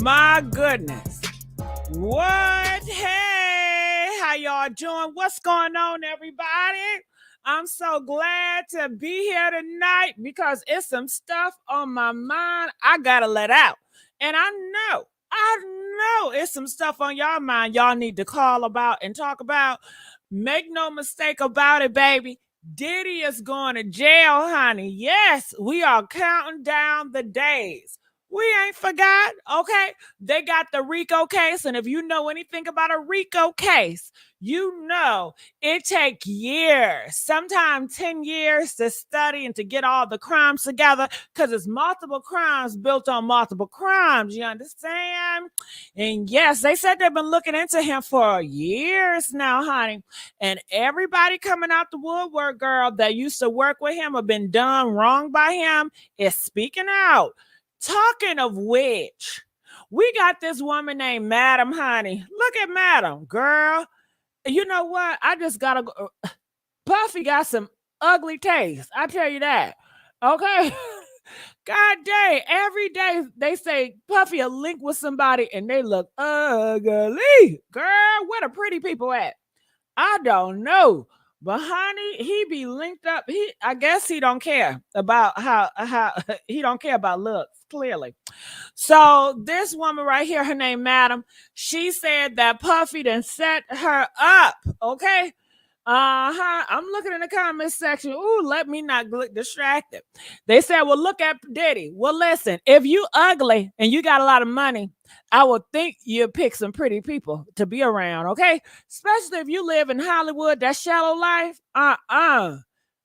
My goodness. What? Hey, how y'all doing? What's going on, everybody? I'm so glad to be here tonight because it's some stuff on my mind I gotta let out. And I know it's some stuff on y'all mind y'all need to call about and talk about. Make no mistake about it, baby. Diddy is going to jail, honey. Yes, we are counting down the days. We ain't forgot, okay? They got the RICO case, and if you know anything about a RICO case, you know it take years, sometimes 10 years to study and to get all the crimes together because it's multiple crimes built on multiple crimes, you understand? And yes, they said they've been looking into him for years now, honey. And everybody coming out the woodwork, girl, that used to work with him or been done wrong by him is speaking out. Talking of which, we got this woman named Madam, honey. Look at Madam, girl. You know what? I just gotta go. Puffy got some ugly taste. I tell you that. Okay. God dang, every day they say Puffy a link with somebody and they look ugly. Girl, where the pretty people at? I don't know. But honey, he be linked up. I guess he don't care about how he don't care about looks, clearly. So this woman right here, her name Madam, she said that Puffy done set her up. Okay. I'm looking in the comment section. Ooh, let me not get distracted. They said, well, look at Diddy. Well, listen, if you ugly and you got a lot of money, I would think you'd pick some pretty people to be around, okay? Especially if you live in Hollywood, that shallow life.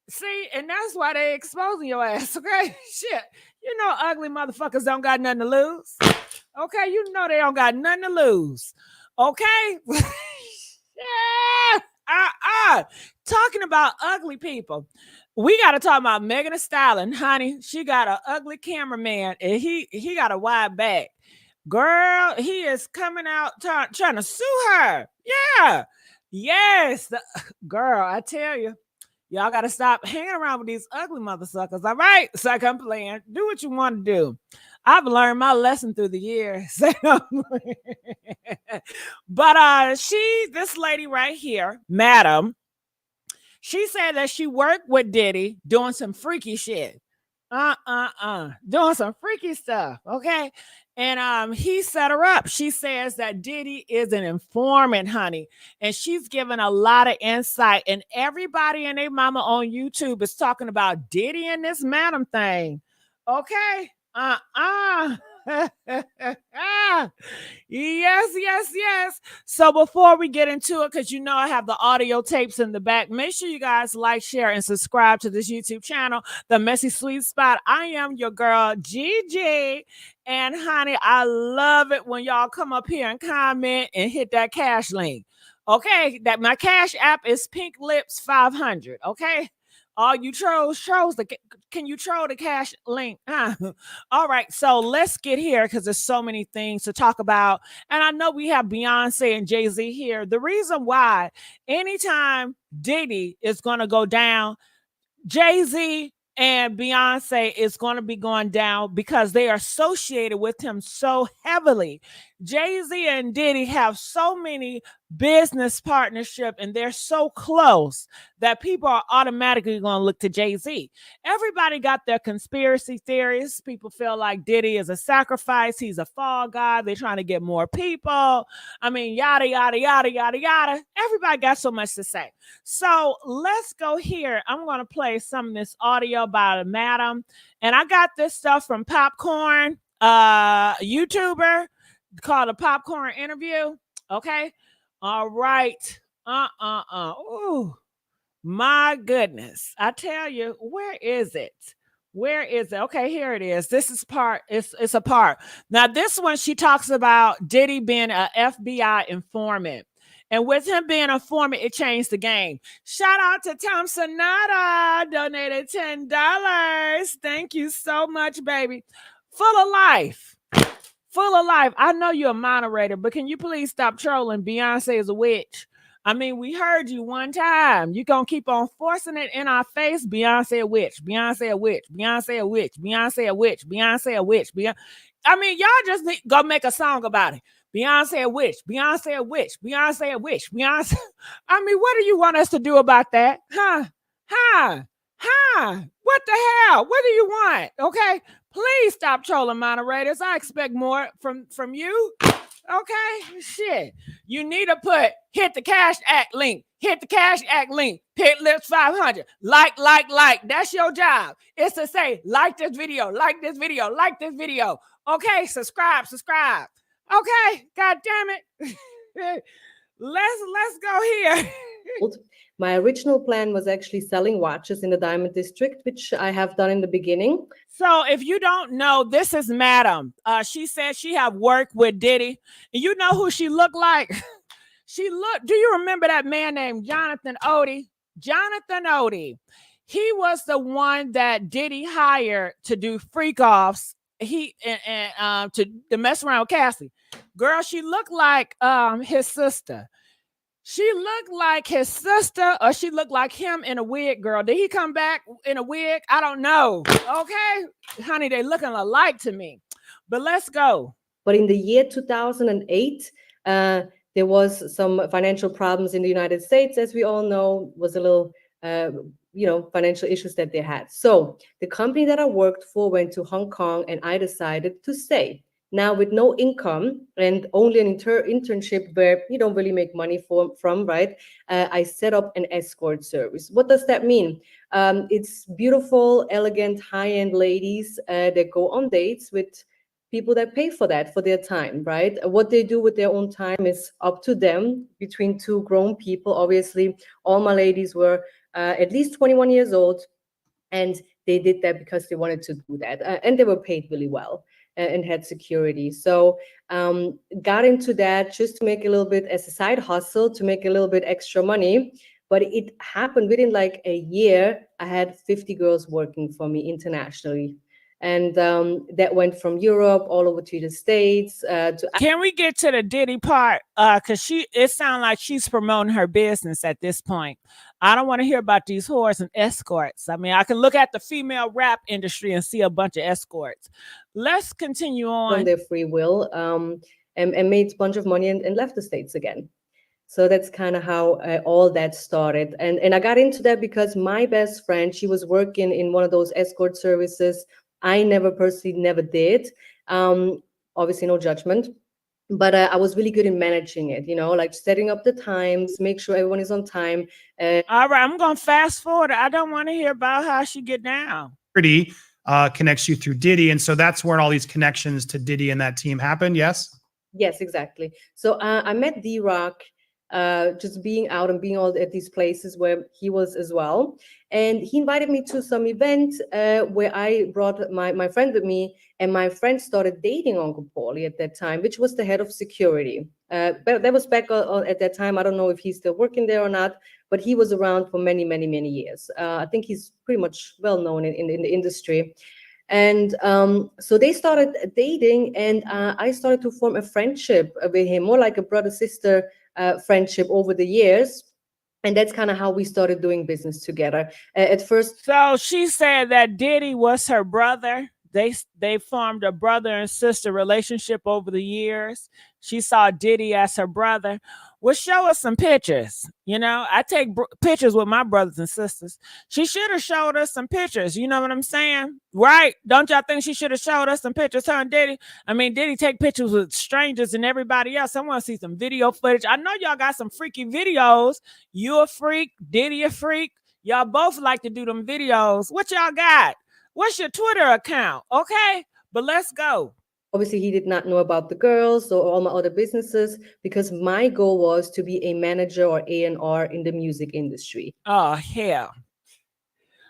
See, and that's why they exposing your ass, okay? Shit. You know ugly motherfuckers don't got nothing to lose. Okay, you know they don't got nothing to lose. Okay? Yeah. Talking about ugly people. We got to talk about Megan Thee Stallion, honey. She got an ugly cameraman and he got a wide back. Girl, he is coming out trying to sue her. Yeah. Yes. Girl, I tell you, y'all got to stop hanging around with these ugly motherfuckers. All right. So I'm playing. Do what you want to do. I've learned my lesson through the years. But this lady right here, Madam, she said that she worked with Diddy doing some freaky shit. Doing some freaky stuff. Okay. And he set her up. She says that Diddy is an informant, honey. And she's given a lot of insight. And everybody and their mama on YouTube is talking about Diddy and this Madam thing. Okay. Yes. So before we get into it, because you know I have the audio tapes in the back, make sure you guys like, share, and subscribe to this YouTube channel, The Messy Sweet Spot. I am your girl, Gigi. And honey, I love it when y'all come up here and comment and hit that cash link. Okay, that my cash app is PINKLIPS500. Okay. All you trolls, can you troll the cash link? All right, so let's get here because there's so many things to talk about. And I know we have Beyonce and Jay-Z here. The reason why anytime Diddy is going to go down, Jay-Z and Beyonce is going to be going down because they are associated with him so heavily. Jay-Z and Diddy have so many business partnership and they're so close that people are automatically going to look to Jay-Z. Everybody got their conspiracy theories. People feel like Diddy is a sacrifice. He's a fall guy. They're trying to get more people. I mean, yada, yada, yada, yada, yada. Everybody got so much to say. So let's go here. I'm going to play some of this audio by Madam. And I got this stuff from Popcorn, YouTuber called a Popcorn Interview. Okay. All right. Ooh, my goodness. I tell you, where is it? Where is it? Okay, here it is. This is part. It's a part. Now, this one, she talks about Diddy being an FBI informant. And with him being an informant, it changed the game. Shout out to Tom Sonata, donated $10. Thank you so much, baby. Full of life. Full of life. I know you're a moderator, but can you please stop trolling? Beyonce is a witch. I mean, we heard you one time. You gonna keep on forcing it in our face. Beyonce a witch. Beyonce a witch. Beyonce a witch. Beyonce a witch. Beyonce a witch. I mean, y'all just need, go make a song about it. Beyonce a witch. Beyonce a witch. Beyonce a witch. Beyonce. I mean, what do you want us to do about that? Huh? Huh? Huh? What the hell? What do you want? Okay. Please stop trolling moderators. I expect more from you. Okay, shit. You need to hit the Cash Act link. Hit the Cash Act link. PINKLIPS500. Like. That's your job. It's to say, like this video, like this video, like this video. Okay, subscribe. Okay, god damn it. Let's go here. My original plan was actually selling watches in the Diamond District, which I have done in the beginning. So if you don't know, this is Madam. She said she have worked with Diddy. And you know who she looked like? Do you remember that man named Jonathan Odie? Jonathan Odie. He was the one that Diddy hired to do freak offs. To mess around with Cassie. Girl, she looked like his sister. She looked like his sister, or she looked like him in a wig, girl. Did he come back in a wig? I don't know. Okay, honey, they looking alike to me. But let's go. But in the year 2008, there was some financial problems in the United States, as we all know, was a little, financial issues that they had. So the company that I worked for went to Hong Kong, and I decided to stay. Now, with no income and only an internship where you don't really make money from, right? I set up an escort service. What does that mean? It's beautiful, elegant, high-end ladies that go on dates with people that pay for that, for their time, right? What they do with their own time is up to them, between two grown people. Obviously, all my ladies were at least 21 years old, and they did that because they wanted to do that. And they were paid really well. And had security. So got into that just to make a little bit as a side hustle, to make a little bit extra money. But it happened within like a year. I had 50 girls working for me internationally. And that went from Europe all over to the States. Can we get to the Diddy part? Because it sounds like she's promoting her business at this point. I don't want to hear about these whores and escorts. I mean, I can look at the female rap industry and see a bunch of escorts. Let's continue on. Their free will and made a bunch of money and left the States again. So that's kind of how all that started. And I got into that because my best friend, she was working in one of those escort services. I never did. Obviously, no judgment. But I was really good in managing it, like setting up the times, make sure everyone is on time. All right, I'm going to fast forward. I don't want to hear about how she get down. Pretty connects you through Diddy. And so that's where all these connections to Diddy and that team happened, yes? Yes, exactly. So I met D-Rock just being out and being all at these places where he was as well. And he invited me to some event where I brought my friend with me, and my friend started dating Uncle Paulie at that time, which was the head of security. But that was back at that time. I don't know if he's still working there or not, but he was around for many, many, many years. I think he's pretty much well known in the industry. And so they started dating, and I started to form a friendship with him, more like a brother-sister friendship over the years. And that's kind of how we started doing business together. At first. So she said that Diddy was her brother. They formed a brother and sister relationship over the years. She saw Diddy as her brother. Well, show us some pictures. I take pictures with my brothers and sisters. She should have showed us some pictures. You know what I'm saying? Right? Don't y'all think she should have showed us some pictures, her and Diddy? I mean, Diddy take pictures with strangers and everybody else. I want to see some video footage. I know y'all got some freaky videos. You a freak, Diddy a freak. Y'all both like to do them videos. What y'all got? What's your Twitter account? Okay, but let's go. Obviously, he did not know about the girls or all my other businesses, because my goal was to be a manager or A&R in the music industry. Oh, hell.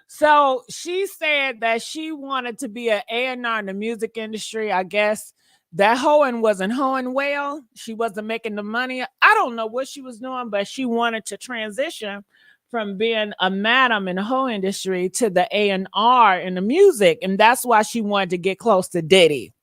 So she said that she wanted to be an A&R in the music industry. I guess that hoeing wasn't hoeing well. She wasn't making the money. I don't know what she was doing, but she wanted to transition from being a madam in the whole industry to the A&R in the music. And that's why she wanted to get close to Diddy.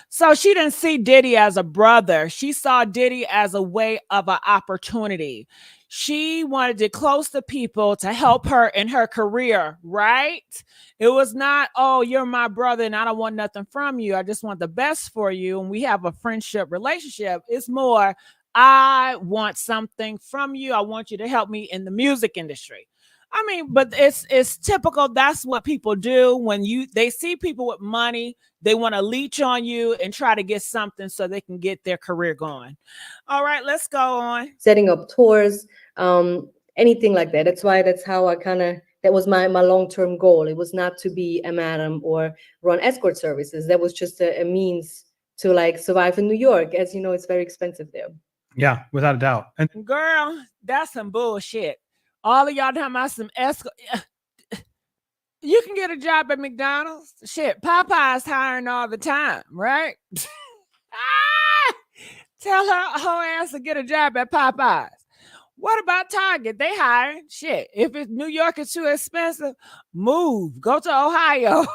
So she didn't see Diddy as a brother. She saw Diddy as a way of an opportunity. She wanted to close to people to help her in her career, right? It was not, oh, you're my brother and I don't want nothing from you. I just want the best for you. And we have a friendship relationship. It's more, I want something from you. I want you to help me in the music industry. I mean, but it's typical. That's what people do when they see people with money. They want to leech on you and try to get something so they can get their career going. All right, let's go on. Setting up tours, anything like that. That's how I that was my long-term goal. It was not to be a madam or run escort services. That was just a means to like survive in New York. As you know, it's very expensive there. Yeah, without a doubt. And girl, that's some bullshit. All of y'all talking about some escort. You can get a job at McDonald's. Shit, Popeye's hiring all the time, right? Tell her whole ass to get a job at Popeye's. What about Target? They hiring. Shit, if it's New York is too expensive, move. Go to Ohio.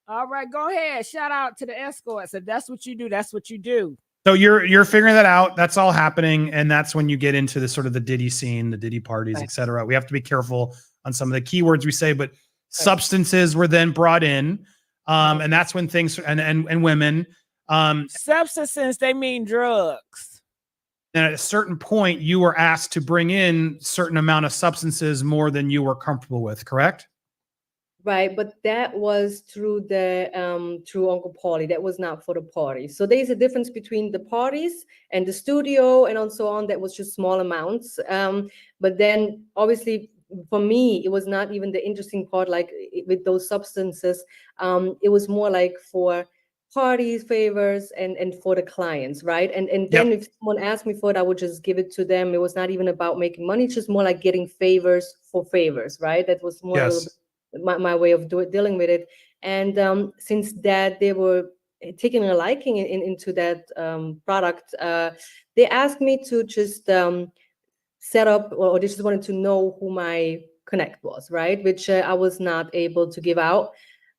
All right, go ahead. Shout out to the escorts. If that's what you do, that's what you do. So you're figuring that out. That's all happening, and that's when you get into the sort of the Diddy scene, the Diddy parties, etc. We have to be careful on some of the keywords we say, but substances were then brought in, and that's when things and women. Substances, they mean drugs. And at a certain point, you were asked to bring in certain amount of substances more than you were comfortable with. Correct? Right, but that was through through Uncle Paulie. That was not for the party. So there's a difference between the parties and the studio and so on. That was just small amounts. But then obviously for me, it was not even the interesting part, like with those substances. It was more like for parties, favors, and for the clients, right? And then if someone asked me for it, I would just give it to them. It was not even about making money. It's just more like getting favors for favors, right? That was more a little bit my way of dealing with it. And since that they were taking a liking into that product, they asked me to just set up, or they just wanted to know who my connect was, right? Which I was not able to give out.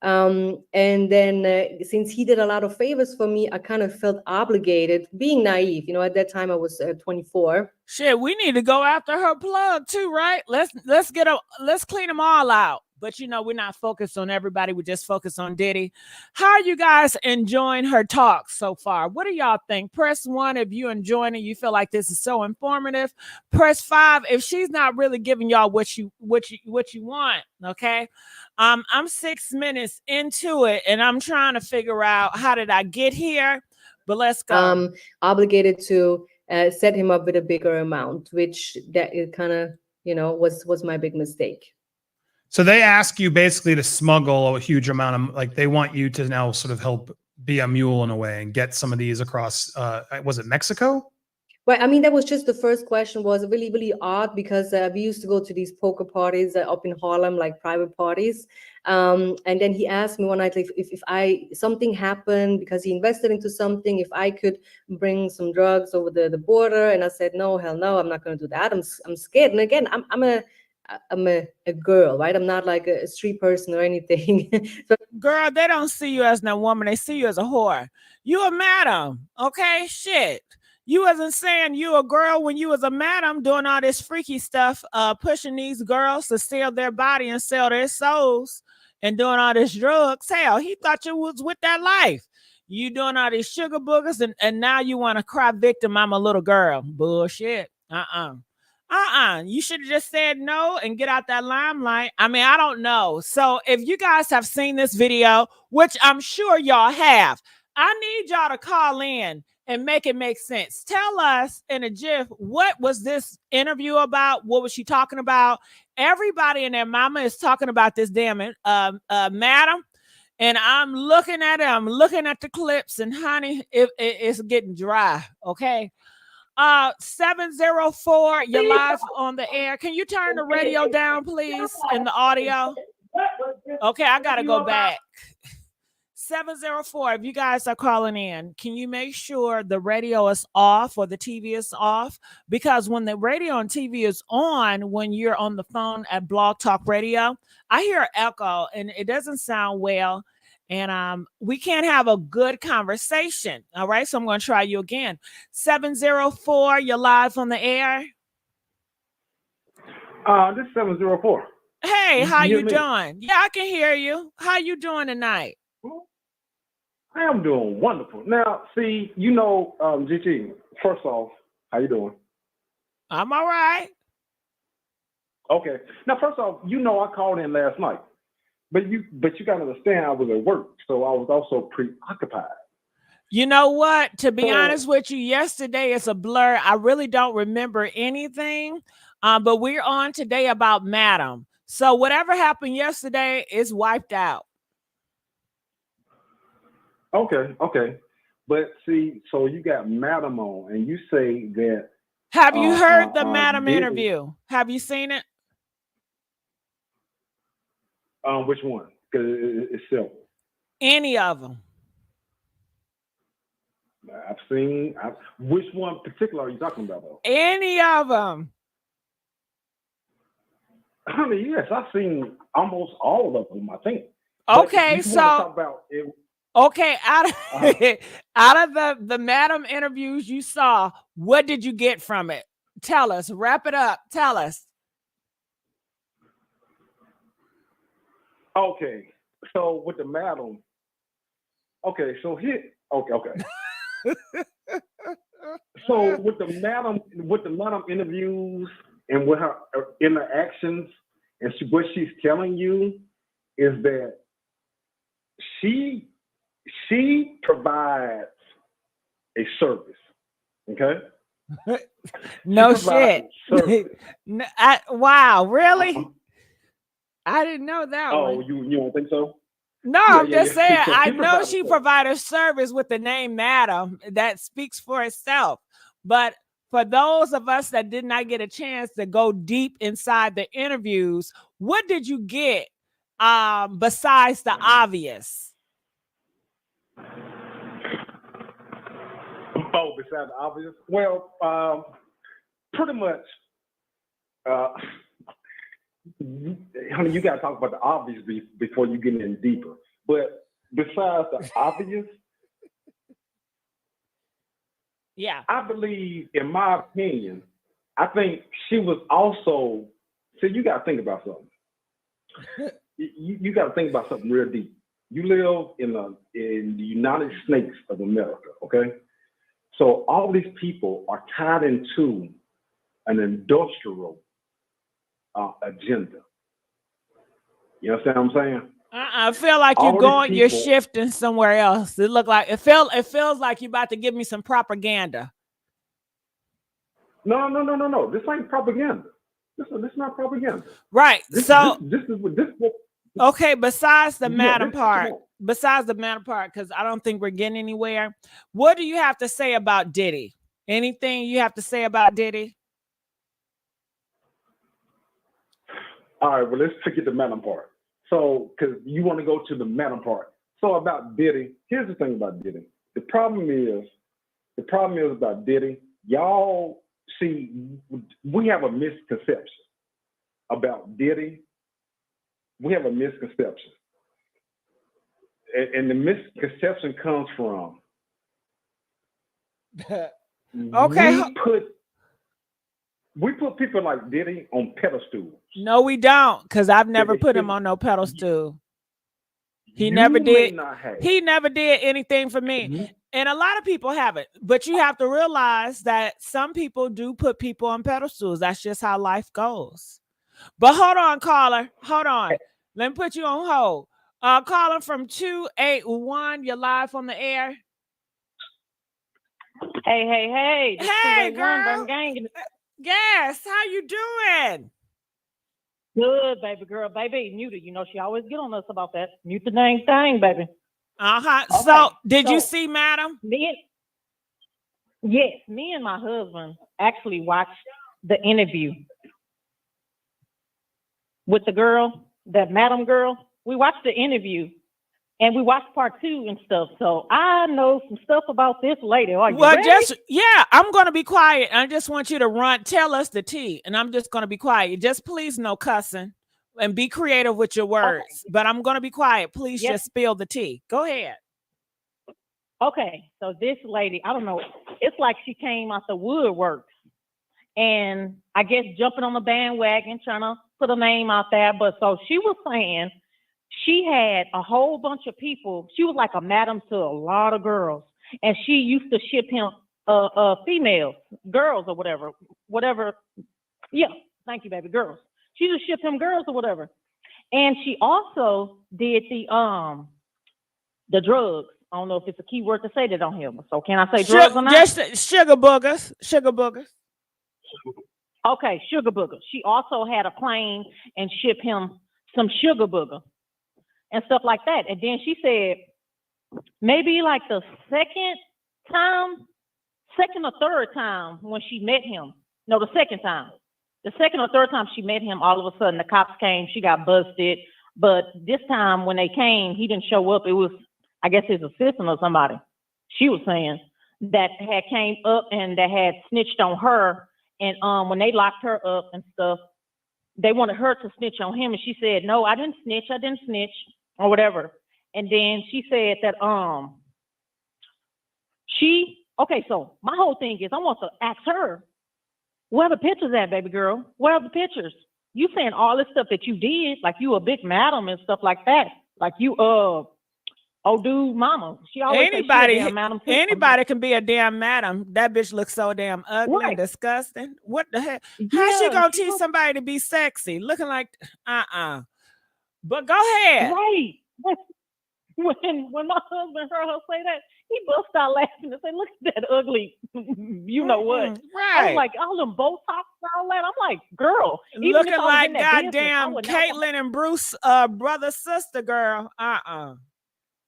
And then since he did a lot of favors for me, I kind of felt obligated, being naive. You know, at that time I was 24. Shit, we need to go after her plug too, right? Let's clean them all out. But you know, we're not focused on everybody. We just focus on Diddy. How are you guys enjoying her talk so far? What do y'all think? Press 1 if you're enjoying it. You feel like this is so informative. Press 5 if she's not really giving y'all what you want. Okay. I'm 6 minutes into it and I'm trying to figure out how did I get here. But let's go. Obligated to set him up with a bigger amount, which that it kind of, you know, was my big mistake. So they ask you basically to smuggle a huge amount of, like, they want you to now sort of help be a mule in a way and get some of these across, was it Mexico? Well, I mean, that was just the first question. Was really, really odd because we used to go to these poker parties up in Harlem, like private parties. And then he asked me one night if something happened because he invested into something, if I could bring some drugs over the border. And I said, no, hell no, I'm not going to do that. I'm scared. And again, I'm a girl, right? I'm not like a street person or anything. So, girl, they don't see you as no woman. They see you as a whore. You a madam, okay? Shit. You wasn't saying you a girl when you was a madam doing all this freaky stuff, pushing these girls to sell their body and sell their souls and doing all this drugs. Hell, he thought you was with that life. You doing all these sugar boogers and now you want to cry victim, I'm a little girl. Bullshit. You should have just said no and get out that limelight. I mean, I don't know. So if you guys have seen this video, which I'm sure y'all have, I need y'all to call in and make it make sense. Tell us in a GIF, what was this interview about? What was she talking about? Everybody and their mama is talking about this damn madam. And I'm looking at it. I'm looking at the clips and honey, it's getting dry. Okay. 704, you're live on the air. Can you turn the radio down, please, and the audio? Okay, I gotta go back. 704, if you guys are calling in, can you make sure the radio is off or the TV is off? Because when the radio and TV is on, when you're on the phone at Blog Talk Radio, I hear echo and it doesn't sound well. and we can't have a good conversation. All right, so I'm going to try you again. 704, you're live on the air. This is 704. Hey, how hear you me? doing? Yeah, I can hear you. How you doing tonight? I am doing wonderful. Now, see, GG, first off, how you doing? I'm all right. Okay. Now, first off, I called in last night, but you got to understand I was at work, so I was also preoccupied. You know what? To be So- honest with you, yesterday is a blur. I really don't remember anything, but we're on today about Madam. So whatever happened yesterday is wiped out. Okay. But see, so you got Madam on, and you say that. Have you heard the Madam Diddy. interview? Have you seen it? Which one? Because it's simple. Any of them? I've seen. Which one in particular are you talking about, though? Any of them? Honey, yes, I've seen almost all of them, I think. But Okay, if you so wanna talk about it, okay, out of the Madam interviews you saw, what did you get from it? Tell us. Wrap it up. Tell us. okay. So with the Madam, okay. So here, okay. So with the Madam interviews and with her interactions and what she's telling you is that she provides a service. Okay. No She provides shit. a service. Wow, really? I didn't know that Oh, one. you don't think so? No, Yeah, I'm yeah, just yeah. saying, So I she know provides she service. provided service with the name Madam. That speaks for itself. But for those of us that did not get a chance to go deep inside the interviews, what did you get besides the obvious? Oh, besides the obvious? Well, pretty much, honey, you got to talk about the obvious before you get in deeper. But besides the obvious, Yeah. I believe, in my opinion, I think she was also, see, you got to think about something. You got to think about something real deep. You live in the United States of America, okay? So all these people are tied into an industrial agenda. You understand what I'm saying? I feel like All these you're people- shifting somewhere else. It feels like you're about to give me some propaganda. No. This ain't propaganda. This is not propaganda. Right. This is what. Okay, besides the Yeah, Madam this- part, come on. because I don't think we're getting anywhere. What do you have to say about Diddy? Anything you have to say about Diddy? All right, well, let's forget the Madam part. So, because you want to go to the Madam part. So about Diddy, here's the thing about Diddy. The problem is about Diddy, y'all see, we have a misconception about Diddy. We have a misconception. And the misconception comes from Okay. we put people like Diddy on pedestals. No, we don't, because I've never They- put him on no pedestal. He You never may did. not have. He never did anything for me. Mhm. And a lot of people haven't. But you have to realize that some people do put people on pedestals. That's just how life goes. But hold on, caller. Hold on. Let me put you on hold. Caller from 281. You're live on the air. Hey. This Hey, 281 girl. Burn Gang. Yes. How you doing? Good, baby girl. Baby, mute it. You know, she always get on us about that. Mute the dang thing, baby. Uh-huh. Okay, So did you so- see, Madam? Me and my husband actually watched the interview with the girl, that Madam girl. We watched the interview and we watched part 2 and stuff. So I know some stuff about this lady. Are you ready? I'm gonna be quiet. I just want you to tell us the tea, and I'm just gonna be quiet. Just please no cussing. and be creative with your words. Okay. But I'm going to be quiet. Please just spill the tea. Go ahead. Okay, so this lady, I don't know, it's like she came out the woodwork, and I guess jumping on the bandwagon, trying to put a name out there. But so she was saying she had a whole bunch of people. She was like a madam to a lot of girls, and she used to ship him females, girls or whatever. Yeah, thank you, baby, girls. She just shipped him girls or whatever, and she also did the drugs. I don't know if it's a key word to say that on here. So can I say drugs or not? Just sugar boogers. Sugar boogers. Okay, sugar booger. She also had a plane and ship him some sugar booger and stuff like that. And then she said maybe like the second or third time when she met him. No, the second time. The second or third time she met him, all of a sudden the cops came. She got busted. But this time when they came, he didn't show up. It was, I guess, his assistant or somebody, she was saying, that had came up and that had snitched on her. And when they locked her up and stuff, they wanted her to snitch on him. And she said, no, I didn't snitch or whatever. And then she said that, okay, so my whole thing is I want to ask her, where are the pictures at, baby girl? Where are the pictures? You saying all this stuff that you did, like you a big madam and stuff like that. Like you, oh, dude, mama. She always anybody madam can be a damn madam. That bitch looks so damn ugly and disgusting. What the heck? Yeah, how's she gonna teach somebody to be sexy? Looking like But go ahead. Right. When my husband heard her say that, he bust out laughing and said, "Look at that ugly, you know what?" Right. I was like, all them Botox and all that. I'm like, girl, looking like goddamn Caitlyn and Bruce, brother sister girl.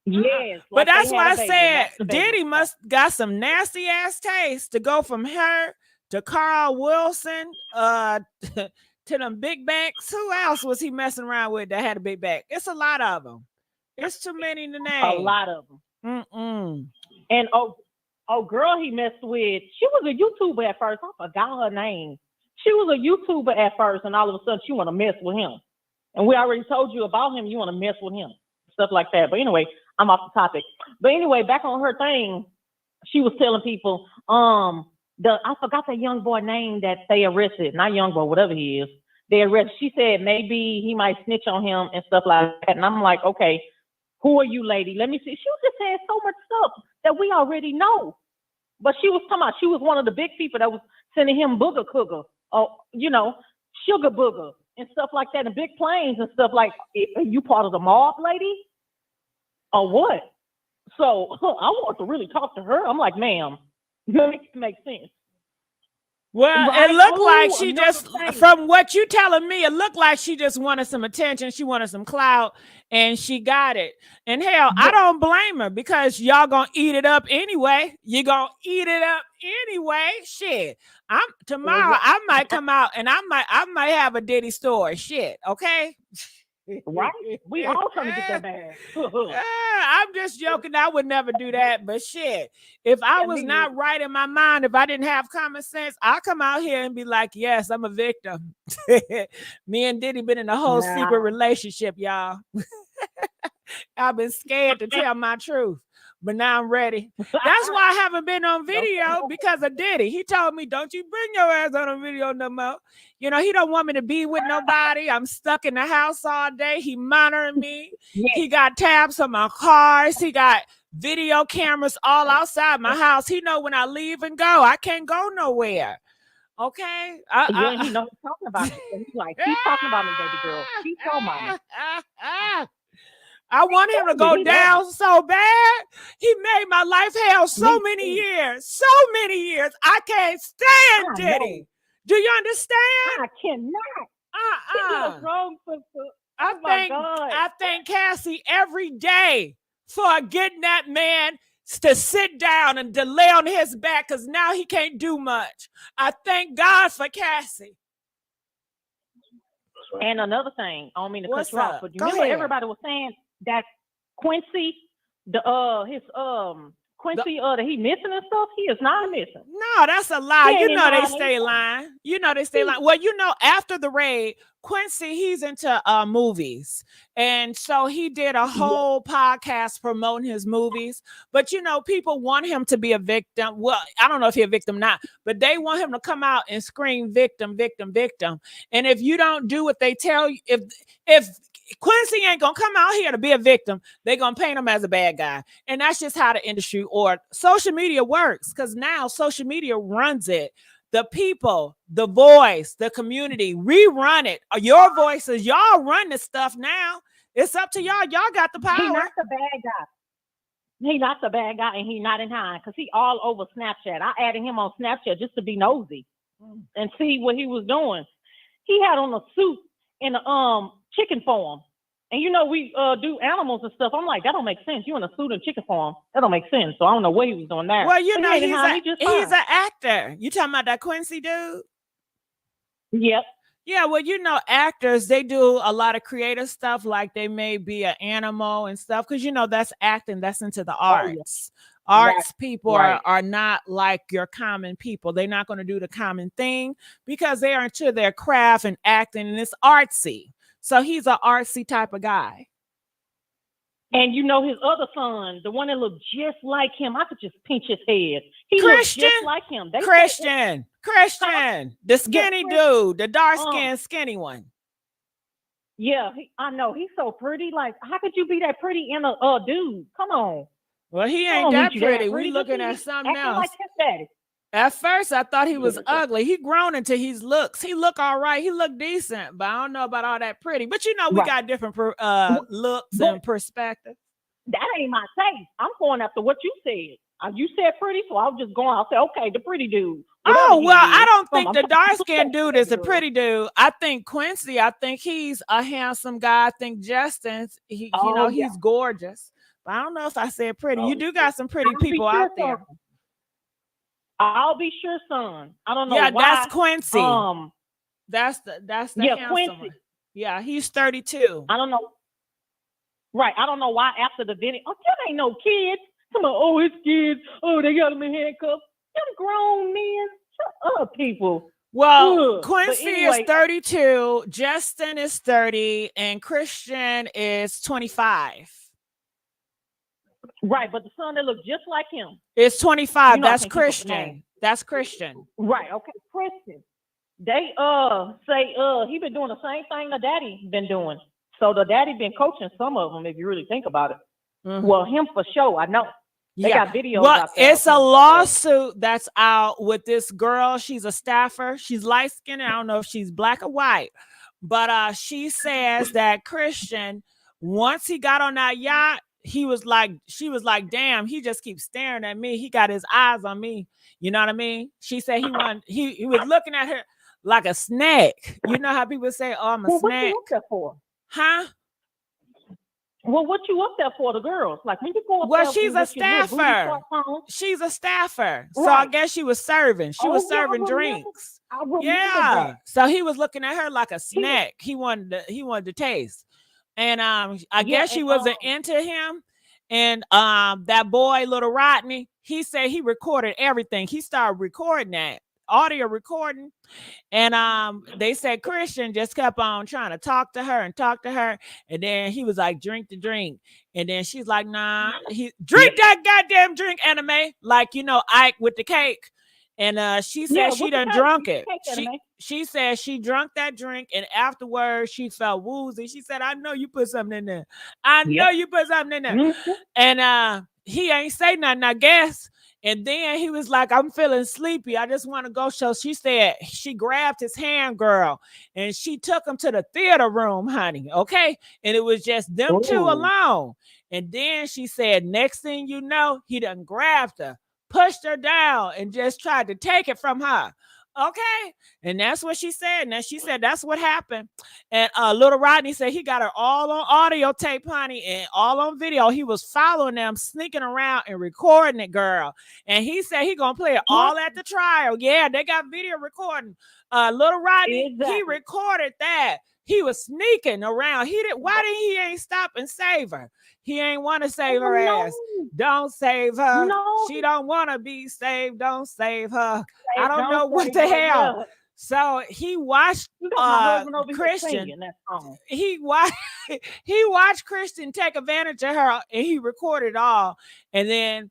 Yes, but that's why I said Diddy must got some nasty ass taste to go from her to Carl Wilson, to them big backs. Who else was he messing around with that had a big back? It's a lot of them. It's too many to name. A lot of them. And oh, girl, he messed with. She was a YouTuber at first. I forgot her name. She was a YouTuber at first, and all of a sudden, she want to mess with him. And we already told you about him. You want to mess with him, stuff like that. But anyway, I'm off the topic. But anyway, back on her thing, she was telling people, I forgot that young boy name that they arrested. Not young boy, whatever he is. They arrested. She said maybe he might snitch on him and stuff like that. And I'm like, okay, who are you, lady? Let me see. She was just saying so much stuff that we already know. But she was talking about she was one of the big people that was sending him booger cooker, sugar booger and stuff like that, and big planes and stuff like. Are you part of the mob, lady? Or what? So I want to really talk to her. I'm like, ma'am, makes sense. Well, right? It looked like she just, from what you telling me, it looked like she just wanted some attention. She wanted some clout, and she got it. And hell, I don't blame her, because y'all gonna eat it up anyway. You're gonna eat it up anyway. Shit. Tomorrow I might come out and I might have a Diddy story. Shit, okay? Right? We all trying to get that bag. I'm just joking. I would never do that. But shit, if I was not right in my mind, if I didn't have common sense, I'll come out here and be like, yes, I'm a victim. Me and Diddy been in a whole secret relationship, y'all. I've been scared to tell my truth, but now I'm ready. That's why I haven't been on video, because of Diddy. He told me, don't you bring your ass on a video no more. You know, he don't want me to be with nobody. I'm stuck in the house all day. He monitoring me. He got tabs on my cars. He got video cameras all outside my house. He know when I leave and go. I can't go nowhere. Okay? He know he's talking about it. He's like, keep talking about me, baby girl. Keep talking about me. I want him to go down so bad. He made my life hell so many years. I can't stand Diddy. Do you understand? I cannot. What's wrong, sister? I thank Cassie every day for getting that man to sit down and to lay on his back, because now he can't do much. I thank God for Cassie. And another thing, I don't mean to cut you off, but you remember everybody was saying that Quincy, his Quincy, that he missing and stuff, he is not missing. No, that's a lie. He You ain't know they lying. stay lying. You know they stay lying. Well, you know, after the raid, Quincy, he's into movies. And so he did a whole podcast promoting his movies. But you know, people want him to be a victim. Well, I don't know if he's a victim or not, but they want him to come out and scream victim, victim, victim. And if you don't do what they tell you, if Quincy ain't gonna come out here to be a victim, they're gonna paint him as a bad guy. And that's just how the industry or social media works, because now social media runs it. The people, the voice, the community, we run it. Your voices, y'all run this stuff now. It's up to y'all. Y'all got the power. He's not the bad guy. He's not the bad guy, and he's not in high because he all over Snapchat. I added him on Snapchat just to be nosy and see what he was doing. He had on a suit in a chicken farm. And you know, we do animals and stuff. I'm like, that don't make sense. You in a suit and chicken farm. That don't make sense. So I don't know what he was doing there. Well, you but know, he's an actor. You talking about that Quincy dude? Yep. Yeah, well, you know, actors, they do a lot of creative stuff, like they may be an animal and stuff, because you know that's acting, that's into the arts. Arts people are not like your common people. They're not going to do the common thing because they are into their craft and acting, and it's artsy. So he's an artsy type of guy. And you know his other son, the one that looked just like him, I could just pinch his head. He Christian, looked just like him. Christian, the skinny dude, the dark-skinned skinny one. Yeah, I know. He's so pretty. Like, how could you be that pretty in a dude? Come on. Well, he ain't that pretty. We looking at something else. Like his daddy. At first, I thought he was ugly. He grown into his looks. He look all right. He look decent, but I don't know about all that pretty. But you know, we got different looks and perspective. That ain't my taste. I'm going after what you said. You said pretty, so I was just going. I'll say, okay, the pretty dude. Oh, well, I don't think the dark-skinned dude is a pretty dude. I think Quincy, I think he's a handsome guy. I think Justin, he's gorgeous. But I don't know if I said pretty. You do got some pretty people out there. I'll be sure, son. I don't know. Yeah, why. That's Quincy. That's the Quincy. One. Yeah, he's 32. I don't know. Right. I don't know why after the video. Oh, there ain't no kids. Come on, oh, it's kids. Oh, they got him in handcuffs. Them grown men. Shut up, people. Well, Quincy is 32, Justin is 30, and Christian is 25. Right, but the son that looks just like him. It's 25. You know, that's Christian. That's Christian. Right, okay, Christian. They say he been doing the same thing the daddy been doing. So the daddy been coaching some of them, if you really think about it. Mm-hmm. Well, him for sure, I know. They got videos out there. It's a lawsuit that's out with this girl. She's a staffer. She's light-skinned. I don't know if she's black or white. But she says that Christian, once he got on that yacht, she was like, damn, he just keeps staring at me. He got his eyes on me. You know what I mean? She said he was looking at her like a snake. You know how people say, oh, I'm a snake. What you up there for? Huh? Well, what you up there for, the girls? Like when you go up there, she's a staffer. She's a staffer. So I guess she was serving. She was serving drinks. Yeah. So he was looking at her like a snack. He wanted to taste. And I guess she wasn't into him. And that boy, little Rodney, he said he recorded everything. He started recording that. Audio recording, and they said Christian just kept on trying to talk to her, and then he was like, drink the drink, and then she's like, nah, drink that goddamn drink, anime, like, you know, Ike with the cake. And she said she done drunk it. She said she drunk that drink, and afterwards she felt woozy. She said, I know you put something in there. I know you put something in there. Mm-hmm. And he ain't say nothing, I guess. And then he was like, I'm feeling sleepy. I just want to go. So she said she grabbed his hand, girl, and she took him to the theater room, honey. Okay. And it was just them two alone. And then she said, next thing you know, he done grabbed her, pushed her down, and just tried to take it from her. Okay. And that's what she said. And then she said that's what happened. And little Rodney said he got her all on audio tape, honey, and all on video. He was following them, sneaking around and recording it, girl. And he said he gonna play it all at the trial. Yeah, they got video recording. Little Rodney, he recorded that. He was sneaking around. Why didn't he ain't stop and save her? He ain't want to save her ass. Don't save her. No. She don't want to be saved. Don't save her. Hey, I don't know don't what say the that. hell. So he watched You got my husband over here Christian. singing that song. He watched Christian take advantage of her, and he recorded all. And then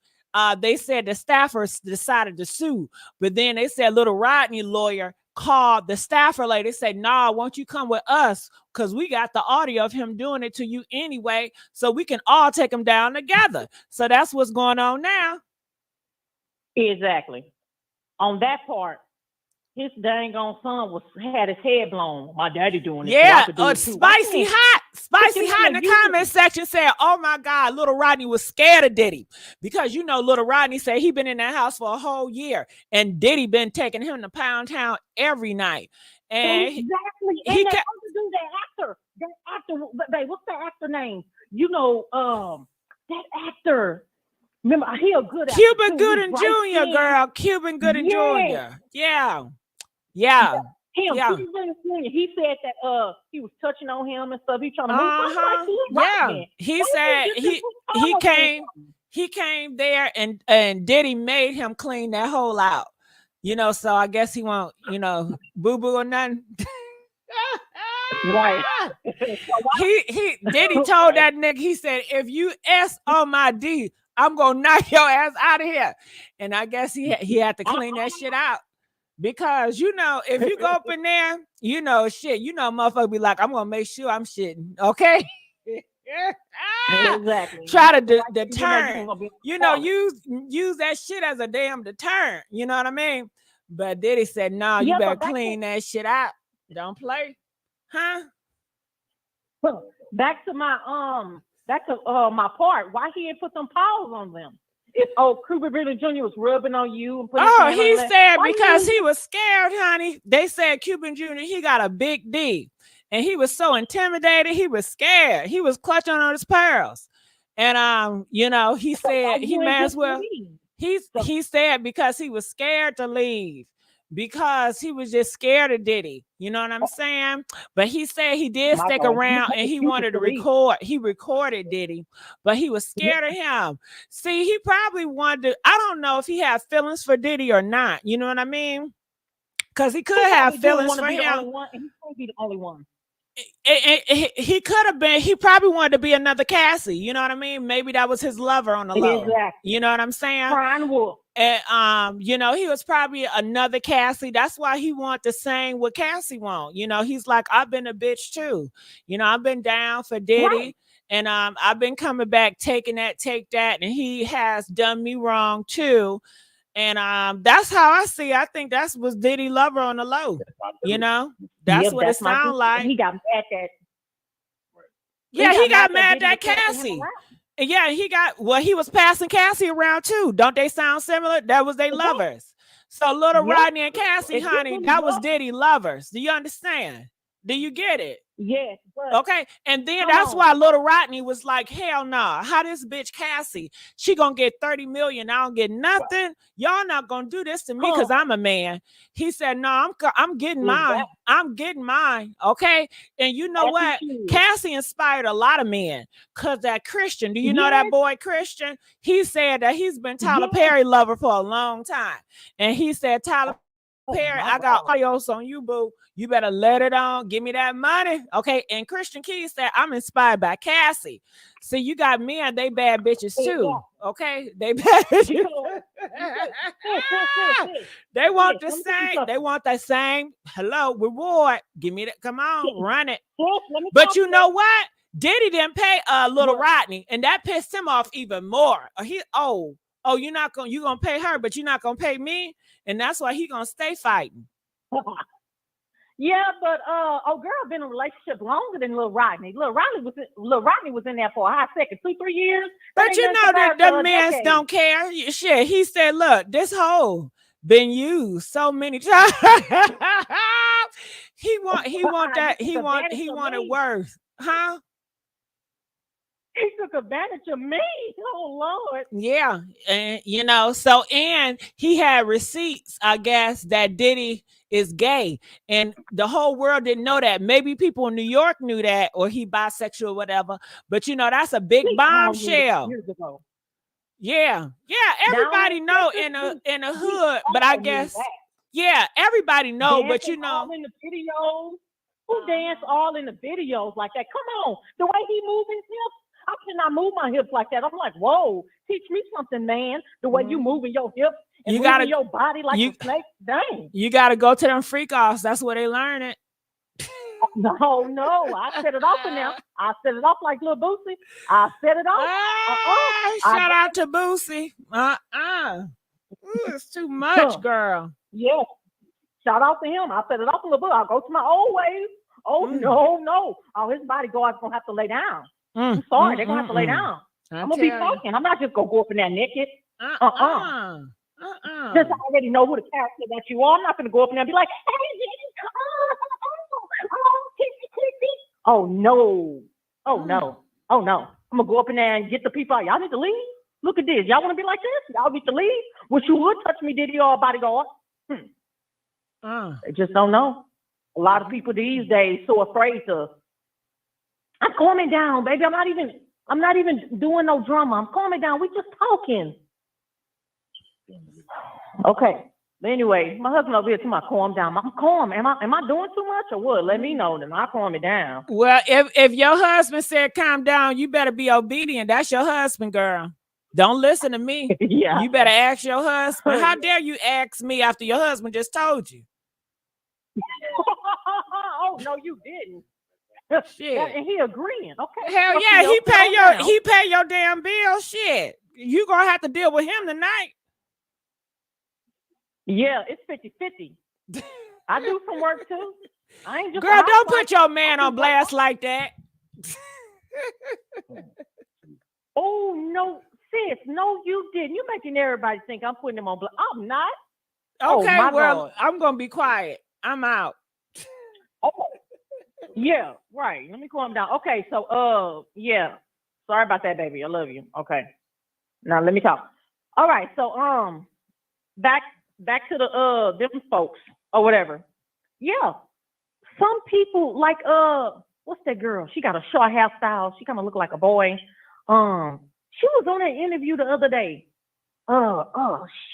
they said the staffers decided to sue, but then they said little Rodney lawyer called the staffer lady. They said, "Nah, won't you come with us? Because we got the audio of him doing it to you anyway, so we can all take him down together." So that's what's going on now. Exactly. On that part, his dang on son had his head blown. My daddy doing it. Yeah, so I could do it too. Spicy hot in the comment section said, "Oh my God, little Rodney was scared of Diddy because you know little Rodney said he been in that house for a whole year, and Diddy been taking him to Pound Town every night." And exactly. And he they kept supposed to do that actor, babe, what's that actor name? You know, that actor. Remember, he a good actor. Cuban too. Gooden He's Jr. bright girl, Cuban Gooden Yes. Jr. Yeah. Him, Yeah. he said that he was touching on him and stuff. He trying to move. I'm like, he's Yeah. right, He Why said you just he follow came him? he came there and Diddy made him clean that hole out. You know, so I guess he won't, you know, boo-boo or nothing. Right. he Diddy told that nigga, he said, "If you S on my D, I'm gonna knock your ass out of here." And I guess he had to clean that shit out. Because you know, if you go up in there, you know, shit, you know, motherfucker be like, "I'm gonna make sure I'm shitting," okay? Exactly. Try to deter, you know, use that shit as a damn deterrent. You know what I mean? But Diddy said, "No, you better clean that shit out. Don't play, huh?" Back to my my part. Why he didn't put some paws on them? If Cuba Gooding Jr. was rubbing on you and putting he said because he was scared, honey. They said Cuban Jr. he got a big D, and he was so intimidated. He was scared. He was clutching on his pearls, and you know, he said he might as well. He said because he was scared to leave. Because he was just scared of Diddy, you know what I'm saying? But he said he did stick around and he wanted to record. He recorded Diddy, but he was scared of him. See, he probably wanted to, I don't know if he had feelings for Diddy or not, you know what I mean? Because he could have feelings for him. He can't be the only one. He could have been, he probably wanted to be another Cassie, you know what I mean? Maybe that was his lover on the low. Exactly. You know what I'm saying? Crying wolf. And you know, he was probably another Cassie. That's why he want the same what Cassie want. You know, he's like, I've been a bitch too. You know, I've been down for Diddy, right. And I've been coming back, take that, and he has done me wrong too. And that's how I see. I think that's was Diddy lover on the low. You know, that's what it sounds like. He got mad at. Yeah, he got mad at Cassie. Yeah, he was passing Cassie around too. Don't they sound similar? That was they lovers. So little Rodney and Cassie, honey, that was Diddy lovers. Do you understand? Do you get it? Yes. Okay. And then that's why little Rodney was like, hell nah. How this bitch Cassie, she gonna get 30 million. I don't get nothing. Y'all not gonna do this to me because I'm a man. He said, no, I'm getting mine. I'm getting mine. Okay. And you know what? Cassie inspired a lot of men because that Christian, do you know that boy Christian? He said that he's been Tyler Perry lover for a long time. And he said, Tyler Perry, I got audios on you, boo. You better let it on. Give me that money. Okay. And Christian Keys said, I'm inspired by Cassie. See, you got men, they bad bitches too. Okay. They bad bitches. They want the same. They want the same. Hello, reward. Give me that. Come on, run it. But you know what? Diddy didn't pay little Rodney, and that pissed him off even more. You're gonna pay her, but you're not gonna pay me. And that's why he gonna stay fighting. Yeah, but girl been in a relationship longer than Lil Rodney. Lil Rodney was in there for a hot second, 2-3 years. But you know that the men don't care. Shit, he said, look, this hoe been used so many times. he wanted worse, huh? He took advantage of me. Oh Lord. Yeah, and you know, so and he had receipts, I guess, that Diddy is gay, and the whole world didn't know that. Maybe people in New York knew that, or he bisexual, whatever. But you know, that's a big bombshell. Years ago. Yeah, everybody know in a hood, but I guess everybody know, but you know, all in the videos. Who dance all in the videos like that? Come on, the way he moves his hips, I cannot move my hips like that. I'm like, whoa, teach me something, man. The way you moving your hips and you moving your body like a snake. Dang. You gotta go to them freak offs. That's where they learn it. No, I set it off in there. I set it off like little Boosie. I set it off. Shout out to Boosie. Ooh, it's too much, girl. Yeah. Shout out to him. I set it off a little bit. I'll go to my old ways. Oh, no. Oh, his bodyguard's going to have to lay down. I'm sorry. They're going to have to lay down. I'm going to be talking. I'm not just going to go up in there naked. Since I already know who the character that you are, I'm not going to go up in there and be like, hey, oh, no. I'm going to go up in there and get the people out. Y'all need to leave. Look at this. Y'all want to be like this? Y'all need to leave. Wish you would touch me, Diddy, or bodyguard. They just don't know. A lot of people these days so afraid to. I'm calming down, baby. I'm not even doing no drama. I'm calming down. We just talking. Okay. But anyway, my husband over here to my calm down. I'm calm. Am I doing too much or what? Let me know, then I'll calm it down. Well, if your husband said calm down, you better be obedient. That's your husband, girl. Don't listen to me. Yeah. You better ask your husband. How dare you ask me after your husband just told you? Oh no, you didn't. Shit. And he agreeing. Okay. Hell yeah, he pay your damn bill. Shit. You gonna have to deal with him tonight. Yeah, it's 50-50. I do some work too. I ain't just girl, don't put your man on blast like that. Oh no, sis, no, you didn't. You making everybody think I'm putting him on blast. I'm not. Okay, well, God. I'm gonna be quiet. I'm out. Okay. Yeah, right. Let me calm down. Okay, so yeah. Sorry about that, baby. I love you. Okay. Now let me talk. All right, so back to the different folks or whatever. Yeah. Some people like what's that girl? She got a short hairstyle. She kind of look like a boy. She was on an interview the other day.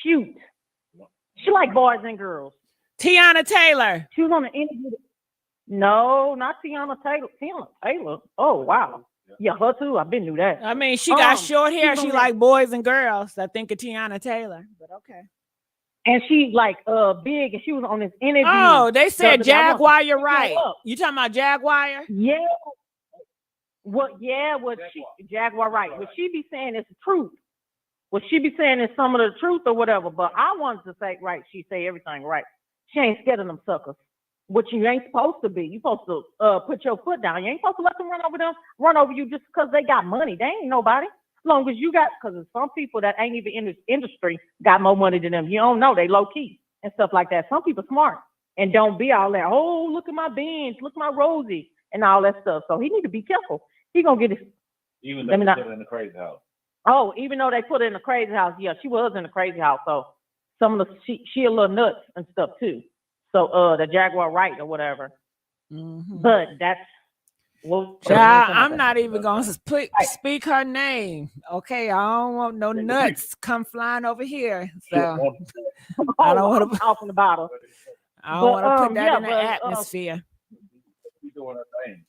Shoot. She like boys and girls. Tiana Taylor. She was on an interview. No, not Tiana Taylor. Tiana Taylor. Oh wow. Yeah, her too. I've been knew that. I mean, she got short hair. She like boys and girls. I think of Tiana Taylor, but okay. And she like big, and she was on this interview. Oh, they said Jaguar. You're right. You talking about Jaguar? Yeah. What she Jaguar right. What she be saying is the truth. What she be saying is some of the truth or whatever. But I wanted to say right. She say everything right. She ain't scared of them suckers. What you ain't supposed to be. You supposed to put your foot down. You ain't supposed to let them run over you just because they got money. They ain't nobody. As long as you got, because there's some people that ain't even in this industry got more money than them. You don't know. They low key and stuff like that. Some people smart and don't be all that. Oh, look at my Benz, look at my Rosie and all that stuff. So he need to be careful. He gonna get his. Even though they put it in the crazy house. Oh, even though they put it in the crazy house, yeah, she was in the crazy house. So some of the she a little nuts and stuff too. So the Jaguar right or whatever. Mm-hmm. But that's I'm not even gonna speak her name. Okay, I don't want no nuts come flying over here. So I don't want to talking about her. I don't want to put that in the atmosphere.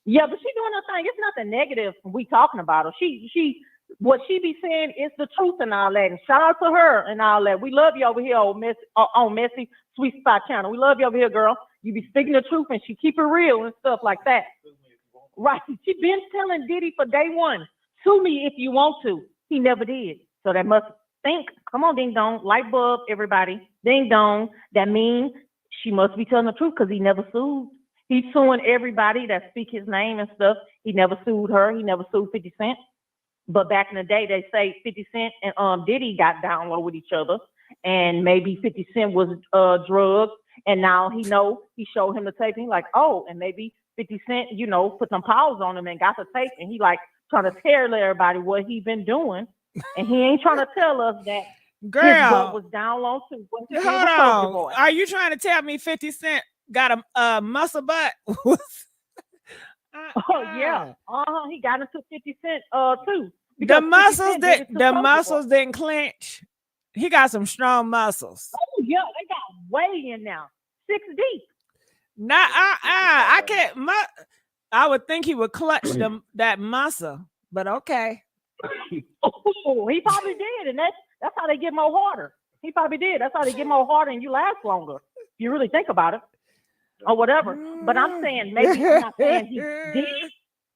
Yeah, but she's doing her thing. It's nothing negative we talking about her. She what she be saying is the truth and all that. And shout out to her and all that. We love you over here on Messy Sweet Spot channel. We love you over here, girl. You be speaking the truth and she keep it real and stuff like that. Right. She been telling Diddy for day one, sue me if you want to. He never did. So that must think. Come on, ding dong. Light bulb, everybody. Ding dong. That means she must be telling the truth because he never sued. He's suing everybody that speak his name and stuff. He never sued her. He never sued 50 Cent. But back in the day, they say 50 Cent and Diddy got down low with each other. And maybe 50 Cent was drugged. And now he showed him the tape. And he's like, oh, and maybe 50 Cent, put some paws on him and got the tape. And he like, trying to tell everybody what he been doing, and he ain't trying to tell us that his butt Girl, was down low too. When he did hold with Soulja Boy. on. Are you trying to tell me 50 Cent got a muscle butt? Oh yeah, he got into 50 Cent too. The because 50 muscles Cent did it to the Soulja Boy. muscles didn't clench. He got some strong muscles. Oh yeah, they got way in now, 6 deep. Not I can't. I would think he would clutch that muscle, but okay. Oh, he probably did, and that's how they get more harder. He probably did. That's how they get more harder, and you last longer. If you really think about it, or whatever. But I'm saying maybe I'm not saying he did.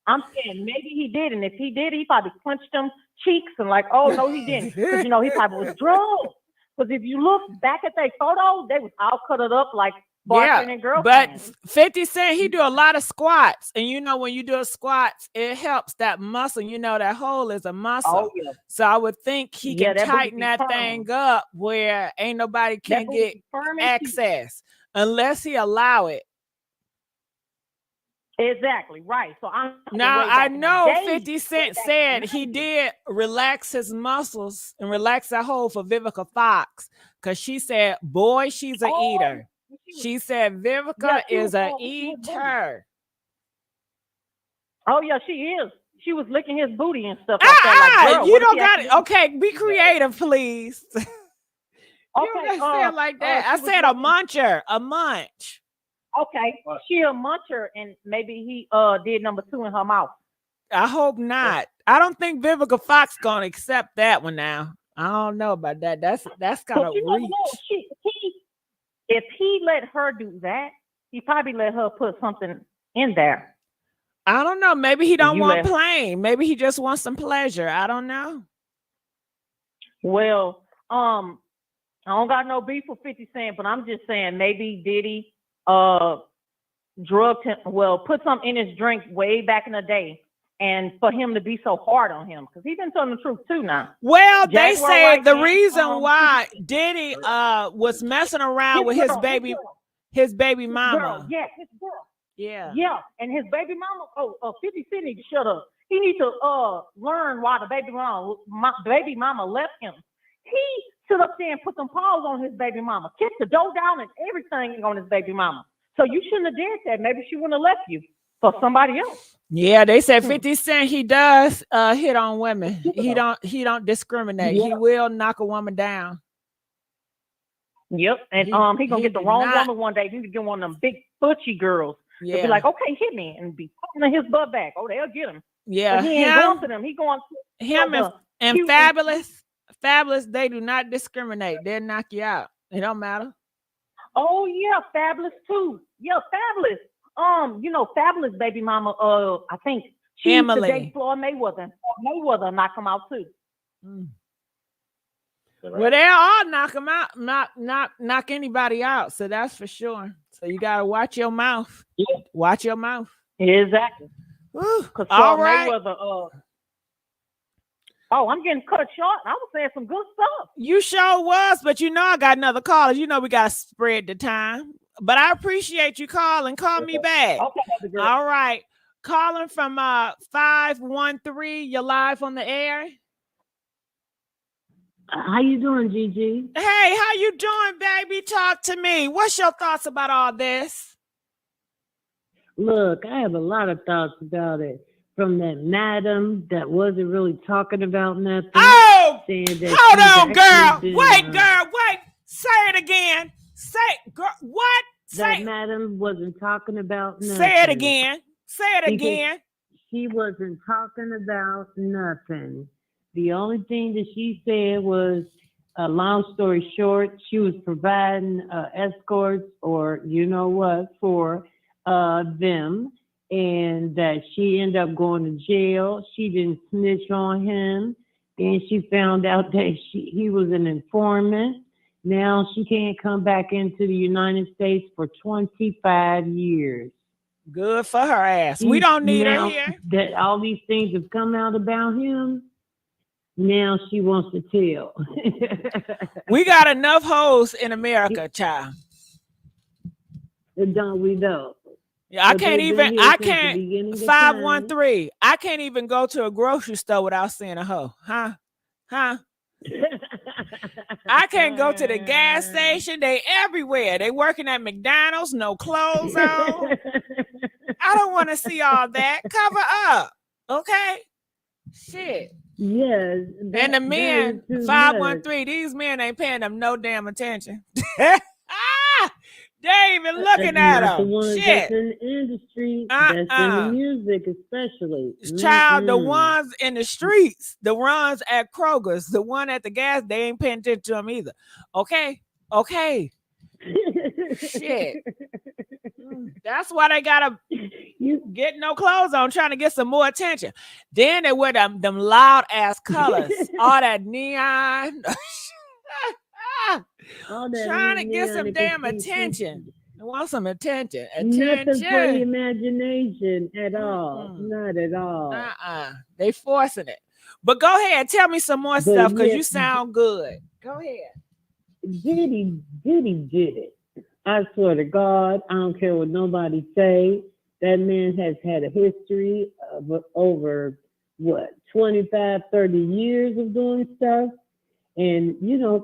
I'm saying maybe he did, and if he did, he probably clenched them cheeks and like, oh no, he didn't, because he probably was drunk. Because if you look back at their photos, they was all cut it up like boyfriend and girlfriend. But 50 Cent, he do a lot of squats, and when you do a squats, it helps that muscle. That hole is a muscle. Oh, yeah. So I would think he can that tighten booty be that firm. thing up where ain't nobody can That get booty firm and deep. access unless he allow it. Exactly right. So Now I know 50 50 Cent said he did relax his muscles and relax that hole for Vivica Fox, because she said, boy, she's an eater. She said Vivica is a eater. Oh yeah, she is. She was licking his booty and stuff like that. Like, girl, you what if don't he got it. actually- Okay, be creative, please. You Okay, don't say it like that. I she was said a licking- muncher, a munch. Okay, she a muncher, and maybe he did number 2 in her mouth. I hope not. I don't think Vivica Fox gonna accept that one now. I don't know about that. That's kind of But you never reach. know. If he let her do that, he probably let her put something in there. I don't know. Maybe he don't You want let- plain. Maybe he just wants some pleasure. I don't know. Well, I don't got no beef with 50 Cent, but I'm just saying maybe Diddy drugged him. Well, put something in his drink way back in the day, and for him to be so hard on him, because he's been telling the truth too now. Well, they Jaguar say Wright the and, reason why Diddy was messing around with his girl, baby mama. Girl, yes, his girl. Yeah. Yeah, and his baby mama. 50 Cent need to shut up. He needs to learn why the baby mama left him. He stood up there and put some paws on his baby mama, kicked the door down and everything on his baby mama. So you shouldn't have did that. Maybe she wouldn't have left you for somebody else. Yeah, they said 50 Cent, he does hit on women. He don't discriminate. Yeah. He will knock a woman down. Yep, and he gonna get the wrong woman one day. He gonna get one of them big butchy girls. They'll Yeah. be like, okay, hit me, and be pulling his butt back. Oh, they'll get him. Yeah. But he ain't going to them. He going to Him the and cute- Fabulous, they do not discriminate. They'll knock you out. It don't matter. Oh yeah, Fabulous too. Yeah, Fabulous. Fabulous baby mama. I think she used to Emily. date Floyd Mayweather. Mayweather knock him out too. Mm. Well, they all knock them out, knock anybody out. So that's for sure. So you gotta watch your mouth. Yeah. Watch your mouth. Exactly. Woo. Because All Floyd right. Mayweather. I'm getting cut short. I was saying some good stuff. You sure was, but I got another caller. We gotta spread the time. But I appreciate you calling. Call me back. Okay, baby girl. All right. Calling from 513. You're live on the air. How you doing, Gigi? Hey, how you doing, baby? Talk to me. What's your thoughts about all this? Look, I have a lot of thoughts about it. From that madam that wasn't really talking about nothing. Oh, saying that hold she's on, girl. actually been, Wait, girl. Wait. Say it again. Say, girl. What? That Say, madam wasn't talking about nothing. say it again. Say it Because again. She wasn't talking about nothing. The only thing that she said was, long story short, she was providing escorts or for them, and that she ended up going to jail. She didn't snitch on him. Then she found out that he was an informant. Now she can't come back into the United States for 25 years. Good for her ass. We don't need her Now here. that all these things have come out about him, now she wants to tell. We got enough hoes in America, child. Don't we though? Yeah, I But can't they've been even. here I since the can't. beginning of time. 513. I can't even go to a grocery store without seeing a hoe. Huh? I can't go to the gas station. They everywhere. They working at McDonald's, no clothes on. I don't want to see all that. Cover up. Okay? Shit. Yes. And the men, 513, these men ain't paying them no damn attention. They ain't even looking at Not the them. ones Shit. that's in the industry, that's in the music especially. Child, the ones in the streets, the ones at Kroger's, the one at the gas, they ain't paying attention to them either. Okay? Shit. That's why they gotta get no clothes on, trying to get some more attention. Then they wear them loud ass colors, all that neon. Trying to get some damn attention. I want some attention. Nothing for the imagination at all. Not at all. They forcing it. But go ahead, tell me some more stuff because you sound good. Go ahead. Diddy did it. I swear to God, I don't care what nobody say. That man has had a history of over, 25, 30 years of doing stuff. And,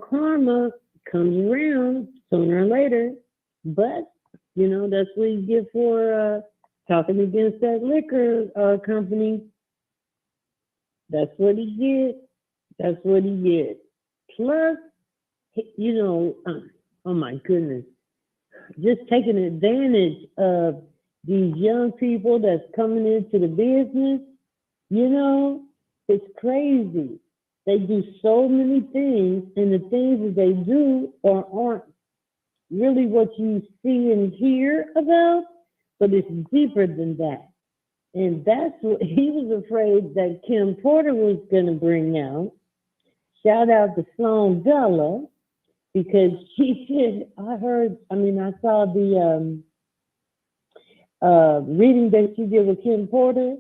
karma comes around sooner or later. But, that's what you get for talking against that liquor company. That's what he get. Plus, oh my goodness, just taking advantage of these young people that's coming into the business, it's crazy. They do so many things, and the things that they do aren't really what you see and hear about, but it's deeper than that. And that's what he was afraid that Kim Porter was going to bring out. Shout out to Sloan Bella, because she said, I saw the reading that she did with Kim Porter.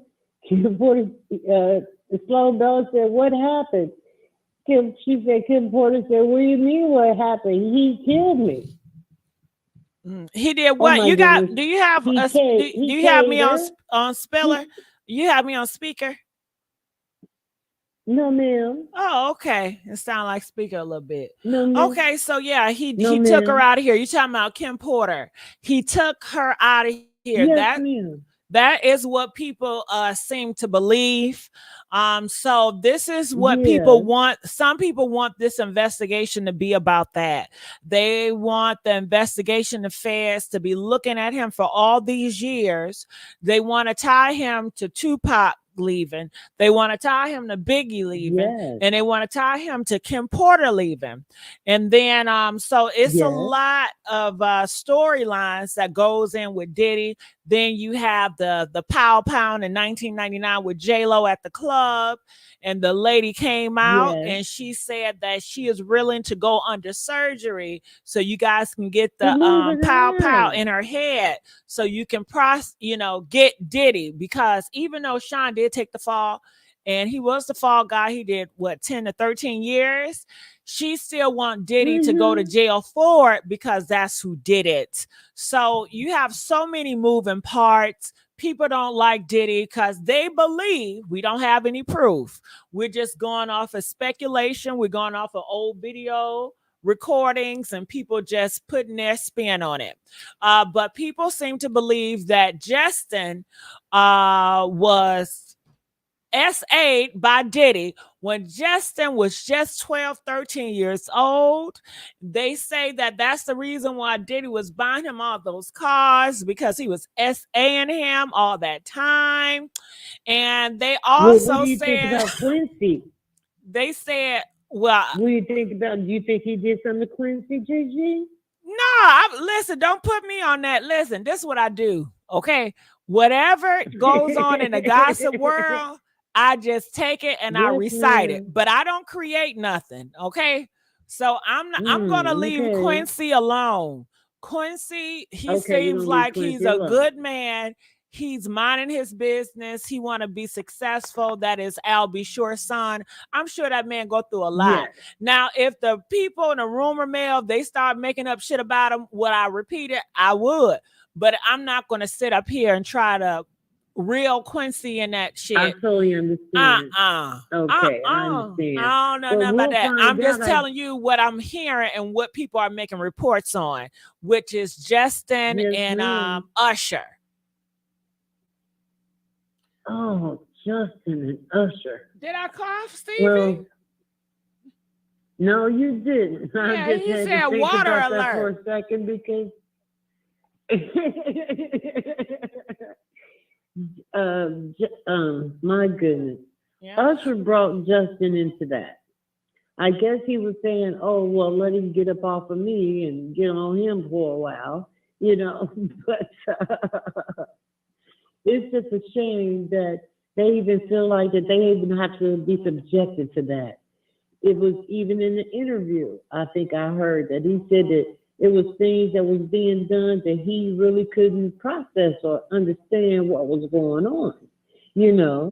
Kim Porter, Sloan Bella said, what happened? She said, Kim Porter said, what do you mean what happened? He killed me. He did what? You got? Do you have? Do you have me on speller? You have me on speaker? No, ma'am. Oh, okay. It sounds like speaker a little bit. No, ma'am. Okay, so yeah, he took her out of here. You talking about Kim Porter? He took her out of here. Yes, ma'am. That is what people seem to believe. So this is what people want. Some people want this investigation to be about that. They want the investigation affairs to be looking at him for all these years. They want to tie him to Tupac leaving. They want to tie him to Biggie leaving, and they want to tie him to Kim Porter leaving. And then so it's a lot of storylines that goes in with Diddy. Then you have the Pow Pound in 1999 with J-Lo at the club, and the lady came out and she said that she is willing to go under surgery so you guys can get the Pow Pow in her head so you can get Diddy, because even though Sean did take the fall and he was the fall guy, he did 10 to 13 years. She still want Diddy to go to jail for it because that's who did it. So you have so many moving parts. People don't like Diddy because they believe we don't have any proof. We're just going off of speculation. We're going off of old video recordings and people just putting their spin on it. But people seem to believe that Justin was SA'd by Diddy when Justin was just 12, 13 years old. They say that that's the reason why Diddy was buying him all those cars, because he was SA'ing him all that time. And they also what do you think about Quincy? They said, well, what do you think about, do you think he did something to Quincy, Gigi? No, listen, don't put me on that. Listen, this is what I do, okay? Whatever goes on in the gossip world, I just take it and I recite it, but I don't create nothing. Okay. So I'm going to leave Quincy alone. Quincy, he seems like he's a good man. He's minding his business. He want to be successful. That is Al B. Sure's son. I'm sure that man go through a lot. Now, if the people in the rumor mill, they start making up shit about him, would I repeat it? I would. but I'm not going to sit up here and try to reel Quincy in that shit. I totally understand. Okay, I I understand. don't know Well, nothing we'll about that. find I'm just out. telling you what I'm hearing and what people are making reports on, which is Justin Yes, and ma'am. Usher. Oh, Justin and Usher. Did I cough, Stevie? Well, no, you didn't. Yeah, I just he had said to think water about that for alert. a second because my goodness. Yeah. Usher brought Justin into that. I guess he was saying, oh, well, let him get up off of me and get on him for a while, you know. But it's just a shame that they even feel like that they even have to be subjected to that. It was even in the interview, I think I heard that he said that it was things that was being done that he really couldn't process or understand what was going on, you know.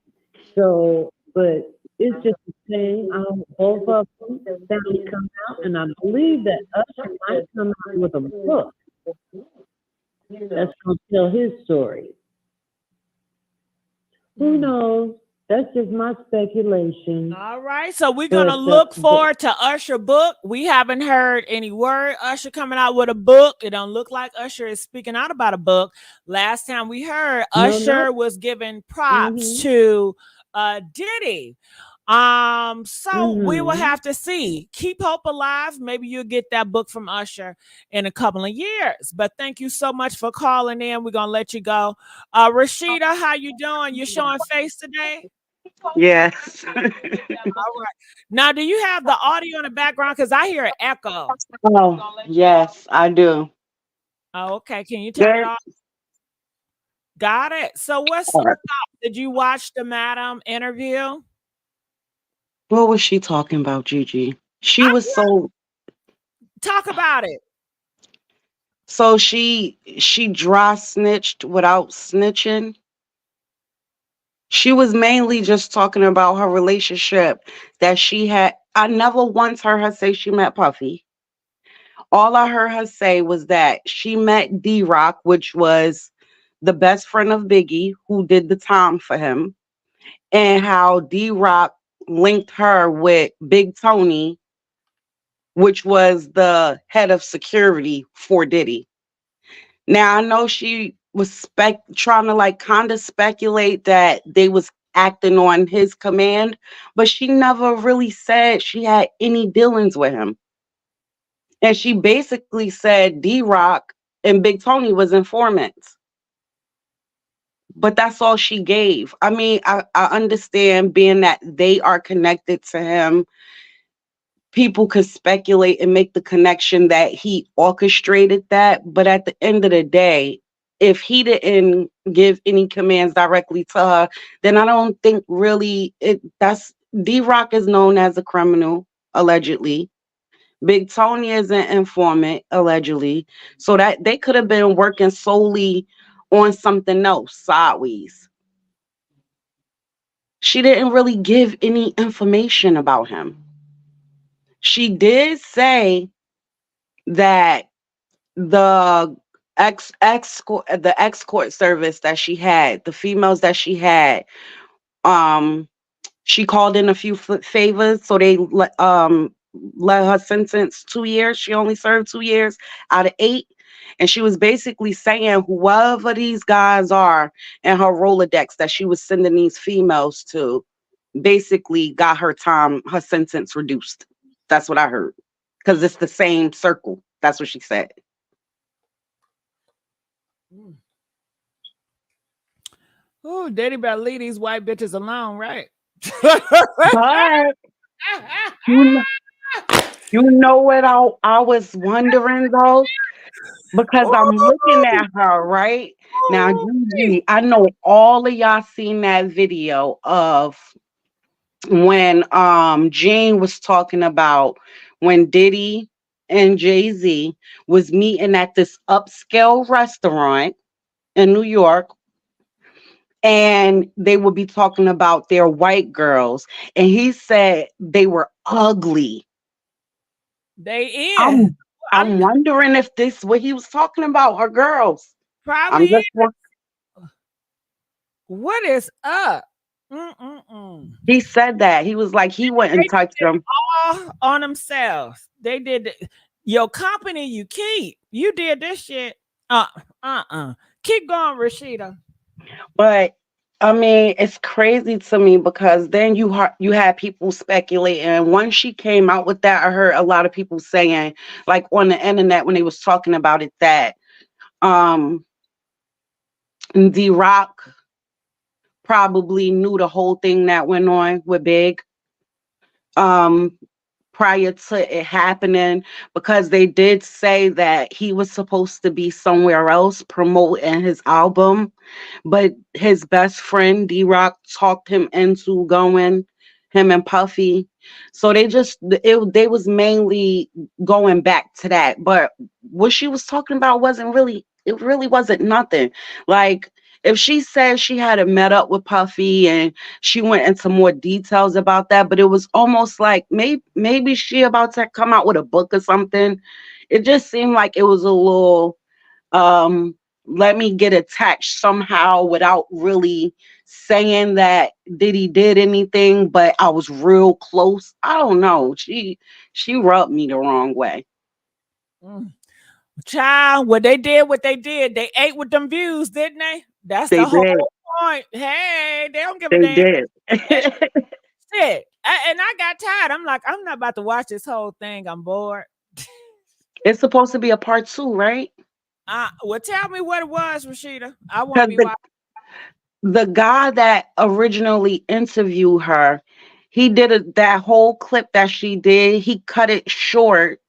So, but it's just the same. Both of them finally come out, and I believe that Usher might come out with a book that's going to tell his story. Who knows? That's just my speculation. All right, so we're gonna look forward to Usher book. We haven't heard any word Usher coming out with a book. It don't look like Usher is speaking out about a book. Last time we heard, Usher was giving props to Diddy. So we will have to see. Keep hope alive. Maybe you'll get that book from Usher in a couple of years. But thank you so much for calling in. We're gonna let you go. Rashida, how you doing? You showing face today? Yes. All right. Now, do you have the audio in the background? Because I hear an echo. Oh, yes, I do. Oh, okay. Can you turn it off? Got it. So what's your thought? Did you watch the Madam interview? What was she talking about, Gigi? She was so... Talk about it. So she dry snitched without snitching. She was mainly just talking about her relationship that she had. I never once heard her say she met Puffy. All I heard her say was that she met D-Rock, which was the best friend of Biggie, who did the time for him, and how D-Rock linked her with Big Tony, which was the head of security for Diddy. Now, I know she was trying to like kind of speculate that they was acting on his command, but she never really said she had any dealings with him. And she basically said D-Rock and Big Tony was informants. But that's all she gave. I mean, I understand being that they are connected to him. People could speculate and make the connection that he orchestrated that. But at the end of the day, if he didn't give any commands directly to her, then I don't think really that's D-Rock is known as a criminal, allegedly. Big Tony is an informant, allegedly. So that they could have been working solely on something else sideways. She didn't really give any information about him. She did say that the escort service that she had, the females that she had, she called in a few favors, so they let her sentence 2 years. She only served 2 years out of 8. And she was basically saying whoever these guys are and her Rolodex that she was sending these females to basically got her sentence reduced. That's what I heard. Because it's the same circle. That's what she said. Oh, Daddy better leave these white bitches alone, right? But you know what I was wondering though? Because I'm looking at her right now. Gigi, I know all of y'all seen that video of when Jane was talking about when Diddy and Jay-Z was meeting at this upscale restaurant in New York, and they would be talking about their white girls, and he said they were ugly. They is. I'm wondering if this what he was talking about, her girls. I'm Probably is. just wa- What is up? he said that. He was like, he wouldn't They touch did them. all on themselves. They did your company you keep. You did this shit. Keep going, Rashida. But I mean, it's crazy to me because then you had people speculating. Once she came out with that, I heard a lot of people saying, like on the internet when they was talking about it, that um D-Rock probably knew the whole thing that went on with Big. Um Prior to it happening, because they did say that he was supposed to be somewhere else promoting his album, but his best friend D-Rock talked him into going, him and Puffy. So they was mainly going back to that. But what she was talking about it really wasn't nothing. Like, if she said she had a met up with Puffy and she went into more details about that, but it was almost like maybe she about to come out with a book or something. It just seemed like it was a little let me get attached somehow without really saying that Diddy did anything, but I was real close. I don't know. She rubbed me the wrong way. Child, what they did, they ate with them views, didn't they? That's They the whole did. point. Hey, they don't give a They damn. did. Shit. And I got tired. I'm like, I'm not about to watch this whole thing. I'm bored. It's supposed to be a part 2, right? Well, tell me what it was, Rashida. I want to Because be watching. the guy that originally interviewed her, he did that whole clip that she did. He cut it short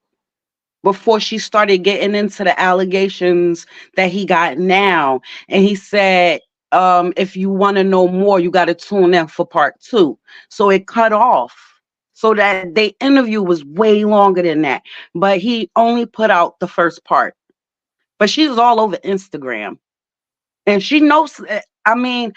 before she started getting into the allegations that he got now. And he said, if you want to know more, you got to tune in for part 2. So it cut off. So that the interview was way longer than that. But he only put out the first part. But she's all over Instagram. And she knows, I mean,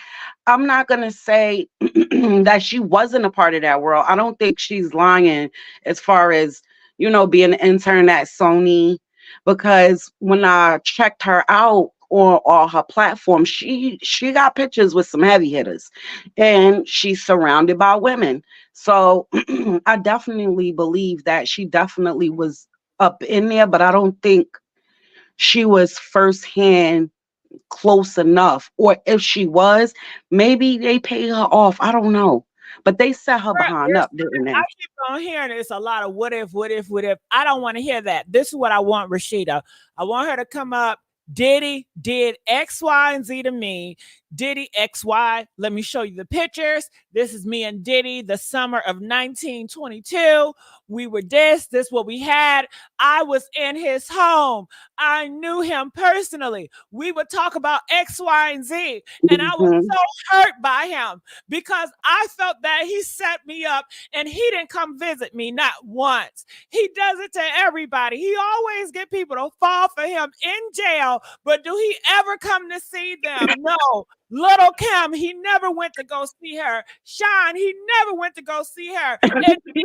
I'm not going to say that she wasn't a part of that world. I don't think she's lying as far as, being an intern at Sony, because when I checked her out on her platform, she got pictures with some heavy hitters and she's surrounded by women. So I definitely believe that she definitely was up in there, but I don't think she was firsthand close enough. Or if she was, maybe they paid her off. I don't know. But they set her behind up, didn't I they? keep on hearing it's a lot of what if. I don't want to hear that. This is what I want, Rashida. I want her to come up. Diddy did X, Y, and Z to me. Diddy XY. Let me show you the pictures. This is me and Diddy, the summer of 1922. We were this what we had. I was in his home. I knew him personally. We would talk about X, Y, and Z. And I was Mhm. so hurt by him because I felt that he set me up and he didn't come visit me not once. He does it to everybody. He always get people to fall for him in jail, but do he ever come to see them? No. Little Kim, he never went to go see her. Sean, he never went to go see her. And me,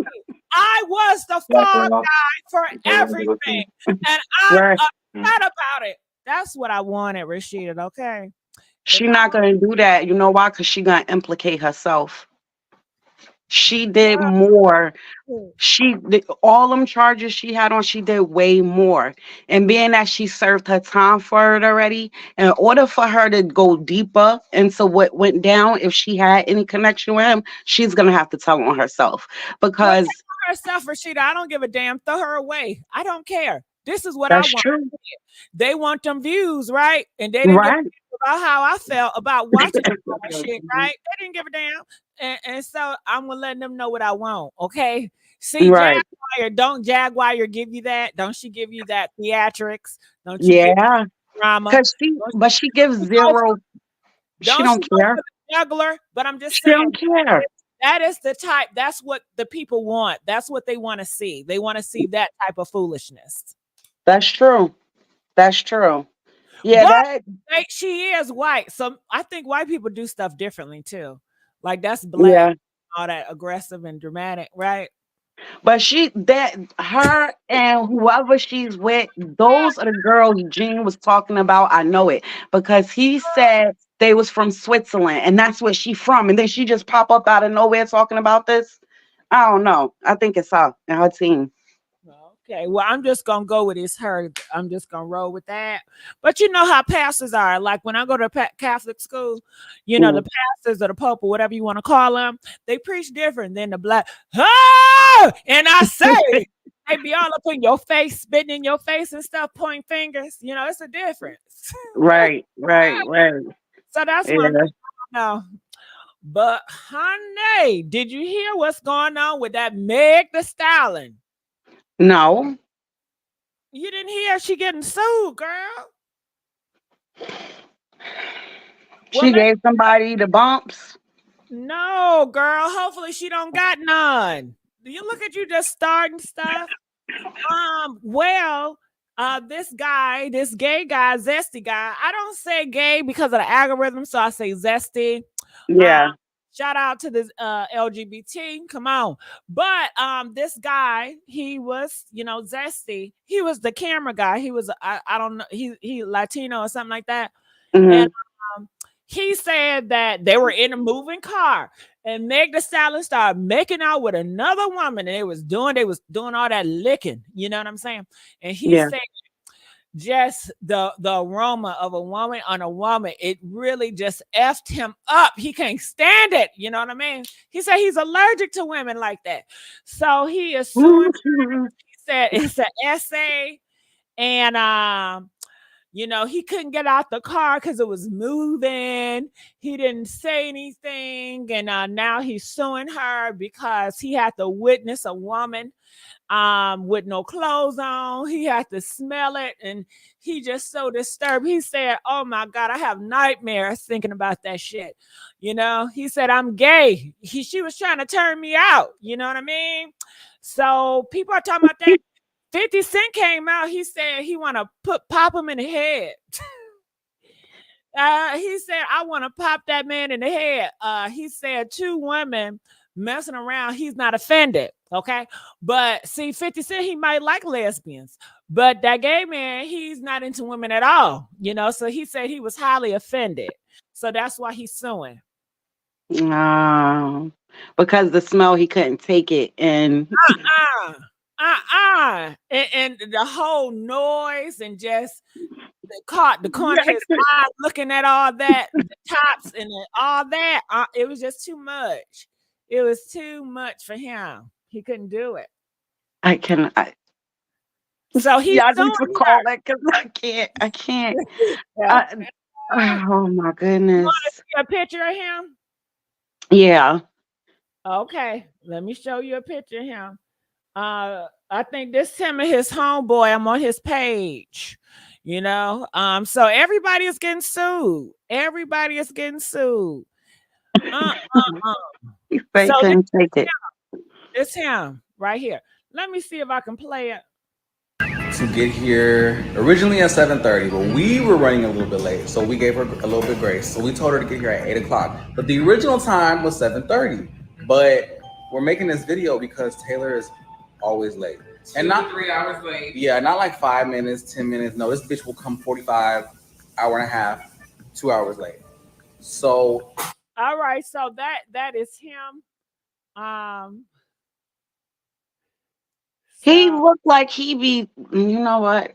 I was the fall guy for everything. And I'm Right. upset about it. That's what I wanted, Rashida, okay? She not gonna do that. You know why? Because she gonna implicate herself. She did more. She did all them charges she had on, she did way more. And being that she served her time for it already, in order for her to go deeper into what went down, if she had any connection with him, she's gonna have to tell on herself. Because herself, Rashida, I don't give a damn. Throw her away. I don't care. This is what I that's want. true. They want them views, right? And they didn't give a Right. damn about how I felt about watching that shit, right? They didn't give a damn. And so I'm gonna let them know what I want. Okay. See, Right. don't Jaguar give you that? Don't she give you that theatrics? Don't you give Yeah. drama? But she gives zero. She Don't don't she go care. for the juggler? But I'm just She saying don't care. that is the type. That's what the people want. That's what they want to see. They want to see that type of foolishness. That's true. That's true. Yeah, But that she is white, so I think white people do stuff differently too. Like that's black, yeah. all that aggressive and dramatic, right? But her and whoever she's with, those are the girls Gene was talking about. I know it because he said they was from Switzerland and that's where she from. And then she just pop up out of nowhere talking about this. I don't know. I think it's her and her team. Okay, well, I'm just gonna go with it's her. I'm just gonna roll with that. But you know how pastors are. Like when I go to Catholic school, you know, the pastors or the pope or whatever you want to call them, they preach different than the black. Oh! And I say, they be all up in your face, spitting in your face and stuff, pointing fingers. You know, it's a difference. Right. So that's Yeah. one thing I know. But honey, did you hear what's going on with that Meg Thee Stallion? No. You didn't hear she getting sued, girl. She gave somebody the bumps. No, girl. Hopefully she don't got none. Do you look at you just starting stuff? This gay guy, Zesty guy. I don't say gay because of the algorithm, so I say Zesty. Yeah. Shout out to this LGBT. Come on. But this guy, he was, Zesty. He was the camera guy. He was I don't know, he Latino or something like that. Mm-hmm. And he said that they were in a moving car and Meg Thee Stallion started making out with another woman and they was doing all that licking. You know what I'm saying? And he said just the aroma of a woman on a woman, it really just effed him up. He can't stand it. You know what I mean? He said he's allergic to women like that. So he assumed, he said it's an essay. And, he couldn't get out the car because it was moving. He didn't say anything. And now he's suing her because he had to witness a woman with no clothes on. He had to smell it and he just so disturbed. He said, oh my God, I have nightmares thinking about that shit. He said, I'm gay. She was trying to turn me out. You know what I mean? So people are talking about that. 50 Cent came out. He said he want to pop him in the head. He said, I want to pop that man in the head. He said 2 women messing around, he's not offended. Okay. But see, 50 Cent, he might like lesbians, but that gay man, he's not into women at all, so he said he was highly offended. So that's why he's suing. Because the smell, he couldn't take it. And and the whole noise and just the corner of his eye looking at all that, the tops and all that, it was just too much. It was too much for him. He couldn't do it. So he need to call that because I can't. Oh my goodness. You want to see a picture of him? Yeah. Okay, let me show you a picture of him. I think this him and his homeboy. I'm on his page. So everybody is getting sued. Everybody is getting sued. He couldn't take it. It's him right here. Let me see if I can play it. To get here originally at 7:30, but we were running a little bit late, so we gave her a little bit grace. So we told her to get here at 8 o'clock, but the original time was 7:30. But we're making this video because Taylor is always late, and not 3 hours late. Yeah, not like 5 minutes, 10 minutes. No, this bitch will come 45, hour and a half, 2 hours late. So, all right, so that is him. He looked like he be, you know what?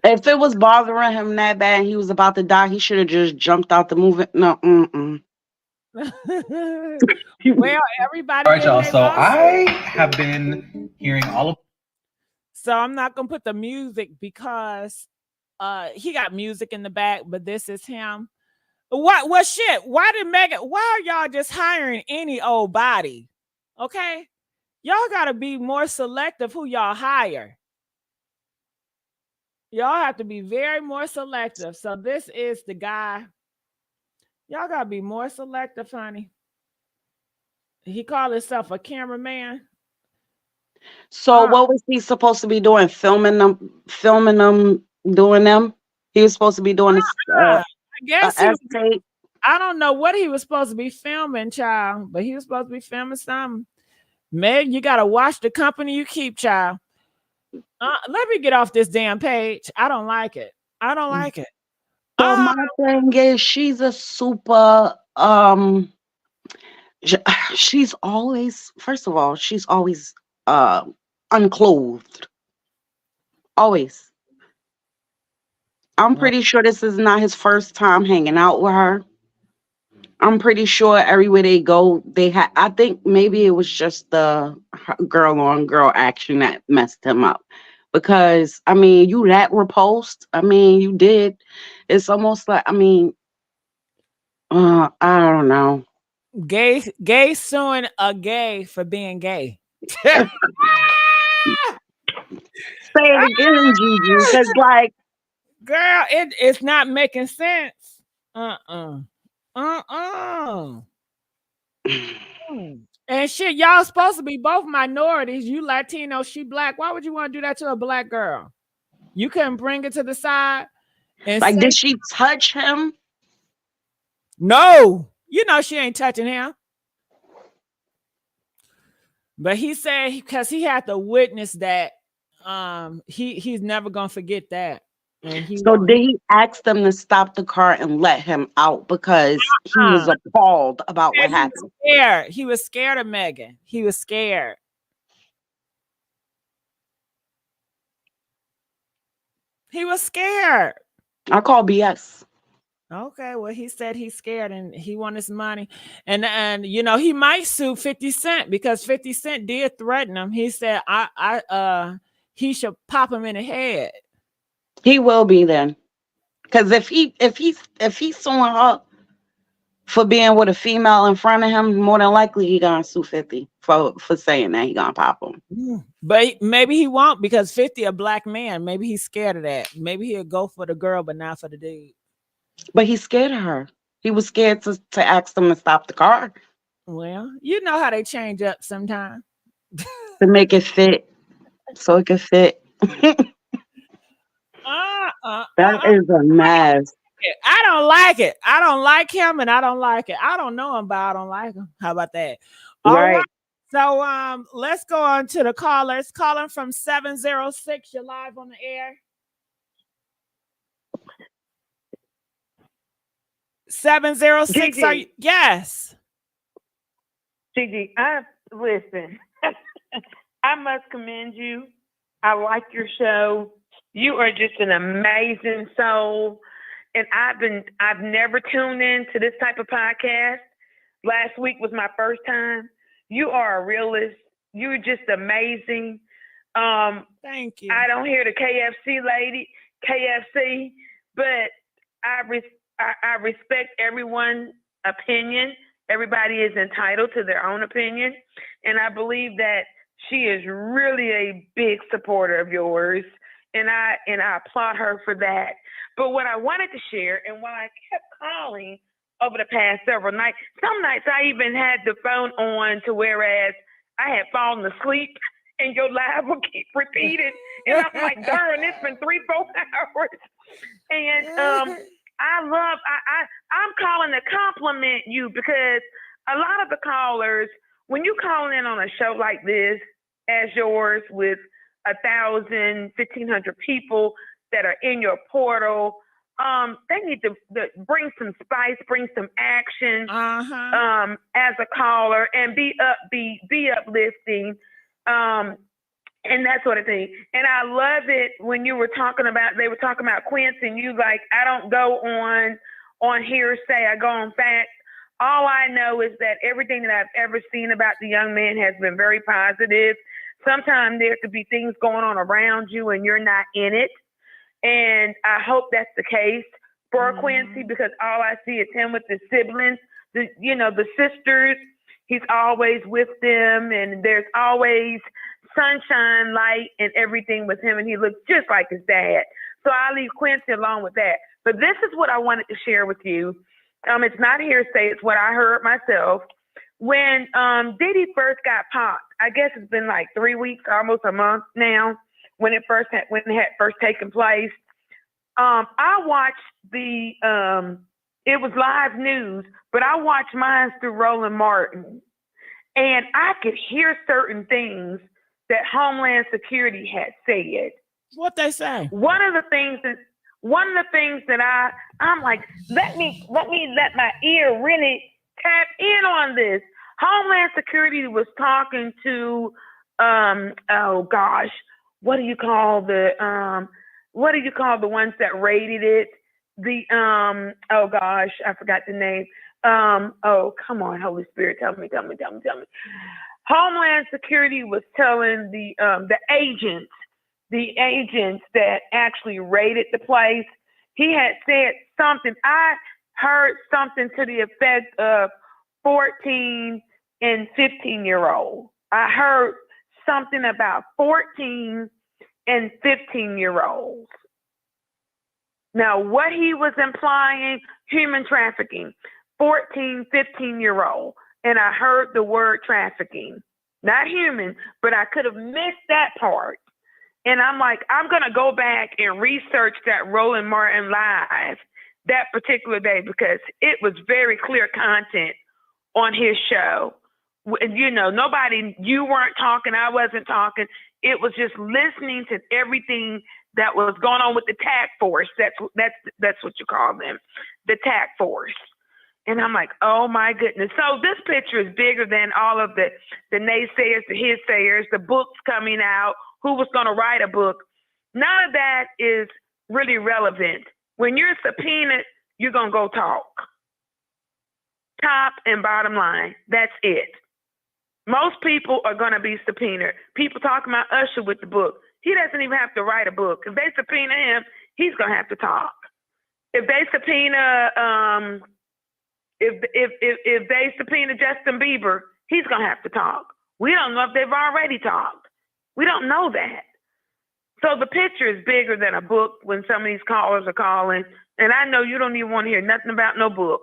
If it was bothering him that bad and he was about to die, he should have just jumped out the movie. No, Well, everybody. All right, y'all. So I have been hearing all of. So I'm not gonna put the music because he got music in the back, but this is him. What shit? Why are y'all just hiring any old body? Okay, y'all gotta be more selective who y'all hire. Y'all have to be very more selective. So this is the guy. Y'all gotta be more selective, honey. He called himself a cameraman. So what was he supposed to be doing? Filming them, doing them? He was supposed to be doing this. I guess tape. I don't know what he was supposed to be filming, child, but he was supposed to be filming something. Meg, you gotta watch the company you keep, child. Let me get off this damn page. I don't like it. I don't like it. So my thing is, she's a super she's always, first of all, she's always unclothed. Always. I'm pretty sure this is not his first time hanging out with her. I'm pretty sure everywhere they go, I think maybe it was just the girl on girl action that messed him up. Because, I mean, you that repulsed. I mean, you did. It's almost like, I mean, I don't know. Gay suing a gay for being gay. Say it again, Gigi, because like, girl, it's not making sense. And shit, y'all supposed to be both minorities. You Latino, she black. Why would you want to do that to a black girl? You couldn't bring it to the side and like, say, did she touch him? No, you know she ain't touching him. But he said because he had to witness that, he's never gonna forget that. And So did he ask them to stop the car and let him out because he was appalled about what happened? Scared. He was scared of Megan. He was scared. He was scared. I call BS. Okay, well, he said he's scared and he wants his money. And you know, he might sue 50 Cent because 50 Cent did threaten him. He said he should pop him in the head. He will be then. Because if he's suing her for being with a female in front of him, more than likely he gonna sue 50 for saying that he gonna pop him. But maybe he won't because 50 a black man. Maybe he's scared of that. Maybe he'll go for the girl, but not for the dude. But he's scared of her. He was scared to ask them to stop the car. Well, you know how they change up sometimes. To make it fit. So it can fit. That is a mess. I don't like it. I don't like him and I don't like it. I don't know him, but I don't like him. How about that? All right. So let's go on to the callers. Calling from 706. You're live on the air. 706. Gigi. Are you? Yes. Gigi, listen. I must commend you. I like your show. You are just an amazing soul. And I've never tuned in to this type of podcast. Last week was my first time. You are a realist. You're just amazing. Thank you. I don't hear the KFC, but I respect everyone's opinion. Everybody is entitled to their own opinion. And I believe that she is really a big supporter of yours. And I applaud her for that. But what I wanted to share, and why I kept calling over the past several nights, some nights I even had the phone on to whereas I had fallen asleep and your live will keep repeating. And I'm like, darn, it's been 3-4 hours. And I'm calling to compliment you because a lot of the callers, when you call in on a show like this, as yours with 1,000, 1,500 people that are in your portal, they need to bring some spice, bring some action as a caller and be upbeat, be uplifting, and that sort of thing. And I love it when they were talking about Quincy, and you like, I don't go on hearsay, I go on facts. All I know is that everything that I've ever seen about the young man has been very positive. Sometimes there could be things going on around you and you're not in it. And I hope that's the case for Quincy, because all I see is him with his siblings, the sisters. He's always with them, and there's always sunshine, light, and everything with him, and he looks just like his dad. So I'll leave Quincy alone with that. But this is what I wanted to share with you. It's not hearsay, it's what I heard myself. When Diddy first got popped, I guess it's been like 3 weeks, almost a month now, when it had first taken place. I watched the It was live news, but I watched mine through Roland Martin, and I could hear certain things that Homeland Security had said. What they say? One of the things that I'm like, let my ear really tap in on this. Homeland Security was talking to oh gosh, what do you call the ones that rated it? The oh gosh, I forgot the name. Oh, come on, Holy Spirit, tell me. Homeland Security was telling the agents that actually raided the place. He had said something. I heard something to the effect of 14 and 15-year-old. I heard something about 14 and 15-year-olds. Now, what he was implying, human trafficking, 14, 15-year-old. And I heard the word trafficking. Not human, but I could have missed that part. And I'm like, I'm going to go back and research that Roland Martin live that particular day because it was very clear content on his show. You know, you weren't talking, I wasn't talking. It was just listening to everything that was going on with the task force. That's what you call them, the task force. And I'm like, oh my goodness. So this picture is bigger than all of the naysayers, the hissayers, the books coming out, who was going to write a book. None of that is really relevant. When you're subpoenaed, you're going to go talk. Top and bottom line, that's it. Most people are going to be subpoenaed. People talking about Usher with the book. He doesn't even have to write a book. If they subpoena him, he's going to have to talk. If they subpoena, if they subpoena Justin Bieber, he's going to have to talk. We don't know if they've already talked. We don't know that. So the picture is bigger than a book when some of these callers are calling. And I know you don't even want to hear nothing about no book.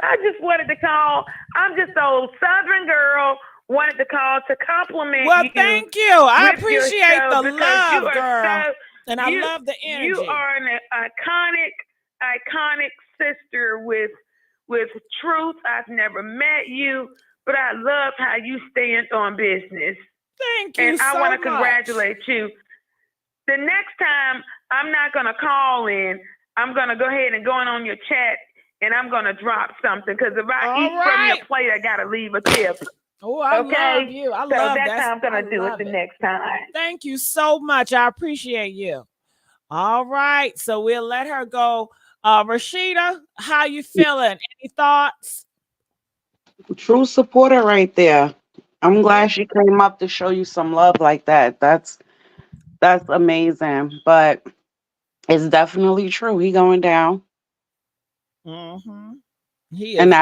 I just wanted to call. I'm just an old Southern girl. Wanted to call to compliment Well, you. thank you. I with your appreciate show the because love, you are girl. And I love the energy. You are an iconic sister with truth. I've never met you, but I love how you stand on business. Thank you and I so want to much. congratulate you. The next time, I'm not going to call in. I'm going to go ahead and go on your chat, and I'm going to drop something. Because if I eat from your plate, I got to leave a tip. Oh, I love you. I love that. That's how I'm going to do it the next time. Thank you so much. I appreciate you. All right. So we'll let her go. Rashida, how you feeling? Any thoughts? True supporter right there. I'm glad she came up to show you some love like that. That's amazing. But it's definitely true. He going down. Mm-hmm. He is And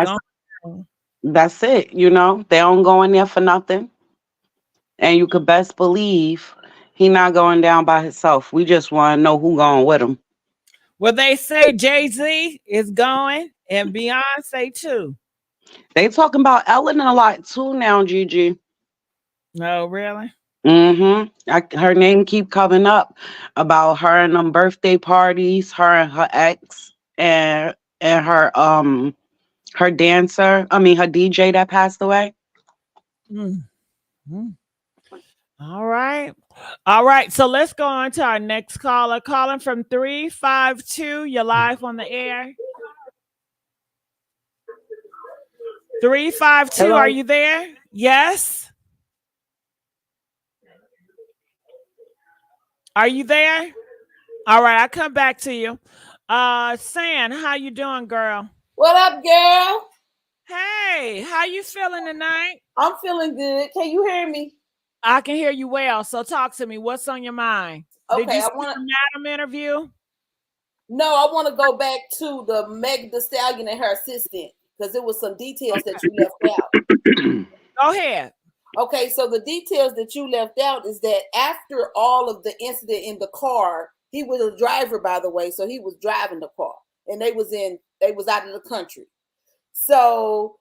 that's it. You know, they don't go in there for nothing. And you could best believe he not going down by himself. We just want to know who going with him. Well, they say Jay-Z is going and Beyonce too. They talking about Ellen a lot too now, Gigi. No, really? Mm-hmm. Her name keep coming up about her and them birthday parties, her and her ex, and her her dancer. I mean her DJ that passed away. Mm-hmm. All right. So let's go on to our next caller. Calling from 352. You're live on the air. 352. Hello? Are you there? Yes. Are you there? All right, I'll come back to you. San, how you doing, girl? What up, girl? Hey, how you feeling tonight? I'm feeling good. Can you hear me? I can hear you well. So talk to me. What's on your mind? Okay, Did you see the Madam interview? No, I want to go back to the Meg Thee Stallion and her assistant because there was some details that you left out. Go ahead. Okay, so the details that you left out is that after all of the incident in the car, he was a driver, by the way, so he was driving the car, and they was out of the country. So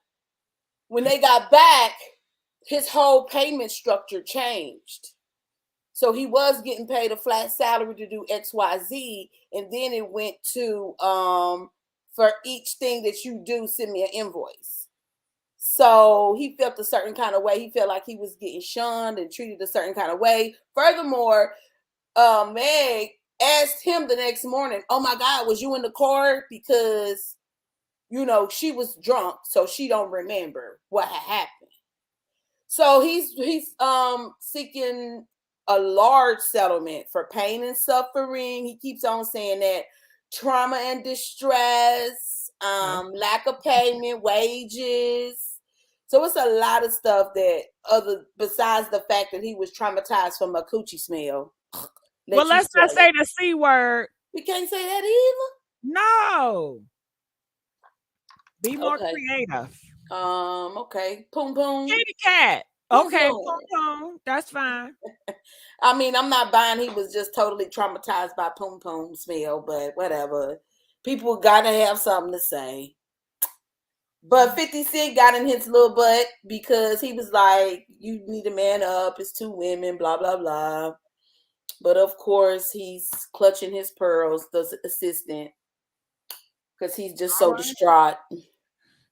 when they got back, his whole payment structure changed. So he was getting paid a flat salary to do XYZ, and then it went to for each thing that you do, send me an invoice. So he felt a certain kind of way. He felt like he was getting shunned and treated a certain kind of way. Furthermore, Meg asked him the next morning, "Oh my God, was you in the car?" Because, you know, she was drunk, so she don't remember what had happened. So he's seeking a large settlement for pain and suffering. He keeps on saying that trauma and distress, lack of payment, wages. So it's a lot of stuff that besides the fact that he was traumatized from a coochie smell. Well, let's not say the C word. We can't say that either. No. Be more creative. Okay. Poom poom. Kitty cat. Okay, poom poom. That's fine. I mean, I'm not buying he was just totally traumatized by poom poom smell, but whatever. People gotta have something to say. But 50 Cent got in his little butt because he was like, "You need to man up. It's 2 women, blah, blah, blah." But of course, he's clutching his pearls, the assistant, because he's just so distraught.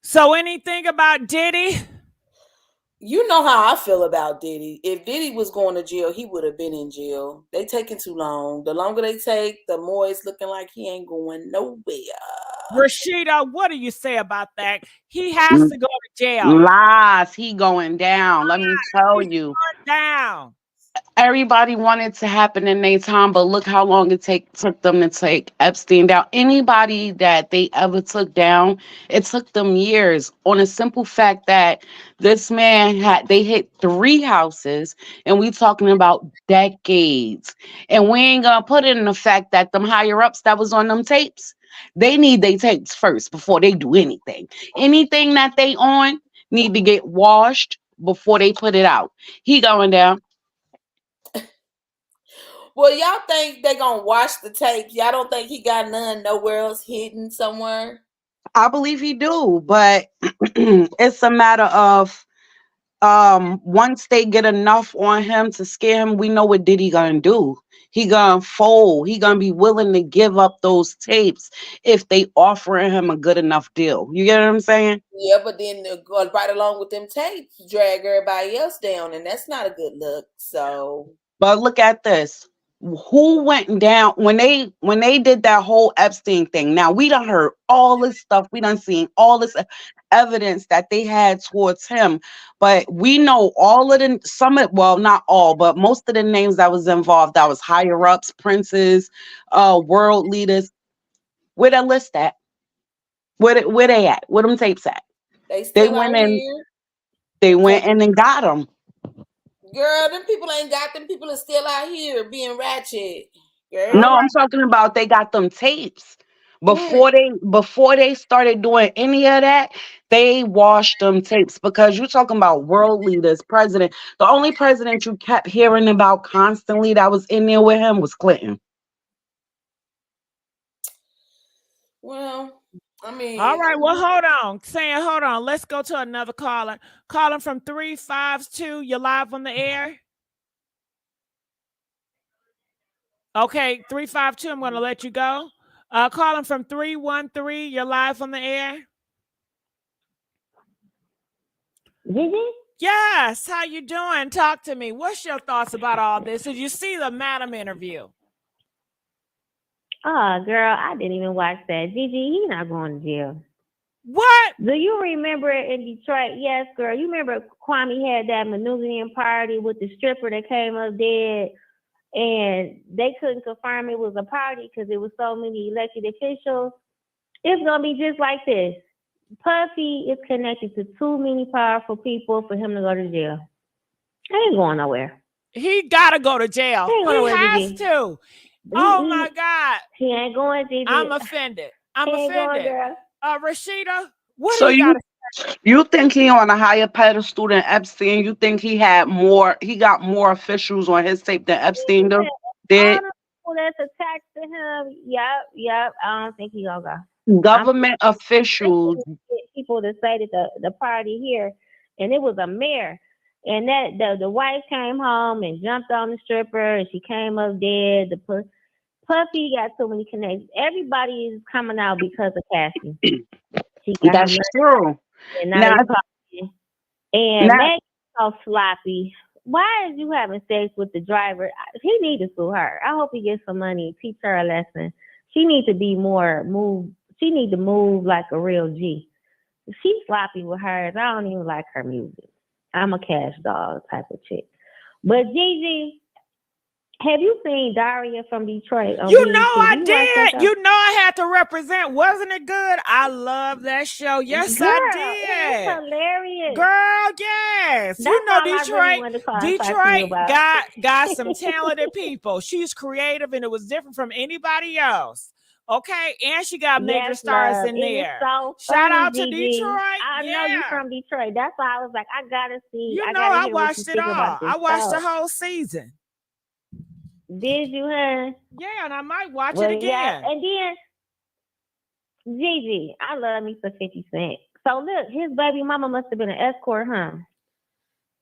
So anything about Diddy? You know how I feel about Diddy. If Diddy was going to jail, he would have been in jail. They taking too long. The longer they take, the more it's looking like he ain't going nowhere. Rashida, what do you say about that? He has to go to jail. Lies. He going down. Let me tell you. Going down. Everybody wanted to happen in their time, but look how long it took them to take Epstein down. Anybody that they ever took down, it took them years on a simple fact that this man they hit 3 houses, and we talking about decades. And we ain't gonna put it in the fact that them higher ups that was on them tapes, they need their tapes first before they do anything. Anything that they on need to get washed before they put it out. He going down. Well, y'all think they gonna wash the tapes? Y'all don't think he got none nowhere else hidden somewhere? I believe he do, but it's a matter of once they get enough on him to scare him, we know what Diddy gonna do. He gonna fold. He gonna be willing to give up those tapes if they offering him a good enough deal. You get what I'm saying? Yeah, but then right along with them tapes, drag everybody else down, and that's not a good look. So, but look at this. Who went down when they did that whole Epstein thing? Now we done heard all this stuff. We done seen all this evidence that they had towards him, but we know all of the well, not all, but most of the names that was involved. That was higher ups, princes, world leaders. Where that list at? Where they at? Where them tapes at? They went in. Here. They went in and got them. Girl, them people ain't got them. People are still out here being ratchet. Girl. No, I'm talking about they got them tapes. Before they started doing any of that, they washed them tapes, because you're talking about world leaders, president. The only president you kept hearing about constantly that was in there with him was Clinton. Well, I mean, all right. Well, hold on. Let's go to another caller. Calling from 352. You're live on the air. Okay, 352. I'm going to let you go. Calling from 313. You're live on the air. Gigi? Yes. How you doing? Talk to me. What's your thoughts about all this? Did you see the Madam interview? Oh, girl, I didn't even watch that. Gigi, he's not going to jail. What? Do you remember in Detroit? Yes, girl. You remember Kwame had that Manusian party with the stripper that came up dead, and they couldn't confirm it was a party because there was so many elected officials? It's going to be just like this. Puffy is connected to too many powerful people for him to go to jail. He ain't going nowhere. He got to go to jail. He has to. Oh my God. He ain't going, Gigi. I'm offended. I'm offended. Going, Rashida, what so do you got to say? You think he on a higher pedestal than Epstein? You think he got more officials on his tape than Epstein did? All the people that's attached to him, yep. I don't think he gonna go. Government officials. People to say that the party here, and it was a mayor. And that the wife came home and jumped on the stripper, and she came up dead. The Puffy got so many connections. Everybody is coming out because of Cassie. She got That's true. and Now, and now, Meg so sloppy. Why is you having sex with the driver? He need to sue her. I hope he gets some money, teach her a lesson. She needs to be more moved. She need to move like a real G. She's sloppy with hers. I don't even like her music. I'm a cash dog type of chick. But Gigi, have you seen Daria from Detroit? You know I did. You know I had to represent. Wasn't it good? I love that show. Yes, Girl, I did. It's hilarious. Girl, yes. That's you know all I really Detroit. wanted to talk to you Detroit about. got some talented people. She's creative and it was different from anybody else. Okay, and she got major stars love. in It there. so Shout funny, out to Gigi. Detroit. I know you from Detroit. That's why I was like, I gotta see. You I know gotta I hear what you watched it think all. about this I watched show. the whole season. Did you, huh? Yeah, and I might watch Well, it again. yeah. And then Gigi, I love me some 50 Cent. So look, his baby mama must have been an escort, huh?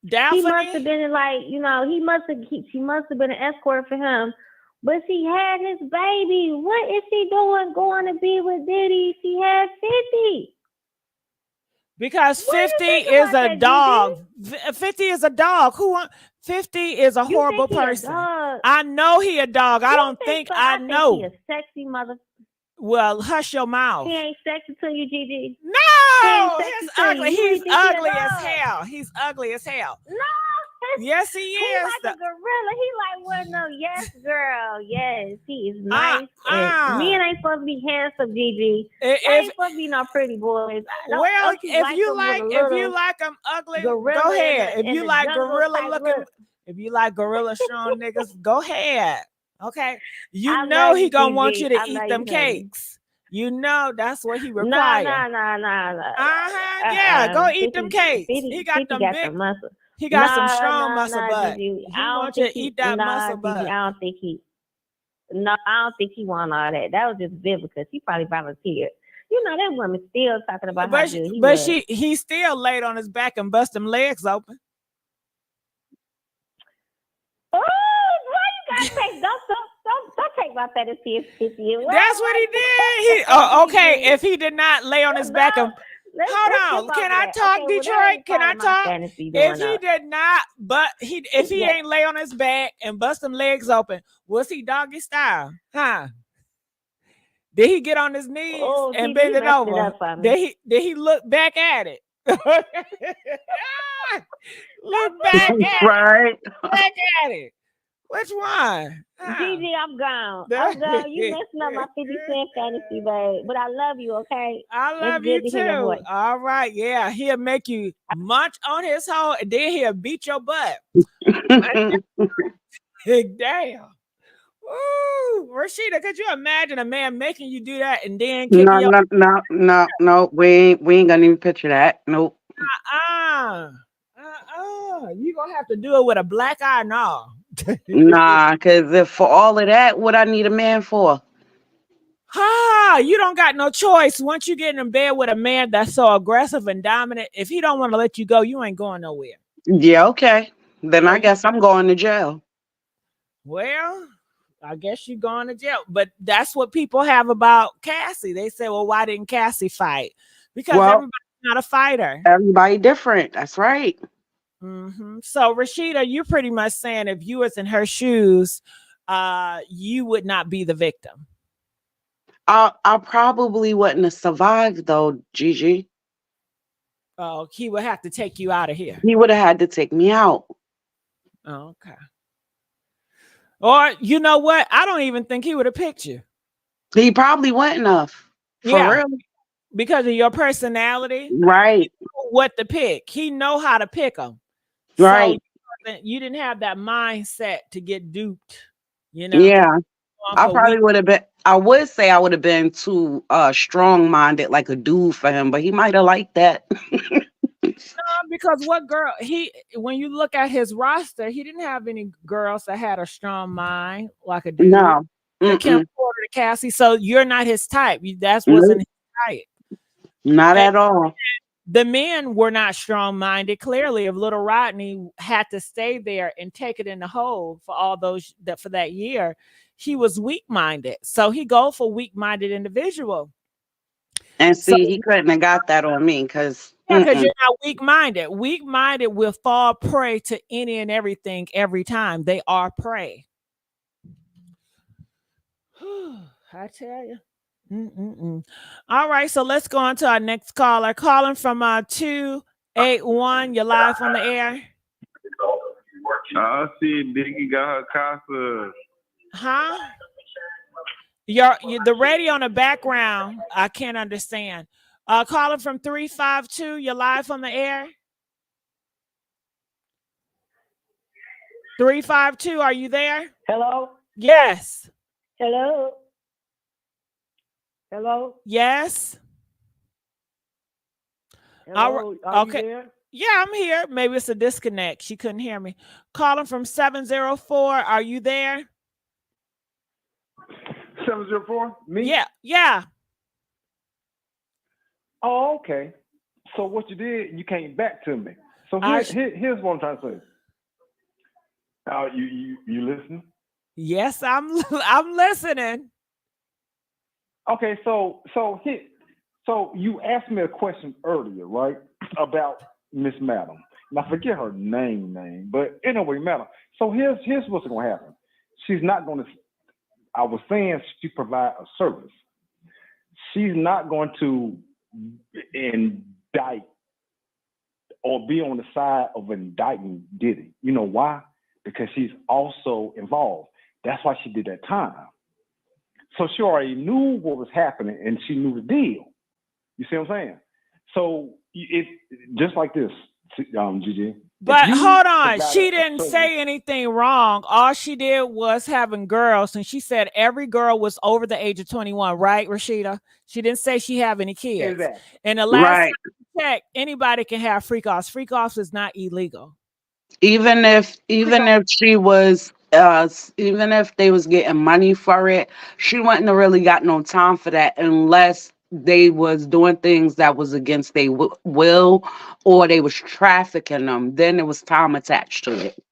Daphne? He must have been like, she must have been an escort for him. But she had his baby. What is she doing going to be with Diddy? She had 50. Because What 50 do you think is about a that, dog. 50 is a dog. 50 is a horrible think he a person. dog? I know he a dog. I don't think so? I think know. he a sexy mother. Well, hush your mouth. He ain't sexy to you, Gigi. No, He ain't he's sexy to ugly. you. You He's ain't think he a ugly as dog. hell. He's ugly as hell. No. Yes, he He is. like a gorilla. He like one of them. Yes, girl. Yes, he is nice. And men ain't supposed to be handsome, Gigi. They ain't supposed to be no pretty boys. Well, if you like them ugly, go ahead. If you like gorilla looking, if you like gorilla strong niggas, go ahead. Okay, you know he gonna want you to eat them cakes. You know that's what he requires. No. Yeah, go eat them cakes. He got them big muscle. He got some strong muscle butt. Gigi. He wants you to eat that muscle butt. Gigi, I don't think he want all that. That was just Vivica. She probably volunteered. You know that woman still talking about how good he was. He still laid on his back and bust them legs open. Oh, why you gotta take don't take my fantasy as 50. That's what he did. Okay. If he did not lay on his back and hold on, can I talk, Detroit? Can I talk? If he did not, if he ain't lay on his back and bust them legs open, was he doggy style? Huh? Did he get on his knees and bend it over? Did he look back at it? Look back at right. it. Back at it. Which one? Gigi, I'm gone. I'm gone. You messing up my 50 Cent fantasy, babe. But I love you, okay? I love you too. All right, yeah. He'll make you munch on his hole and then he'll beat your butt. Damn. Ooh, Rashida, could you imagine a man making you do that and then No. We ain't gonna even picture that. Nope. You gonna have to do it with a black eye now. Nah, because if for all of that, what I need a man for? You don't got no choice. Once you get in bed with a man that's so aggressive and dominant, if he don't want to let you go, you ain't going nowhere. Yeah, okay. Then I guess I'm going to jail. Well, I guess you're going to jail. But that's what people have about Cassie. They say, well, why didn't Cassie fight? Because everybody's not a fighter. Everybody different. That's right. Mm-hmm. So, Rashida, you're pretty much saying if you was in her shoes, you would not be the victim. I probably wouldn't have survived, though, Gigi. Oh, he would have to take you out of here. He would have had to take me out. Oh, okay. Or, you know what? I don't even think he would have picked you. He probably wouldn't have. For real. Because of your personality. Right. He knew what to pick. He know how to pick them. Right. So you didn't have that mindset to get duped. You know? Yeah. I probably would have been. I would say I would have been too strong-minded, like a dude for him, but he might have liked that. No, because when you look at his roster, he didn't have any girls that had a strong mind like a dude. No. Kim Porter, Cassie. So you're not his type. That wasn't his type. Not at all. The men were not strong-minded. Clearly, if little Rodney had to stay there and take it in the hole for all those for that year, he was weak-minded. So he go for weak-minded individual. And So, see, he couldn't have got that on me because yeah, because you're not weak-minded. Weak-minded will fall prey to any and everything every time. They are prey. I tell you. All right, so let's go on to our next caller. Calling from 281. You're live on the air. I see Biggie got her casa. Huh? The radio in the background, I can't understand. Calling from 352. You're live on the air. 352, are you there? Hello? Yes. Hello? Hello? Yes. Hello? Are you there? Yeah, I'm here. Maybe it's a disconnect. She couldn't hear me. Calling from 704. Are you there? 704? Me? Yeah. Oh, okay. So what you did, you came back to me. So here's what I'm trying to say. You listening? Yes, I'm listening. Okay, so you asked me a question earlier, right, about Miss Madam. And I forget her name, but anyway, Madam. So here's what's going to happen. She's not going to. I was saying she provide a service. She's not going to indict or be on the side of indicting Diddy. You know why? Because she's also involved. That's why she did that time. So she already knew what was happening and she knew the deal. You see what I'm saying? So it just like this, Gigi. But hold on, she didn't say anything wrong. All she did was having girls, and she said every girl was over the age of 21, right, Rashida? She didn't say she have any kids. Exactly. And the last time I checked, anybody can have freak offs. Freak offs is not illegal. even if she was even if they was getting money for it, she wouldn't have really got no time for that unless they was doing things that was against their will or they was trafficking them. Then there was time attached to it.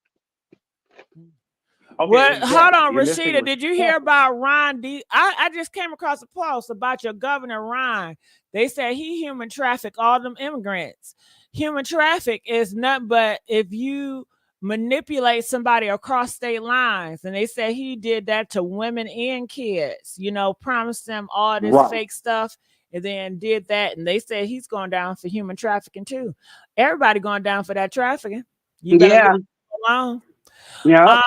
Okay, Well, exactly. hold on, Unless they Rashida. were Did you hear about Ron D? I just came across a post about your governor, Ron. They said he human trafficked all them immigrants. Human traffic is nothing but if you manipulate somebody across state lines. And they said he did that to women and kids, you know, promised them all this fake stuff and then did that. And they said he's going down for human trafficking too. Everybody going down for that trafficking. You better leave it alone. Yeah.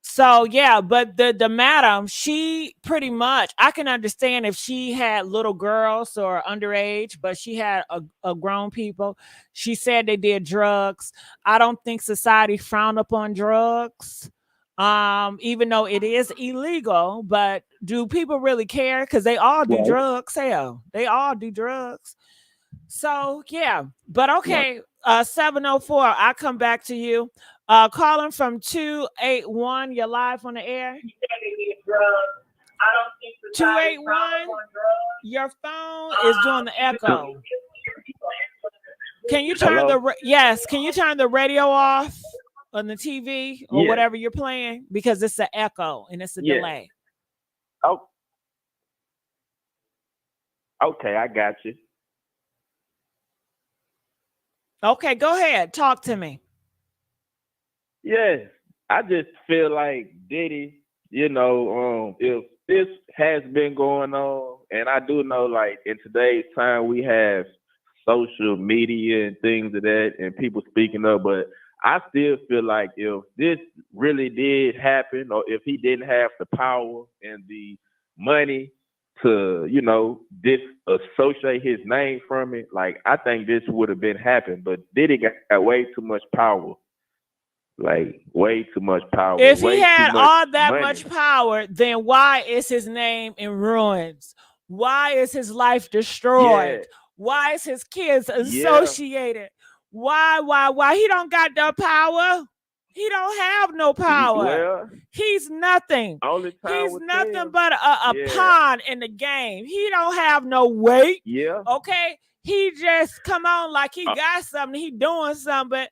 So yeah, but the madam, she pretty much, I can understand if she had little girls or underage, but she had a grown people. She said they did drugs. I don't think society frowned upon drugs, even though it is illegal. But do people really care? Because they all do drugs. Hell, they all do drugs. So yeah, but okay. 704. I'll come back to you. Calling from 281. You're live on the air. 281. Your phone is doing the echo. Can you turn Can you turn the radio off on the TV or whatever you're playing, because it's an echo and it's a delay. Oh. Okay, I got you. Okay, go ahead. Talk to me. Yes, I just feel like Diddy, you know, if this has been going on, and I do know, like, in today's time, we have social media and things of that, and people speaking up, but I still feel like if this really did happen, or if he didn't have the power and the money to, you know, disassociate his name from it, like, I think this would have been happened, but Diddy got way too much power. Like, way too much power. If he had all that money. much power, then why is his name in ruins? Why is his life destroyed? Yeah. Why is his kids associated? Why? He don't got no power. He don't have no power. Well, he's nothing. He's nothing but a pawn in the game. He don't have no weight. Yeah. Okay. he just come on like he got something, he doing something, but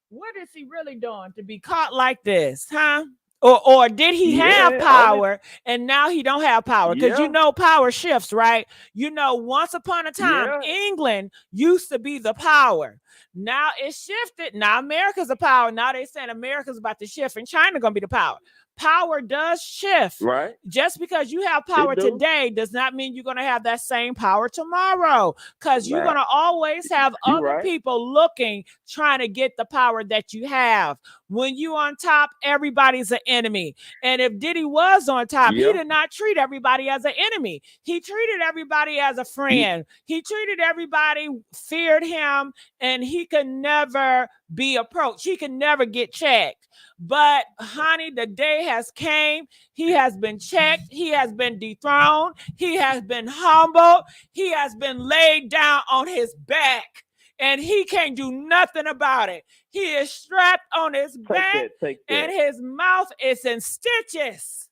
what is he really doing to be caught like this, huh? Or did he have power and now he don't have power? Because you know power shifts, right? You know, once upon a time, England used to be the power. Now it's shifted. Now America's the power. Now they saying America's about to shift and China gonna be the power. Power does shift. Right. Just because you have power today does not mean you're going to have that same power tomorrow, because you're going to always have other people looking, trying to get the power that you have. When you on top, everybody's an enemy. And if Diddy was on top, he did not treat everybody as an enemy. He treated everybody as a friend. He treated everybody, feared him, and he could never be approached. He could never get checked. But honey, the day has came. He has been checked. He has been dethroned. He has been humbled. He has been laid down on his back, and he can't do nothing about it. He is strapped on his back, and his mouth is in stitches.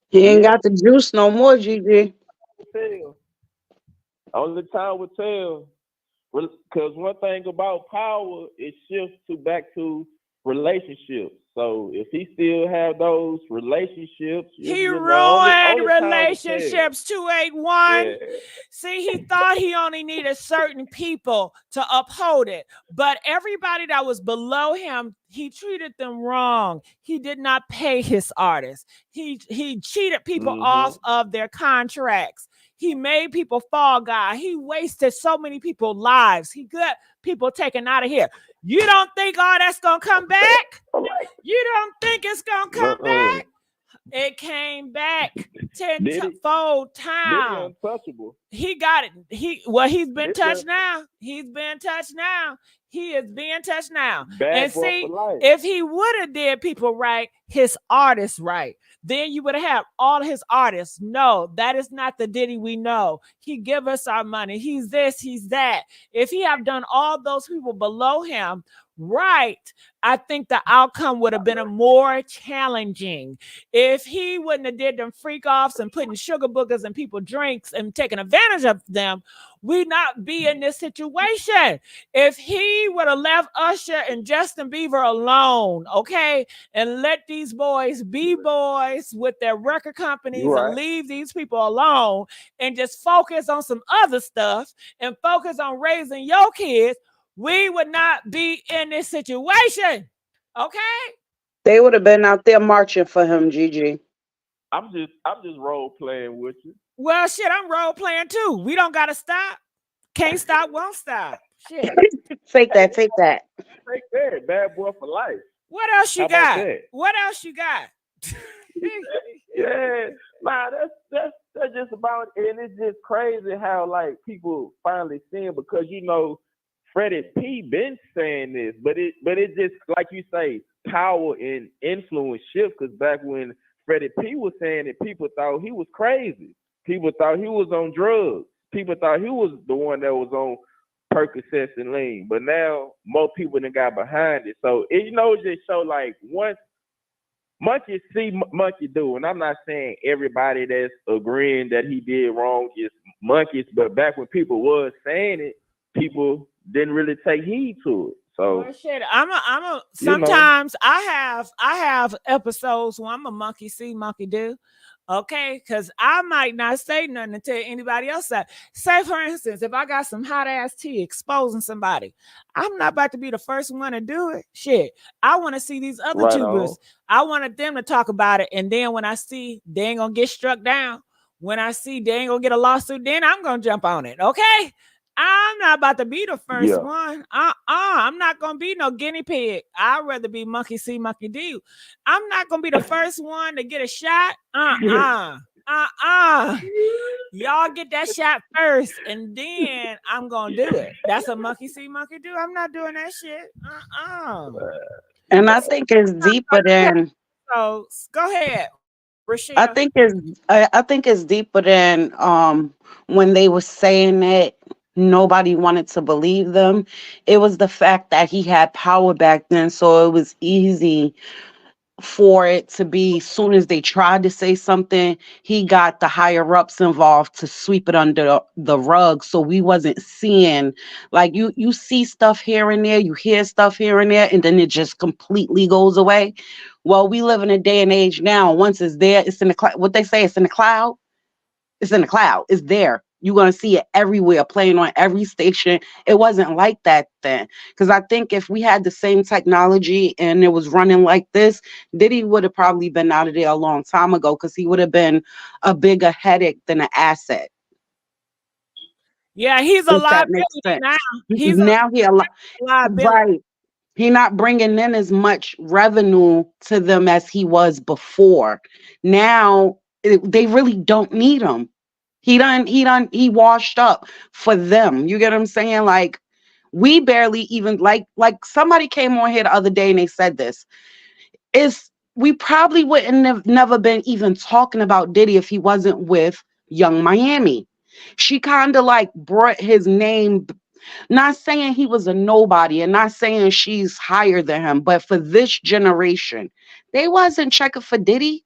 He ain't got the juice no more, Gigi. Only time will tell. Because one thing about power, it shifts back to relationships. So if he still have those relationships, he ruined relationships. 281. Yeah. See, he thought he only needed certain people to uphold it, but everybody that was below him, he treated them wrong. He did not pay his artists. He cheated people off of their contracts. He made people fall guy. He wasted so many people's lives. He got people taken out of here. You don't think all that's going to come back? You don't think it's going to come back? It came back tenfold time. Untouchable. He got it. He's been touched now. He's been touched now. He is being touched now. And see, if he would have did people right, his artists right, then you would have all his artists. No, that is not the Diddy we know. He give us our money. He's this, he's that. If he have done all those people below him right, I think the outcome would have been a more challenging. If he wouldn't have did them freak offs and putting sugar boogers in people's drinks and taking advantage of them, we not be in this situation. If he would have left Usher and Justin Bieber alone, okay, and let these boys be boys with their record companies and leave these people alone and just focus on some other stuff and focus on raising your kids, we would not be in this situation. Okay? They would have been out there marching for him, Gigi. I'm just role playing with you. Well, shit, I'm role playing too. We don't gotta stop. Can't stop, won't stop. Shit. Take that. Take that. Bad boy for life. What else you got? What else you got? Yeah, nah, that's just about it. And it's just crazy how like people finally seeing, because you know Freddie P been saying this, but it just like you say, power and influence shift. Because back when Freddie P was saying it, people thought he was crazy. People thought he was on drugs. People thought he was the one that was on Percocets and lean. But now more people done got behind it. So it just show like once monkey see, monkey do. And I'm not saying everybody that's agreeing that he did wrong is monkeys, but back when people was saying it, people didn't really take heed to it. So well, shit, sometimes I have episodes where I'm a monkey see, monkey do. Okay, because I might not say nothing until anybody else said. Say, for instance, if I got some hot ass tea exposing somebody, I'm not about to be the first one to do it. Shit, I want to see these other tubers. I wanted them to talk about it, and then when I see they ain't gonna get struck down, when I see they ain't gonna get a lawsuit, then I'm gonna jump on it. Okay. I'm not about to be the first one. I'm not gonna be no guinea pig. I'd rather be monkey see, monkey do. I'm not gonna be the first one to get a shot. Y'all get that shot first, and then I'm gonna do it. That's a monkey see, monkey do. I'm not doing that shit. And I think it's deeper than. So go ahead, Rashida. I think it's deeper than when they were saying that nobody wanted to believe them. It was the fact that he had power back then, so it was easy for it to be, soon as they tried to say something, he got the higher ups involved to sweep it under the rug. So we wasn't seeing, like, you see stuff here and there, you hear stuff here and there, and then it just completely goes away. Well, we live in a day and age now. Once it's there, it's in the cloud. What they say, it's in the cloud. It's in the cloud. It's there. You're going to see it everywhere, playing on every station. It wasn't like that then. Because I think if we had the same technology and it was running like this, Diddy would have probably been out of there a long time ago, because he would have been a bigger headache than an asset. Yeah, he's a If that makes liability sense. now. He's Now he a liability. right. He not bringing in as much revenue to them as he was before. Now they really don't need him. He washed up for them. You get what I'm saying? Like, we barely even, like somebody came on here the other day and they said this. We probably wouldn't have never been even talking about Diddy if he wasn't with Young Miami. She kind of like brought his name, not saying he was a nobody and not saying she's higher than him, but for this generation, they wasn't checking for Diddy.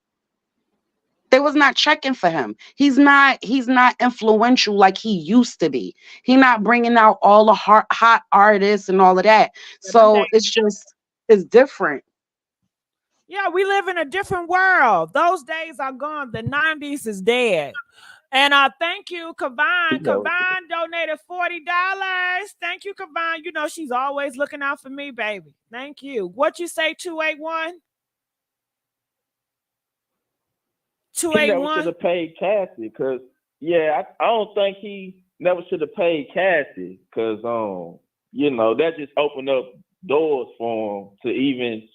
They was not checking for him. He's not influential like he used to be. He not bringing out all the hot artists and all of that. So it's different. Yeah, we live in a different world. Those days are gone. The 90s is dead. And thank you, Kavan. Kavan donated $40. Thank you, Kavan. You know she's always looking out for me, baby. Thank you. What you say, 281? He never should have paid Cassie, because I don't think he never should have paid Cassie, because that just opened up doors for him to even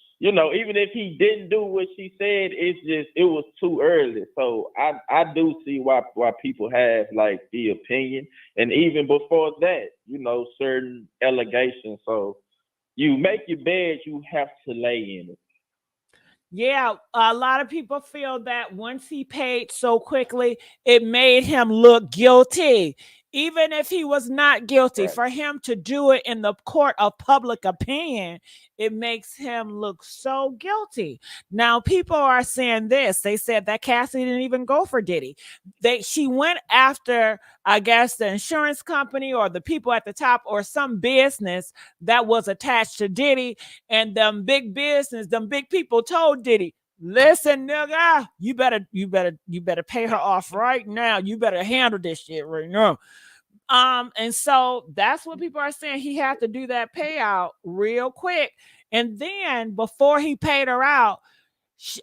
if he didn't do what she said, it was too early. So I do see why people have like the opinion, and even before that, certain allegations. So you make your bed, you have to lay in it. Yeah, a lot of people feel that once he paid so quickly, it made him look guilty. Even if he was not guilty, for him to do it in the court of public opinion, it makes him look so guilty. Now, people are saying this. They said that Cassie didn't even go for Diddy. She went after, I guess, the insurance company or the people at the top or some business that was attached to Diddy, and them big business, them big people told Diddy, listen, nigga, you better pay her off right now. You better handle this shit right now. And so that's what people are saying. He had to do that payout real quick. And then before he paid her out,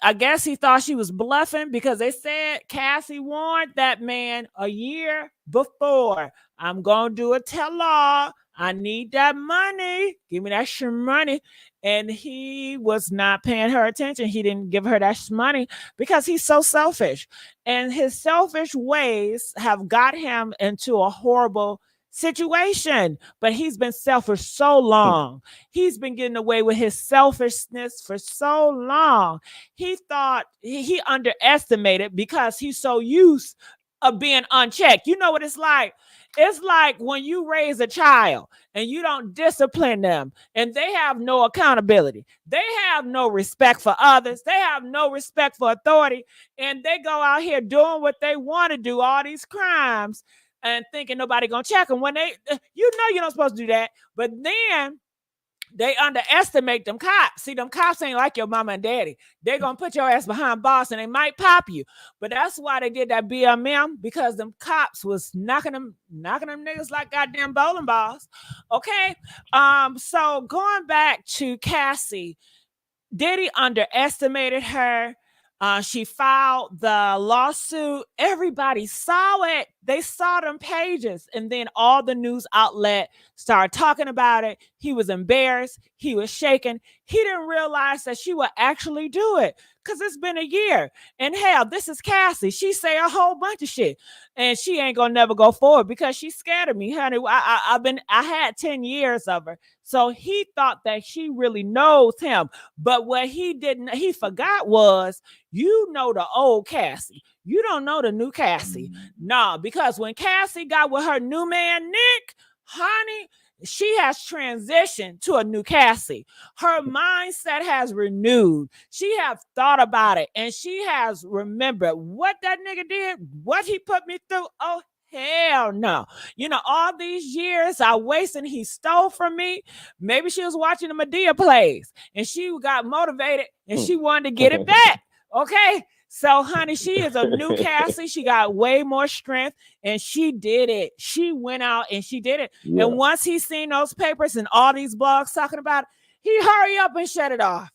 I guess he thought she was bluffing, because they said Cassie warned that man a year before. I'm going to do a tell-all. I need that money. Give me that money. And he was not paying her attention. He didn't give her that money because he's so selfish. And his selfish ways have got him into a horrible situation. But he's been selfish so long. He's been getting away with his selfishness for so long. He thought he underestimated, because he's so used of being unchecked. You know what it's like? It's like when you raise a child and you don't discipline them, and they have no accountability. They have no respect for others. They have no respect for authority. And they go out here doing what they want to do, all these crimes, and thinking nobody gonna check them. When you're not supposed to do that. But then they underestimate them cops. See, them cops ain't like your mama and daddy. They're going to put your ass behind bars, and they might pop you. But that's why they did that BMM, because them cops was knocking them niggas like goddamn bowling balls. Okay? So going back to Cassie, Diddy underestimated her. She filed the lawsuit. Everybody saw it. They saw them pages. And then all the news outlet started talking about it. He was embarrassed. He was shaken. He didn't realize that she would actually do it, because it's been a year. And hell, this is Cassie. She say a whole bunch of shit. And she ain't gonna never go forward because she's scared of me, honey. I had 10 years of her. So he thought that she really knows him. But what he forgot was, you know the old Cassie. You don't know the new Cassie. Nah, because when Cassie got with her new man, Nick, honey, she has transitioned to a new Cassie. Her mindset has renewed. She have thought about it, and she has remembered what that nigga did, what he put me through. Oh, hell no. All these years I wasted, he stole from me. Maybe she was watching the Medea plays, and she got motivated, and she wanted to get it back. Okay? So, honey, she is a new Cassie. She got way more strength, and she did it. She went out and she did it. Yeah. And once he seen those papers and all these blogs talking about it, he hurry up and shut it off.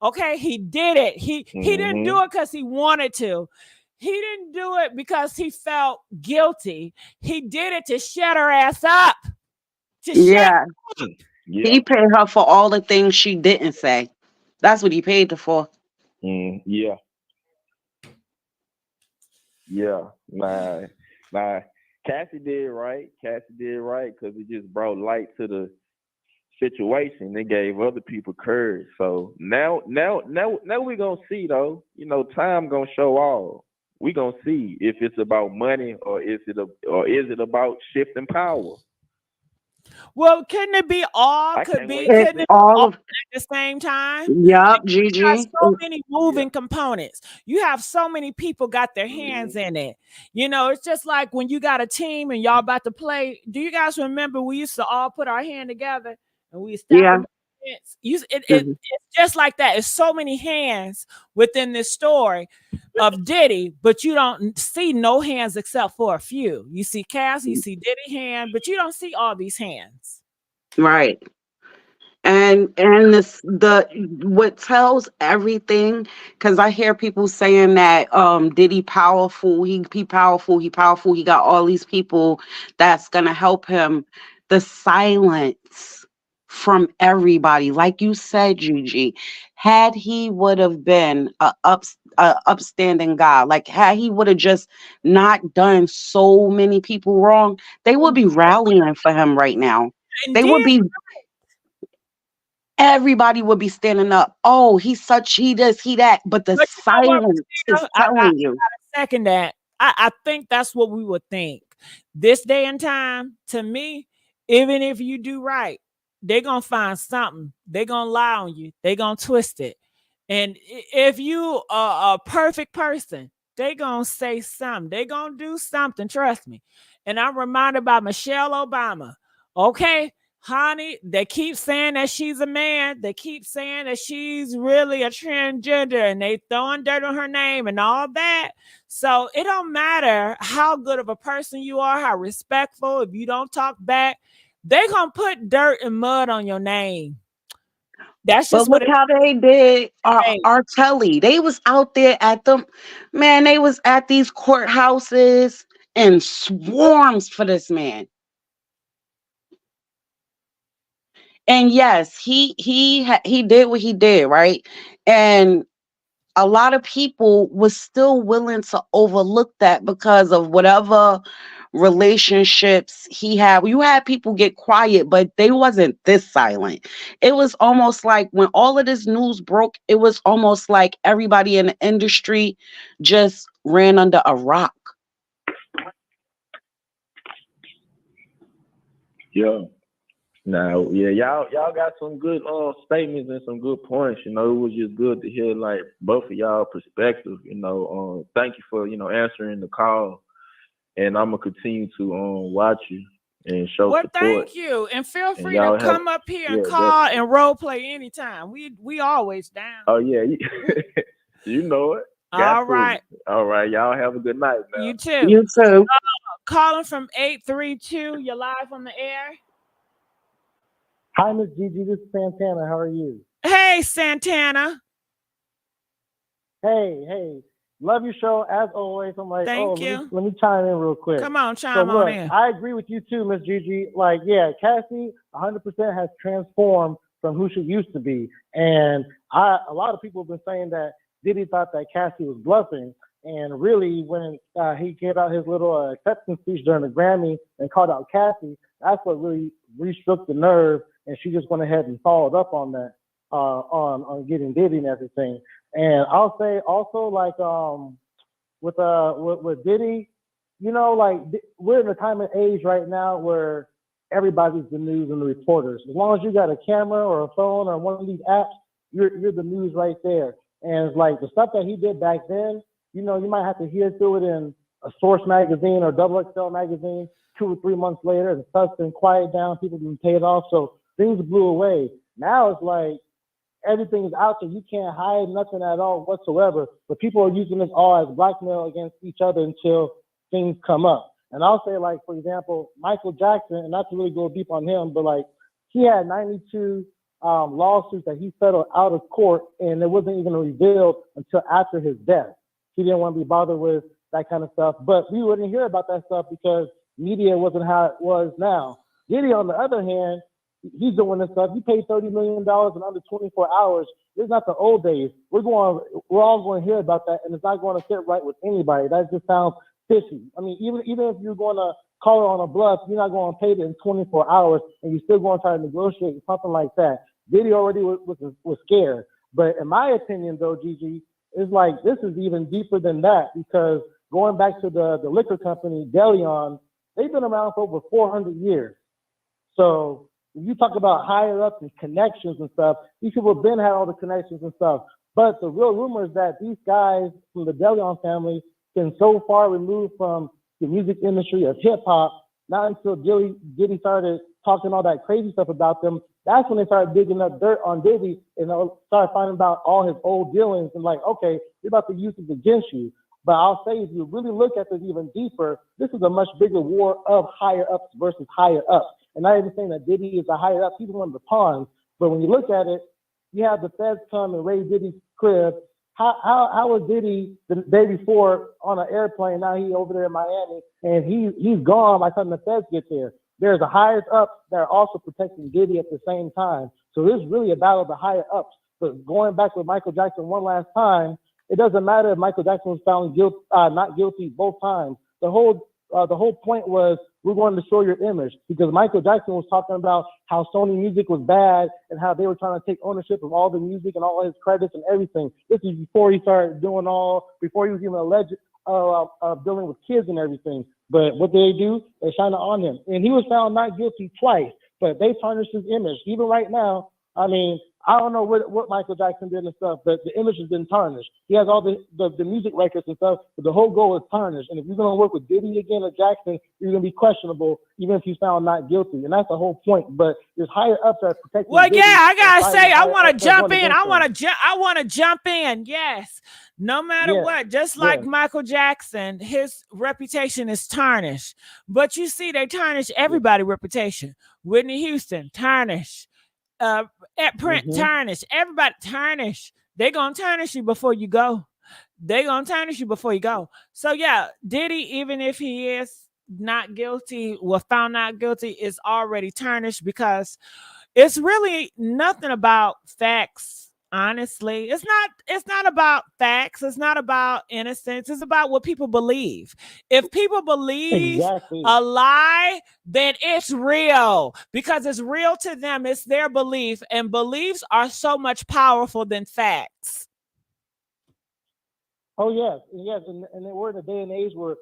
Okay, he did it. He didn't do it because he wanted to. He didn't do it because he felt guilty. He did it to shut her ass up. Yeah. Yeah. He paid her for all the things she didn't say. That's what he paid her for. Yeah. Yeah. Nah. Cassie did right. Cassie did right because it just brought light to the situation. It gave other people courage. So now we gonna see though. Time gonna show all. We gonna see if it's about money or is it about shifting power. Well, couldn't it be all? Couldn't it be all all at the same time? Yup, You got Gigi. so many moving components. You have so many people got their hands in it. It's just like when you got a team and y'all about to play. Do you guys remember we used to all put our hand together and we Yeah. It's just like that. It's so many hands within this story of Diddy, but you don't see no hands except for a few. You see Cassie, you see Diddy hand, but you don't see all these hands. Right. And what tells everything, because I hear people saying that Diddy powerful, he powerful, he got all these people that's gonna help him. The silence from everybody, like you said, Gigi, had he would have been a upstanding guy, like had he would have just not done so many people wrong, they would be rallying for him right now. They would be. Everybody would be standing up. Oh, he this, he that. But the silence is telling you. I second that. I think that's what we would think. This day and time, to me, even if you do right, they're going to find something. They're going to lie on you. They're going to twist it. And if you are a perfect person, they're going to say something. They're going to do something. Trust me. And I'm reminded by Michelle Obama. Okay. Honey, they keep saying that she's a man. They keep saying that she's really a transgender, and they throwing dirt on her name and all that. So it don't matter how good of a person you are, how respectful. If you don't talk back, they're gonna put dirt and mud on your name. That's just but look how they did R. Kelly. They was out there at them, man. They was at these courthouses and swarms for this man. And yes, he did what he did, right? And a lot of people was still willing to overlook that because of whatever relationships he had. You had people get quiet, but they wasn't this silent. It was almost like when all of this news broke, it was almost like everybody in the industry just ran under a rock. Yeah. Now, yeah, y'all got some good statements and some good points. It was just good to hear like both of y'all perspective. Thank you for answering the call, and I'm gonna continue to watch you and show support. Thank you, and feel free to come up here and call and role play anytime. We always down. Oh yeah, you know it. All right. Y'all have a good night. Now. You too. You too. Calling from 832. You're live on the air. Hi, Miss Gigi. This is Santana. How are you? Hey, Santana. Hey. Love your show as always. I'm like, Thank you. Let me chime in real quick. Come on, chime on in. I agree with you too, Miss Gigi. Like, yeah, Cassie 100% has transformed from who she used to be. And a lot of people have been saying that Diddy thought that Cassie was bluffing. And really, when he gave out his little acceptance speech during the Grammy and called out Cassie, that's what really re-shook the nerve. And she just went ahead and followed up on that, on getting Diddy and everything. And I'll say also, like, with Diddy, like, we're in a time and age right now where everybody's the news and the reporters. As long as you got a camera or a phone or one of these apps, you're the news right there. And it's like the stuff that he did back then, you know, you might have to hear through it in a Source magazine or Double XL magazine 2 or 3 months later. The stuff's been quiet down, people been paid off, so things blew away. Now it's like everything is out there. You can't hide nothing at all whatsoever. But people are using this all as blackmail against each other until things come up. And I'll say, like, for example, Michael Jackson, and not to really go deep on him, but like he had 92 lawsuits that he settled out of court, and it wasn't even revealed until after his death. He didn't want to be bothered with that kind of stuff. But we wouldn't hear about that stuff because media wasn't how it was now. Diddy, on the other hand, he's doing this stuff. He paid $30 million in under 24 hours. It's not the old days. We're all going to hear about that, and it's not going to sit right with anybody. That just sounds fishy. I mean, even if you're going to call it on a bluff, you're not going to pay it in 24 hours, and you're still going to try to negotiate something like that. Diddy already was scared. But in my opinion, though, Gigi, it's like this is even deeper than that, because going back to the liquor company, Deleon, they've been around for over 400 years. So if you talk about higher ups and connections and stuff, these people have been had all the connections and stuff. But the real rumor is that these guys from the Deleon family been so far removed from the music industry of hip hop, not until Diddy started talking all that crazy stuff about them. That's when they started digging up dirt on Diddy and started finding about all his old dealings and like, okay, we're about to use this against you. But I'll say, if you really look at this even deeper, this is a much bigger war of higher ups versus higher ups. And not even saying that Diddy is a higher up, he's one of the pawns. But when you look at it, you have the feds come and raid Diddy's crib. How was Diddy the day before on an airplane? Now he's over there in Miami, and he's gone by the time the feds get there. There's a higher up that are also protecting Diddy at the same time. So this is really a battle of the higher ups. But going back with Michael Jackson one last time, it doesn't matter if Michael Jackson was found not guilty both times. The whole point was, we're going to destroy your image, because Michael Jackson was talking about how Sony Music was bad and how they were trying to take ownership of all the music and all his credits and everything. This is before he started before he was even alleged of dealing with kids and everything. But what did they do? They shined on him. And he was found not guilty twice, but they tarnished his image. Even right now, I mean, I don't know what Michael Jackson did and stuff, but the image has been tarnished. He has all the music records and stuff, but the whole goal is tarnished. And if you're going to work with Diddy again or Jackson, you're going to be questionable, even if he's found not guilty. And that's the whole point. But there's higher ups that are protecting. Well, Diddy, yeah, I gotta say, I want to ups jump going in. against I want to jump in. Yes, no matter Yeah, what. Just like yeah. Michael Jackson, his reputation is tarnished. But you see, they tarnish everybody's reputation. Whitney Houston, tarnish. At print, tarnish. Everybody tarnish. They gonna tarnish you before you go. They gonna tarnish you before you go. So yeah, Diddy, even if he is not guilty, found not guilty, is already tarnished, because it's really nothing about facts. Honestly, it's not about facts. It's not about innocence. It's about what people believe. If people believe Exactly. a lie, then it's real, because it's real to them. It's their belief, and beliefs are so much powerful than facts. Oh, yes. And we're in a day and age where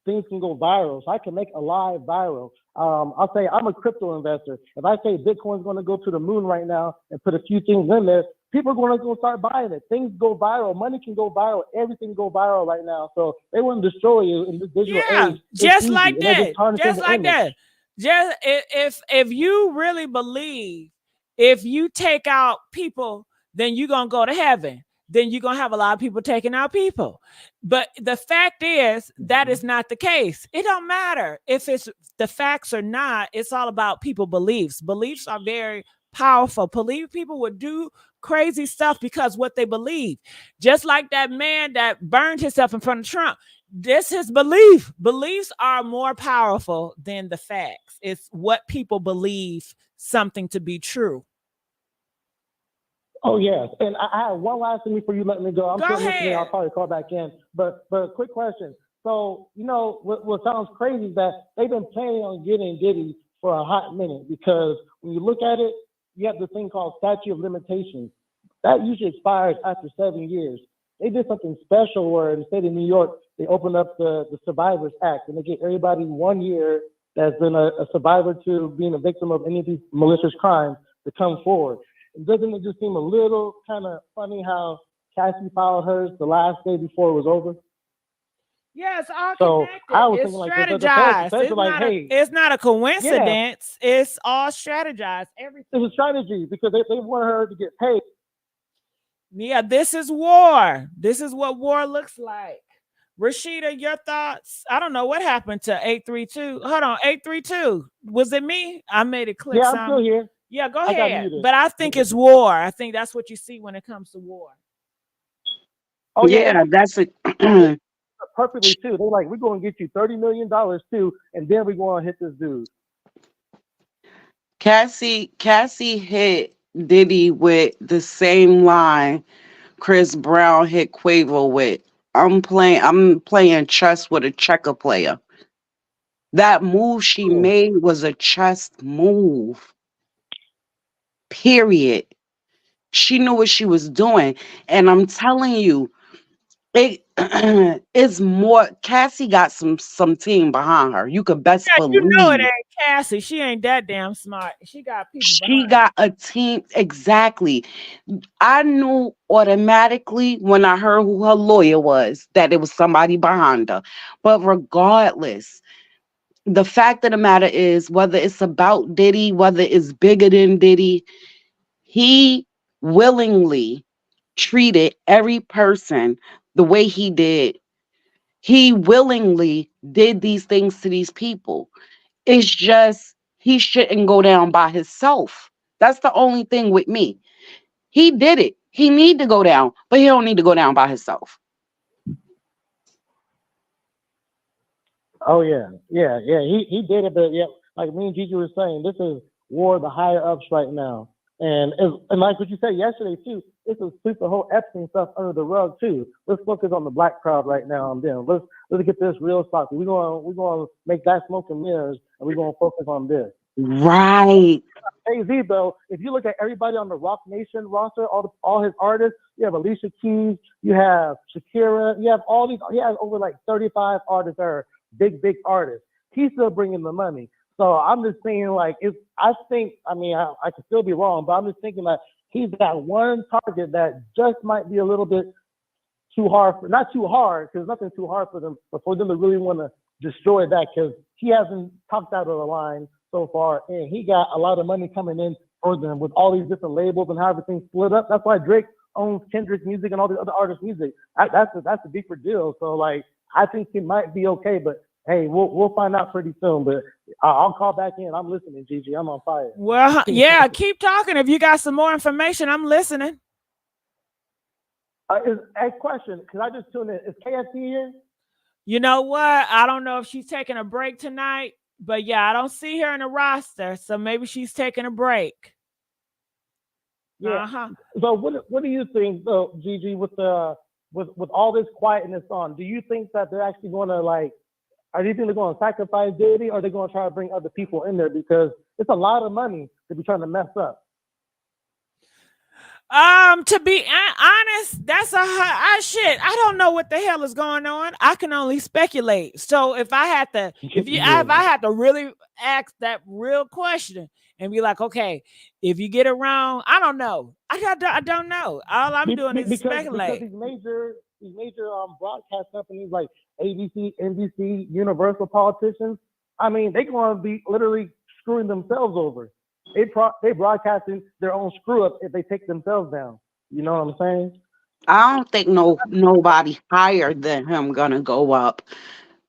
things can go viral. So I can make a lie viral. I'll say I'm a crypto investor. If I say Bitcoin's going to go to the moon right now and put a few things in there, people are going to go start buying it. Things go viral. Money can go viral. Everything go viral right now. So they want to destroy you in this digital age. Just like that. Just Just like that. Just if you really believe, if you take out people, then you're going to go to heaven. Then you're going to have a lot of people taking out people. But the fact is, that is not the case. It don't matter if it's the facts or not. It's all about people beliefs. Beliefs are very powerful. People would do crazy stuff because what they believe. Just like that man that burned himself in front of Trump. This is belief. Beliefs are more powerful than the facts. It's what people believe something to be true. Oh, yes. And I have one last thing before you let me go. I'm Go still ahead. listening. I'll probably call back in. But a quick question. So, you know, what sounds crazy is that they've been planning on getting Diddy for a hot minute, because when you look at it, you have the thing called statute of limitations. That usually expires after 7 years. They did something special where in the state of New York, they opened up the Survivors Act, and they gave everybody 1 year that's been a survivor to being a victim of any of these malicious crimes to come forward. And doesn't it just seem a little kind of funny how Cassie filed hers the last day before it was over? Yeah, it's all So connected. I was It's thinking like strategized. the feds are like, hey, it's not a yeah, coincidence. It's all strategized. Everything. it's a strategy because they want her to get paid. Yeah, this is war. This is what war looks like. Rashida, your thoughts? I don't know what happened to 832. Hold on, 832. Was it me? I made it click Yeah, I'm still some. here. Yeah, go I got ahead. muted. But I think it's war. I think that's what you see when it comes to war. Oh yeah, Yeah, that's it. perfectly too. They're like, we're going to get you $30 million too, and then we're going to hit this dude. Cassie hit Diddy with the same line Chris Brown hit Quavo with. I'm playing chess with a checker player. That move she made was a chess move. Period. She knew what she was doing. And I'm telling you, it it's more. Cassie got some team behind her. You could best Yeah, you know it believe. ain't Cassie. She ain't that damn smart. She got people She behind her. got a team. Exactly. I knew automatically when I heard who her lawyer was that it was somebody behind her. But regardless, the fact of the matter is, whether it's about Diddy, whether it's bigger than Diddy, he willingly treated every person the way he did. He willingly did these things to these people. It's just he shouldn't go down by himself. That's the only thing with me. He did it. He need to go down, but he don't need to go down by himself. Oh yeah. He did it, but yeah, like me and Gigi were saying, this is war of the higher ups right now. And like what you said yesterday too, this is sweep the whole Epstein stuff under the rug too. Let's focus on the black crowd right now and then. Let's get this real stock. We're gonna make that smoke and mirrors, and we're gonna focus on this. Right. Jay-Z though, if you look at everybody on the Rock Nation roster, all his artists, you have Alicia Keys, you have Shakira, you have all these. He has over like 35 artists that are big artists. He's still bringing the money. So I'm just saying, like, I could still be wrong, but I'm just thinking that he's got one target that just might be a little bit too hard not too hard, because nothing's too hard for them, but for them to really want to destroy that, because he hasn't talked out of the line so far, and he got a lot of money coming in for them with all these different labels and how everything's split up. That's why Drake owns Kendrick's music and all the other artists' music. That's a deeper deal. So like, I think he might be okay, but hey, we'll find out pretty soon. But I'll call back in. I'm listening, Gigi. I'm on fire. Well, yeah, keep talking. If you got some more information, I'm listening. A question, because I just tuned in. Is KSC here? You know what? I don't know if she's taking a break tonight, but yeah, I don't see her in the roster, so maybe she's taking a break. Yeah. Uh-huh. So what do you think, though, Gigi, with all this quietness on? Do you think that they're actually going to are you think they're going to sacrifice Diddy, or are they going to try to bring other people in there, because it's a lot of money to be trying to mess up? To be honest, that's shit. I don't know what the hell is going on. I can only speculate. So if I had to, if I had to really ask that real question and be like, okay, if you get it wrong, I don't know. I don't know. All I'm doing is speculate. Because these major broadcast companies like ABC, NBC, Universal politicians, I mean, they're going to be literally screwing themselves over. They broadcasting their own screw up if they take themselves down. You know what I'm saying? I don't think nobody higher than him gonna go up.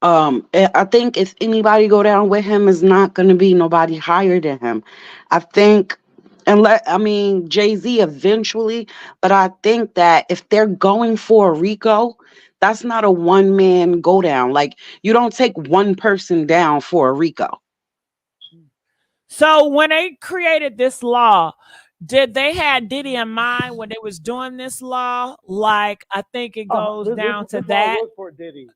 I think if anybody go down with him, is not gonna be nobody higher than him. I think, Jay-Z eventually, but I think that if they're going for a Rico, that's not a one man go down. Like, you don't take one person down for a Rico. So when they created this law, did they have Diddy in mind when they was doing this law? Like, I think it goes down to that. For Diddy.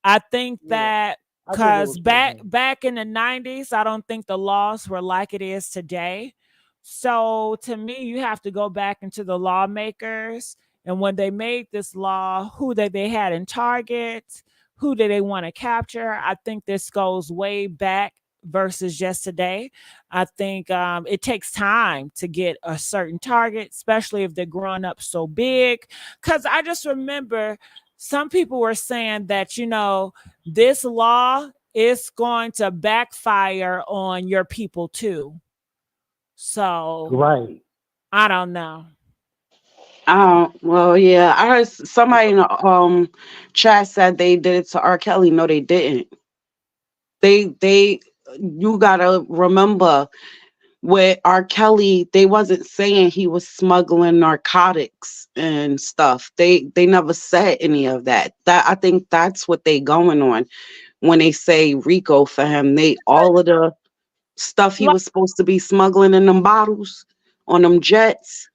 I think that because back in the 90s, I don't think the laws were like it is today. So to me, you have to go back into the lawmakers. And when they made this law, who they had in target, who did they want to capture? I think this goes way back versus yesterday. I think it takes time to get a certain target, especially if they're growing up so big. Because I just remember some people were saying that, this law is going to backfire on your people too. So Right. I don't know. Well, yeah, I heard somebody in the chat said they did it to R. Kelly. No, they didn't. They you gotta remember with R. Kelly, they wasn't saying he was smuggling narcotics and stuff. They never said any of that. That I think that's what they going on when they say Rico for him. They all of the stuff he was supposed to be smuggling in them bottles on them jets.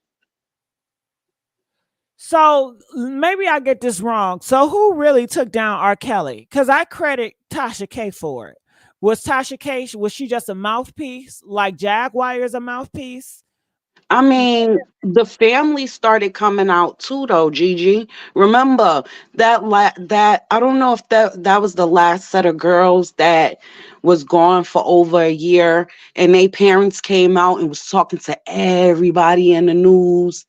So maybe I get this wrong. So who really took down R. Kelly? Because I credit Tasha K for it. Was Tasha K, was she just a mouthpiece? Like Jaguar's a mouthpiece? I mean, the family started coming out too, though. Gigi, remember that I don't know if that was the last set of girls that was gone for over a year, and they parents came out and was talking to everybody in the news,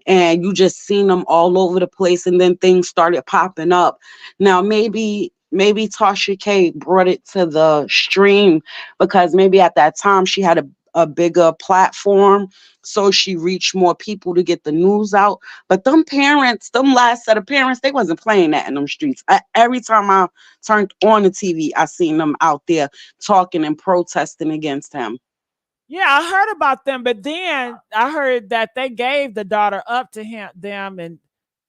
and you just seen them all over the place, and then things started popping up. Now maybe Tasha K brought it to the stream because maybe at that time she had a bigger platform, so she reached more people to get the news out. But them last set of parents, they wasn't playing that in them streets. Every time I turned on the TV, I seen them out there talking and protesting against him. Yeah, I heard about them, but then I heard that they gave the daughter up to them, and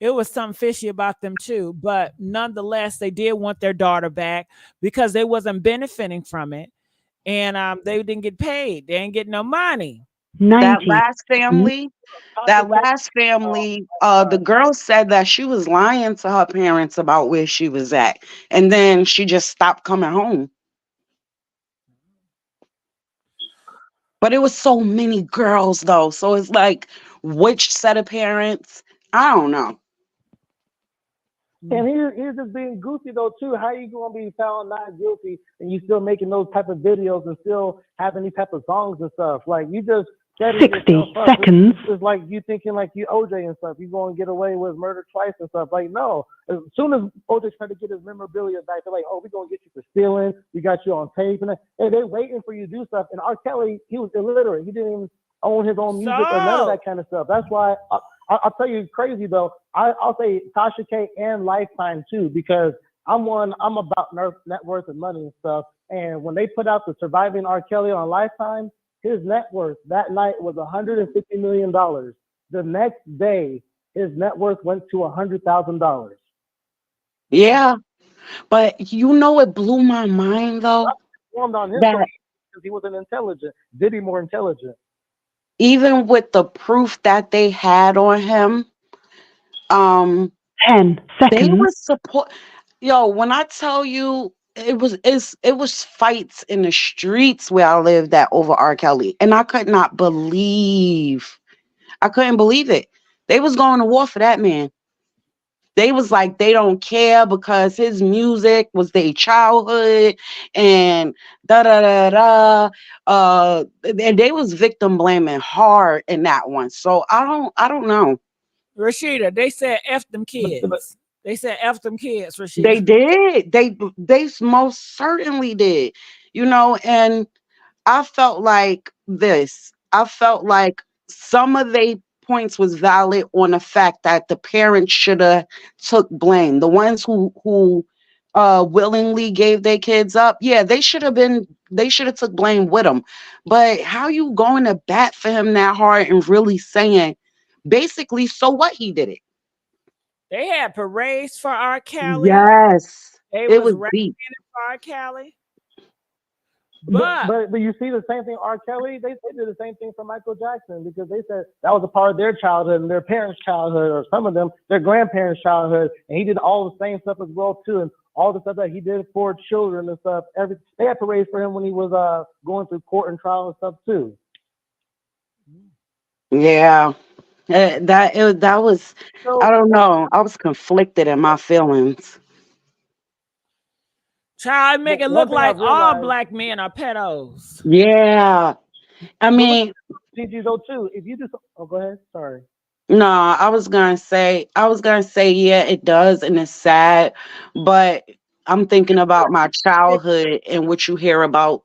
it was something fishy about them too. But nonetheless, they did want their daughter back because they wasn't benefiting from it, and they didn't get paid. They didn't get no money. That last family, the girl said that she was lying to her parents about where she was at, and then she just stopped coming home. But it was so many girls though, so it's like, which set of parents? I don't know. And here's just being goofy though too. How you gonna be found not guilty and you still making those type of videos and still having these type of songs and stuff? Like you just 60 seconds. It's like you thinking like you OJ and stuff. You gonna get away with murder twice and stuff. Like no. As soon as OJ tried to get his memorabilia back, they're like, oh, we're gonna get you for stealing. We got you on tape, and they're waiting for you to do stuff. And R. Kelly, he was illiterate. He didn't even own his own music or none of that kind of stuff. That's why I'll tell you crazy though. I'll say Tasha K and Lifetime too, because I'm about net worth and money and stuff. And when they put out the Surviving R. Kelly on Lifetime, his net worth that night was $150 million. The next day, his net worth went to $100,000. Yeah, but it blew my mind though. Formed on him That because he wasn't intelligent. Diddy more intelligent. even with the proof that they had on him, 10 they seconds. were support. Yo, when I tell you, it was fights in the streets where I lived at over R. Kelly, and I couldn't believe it. They was going to war for that man. They was like, they don't care because his music was their childhood and da da da da. And they was victim blaming hard in that one. So I don't know. Rashida, they said F them kids. They said F them kids, Rashida. They did. They most certainly did. And I felt like this. I felt like some of they points was valid on the fact that the parents should have took blame. The ones who willingly gave their kids up, yeah, they should have took blame with them. But how you going to bat for him that hard and really saying basically, so what, he did it? They had parades for R. Kelly. Yes, it was deep for R. Kelly. But you see the same thing, R. Kelly, they did the same thing for Michael Jackson because they said that was a part of their childhood and their parents' childhood, or some of them, their grandparents' childhood. And he did all the same stuff as well, too. And all the stuff that he did for children and stuff. They had parades for him when he was going through court and trial and stuff, too. Yeah. That was, I don't know. I was conflicted in my feelings. Child, make it One look thing like I've all realized, black men are pedos. Yeah. I but look, mean, Gigi, though, too. If you just, oh, go ahead. Sorry. no, I was gonna say, yeah, it does, and it's sad, but I'm thinking about my childhood and what you hear about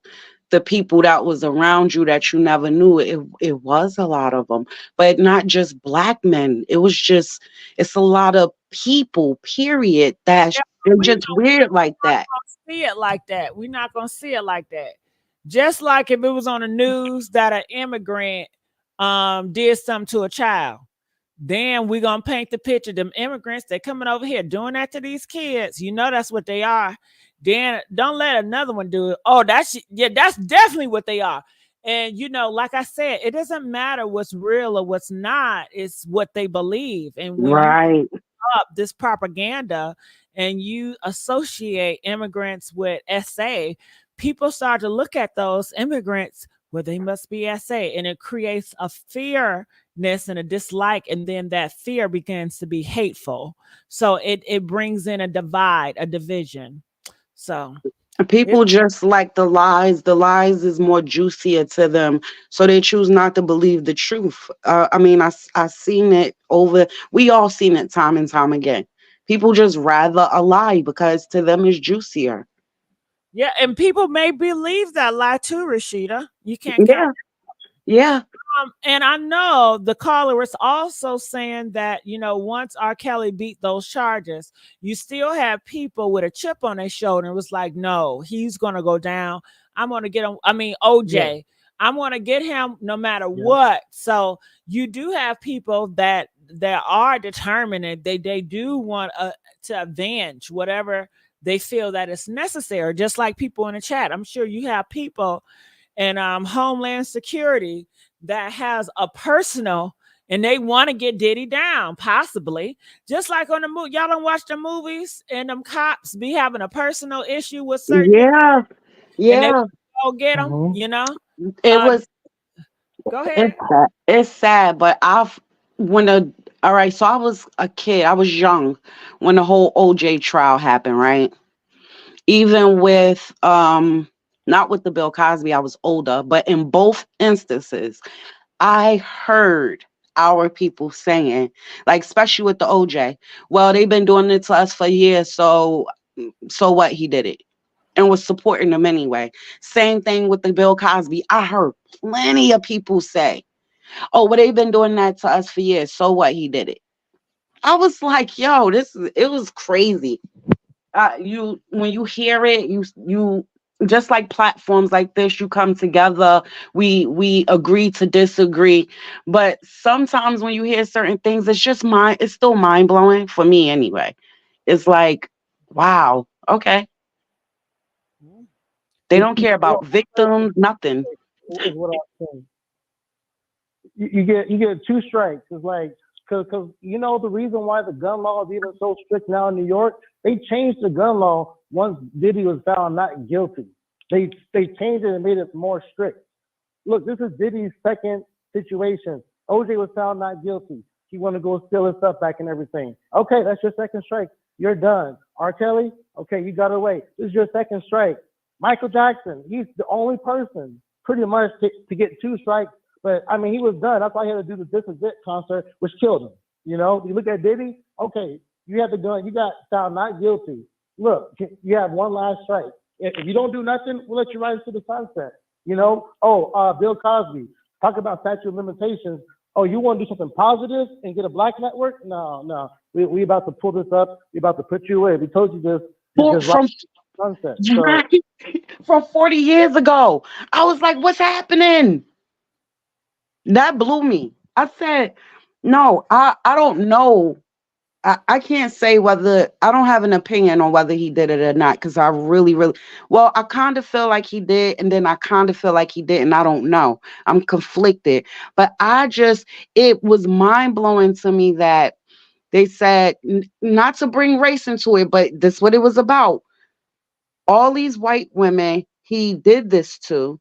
the people that was around you that you never knew. It was a lot of them, but not just black men. It's a lot of people. Period. Yeah, They're we just weird like that. see it like that. We're not gonna see it like that. Just like if it was on the news that an immigrant did something to a child, then we're gonna paint the picture. Them immigrants, they're coming over here doing that to these kids. You know that's what they are. Then don't let another one do it. Oh, that's definitely what they are. And like I said, it doesn't matter what's real or what's not, it's what they believe. And when you Right. up this propaganda and you associate immigrants with SA, people start to look at those immigrants, well, they must be SA, and it creates a fearness and a dislike, and then that fear begins to be hateful. So it brings in a divide, a division. So People just like the lies. The lies is more juicier to them, so they choose not to believe the truth. I mean, I seen it over. We all seen it time and time again. People just rather a lie because to them it's juicier. yeah, and people may believe that lie too, Rashida. You can't count. Yeah, yeah, And I know the caller was also saying that, once R. Kelly beat those charges, you still have people with a chip on their shoulder. It was like, no, he's going to go down. I'm going to get him. I mean, OJ, Yeah. I'm going to get him no matter Yeah. what. So you do have people that are determined and they do want to avenge whatever they feel that is necessary. Just like people in the chat. I'm sure you have people in Homeland Security that has a personal and they want to get Diddy down, possibly. Just like on the movie, y'all don't watch the movies and them cops be having a personal issue with certain yeah, and they yeah. go get them, It was. Go ahead. It's sad, but all right. So I was a kid. I was young when the whole OJ trial happened. Right. Even with not with the Bill Cosby, I was older, but in both instances, I heard our people saying, like, especially with the OJ, well, they've been doing it to us for years, so what? He did it and was supporting them anyway. Same thing with the Bill Cosby. I heard plenty of people say, oh, well, they've been doing that to us for years, so what? He did it. I was like, yo, it was crazy. You when you hear it, you just like platforms like this, you come together, we agree to disagree, but sometimes when you hear certain things, it's still mind-blowing for me anyway. It's like, wow, okay, they don't care about victims, nothing. Is what I'm saying. You get two strikes. It's like because the reason why the gun law is even so strict now in New York, they changed the gun law once Diddy was found not guilty. They changed it and made it more strict. Look, this is Diddy's second situation. OJ was found not guilty. He wanted to go steal his stuff back and everything. Okay, that's your second strike. You're done. R. Kelly, okay, you got away. This is your second strike. Michael Jackson, he's the only person pretty much to get two strikes. But I mean, he was done. That's why he had to do the This Is It concert, which killed him. You look at Diddy, okay, you have the gun, you got found not guilty. Look, you have one last strike. If you don't do nothing, we'll let you ride into the sunset. Bill Cosby, talk about statute of limitations. Oh, you want to do something positive and get a black network? No. We about to pull this up. We about to put you away. We told you this. From sunset. From 40 years ago. I was like, what's happening? That blew me. I said, no, I don't know. I can't say whether I don't have an opinion on whether he did it or not, because I really, well, I kind of feel like he did, and then I kind of feel like he didn't. I don't know. I'm conflicted. But it was mind-blowing to me that they said, not to bring race into it, but that's what it was about. All these white women he did this to,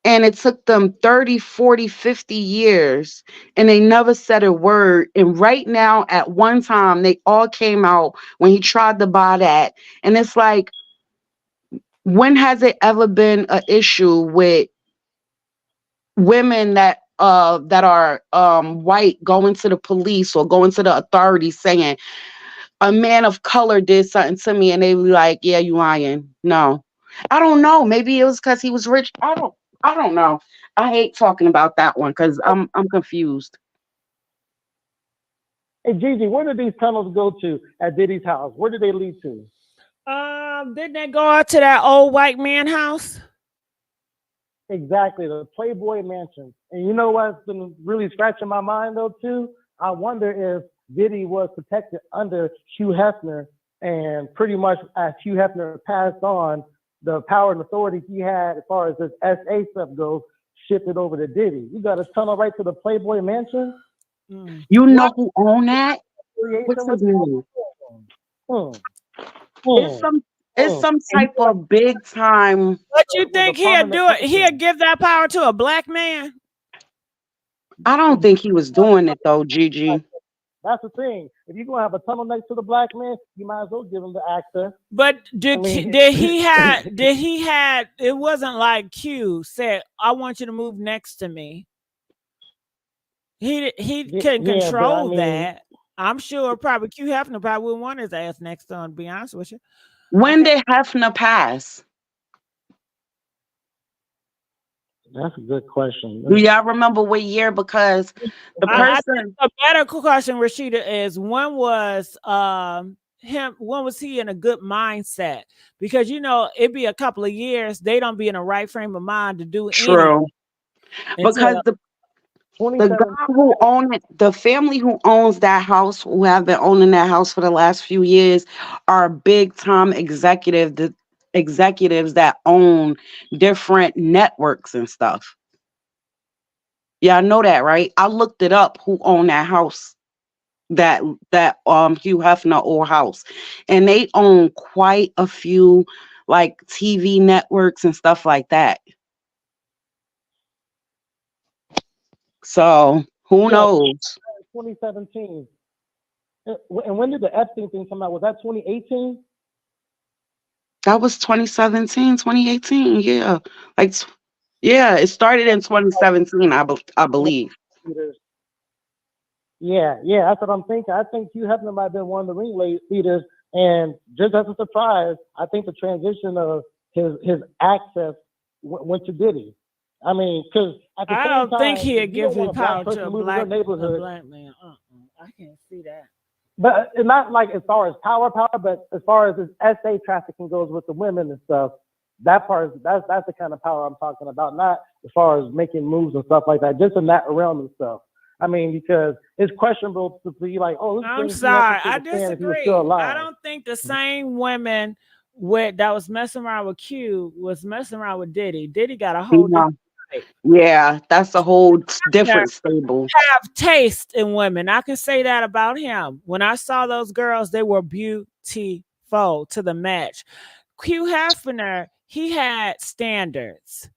and it took them 30, 40, 50 years, and they never said a word. And right now, at one time, they all came out when he tried to buy that. And it's like, When has it ever been an issue with women that are white going to the police or going to the authorities saying a man of color did something to me, and they be like, yeah, you lying? No. I don't know. Maybe it was because he was rich. I don't know. I hate talking about that one because I'm confused. Hey, Gigi, where did these tunnels go to at Diddy's house? Where did they lead to? Didn't they go out to that old white man house? Exactly, the Playboy Mansion. And you know what's been really scratching my mind though too? I wonder if Diddy was protected under Hugh Hefner, and pretty much as Hugh Hefner passed on, the power and authority he had as far as this SA stuff goes, shifted over to Diddy. You got a tunnel right to the Playboy Mansion? You know who owned that? What's his name? It's some type of big time. What you think he'll do it? He'll give that power to a black man? I don't think he was doing it though, Gigi. That's the thing. If you're gonna have a tunnel next to the black man, you might as well give him the access. But did he had it wasn't like Q said, I want you to move next to me. He can control that. I'm sure probably Q Hefner probably wouldn't want his ass next to him, to be honest with you. When did Hefner pass? That's a good question. Do y'all remember what year? Because the person. A better question, Rashida, is when was him? When was he in a good mindset? Because you know it'd be a couple of years they don't be in the right frame of mind to do true. Because the guy who owned it, the family who owns that house, who have been owning that house for the last few years, are big time executives that own different networks and stuff. Yeah, I know that, right? I looked it up who owned that house, that Hugh Hefner old house. And they own quite a few like TV networks and stuff like that. So who knows? 2017. And when did the Epstein thing come out? Was that 2018? That was 2017, 2018. Yeah. Yeah, it started in 2017, I believe. Yeah, that's what I'm thinking. I think Hugh Hefner might have been one of the ringleaders, and just as a surprise, I think the transition of his access went to Diddy. I mean, because at the I same don't time, think he'd you don't give want his power person to a moving black their neighborhood. man. I can't see that. But it's not like as far as power, but as far as his SA trafficking goes with the women and stuff, that part that's the kind of power I'm talking about. Not as far as making moves and stuff like that, just in that realm and stuff. I mean, because it's questionable to be like, oh, I'm sorry, I disagree. I don't think the same women that was messing around with Q was messing around with Diddy. Diddy got a whole different type. Yeah, that's a whole different stable. Have taste in women. I can say that about him. When I saw those girls, they were beautiful to the match. Q Hefner, he had standards.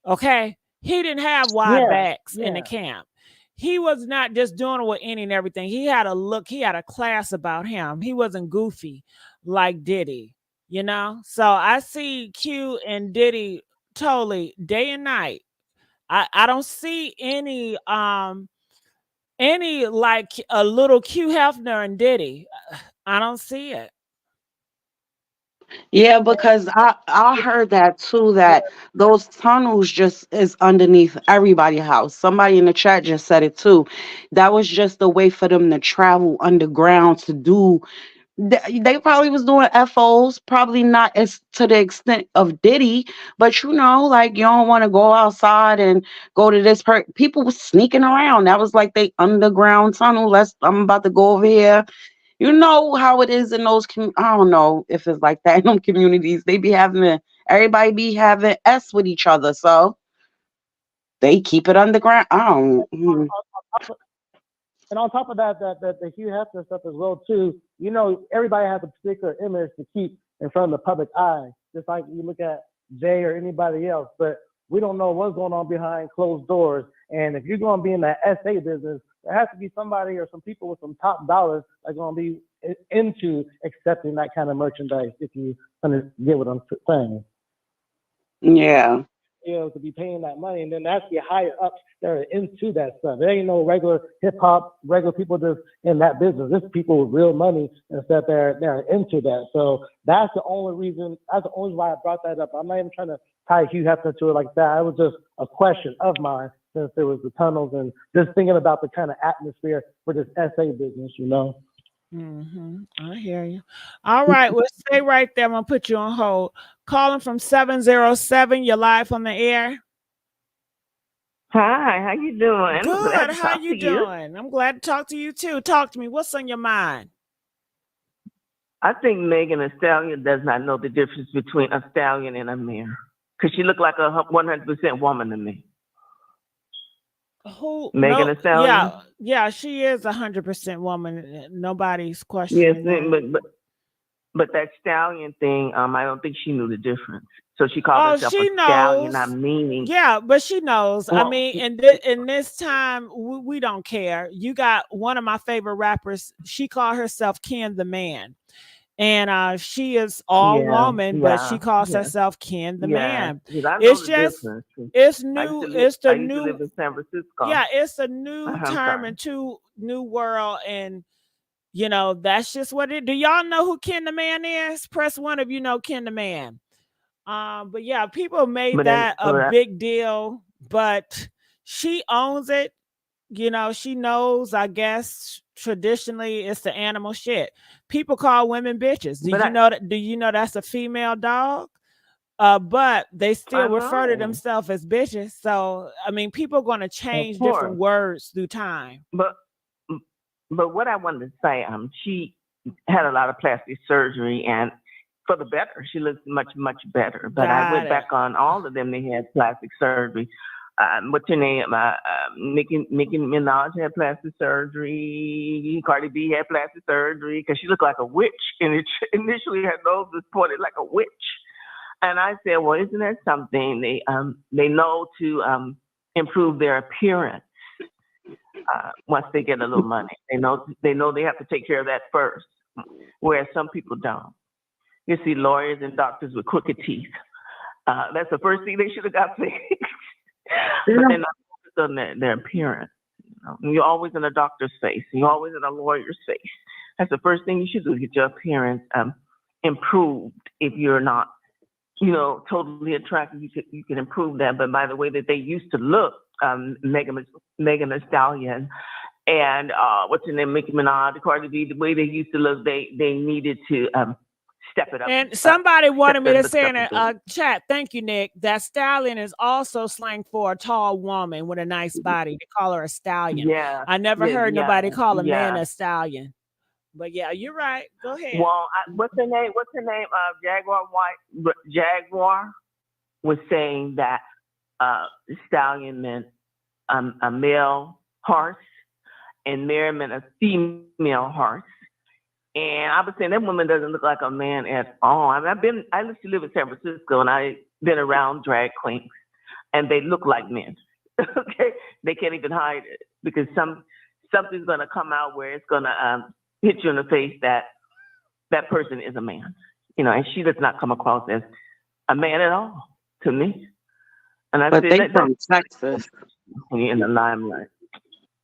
Okay, he didn't have wide backs in the camp. He was not just doing it with any and everything. He had a look. He had a class about him. He wasn't goofy like Diddy, you know. So I see Q and Diddy totally day and night. I don't see any like a little Q Hefner and Diddy. I don't see it. Yeah, because I heard that too, that those tunnels just is underneath everybody's house. Somebody in the chat just said it too. That was just a way for them to travel underground to do. They probably was doing FOs, probably not as to the extent of Diddy, but you know, like you don't want to go outside and go to this people was sneaking around. That was like they underground tunnel. I'm about to go over here. You know how it is in those. I don't know if it's like that in them communities. They be everybody be having S with each other, so they keep it underground. I don't. And on top of that, the Hugh Hefner stuff as well too. You know, everybody has a particular image to keep in front of the public eye, just like you look at Jay or anybody else. But we don't know what's going on behind closed doors. And if you're going to be in that SA business, there has to be somebody or some people with some top dollars that are going to be into accepting that kind of merchandise. If you get what I'm saying. Yeah. To be paying that money, and then that's the higher ups that are into that stuff. There ain't no regular hip hop, regular people just in that business. This people with real money and stuff. They're into that. So that's the only reason. That's the only why I brought that up. I'm not even trying to tie Hugh Hefner to it like that. It was just a question of mine since there was the tunnels and just thinking about the kind of atmosphere for this SA business. I hear you. All right, well, stay right there. I'm gonna put you on hold. Calling from 707. You're live on the air. Hi, how you doing? Good. How you doing? I'm glad to talk to you too. Talk to me. What's on your mind? I think Megan Thee Stallion does not know the difference between a stallion and a mare, because she looked like a 100% woman to me. Who? Megan Thee Stallion? Yeah, she is 100% woman. Nobody's questioning that. But that stallion thing, I don't think she knew the difference. So she called herself she a stallion. I mean, yeah, but she knows. Well, I mean, in this time, we don't care. You got one of my favorite rappers. She called herself Ken the Man, and she is all woman, but she calls herself Ken the Man. I know It's the just, difference. it's new. It's the I used new. to live in San Francisco. Yeah, it's a new I'm term sorry. into new world, and that's just what it. Do y'all know who Ken the Man is? Press 1 if you know Ken the Man. But yeah, people made that a big deal, but she owns it. She knows, I guess traditionally it's the animal shit. People call women bitches. Do you know that's a female dog? But they still refer to themselves as bitches. So I mean, people are gonna change different words through time. But what I wanted to say, she had a lot of plastic surgery, and for the better, she looks much, much better. But I went back on all of them. They had plastic surgery. What's her name? Nicki Minaj had plastic surgery. Cardi B had plastic surgery because she looked like a witch, and initially her nose was pointed like a witch. And I said, well, isn't that something? They know to improve their appearance. Once they get a little money, they know they have to take care of that first, whereas some people don't. You see lawyers and doctors with crooked teeth. That's the first thing they should have got fixed. But they're not focused on their appearance. You're always in a doctor's face. You're always in a lawyer's face. That's the first thing you should do, get your appearance improved. If you're not, totally attractive, you can improve that. But by the way that they used to look, Megan Thee Stallion and what's her name, Nicki Minaj, Cardi B, the way they used to look, they needed to step it up. And somebody wanted me to say in a chat, thank you, Nick, that stallion is also slang for a tall woman with a nice body. They call her a stallion. Yeah. I never heard nobody call a man a stallion. But yeah, you're right. Go ahead. Well, what's her name? Jaguar was saying that stallion meant a male horse and mare meant a female horse. And I was saying that woman doesn't look like a man at all. I mean, I used to live in San Francisco, and I've been around drag queens, and they look like men. Okay, they can't even hide it because something's going to come out where it's going to hit you in the face that person is a man. And she does not come across as a man at all to me. And I but said, they from Texas. In the limelight.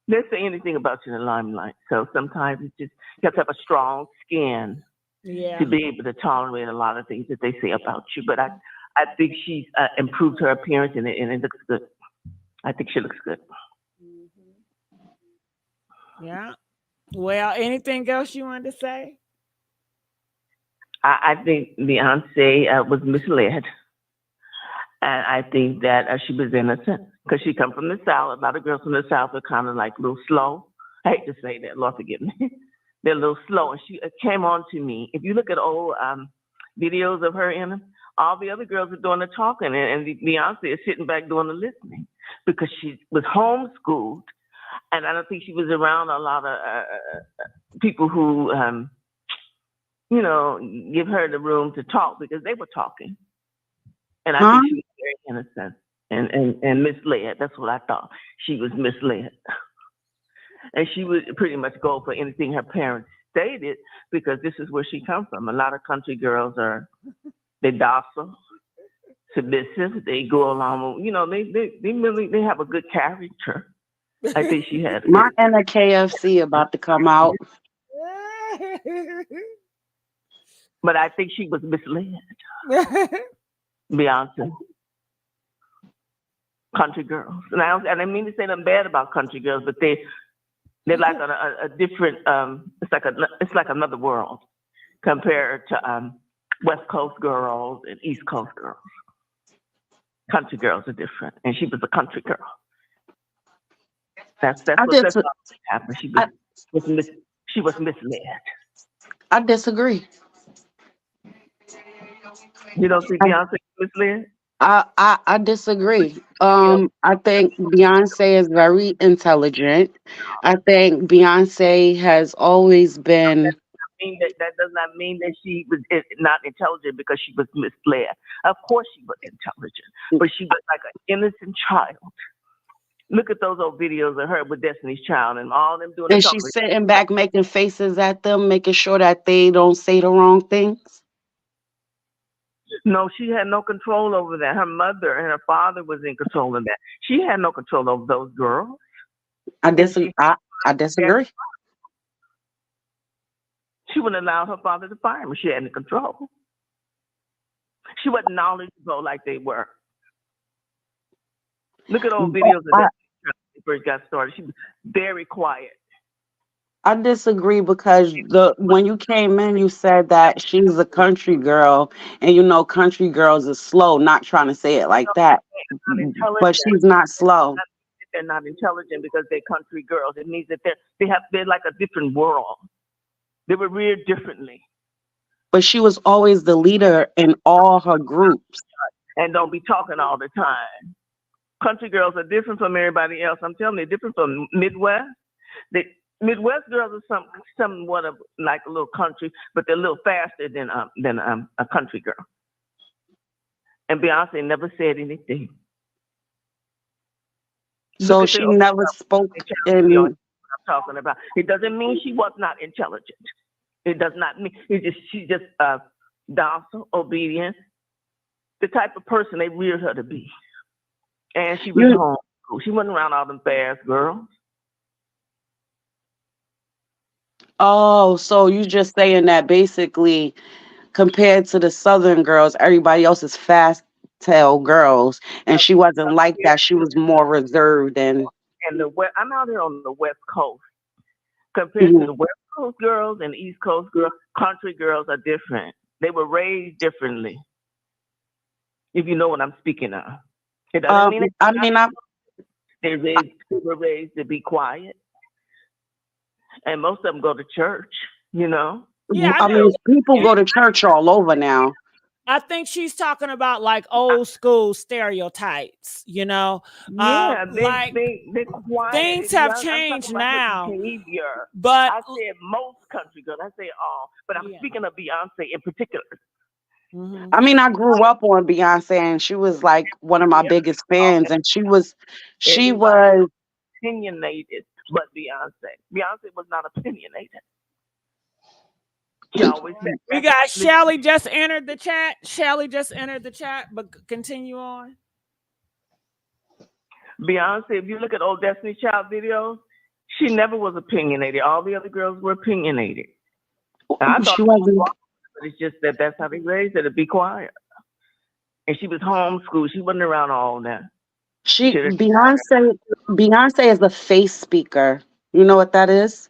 They say anything about you in the limelight. So sometimes it's just you have to have a strong skin to be able to tolerate a lot of things that they say about you. But I think she's improved her appearance and it looks good. I think she looks good. Yeah. Well, anything else you wanted to say? I think Beyonce was misled. And I think that she was innocent because she come from the South. A lot of girls from the South are kind of like a little slow. I hate to say that, Lord forgive me. They're a little slow. And she came on to me. If you look at old videos of her in them, all the other girls are doing the talking, and Beyonce is sitting back doing the listening because she was homeschooled. And I don't think she was around a lot of people who, give her the room to talk because they were talking. And I think she was very innocent and misled. That's what I thought. She was misled. And she would pretty much go for anything her parents stated because this is where she comes from. A lot of country girls they're docile. submissive. They go along with, they have a good character. I think she had. My inner KFC about to come out. But I think she was misled. Beyonce. Country girls. And I didn't mean to say nothing bad about country girls, but they're like a different, it's like another world compared to West Coast girls and East Coast girls. Country girls are different. And she was a country girl. That's what happened. She was misled. I disagree. You don't think Beyonce misled? I disagree. I think Beyonce is very intelligent. I think Beyonce has always been. That does not mean that she was not intelligent because she was misled. Of course she was intelligent, but she was like an innocent child. Look at those old videos of her with Destiny's Child and all them doing. And she's sitting back making faces at them, making sure that they don't say the wrong things. No, she had no control over that. Her mother and her father was in control of that. She had no control over those girls. I disagree. She wouldn't allow her father to fire her. She had no control. She wasn't knowledgeable like they were. Look at old videos of that when she first got started. She was very quiet. I disagree because when you came in, you said that she's a country girl, and country girls are slow. Not trying to say it like that, but she's not slow. They're not intelligent because they're country girls. It means that they're like a different world. They were reared differently. But she was always the leader in all her groups. And don't be talking all the time. Country girls are different from everybody else. I'm telling you, they're different from Midwest. Midwest girls are somewhat of like a little country, but they're a little faster than a country girl. And Beyonce never said anything. So she never spoke in. I'm talking about. It doesn't mean she was not intelligent. It does not mean she's just docile, obedient, the type of person they reared her to be. And she was home. She wasn't around all them fast girls. Oh, so you just saying that basically compared to the Southern girls, everybody else is fast tail girls, and she wasn't like that. She was more reserved and I'm out here on the West Coast. Compared to the West Coast girls and East Coast girls, country girls are different. They were raised differently. If you know what I'm speaking of. It doesn't mean they were raised to be quiet. And most of them go to church, Yeah, I mean, people go to church all over now. I think she's talking about like old school stereotypes, Yeah, things have changed now. Behavior. But I said most country girls, I say all, but I'm speaking of Beyonce in particular. I mean, I grew up on Beyonce, and she was like one of my biggest fans, and she was opinionated, but Beyonce was not opinionated. She always said, we got Shelly just entered the chat. But continue on. Beyonce, if you look at old Destiny Child videos, she never was opinionated. All the other girls were opinionated. I thought she wasn't. But it's just that's how they raised her, to be quiet. And she was homeschooled. She wasn't around all that. Beyonce is a face speaker. You know what that is?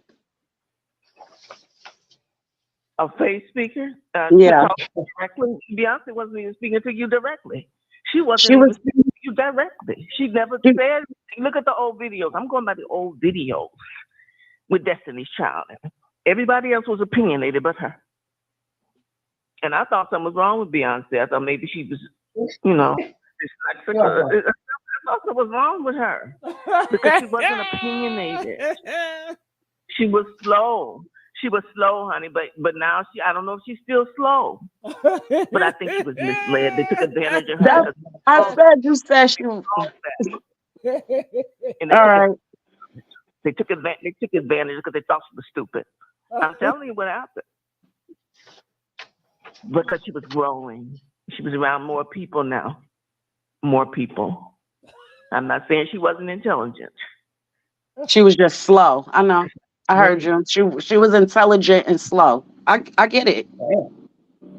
A face speaker? Yeah. Directly. Beyonce wasn't even speaking to you directly. She wasn't even speaking to you directly. She never said anything. Look at the old videos. I'm going by the old videos with Destiny's Child. Everybody else was opinionated but her. And I thought something was wrong with Beyonce. I thought maybe she was, I thought something was wrong with her because she wasn't opinionated. She was slow. She was slow, honey, but now I don't know if she's still slow. But I think she was misled. They took advantage of her. You said she was. All right. They took advantage because they thought she was stupid. I'm telling you what happened. Because she was growing. She was around more people now. more people. I'm not saying she wasn't intelligent. She was just slow. I know. I heard you. She was intelligent and slow. I get it.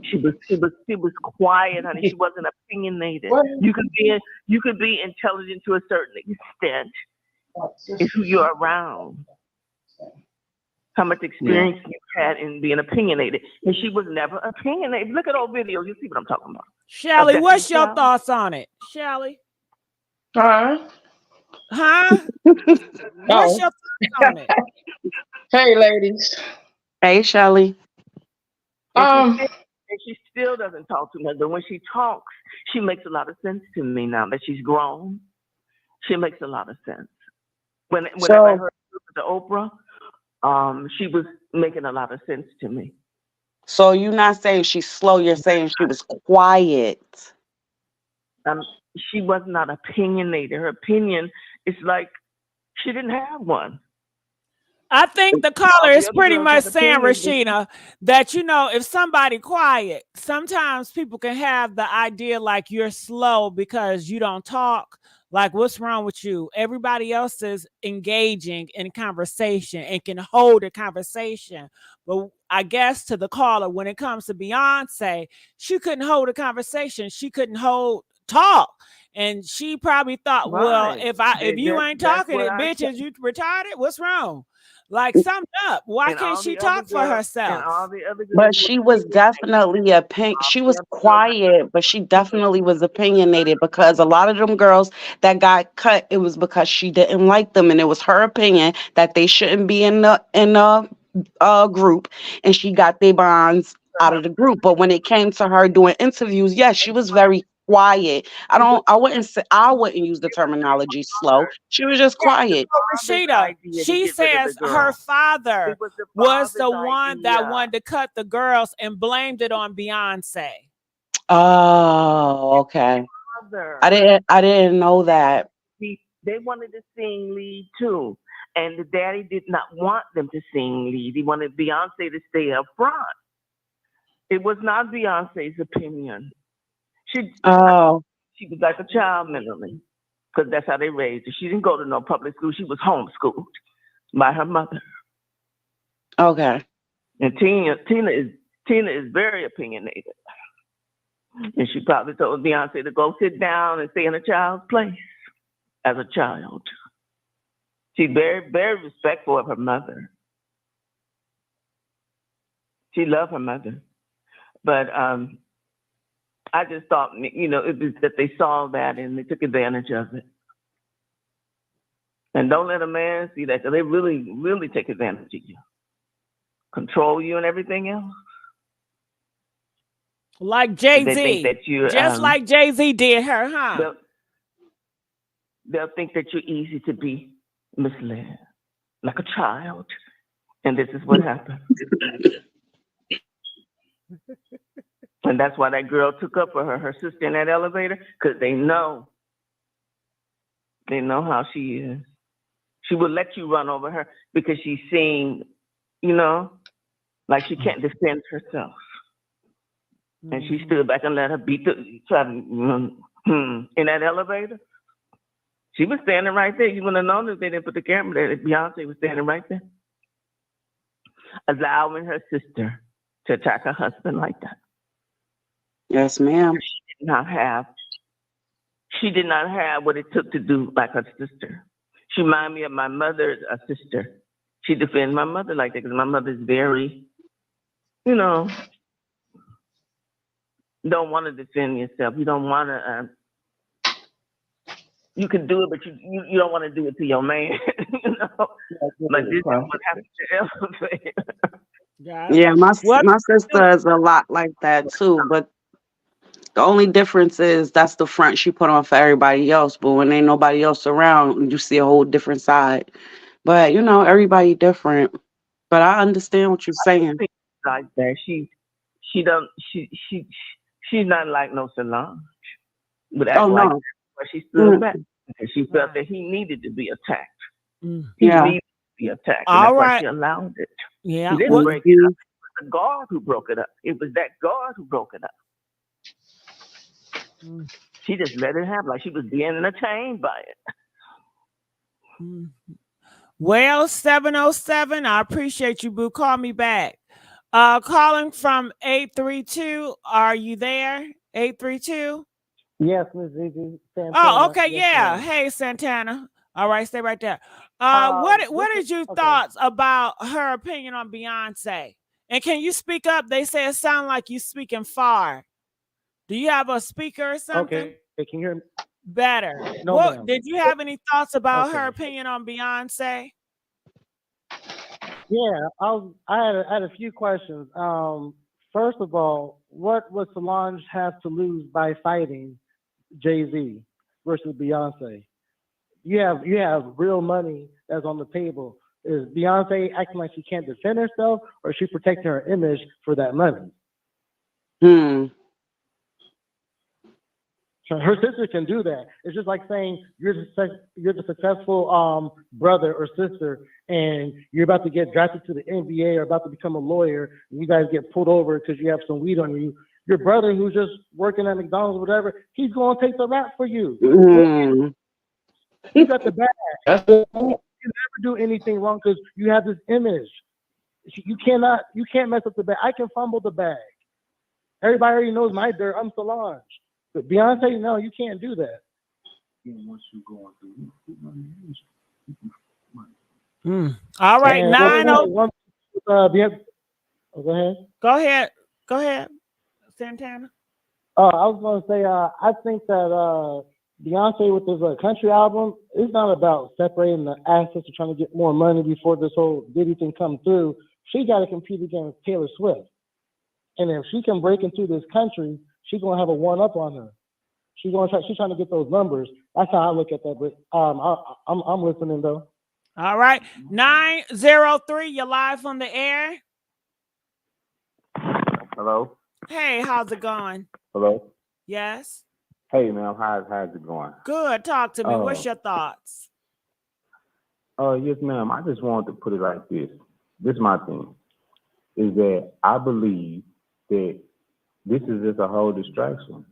She was quiet, honey. She wasn't opinionated. You could be intelligent to a certain extent if who you're around. How much experience you had in being opinionated. And she was never opinionated. Look at old videos, you see what I'm talking about. Shelly, what's your thoughts on it? Shelly? Huh? What's your thoughts on it? Hey, ladies. Hey, Shelly. And she still doesn't talk too much, but when she talks, she makes a lot of sense to me now that she's grown. She makes a lot of sense. Whenever I heard the Oprah, she was making a lot of sense to me. So you're not saying she's slow, you're saying she was quiet. She was not opinionated. Her opinion is like she didn't have one. I think the caller is pretty much saying, Rashida, that, if somebody quiet, sometimes people can have the idea like you're slow because you don't talk. Like, what's wrong with you? Everybody else is engaging in conversation and can hold a conversation. But I guess to the caller, when it comes to Beyonce, she couldn't hold a conversation. She couldn't talk. And she probably thought, well, if you ain't talking it, bitches, you retarded? What's wrong? Like, sum up. Why can't she talk for herself? But she was definitely she was quiet, but she definitely was opinionated because a lot of them girls that got cut, it was because she didn't like them, and it was her opinion that they shouldn't be in the group, and she got their bonds out of the group. But when it came to her doing interviews, yes, she was very quiet. I wouldn't use the terminology slow. She was just quiet. Rashida, she says her father was the one that wanted to cut the girls and blamed it on Beyonce. Oh, okay. I didn't know that. They wanted to sing lead too. And the daddy did not want them to sing lead. He wanted Beyonce to stay up front. It was not Beyonce's opinion. She was like a child mentally, because that's how they raised her. She didn't go to no public school. She was homeschooled by her mother. Okay. And Tina is very opinionated. And she probably told Beyonce to go sit down and stay in a child's place as a child. She's very, very respectful of her mother. She loved her mother. But I just thought, it was that they saw that and they took advantage of it. And don't let a man see that, because they really, really take advantage of you. Control you and everything else. Like Jay-Z. Just like Jay-Z did her, huh? They'll think that you're easy to be misled, like a child. And this is what happened. And that's why that girl took up for her sister in that elevator, because they know how she is. She would let you run over her because she's seeing, like she can't defend herself. And she stood back and let her in that elevator. She was standing right there. You wouldn't have known if they didn't put the camera there. Beyonce was standing right there, allowing her sister to attack her husband like that. Yes, ma'am. She did not have what it took to do like her sister. She reminded me of my mother's sister. She defended my mother like that because my mother's very, don't want to defend yourself. You don't want to. You can do it, but you don't want to do it to your man. Like this is what happened to elevator. Yeah, my sister is a lot like that too, but the only difference is that's the front she put on for everybody else. But when ain't nobody else around, you see a whole different side. But everybody different. But I understand what you're saying. Like that, she's not like no Solange. But no. But she stood back because she felt that he needed to be attacked. He needed to be attacked. And that's why she allowed it. Yeah. She didn't break it up. It was the guard who broke it up. It was that guard who broke it up. She just let it happen, like she was being entertained by it. Well, 707, I appreciate you, boo. Call me back. Calling from 832. Are you there? 832? Yes, Miss Gigi. Santana. Oh, okay, Yes, yeah. ma'am. Hey, Santana. All right, stay right there. This What is- is your okay. thoughts about her opinion on Beyonce? And can you speak up? They say it sounds like you speaking far. Do you have a speaker or something? Okay, can you hear me? Better. No, What ma'am. did you have any thoughts about her Okay. opinion on Beyonce? Yeah, I had a few questions. First of all, what would Solange have to lose by fighting Jay-Z versus Beyonce? You have real money that's on the table. Is Beyonce acting like she can't defend herself, or is she protecting her image for that money? So her sister can do that. It's just like saying you're the successful brother or sister, and you're about to get drafted to the NBA or about to become a lawyer, and you guys get pulled over because you have some weed on you. Your brother, who's just working at McDonald's or whatever, he's going to take the rap for you. You got the bag. You never do anything wrong because you have this image. You can't mess up the bag. I can fumble the bag. Everybody already knows my dirt. I'm Solange. But Beyonce, no, you can't do that. All right, And 90. go ahead. Go ahead, Santana. I was going to say, I think that Beyonce with this country album is not about separating the assets or trying to get more money before this whole Diddy thing come through. She got to compete against Taylor Swift. And if she can break into this country, she's going to have a one-up on her. She's trying to get those numbers. That's how I look at that. But I'm listening, though. All right. 903, you're live on the air. Hello? Hey, how's it going? Hello? Yes. Hey, ma'am, how's it going? Good. Talk to me. What's your thoughts? Yes, ma'am. I just wanted to put it like this. This is my thing. Is that I believe that this is just a whole distraction.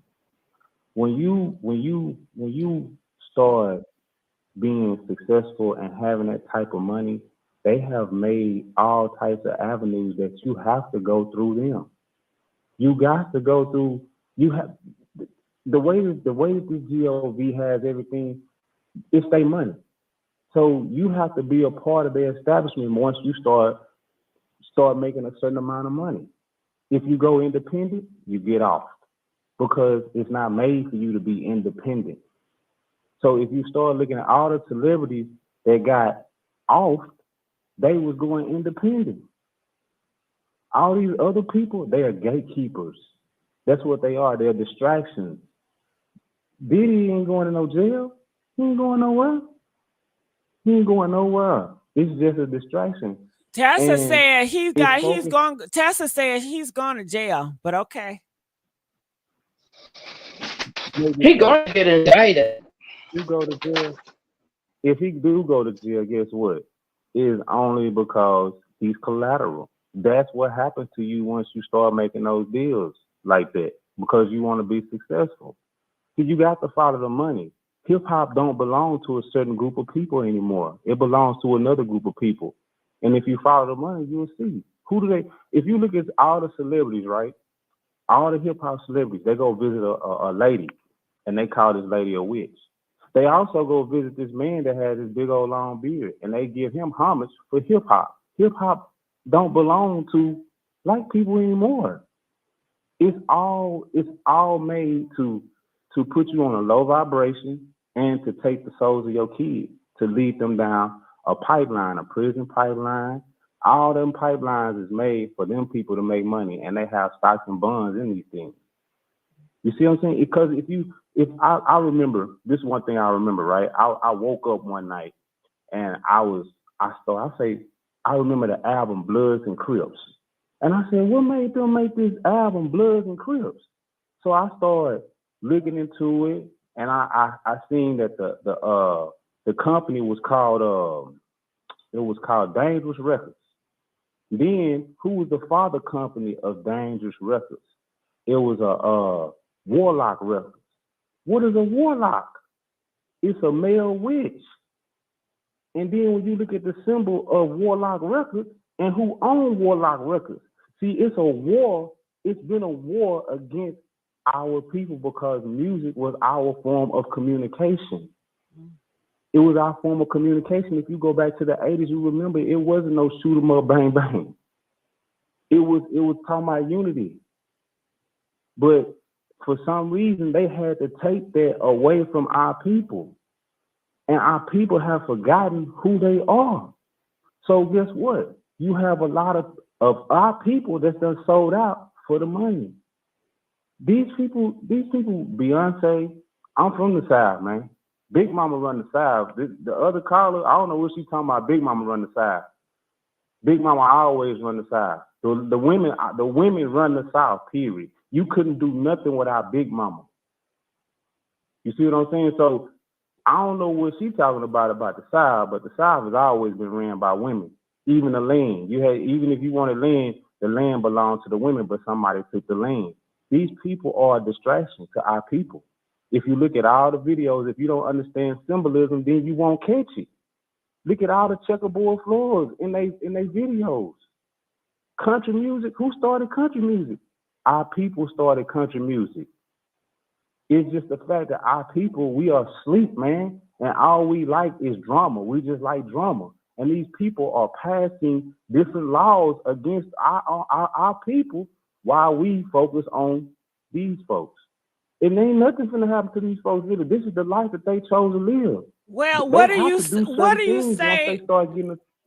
When you start being successful and having that type of money, they have made all types of avenues that you have to go through them. You got to go through. You have the way that the GOV has everything. It's their money, so you have to be a part of their establishment once you start making a certain amount of money. If you go independent, you get off because it's not made for you to be independent. So if you start looking at all the celebrities that got off, they was going independent. All these other people, they are gatekeepers. That's what they are. They're distractions. Diddy ain't going to no jail. He ain't going nowhere. He ain't going nowhere. It's just a distraction. Tessa And said Tessa said he's going to jail, but okay. He gonna get indicted. You go to jail. If he do go to jail, guess what? It's only because he's collateral. That's what happens to you once you start making those deals like that, because you want to be successful. See, you got to follow the money. Hip hop don't belong to a certain group of people anymore. It belongs to another group of people. And if you follow the money, you'll see. If you look at all the celebrities, right? All the hip hop celebrities, they go visit a lady and they call this lady a witch. They also go visit this man that has this big old long beard and they give him homage for hip hop. Hip hop don't belong to black people anymore. It's all made to put you on a low vibration and to take the souls of your kids, to lead them down a pipeline, a prison pipeline. All them pipelines is made for them people to make money, and they have stocks and bonds in these things. You see what I'm saying? Because I remember this one thing I remember, right? I woke up one night and I remember the album Bloods and Crips. And I said, what made them make this album Bloods and Crips? So I started looking into it, and I seen that the company was called Dangerous Records. Then who was the father company of Dangerous Records? It was Warlock Records. What is a warlock? It's a male witch. And then when you look at the symbol of Warlock Records and who owned Warlock Records, see, it's a war. It's been a war against our people because music was our form of communication. It was our form of communication. If you go back to the 80s, you remember it wasn't no shoot 'em up, bang, bang. It was talking about unity. But for some reason, they had to take that away from our people. And our people have forgotten who they are. So guess what? You have a lot of our people that's done sold out for the money. These people, Beyonce, I'm from the South, man. Big Mama run the South. The other caller, I don't know what she's talking about. Big Mama run the South. Big Mama always run the South. The women run the South, period. You couldn't do nothing without Big Mama. You see what I'm saying? So I don't know what she's talking about the South, but the South has always been ran by women. Even the land. Even if you wanted land, the land belonged to the women, but somebody took the land. These people are a distraction to our people. If you look at all the videos, if you don't understand symbolism, then you won't catch it. Look at all the checkerboard floors in they videos. Country music, who started country music? Our people started country music. It's just the fact that our people, we are asleep, man. And all we like is drama. We just like drama. And these people are passing different laws against our people while we focus on these folks. And ain't nothing gonna happen to these folks either. This is the life that they chose to live. Well, What do you say?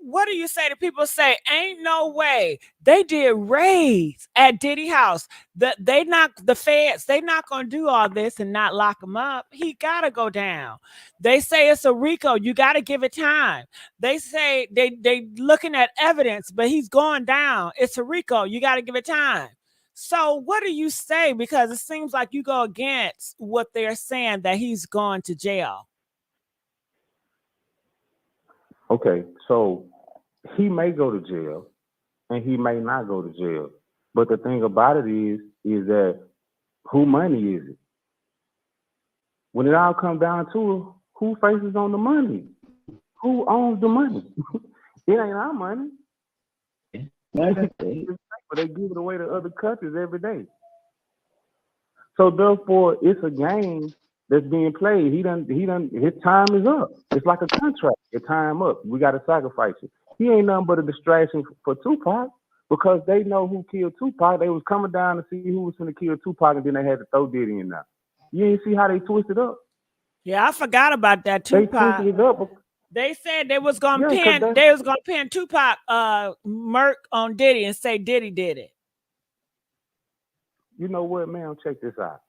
What do you say to people say, ain't no way they did raids at Diddy house? The feds, they not gonna do all this and not lock him up. He gotta go down. They say it's a RICO, you gotta give it time. They say they looking at evidence, but he's going down. It's a RICO, you gotta give it time. So what do you say? Because it seems like you go against what they're saying, that he's gone to jail. Okay, so he may go to jail and he may not go to jail. But the thing about it is that who money is it? When it all comes down to it, who faces on the money? Who owns the money? It ain't our money. They give it away to other countries every day. So therefore, it's a game that's being played. He done. His time is up. It's like a contract. Your time up. We got to sacrifice it. He ain't nothing but a distraction for Tupac because they know who killed Tupac. They was coming down to see who was going to kill Tupac, and then they had to throw Diddy in there. You ain't see how they twisted up? Yeah, I forgot about that. Tupac. They twisted it up. They said they was gonna pin Tupac murk on Diddy and say Diddy did it. You know what, man? Check this out.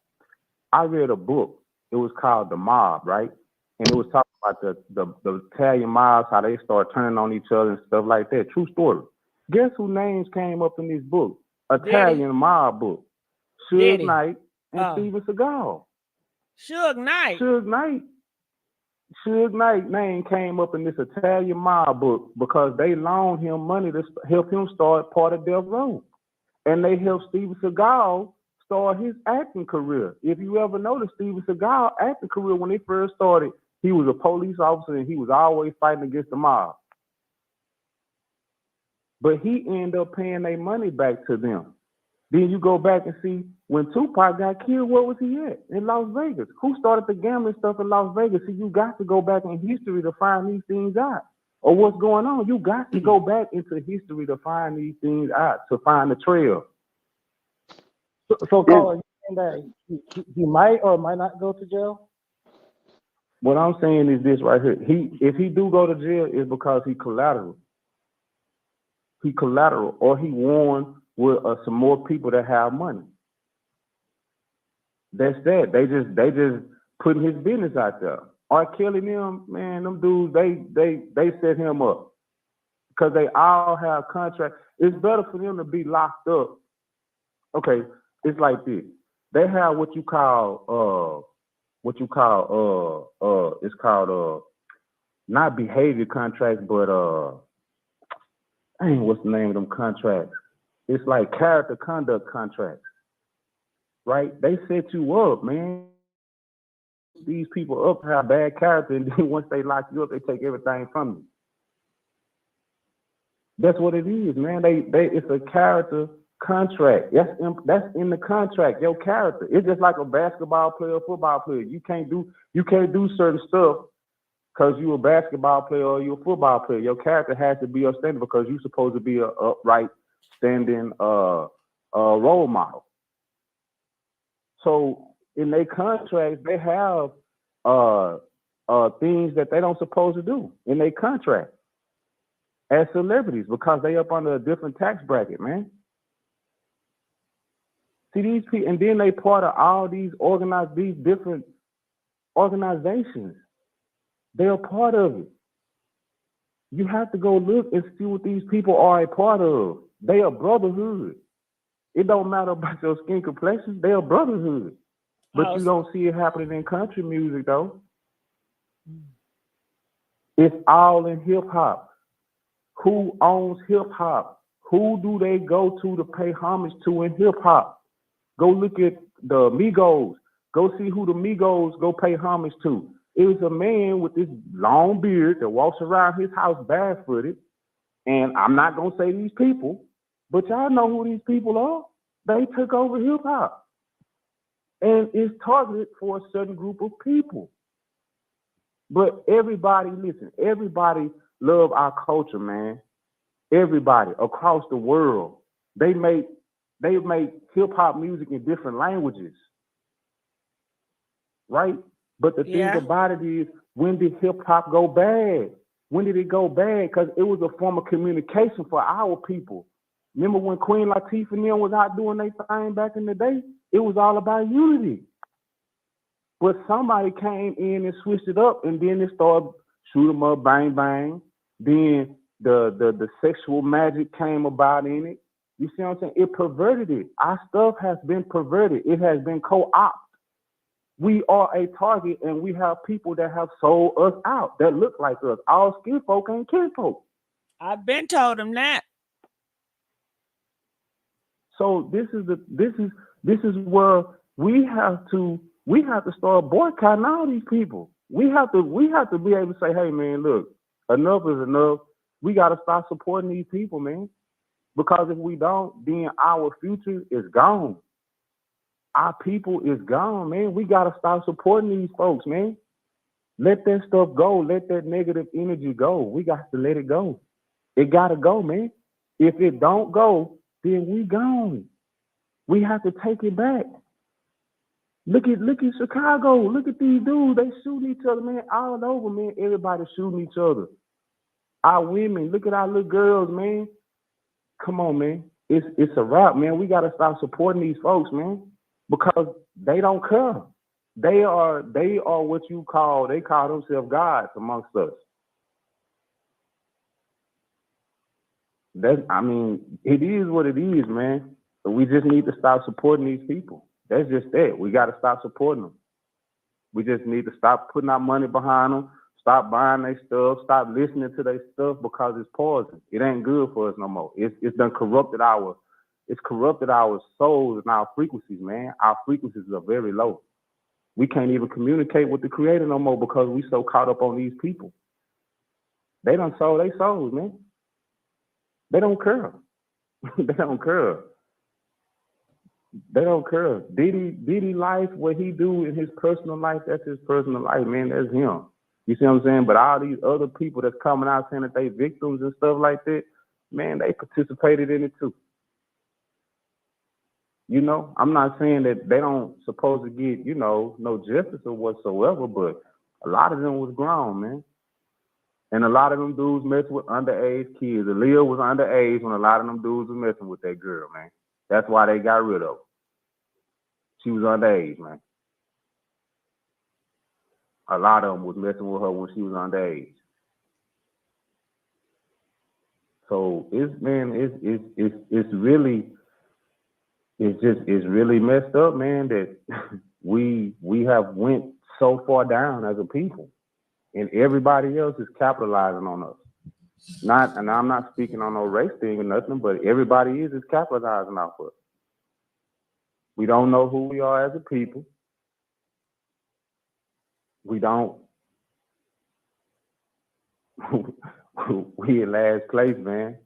I read a book. It was called The Mob, right? And it was talking about the Italian mobs, how they start turning on each other and stuff like that. True story. Guess who names came up in this book? Italian mob book. Suge Knight and Steven Seagal. Suge Knight. Suge Knight name came up in this Italian mob book because they loaned him money to help him start part of Death Row. And they helped Steven Seagal start his acting career. If you ever noticed, Steven Seagal acting career, when he first started, he was a police officer and he was always fighting against the mob. But he ended up paying their money back to them. Then you go back and see when Tupac got killed, where was he at? In Las Vegas. Who started the gambling stuff in Las Vegas? See, you got to go back in history to find these things out. Or what's going on. You got to go back into history to find these things out, to find the trail. So Carl, you saying that he might or might not go to jail? What I'm saying is this right here. If he do go to jail, it's because he collateral. He collateral, or he won with some more people that have money. That's that. They just putting his business out there. R. Kelly them, man, them dudes, they set him up because they all have contracts. It's better for them to be locked up. Okay, it's like this. They have what you call it's called not behavior contracts, but what's the name of them contracts? It's like character conduct contracts, right? They set you up, man. these people up to have bad character, and then once they lock you up, they take everything from you. That's what it is, man. It's a character contract. That's in the contract. Your character. It's just like a basketball player, football player. You can't do certain stuff because you're a basketball player or you're a football player. Your character has to be upstanding because you're supposed to be a upright, standing role model. So in their contracts, they have things that they don't supposed to do in their contract as celebrities because they up under a different tax bracket, man. See these people, and then they part of all these different organizations. They're a part of it. You have to go look and see what these people are a part of. They are brotherhood. It don't matter about your skin complexion. They are brotherhood. But you don't see it happening in country music, though. It's all in hip hop. Who owns hip hop? Who do they go to pay homage to in hip hop? Go look at the Migos. Go see who the Migos go pay homage to. It was a man with this long beard that walks around his house barefooted. And I'm not going to say these people, but y'all know who these people are. They took over hip hop. And it's targeted for a certain group of people. But everybody, listen, everybody love our culture, man. Everybody across the world. They make hip hop music in different languages. Right? But the thing about it is, when did hip hop go bad? When did it go bad? Because it was a form of communication for our people. Remember when Queen Latifah and them was out doing their thing back in the day? It was all about unity. But somebody came in and switched it up, and then it started shoot 'em up, bang, bang. Then the sexual magic came about in it. You see what I'm saying? It perverted it. Our stuff has been perverted. It has been co-opted. We are a target, and we have people that have sold us out that look like us. All skin folk ain't kin folk. I've been told them that. So this is where we have to start boycotting all these people. We have to be able to say, hey man, look, enough is enough. We gotta start supporting these people, man. Because if we don't, then our future is gone. Our people is gone, man. We gotta start supporting these folks, man. Let that stuff go. Let that negative energy go. We got to let it go. It gotta go, man. If it don't go, then we gone. We have to take it back. Look at Chicago. Look at these dudes. They shooting each other, man. All over, man. Everybody shooting each other. Our women. Look at our little girls, man. Come on, man. It's a wrap, man. We gotta start supporting these folks, man, because they don't care. They are what they call themselves gods amongst us. It is what it is, man. But we just need to stop supporting these people. That's just it. We got to stop supporting them. We just need to stop putting our money behind them, stop buying their stuff, stop listening to their stuff because it's poison. It ain't good for us no more. It's done corrupted our souls and our frequencies, man. Our frequencies are very low. We can't even communicate with the Creator no more because we so caught up on these people. They done sold their souls, man. They don't care. They don't care. They don't care. Diddy life, what he do in his personal life, that's his personal life, man. That's him. You see what I'm saying? But all these other people that's coming out saying that they victims and stuff like that, man, they participated in it too. You know, I'm not saying that they don't supposed to get, no justice or whatsoever, but a lot of them was grown, man. And a lot of them dudes messed with underage kids. Aaliyah was underage when a lot of them dudes was messing with that girl, man. That's why they got rid of her. She was underage, man. A lot of them was messing with her when she was underage. So it's really messed up, man, that we have went so far down as a people, and everybody else is capitalizing on us. And I'm not speaking on no race thing or nothing, but everybody is capitalizing off us. We don't know who we are as a people. We don't. We in last place, man.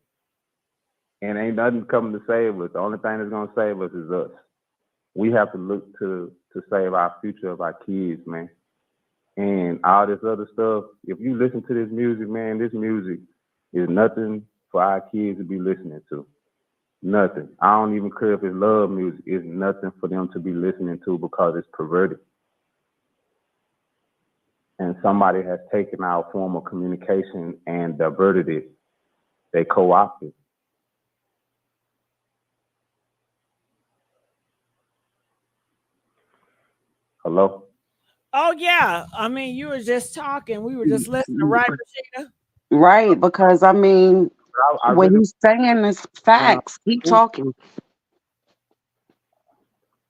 And ain't nothing coming to save us. The only thing that's gonna save us is us. We have to look to save our future of our kids, man. And all this other stuff, if you listen to this music, man, this music is nothing for our kids to be listening to. Nothing. I don't even care if it's love music. It's nothing for them to be listening to because it's perverted. And somebody has taken our form of communication and diverted it. They co-opted. Hello? Oh yeah. I mean, you were just talking. We were just listening, right, Rashida? Right, because I mean, I what really, he's saying is facts. Keep talking.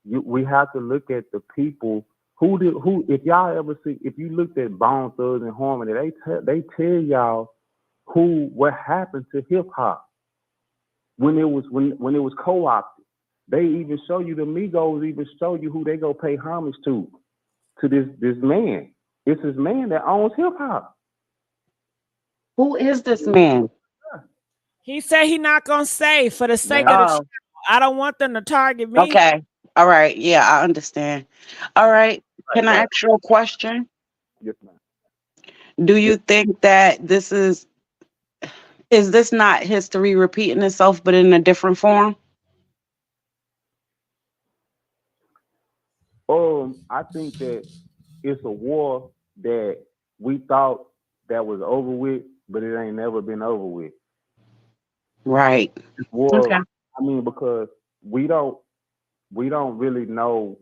we have to look at the people who if y'all ever see, if you looked at Bone Thugs and Harmony, they tell y'all what happened to hip hop when it was co-opted. They even show you, the Migos even show you who they go pay homage to this man. It's this man that owns hip hop. Who is this man? He said he not gonna say for the sake of the channel. I don't want them to target me. Okay. All right. Yeah, I understand. All right. Can I ask you a question? Yes, ma'am. Do you think that this is this not history repeating itself, but in a different form? I think that it's a war that we thought that was over with, but it ain't never been over with. Right. This war, Okay. I mean, because we don't really know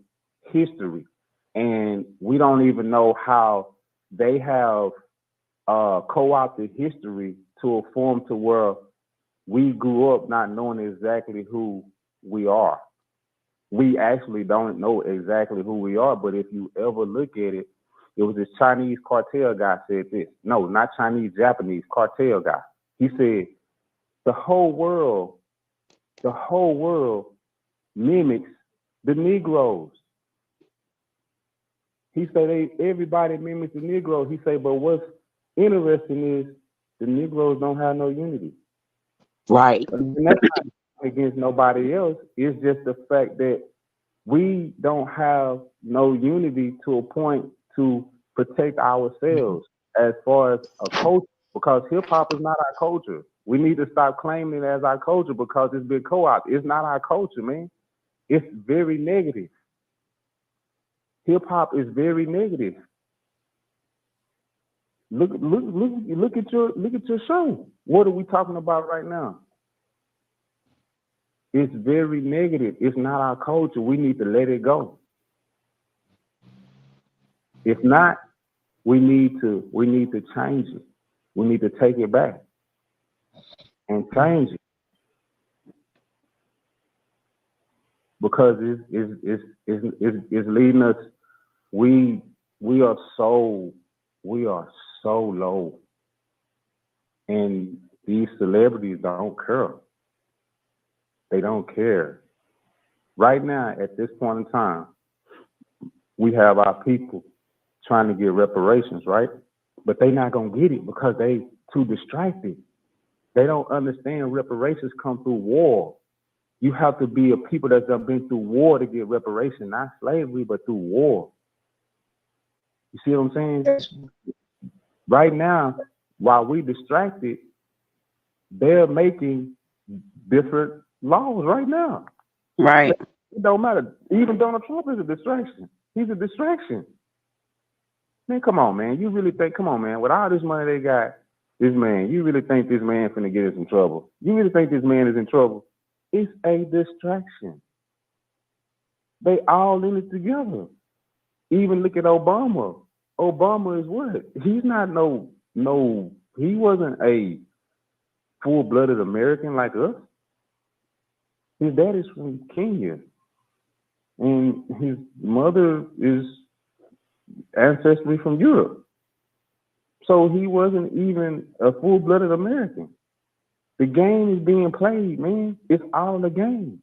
history, and we don't even know how they have co-opted history to a form to where we grew up not knowing exactly who we are. We actually don't know exactly who we are, but if you ever look at it, it was this Chinese cartel guy said this. No, not Chinese, Japanese cartel guy. He said, the whole world mimics the Negroes. He said everybody mimics the Negroes. He said, but what's interesting is the Negroes don't have no unity. Right. And that's not against nobody else. It's just the fact that we don't have no unity to a point to protect ourselves as far as a culture, because hip hop is not our culture. We need to stop claiming it as our culture because it's been co-opted. It's not our culture, man. It's very negative. Hip hop is very negative. Look at your show. What are we talking about right now? It's very negative. It's not our culture. We need to let it go. If not, we need to change it. We need to take it back and change it, because it's leading us. We are so low, and these celebrities don't care. They don't care. Right now, at this point in time, we have our people trying to get reparations, right? But they not gonna get it because they too distracted. They don't understand reparations come through war. You have to be a people that's been through war to get reparation, not slavery, but through war. You see what I'm saying? Right now, while we distracted, they're making different laws right now. Right. It don't matter. Even Donald Trump is a distraction. He's a distraction. Man, come on, man. You really think, come on, man, with all this money they got, this man, you really think this man finna get us in trouble? You really think this man is in trouble? It's a distraction. They all in it together. Even look at Obama. Obama is what? He's not he wasn't a full-blooded American like us. His dad is from Kenya, and his mother is ancestry from Europe. So he wasn't even a full-blooded American. The game is being played, man. It's all a game.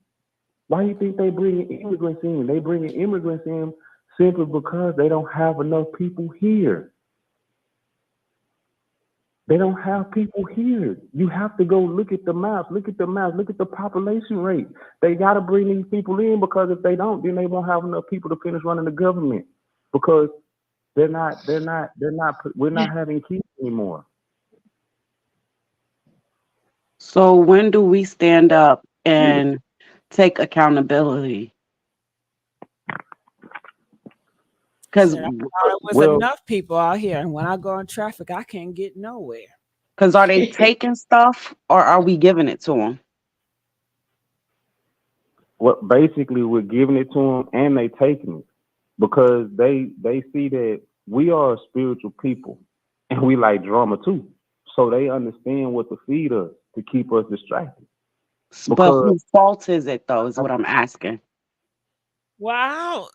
Why do you think they bring immigrants in? They bring immigrants in simply because they don't have enough people here. They don't have people here. You have to go look at the maps, look at the population rate. They got to bring these people in, because if they don't, then they won't have enough people to finish running the government, because we're not having kids anymore. So when do we stand up and take accountability? Because I thought it was enough people out here, and when I go in traffic, I can't get nowhere. Because are they taking stuff, or are we giving it to them? Well, basically, we're giving it to them, and they taking it, because they see that we are a spiritual people, and we like drama too. So they understand what to feed us to keep us distracted. But whose fault is it, though, is what I'm asking. Wow.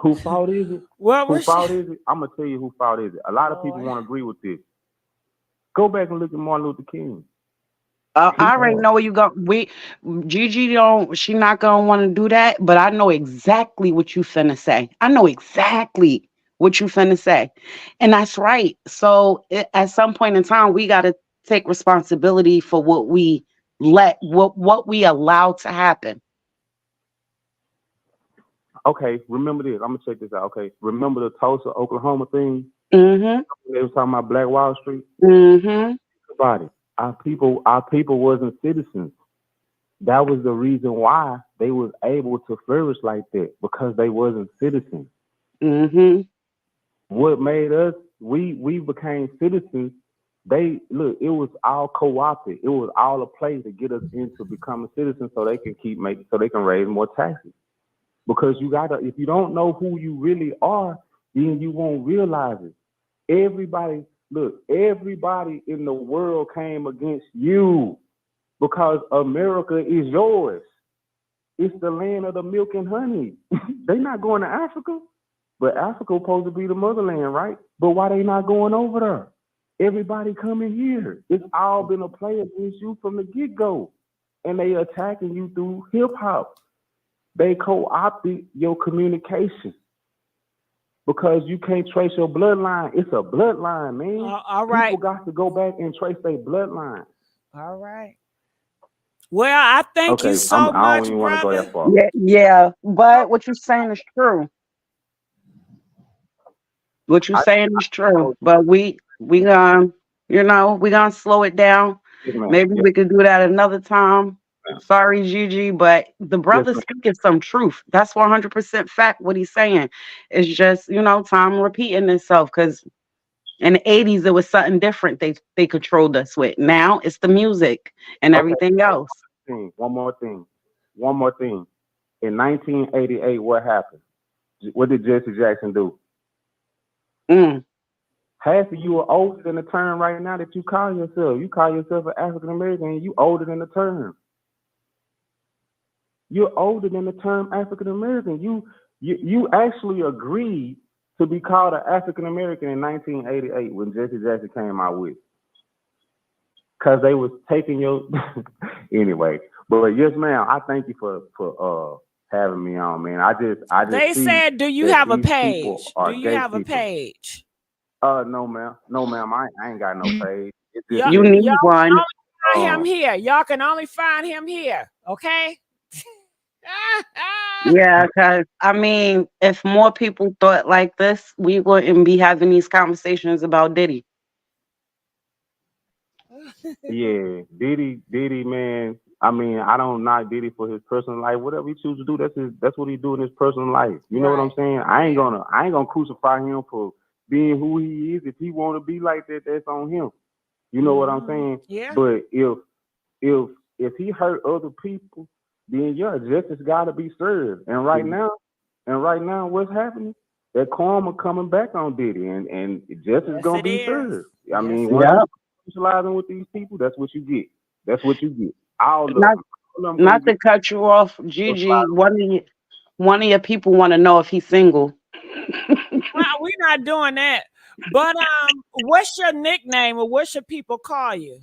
Whose fault is it? Whose fault is it? I'm going to tell you whose fault is it. A lot of people won't agree with this. Go back and look at Martin Luther King. I already know where you go. Gigi she not gonna want to do that, but I know exactly what you finna say. I know exactly what you finna say, and that's right. So at some point in time, we got to take responsibility for what we what we allow to happen. Okay, remember this. I'm gonna check this out. Okay, remember the Tulsa, Oklahoma thing? Mm-hmm. They was talking about Black Wall Street. Mm-hmm. About it. Our people wasn't citizens. That was the reason why they was able to flourish like that, because they wasn't citizens. Mm-hmm. What made us, we became citizens. It was all co-opted. It was all a play to get us into becoming citizens, so they can raise more taxes. Because if you don't know who you really are, then you won't realize it. Everybody in the world came against you, because America is yours. It's the land of the milk and honey. They not going to Africa, but Africa supposed to be the motherland, right? But why they not going over there? Everybody coming here. It's all been a play against you from the get-go, and they attacking you through hip-hop. They co-opted your communication, because you can't trace your bloodline. It's a bloodline, man. All right. People got to go back and trace their bloodline. All right. Well, I thank you so much, I don't even want to go that far. Yeah, but what you're saying is true. What you're saying is true, but we gonna slow it down. Yes, Maybe we could do that another time. Sorry, Gigi, but the brother's speaking some truth. That's 100% fact. What he's saying is just, time repeating itself. Because in the 80s, it was something different. They controlled us with. Now it's the music and everything else. One more thing. In 1988, what happened? What did Jesse Jackson do? Half of you are older than the term right now that you call yourself. You call yourself an African American, and you older than the term. You're older than the term African American. You actually agreed to be called an African American in 1988 when Jesse Jackson came out with, because they was taking your anyway. But yes, ma'am, I thank you for having me on, man. I just they said, do you have a page? Do you have a page? No, ma'am. I ain't got no page. You need one. Find him here. Y'all can only find him here. Okay. Yeah, because if more people thought like this, we wouldn't be having these conversations about Diddy. Yeah, Diddy, man. I don't knock Diddy for his personal life. Whatever he chooses to do, that's what he do in his personal life. You know what I'm saying? I ain't gonna crucify him for being who he is. If he want to be like that, that's on him. You know what I'm saying? Yeah. But if he hurt other people, then justice got to be served. And right now, what's happening? That karma coming back on Diddy, and justice gonna be served. When you're socializing with these people, that's what you get. Not to cut you off, Gigi. One of your people want to know if he's single. Well, we're not doing that. But what's your nickname, or what should people call you?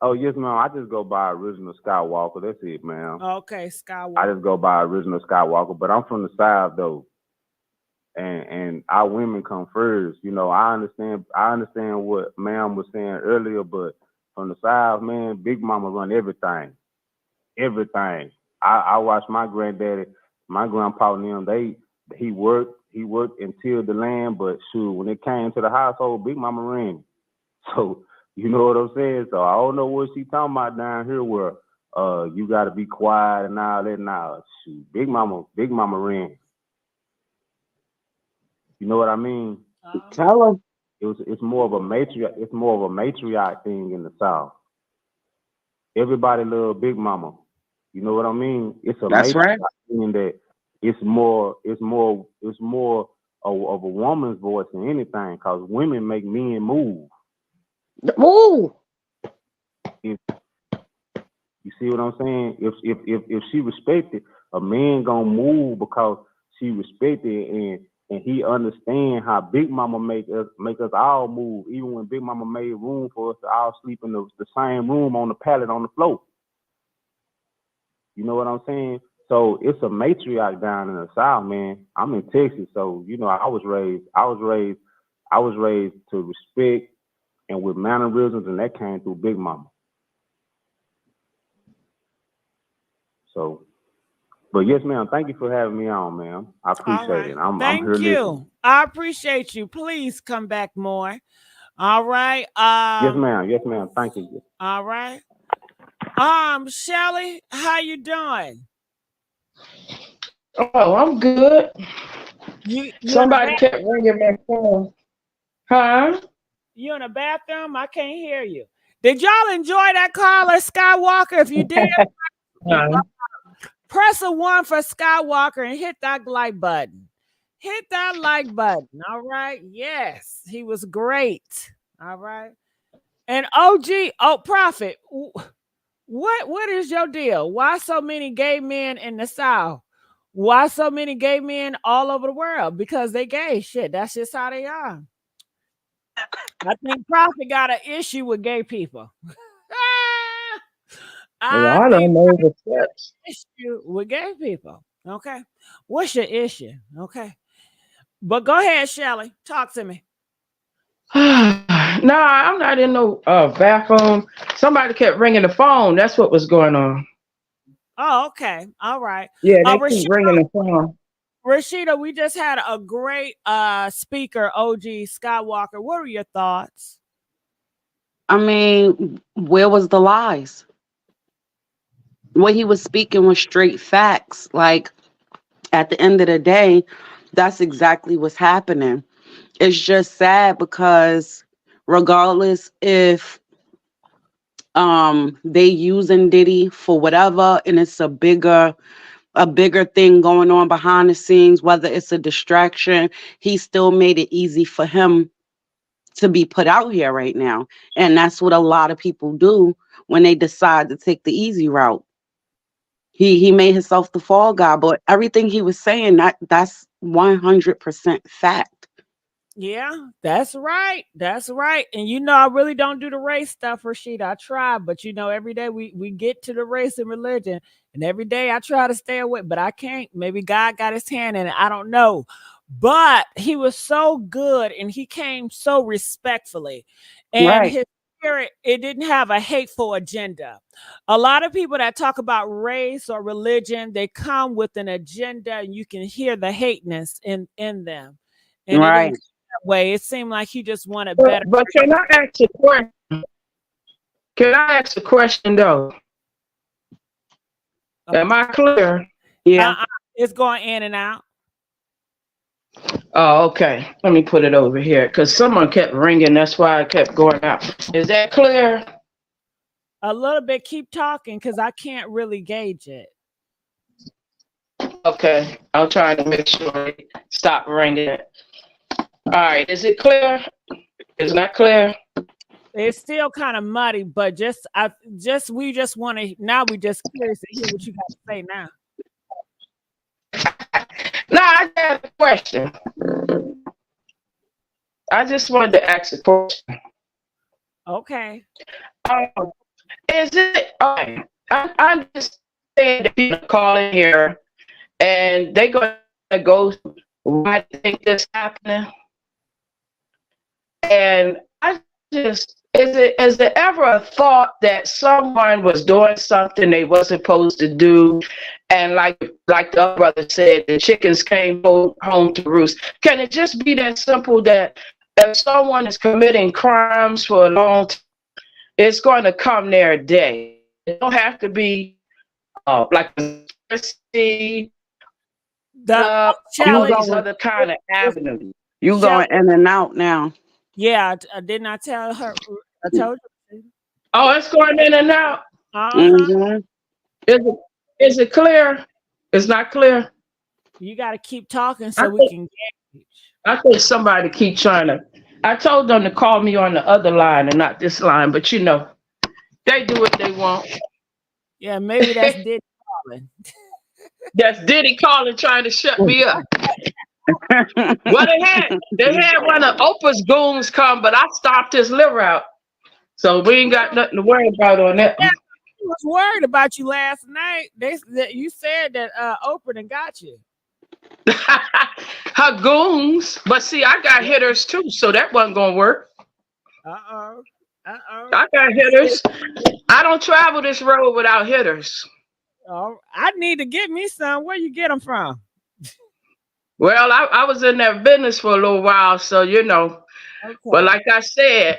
Oh yes, ma'am. I just go by original Skywalker. That's it, ma'am. Okay, Skywalker. I just go by original Skywalker. But I'm from the South though, and our women come first. You know, I understand what ma'am was saying earlier, but from the South, man, Big Mama run everything. Everything. I watched my granddaddy, my grandpa and them, he worked and tilled the land, but shoot, when it came to the household, Big Mama ran. So you know what I'm saying? So I don't know what she talking about down here where you gotta be quiet and all that now. Shoot, Big Mama ran. You know what I mean? Tell him. It's more of a matriarch thing in the South. Everybody love Big Mama. You know what I mean? It's a That's right. thing that it's more of a woman's voice than anything, because women make men move. Ooh. You see what I'm saying? If she respected, a man gonna move because she respected and he understand how Big Mama make us all move. Even when Big Mama made room for us to all sleep in the same room on the pallet on the floor. You know what I'm saying? So it's a matriarch down in the South, man. I'm in Texas, so you know I was raised to respect and with mannerisms, and that came through Big Mama. So, but yes, ma'am. Thank you for having me on, ma'am. I appreciate it. I'm Thank here you. listening. I appreciate you. Please come back more. All right. Yes, ma'am. Yes, ma'am. Thank you. All right. Shelly, how you doing? Oh, I'm good. You Somebody kept ringing my phone. Huh? You in the bathroom? I can't hear you. Did y'all enjoy that caller, Skywalker? If you did, press a 1 for Skywalker and hit that like button. Hit that like button. All right. Yes, he was great. All right. And Prophet, what is your deal? Why so many gay men in the South? Why so many gay men all over the world? Because they gay. Shit, that's just how they are. I think Prophet got an issue with gay people. I don't know the steps. Issue with gay people. Okay. What's your issue? Okay. But go ahead, Shelly. Talk to me. No, I'm not in no bathroom. Somebody kept ringing the phone. That's what was going on. Oh, okay. All right. Yeah, they keep ringing the phone. Rashida, we just had a great speaker, OG Skywalker. What are your thoughts? I mean, where was the lies? What he was speaking was straight facts. Like, at the end of the day, that's exactly what's happening. It's just sad because regardless if they using Diddy for whatever and it's a bigger thing going on behind the scenes, whether it's a distraction, he still made it easy for him to be put out here right now. And that's what a lot of people do when they decide to take the easy route. He made himself the fall guy, but everything he was saying, that's 100% fact. Yeah, that's right. That's right. And you know, I really don't do the race stuff, Rashida. I try, but you know, every day we get to the race and religion, and every day I try to stay away, but I can't. Maybe God got his hand in it. I don't know. But he was so good and he came so respectfully. And his spirit, it didn't have a hateful agenda. A lot of people that talk about race or religion, they come with an agenda and you can hear the hateness in them. And it didn't that way. It seemed like he just wanted better. But can I ask a question? Can I ask a question though? Am I clear? Yeah. It's going in and out. Oh, okay. Let me put it over here because someone kept ringing. That's why I kept going out. Is that clear? A little bit. Keep talking because I can't really gauge it. Okay. I'll try to make sure it stop ringing. All right. Is it clear? Is that clear? It's still kind of muddy, but we just want to, now we just curious to hear what you got to say now. No, I got a question. I just wanted to ask a question. Okay. Is it okay? I'm just saying that people call in here and they're going to go, why do you think this happening? And I just, is there ever a thought that someone was doing something they wasn't supposed to do? And like the other brother said, the chickens came home to roost. Can it just be that simple that if someone is committing crimes for a long time, it's going to come their day? It don't have to be like Zesty, all these other kind of avenues. You going in and out now. Yeah, didn't I tell her? I told you. Oh, it's going in and out. Mm-hmm. Is it clear? It's not clear. You got to keep talking so we can get. I think somebody keep trying to. I told them to call me on the other line and not this line, but you know, they do what they want. Yeah, maybe that's Diddy calling. That's Diddy calling, trying to shut me up. Well, they had one of Oprah's goons come, but I stopped his liver out, so we ain't got nothing to worry about on that. I was worried about you last night. You said that Oprah done got you. Her goons, but see, I got hitters too, so that wasn't gonna work. Uh-oh. I got hitters. I don't travel this road without hitters. Oh, I need to get me some. Where you get them from? Well, I was in that business for a little while, so you know. Okay. But like I said,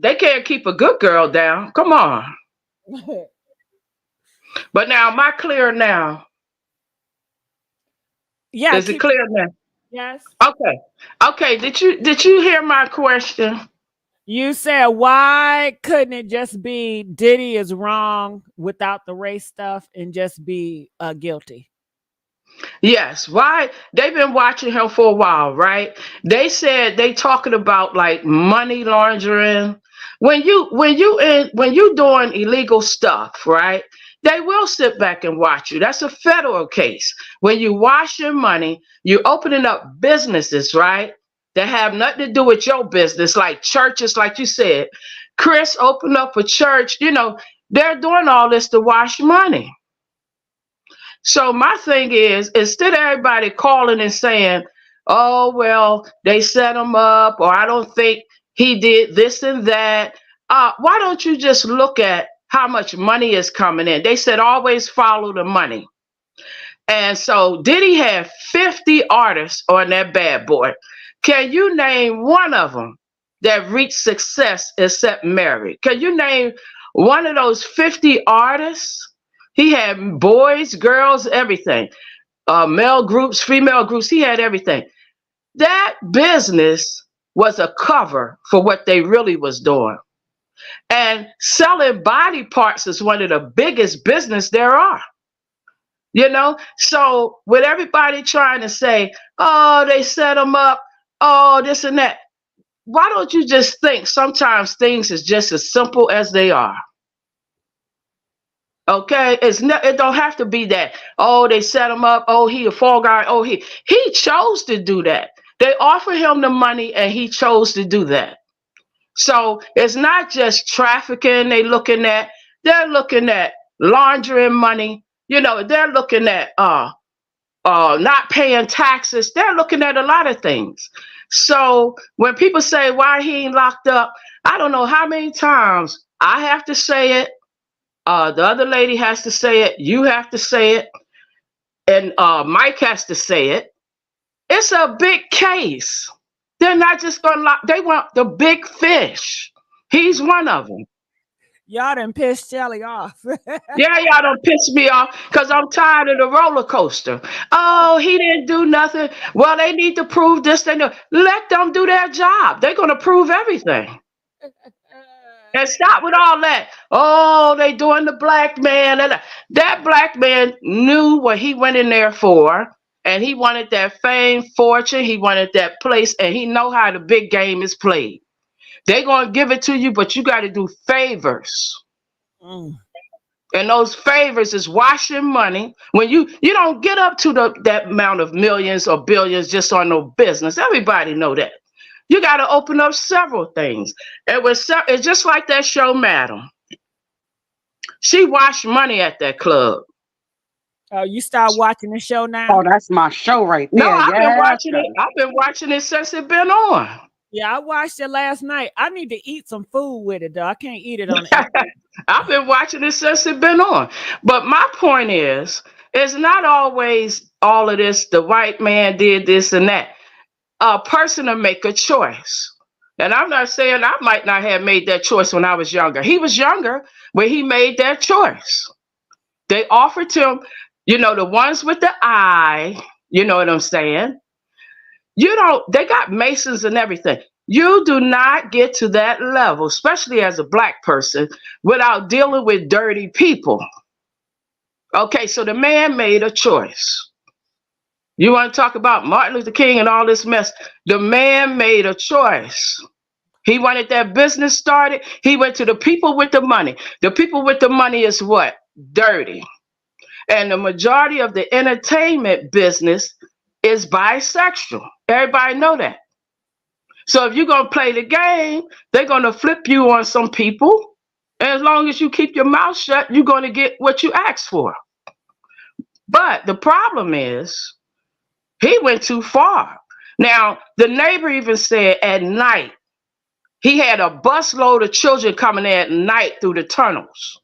they can't keep a good girl down. Come on. But now, am I clear now? Yeah. Is it clear now? Yes. Okay. Okay. Did you hear my question? You said, why couldn't it just be Diddy is wrong without the race stuff and just be guilty? Yes. Why? They've been watching him for a while, right? They said they talking about like money laundering. When you doing illegal stuff, right? They will sit back and watch you. That's a federal case. When you wash your money, you're opening up businesses, right? That have nothing to do with your business, like churches, like you said. Chris opened up a church. You know, they're doing all this to wash money. So my thing is, instead of everybody calling and saying, oh, well, they set him up, or I don't think he did this and that, why don't you just look at how much money is coming in? They said always follow the money. And so Diddy had 50 artists on that bad boy. Can you name one of them that reached success except Mary? Can you name one of those 50 artists? He had boys, girls, everything. Male groups, female groups, he had everything. That business was a cover for what they really was doing. And selling body parts is one of the biggest business there are. You know, so with everybody trying to say, oh, they set them up, oh, this and that. Why don't you just think sometimes things is just as simple as they are? Okay, it don't have to be that. Oh, they set him up. Oh, he a fall guy. Oh, he chose to do that. They offered him the money, and he chose to do that. So it's not just trafficking. They're looking at laundering money. You know, they're looking at not paying taxes. They're looking at a lot of things. So when people say why he ain't locked up, I don't know how many times I have to say it. The other lady has to say it. You have to say it. And Mike has to say it. It's a big case. They're not just going to lock. They want the big fish. He's one of them. Y'all done pissed Shelly off. Yeah, y'all done pissed me off because I'm tired of the roller coaster. Oh, he didn't do nothing. Well, they need to prove this. Let them do their job. They're going to prove everything. And stop with all that. Oh, they doing the black man. That black man knew what he went in there for. And he wanted that fame, fortune. He wanted that place. And he know how the big game is played. They're going to give it to you, but you got to do favors. And those favors is washing money. When you don't get up to that amount of millions or billions just on no business. Everybody know that. You got to open up several things. It's just like that show, Madam. She washed money at that club. Oh, you start watching the show now? Oh, that's my show right No, there. I've been Yes. watching it. I've been watching it since it been on. Yeah, I watched it last night. I need to eat some food with it, though. I can't eat it on the air. I've been watching it since it been on. But my point is, it's not always all of this. The white man did this and that. A person to make a choice. And I'm not saying I might not have made that choice when I was younger. He was younger when he made that choice. They offered him, the ones with the eye, you know what I'm saying? They got Masons and everything. You do not get to that level, especially as a black person, without dealing with dirty people. Okay, so the man made a choice. You want to talk about Martin Luther King and all this mess? The man made a choice. He wanted that business started. He went to the people with the money. The people with the money is what? Dirty. And the majority of the entertainment business is bisexual. Everybody know that. So if you're going to play the game, they're going to flip you on some people. And as long as you keep your mouth shut, you're going to get what you asked for. But the problem is, he went too far. Now, the neighbor even said at night, he had a busload of children coming in at night through the tunnels.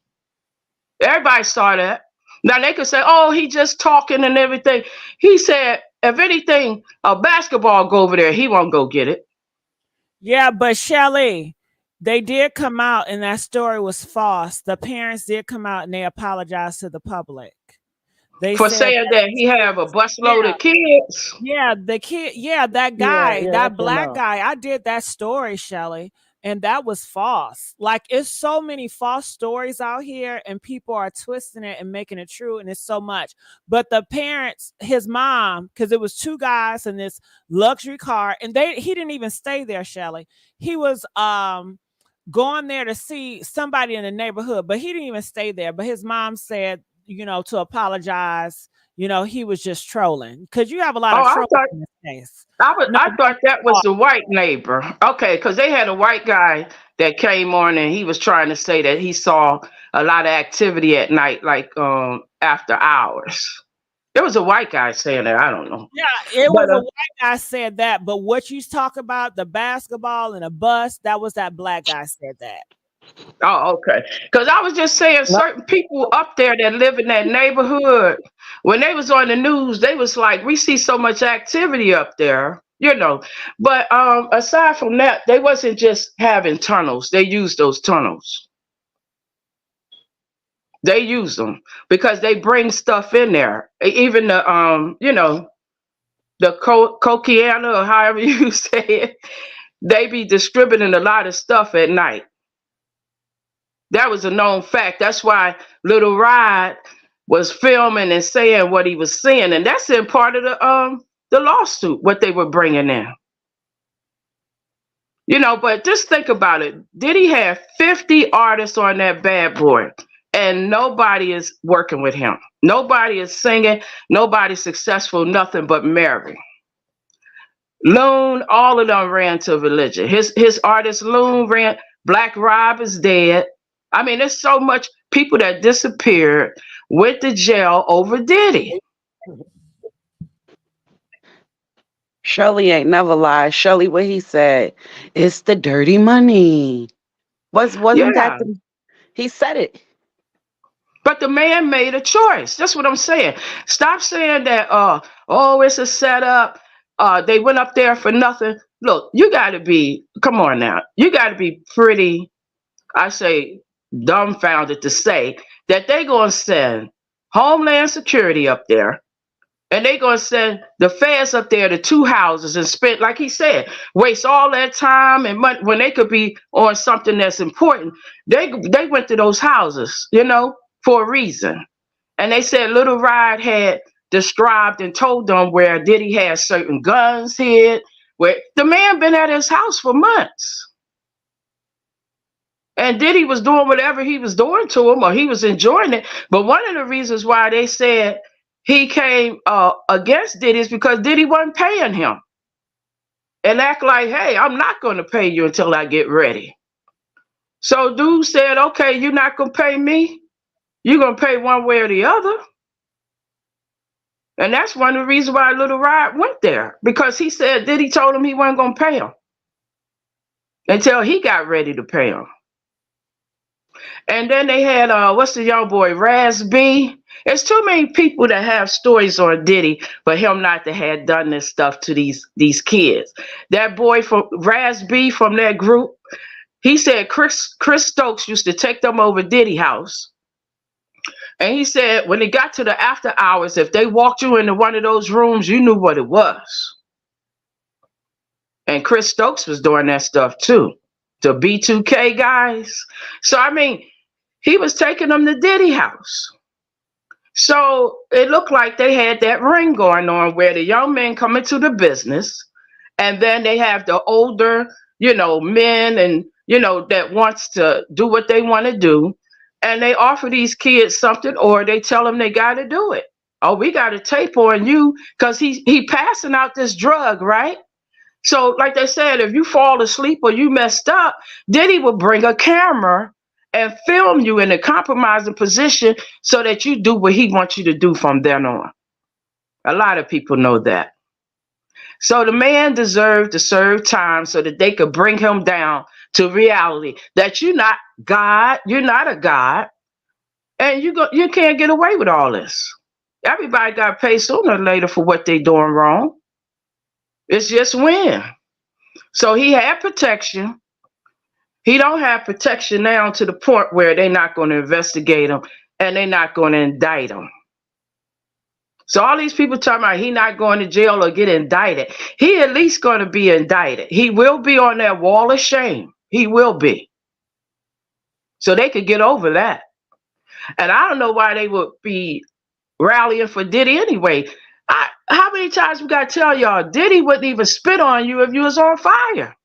Everybody saw that. Now they could say, oh, he just talking and everything. He said, if anything, a basketball go over there, he won't go get it. Yeah, but Shelly, they did come out and that story was false. The parents did come out and they apologized to the public. They for said saying that he have a busload of kids. Yeah, the kid, that guy, yeah, that came black out. guy. I did that story, Shelly, and that was false. Like, it's so many false stories out here, and people are twisting it and making it true, and it's so much. But the parents, his mom, because it was two guys in this luxury car, and he didn't even stay there, Shelly. He was going there to see somebody in the neighborhood, but he didn't even stay there. But his mom said, to apologize. He was just trolling, because you have a lot of trolls in this case. I thought that was the white neighbor. Okay, because they had a white guy that came on and he was trying to say that he saw a lot of activity at night, like after hours. There was a white guy saying that. I don't know. Yeah, it was a white guy said that, but what you talk about, the basketball and a bus, that was that black guy said that. Oh, okay. Because I was just saying, certain people up there that live in that neighborhood, when they was on the news, they was like, we see so much activity up there, But aside from that, they wasn't just having tunnels. They used those tunnels. They use them because they bring stuff in there. Even the the Coquiana, or however you say it, they be distributing a lot of stuff at night. That was a known fact. That's why Little Rod was filming and saying what he was saying, and that's in part of the lawsuit, what they were bringing in. But just think about it. Diddy had 50 artists on that bad boy, and nobody is working with him. Nobody is singing. Nobody's successful. Nothing but Mary. Loon, all of them ran to religion. His artist Loon ran. Black Rob is dead. I mean, there's so much people that disappeared, went to jail over Diddy. Shirley ain't never lied. Shirley, what he said, it's the dirty money. Wasn't that he said it. But the man made a choice. That's what I'm saying. Stop saying that, it's a setup. They went up there for nothing. Look, you got to be, come on now. You got to be pretty, I say, dumbfounded to say that they going to send Homeland Security up there, and they going to send the feds up there to two houses and spend, like he said, waste all that time and money when they could be on something that's important. They went to those houses, for a reason. And they said Little Rod had described and told them where Diddy had certain guns hid, where the man been at his house for months. And Diddy was doing whatever he was doing to him, or he was enjoying it. But one of the reasons why they said he came against Diddy is because Diddy wasn't paying him. And act like, hey, I'm not going to pay you until I get ready. So dude said, okay, you're not going to pay me? you're gonna pay one way or the other. And that's one of the reasons why Little Rod went there, because he said Diddy told him he wasn't gonna pay him until he got ready to pay him. And then they had what's the young boy, Raz B. It's too many people that have stories on Diddy for him not to have done this stuff to these kids. That boy from Raz B from that group, he said Chris Stokes used to take them over Diddy house. And he said when they got to the after hours, if they walked you into one of those rooms, you knew what it was. And Chris Stokes was doing that stuff too. The B2K guys. So I mean, he was taking them to Diddy house. So it looked like they had that ring going on where the young men come into the business, and then they have the older, men and, that wants to do what they want to do. And they offer these kids something, or they tell them they got to do it. Oh, we got a tape on you, because he passing out this drug, right? So like they said, if you fall asleep or you messed up, Diddy will bring a camera and film you in a compromising position so that you do what he wants you to do from then on. A lot of people know that. So the man deserved to serve time so that they could bring him down to reality that you're not God, you're not a God, and you can't get away with all this. Everybody got to pay sooner or later for what they doing wrong. It's just when. So he had protection. He don't have protection now to the point where they're not going to investigate him and they're not going to indict him. So all these people talking about he not going to jail or get indicted. He at least going to be indicted. He will be on that wall of shame. He will be. So they could get over that. And I don't know why they would be rallying for Diddy anyway. How many times we got to tell y'all, Diddy wouldn't even spit on you if you was on fire.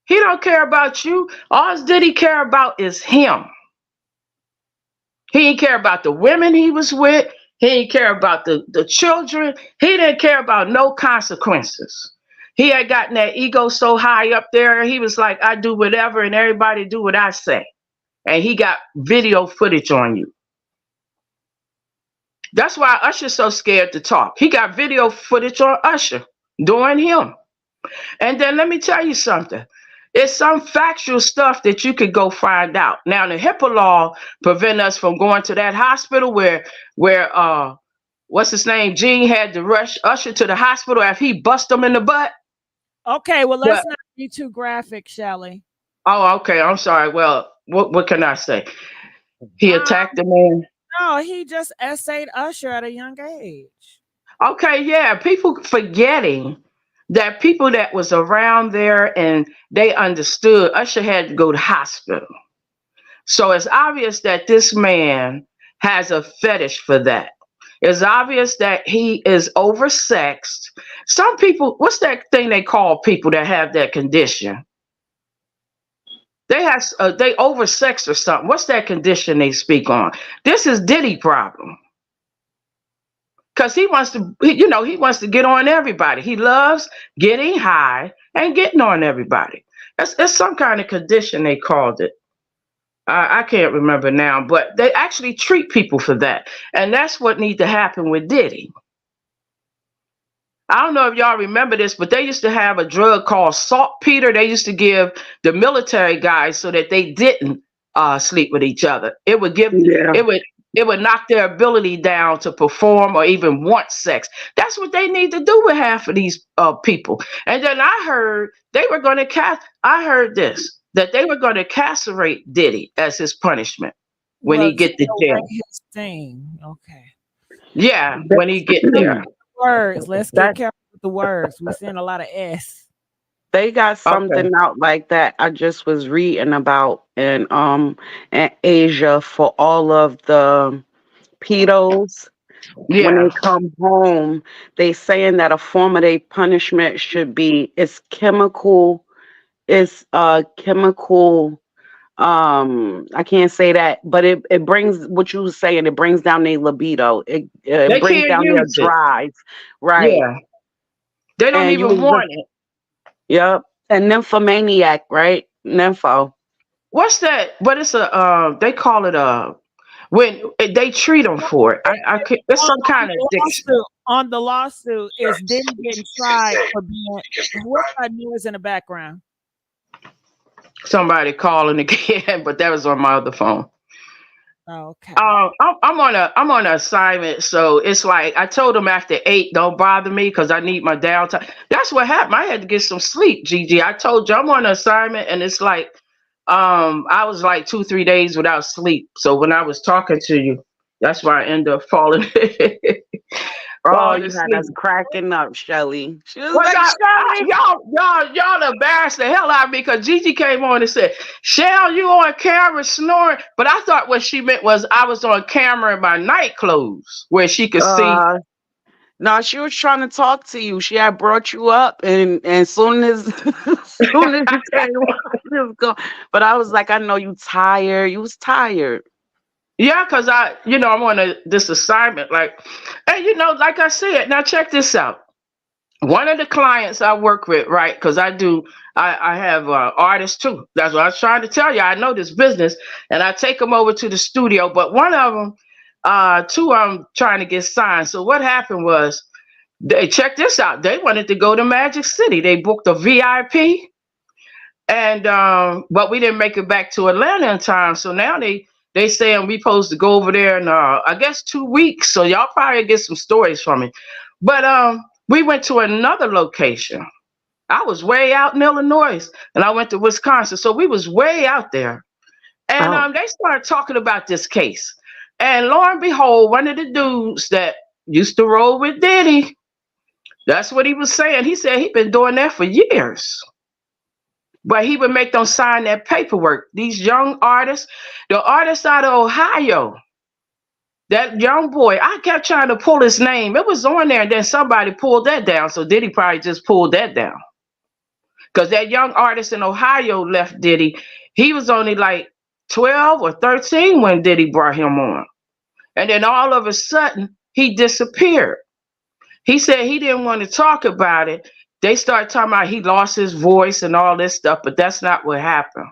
He don't care about you. All Diddy care about is him. He didn't care about the women he was with. He didn't care about the children. He didn't care about no consequences. He had gotten that ego so high up there, he was like, I do whatever and everybody do what I say. And he got video footage on you. That's why Usher's so scared to talk. He got video footage on Usher doing him. And then let me tell you something. It's some factual stuff that you could go find out. Now, the HIPAA law prevent us from going to that hospital where what's his name, Gene had to rush Usher to the hospital after he bust him in the butt. Okay, well, let's not be too graphic, Shelly. Oh, okay. I'm sorry. Well, what can I say? He attacked the man. No, he just essayed Usher at a young age. Okay, yeah. People forgetting that people that was around there and they understood Usher had to go to hospital. So it's obvious that this man has a fetish for that. It's obvious that he is oversexed. Some people, what's that thing they call people that have that condition? They oversexed or something. What's that condition they speak on? This is Diddy problem. Because he wants to get on everybody. He loves getting high and getting on everybody. It's some kind of condition they called it. I can't remember now, but they actually treat people for that. And that's what needs to happen with Diddy. I don't know if y'all remember this, but they used to have a drug called saltpeter. They used to give the military guys so that they didn't sleep with each other. It would knock their ability down to perform or even want sex. That's what they need to do with half of these people. And then I heard they were going to that they were going to castrate Diddy as his punishment when he get to jail. His thing. Okay. Yeah, when he get there. Words. Let's get careful with the words. We're seeing a lot of S. They got something out like that I just was reading about in Asia for all of the pedos. Yeah. When they come home, they saying that a form of their punishment should be chemical. I can't say that, but it brings what you were saying, it brings down their libido. It brings down their drive. Right. Yeah. They don't even want it. Yep. And nymphomaniac, right? Nympho. What's that? But it's they call it when they treat them for it. It's some kind of addiction. On the lawsuit, is Diddy getting tried for being? What's that noise in the background? Somebody calling again, but that was on my other phone. Okay. I'm on an assignment, so it's like I told them after 8, don't bother me because I need my downtime. That's what happened. I had to get some sleep, Gigi. I told you I'm on an assignment, and it's like I was like 2-3 days without sleep. So when I was talking to you, that's why I ended up falling. Oh, you had us cracking up, Shelly. She was Well, like, Shelly. y'all embarrassed the hell out of me because Gigi came on and said, Shell, you on camera snoring? But I thought what she meant was I was on camera in my night clothes where she could see. No, she was trying to talk to you. She had brought you up, and soon as soon as you came on, but I was like, I know you tired. You was tired. Yeah, because I'm on this assignment, and like I said, now check this out. One of the clients I work with, right? Because I have artists too. That's what I was trying to tell you. I know this business, and I take them over to the studio. But one of them, 2 of them trying to get signed. So what happened was, check this out. They wanted to go to Magic City. They booked a VIP, and but we didn't make it back to Atlanta in time. So now they saying we supposed to go over there in I guess 2 weeks. So y'all probably get some stories from me. But we went to another location. I was way out in Illinois, and I went to Wisconsin. So we was way out there. And they started talking about this case. And lo and behold, one of the dudes that used to roll with Diddy, that's what he was saying. He said he'd been doing that for years. But he would make them sign that paperwork. These young artists, the artist out of Ohio, that young boy, I kept trying to pull his name. It was on there, and then somebody pulled that down. So Diddy probably just pulled that down. Because that young artist in Ohio left Diddy. He was only like 12 or 13 when Diddy brought him on. And then all of a sudden, he disappeared. He said he didn't want to talk about it. They started talking about he lost his voice and all this stuff, but that's not what happened.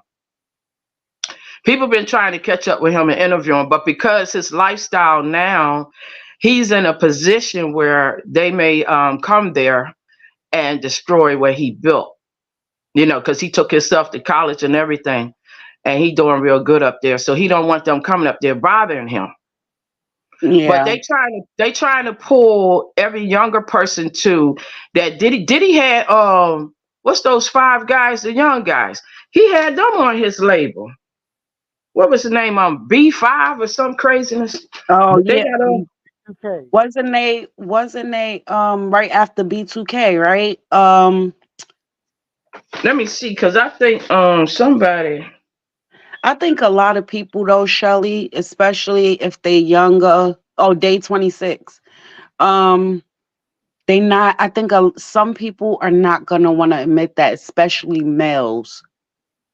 People been trying to catch up with him and interview him, but because his lifestyle now, he's in a position where they may come there and destroy what he built. Because he took his stuff to college and everything, and he doing real good up there. So he don't want them coming up there bothering him. Yeah. But they trying to pull every younger person too. That Diddy had what's those 5 guys, the young guys? He had them on his label. What was the name? B5 or some craziness? Oh They yeah. Okay. Wasn't they right after B2K, right? Let me see, because I think somebody. I think a lot of people though, Shelly, especially if they younger, Day 26. They not. I think some people are not gonna want to admit that, especially males.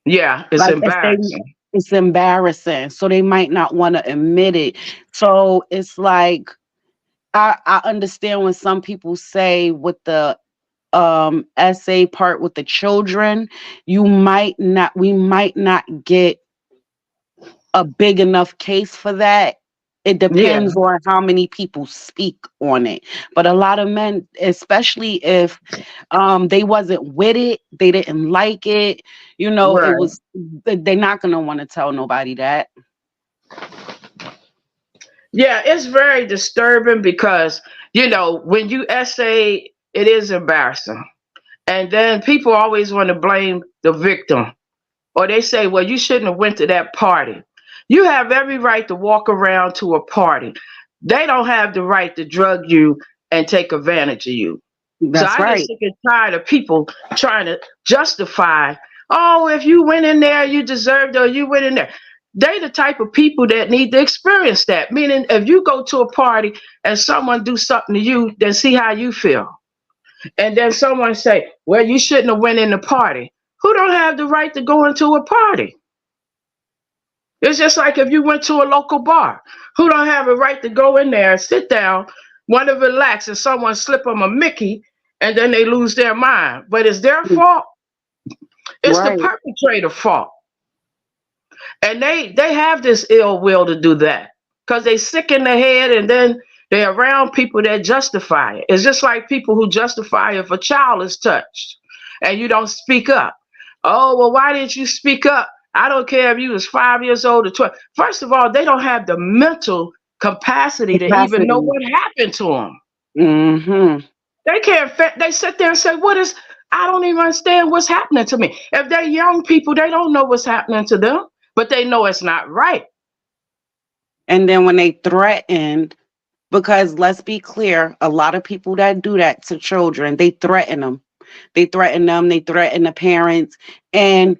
Yeah, it's embarrassing. It's embarrassing, so they might not want to admit it. So it's like I understand when some people say with the essay part with the children, we might not get a big enough case for that. It depends on how many people speak on it. But a lot of men, especially if they wasn't with it, they didn't like it, it was, they're not going to want to tell nobody that. Yeah, it's very disturbing because, when you essay, it is embarrassing. And then people always want to blame the victim. Or they say, well, you shouldn't have went to that party. You have every right to walk around to a party. They don't have the right to drug you and take advantage of you. That's I just get tired of people trying to justify, if you went in there, you deserved it, or you went in there. They the type of people that need to experience that. Meaning, if you go to a party and someone do something to you, then see how you feel. And then someone say, well, you shouldn't have went in the party. Who don't have the right to go into a party? It's just like if you went to a local bar. Who don't have a right to go in there, sit down, want to relax, and someone slip them a Mickey, and then they lose their mind. But it's their fault. It's the perpetrator's fault. And they have this ill will to do that. because they sick in the head, and then they're around people that justify it. It's just like people who justify if a child is touched and you don't speak up. Oh, well, why didn't you speak up? I don't care if you was 5 years old or 12. First of all, they don't have the mental capacity to even know what happened to them. Mm-hmm. They can't. They sit there and say, I don't even understand what's happening to me. If they're young people, they don't know what's happening to them, but they know it's not right. And then when they threaten, because let's be clear, a lot of people that do that to children, they threaten them. They threaten them, they threaten the parents. And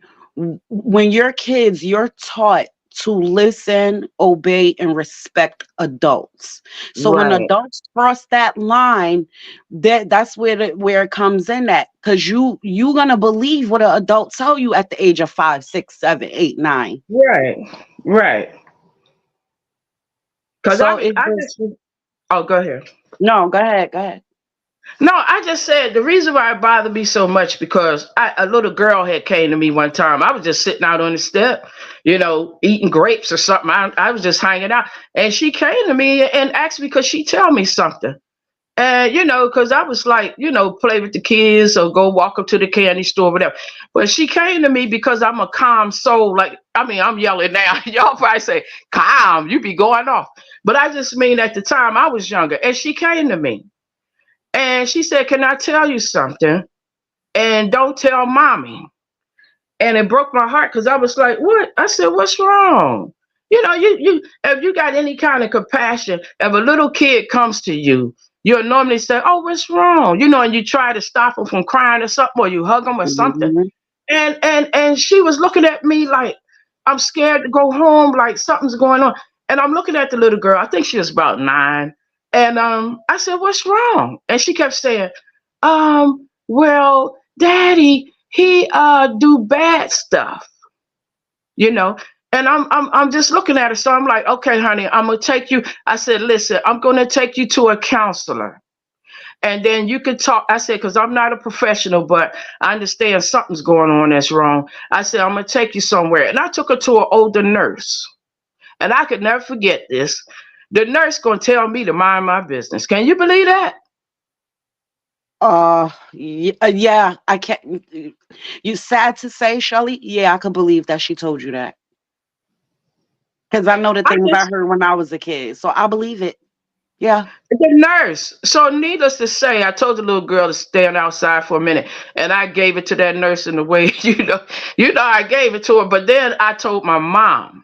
when you're kids, you're taught to listen, obey, and respect adults. So when adults cross that line, that's where it comes in at. Because you're gonna believe what an adult tell you at the age of 5, 6, 7, 8, 9. Right. Because So go ahead. No, go ahead. No, I just said the reason why it bothered me so much because a little girl had came to me one time. I was just sitting out on the step, eating grapes or something. I was just hanging out, and she came to me and asked me, could she tell me something? And because I was like, play with the kids or go walk up to the candy store, whatever. But she came to me because I'm a calm soul. I'm yelling now. Y'all probably say, calm, you be going off. But I just mean at the time I was younger, and she came to me. And she said, can I tell you something? And don't tell mommy. And it broke my heart because I was like, what? I said, what's wrong? If you got any kind of compassion, if a little kid comes to you, you'll normally say, oh, what's wrong? And you try to stop them from crying or something, or you hug them or something. And she was looking at me like, I'm scared to go home, like something's going on. And I'm looking at the little girl. I think she was about 9. And I said, what's wrong? And she kept saying, well, Daddy, he do bad stuff, And I'm just looking at her. So I'm like, okay, honey, I'm gonna take you. I said, listen, I'm gonna take you to a counselor. And then you can talk. I said, because I'm not a professional, but I understand something's going on that's wrong. I said, I'm gonna take you somewhere. And I took her to an older nurse. And I could never forget this. The nurse gonna tell me to mind my business. Can you believe that? Yeah, I can't. You sad to say, Shelly? Yeah, I could believe that she told you that. Because I know the things I heard when I was a kid, so I believe it. Yeah. The nurse. So needless to say, I told the little girl to stand outside for a minute, and I gave it to that nurse in the way, I gave it to her. But then I told my mom.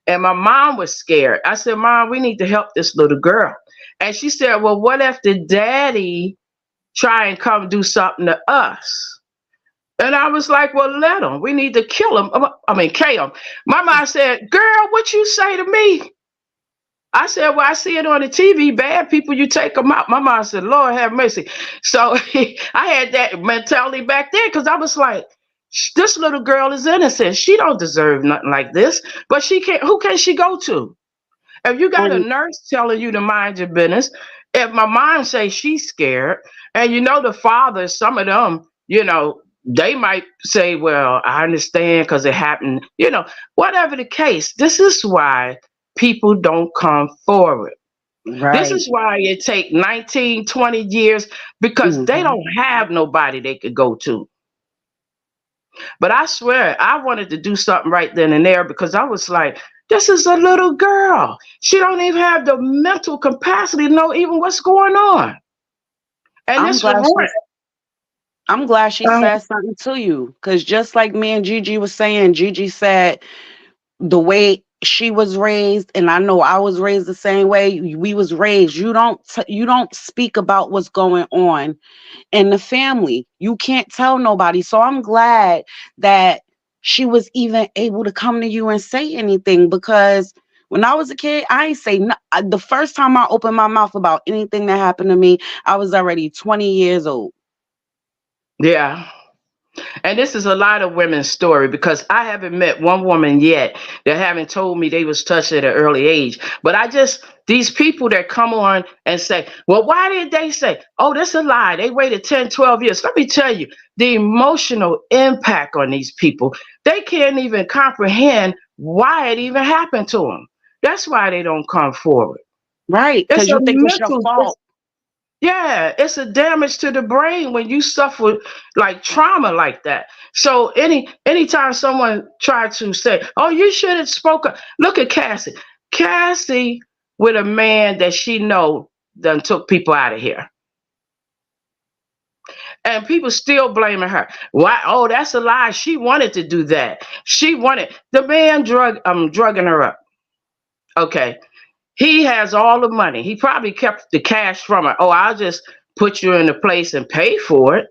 And my mom was scared. I said, Mom, we need to help this little girl. And she said, well, what if the daddy try and come do something to us? And I was like, well, let him. We need to kill him. Kill him. My mom said, girl, what you say to me? I said, well, I see it on the TV. Bad people, you take them out. My mom said, Lord have mercy. So I had that mentality back then because I was like, this little girl is innocent. She don't deserve nothing like this. But she can't. Who can she go to? If you got a nurse telling you to mind your business, if my mom say she's scared, and the fathers, some of them, they might say, well, I understand because it happened. Whatever the case, this is why people don't come forward. Right. This is why it take 19, 20 years because they don't have nobody they could go to. But I swear, I wanted to do something right then and there because I was like, this is a little girl. She don't even have the mental capacity to know even what's going on. And I'm glad she said something to you because just like me and Gigi was saying, Gigi said the way she was raised, and I know I was raised the same way. We was raised. You don't speak about what's going on in the family. You can't tell nobody. So I'm glad that she was even able to come to you and say anything because when I was a kid, I ain't say no. The first time I opened my mouth about anything that happened to me, I was already 20 years old. Yeah. And this is a lot of women's story because I haven't met one woman yet that haven't told me they was touched at an early age. But these people that come on and say, well, why did they say, oh, that's a lie. They waited 10, 12 years. Let me tell you, the emotional impact on these people, they can't even comprehend why it even happened to them. That's why they don't come forward. Right, It's because a you think it's your mental. fault. Yeah, it's a damage to the brain when you suffer like trauma like that. So anytime someone tried to say, "Oh, you should have spoken," look at Cassie. Cassie with a man that she know done took people out of here, and people still blaming her. Why? Oh, that's a lie. She wanted to do that. She wanted the man drugging her up. Okay. He has all the money. He probably kept the cash from her. Oh, I'll just put you in a place and pay for it.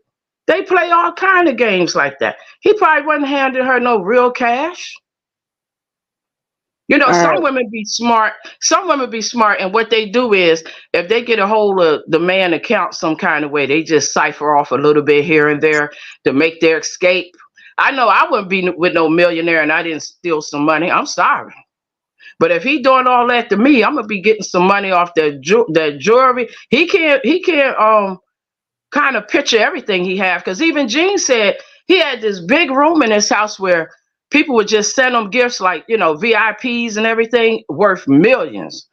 They play all kind of games like that. He probably wasn't handing her no real cash. You know, All some right. women be smart. Some women be smart, and what they do is, if they get a hold of the man account some kind of way, they just cipher off a little bit here and there to make their escape. I know I wouldn't be with no millionaire and I didn't steal some money. I'm sorry. But if he doing all that to me, I'm gonna be getting some money off that jewelry. He can't kind of picture everything he have, because even Gene said he had this big room in his house where people would just send him gifts like, you know, VIPs and everything worth millions.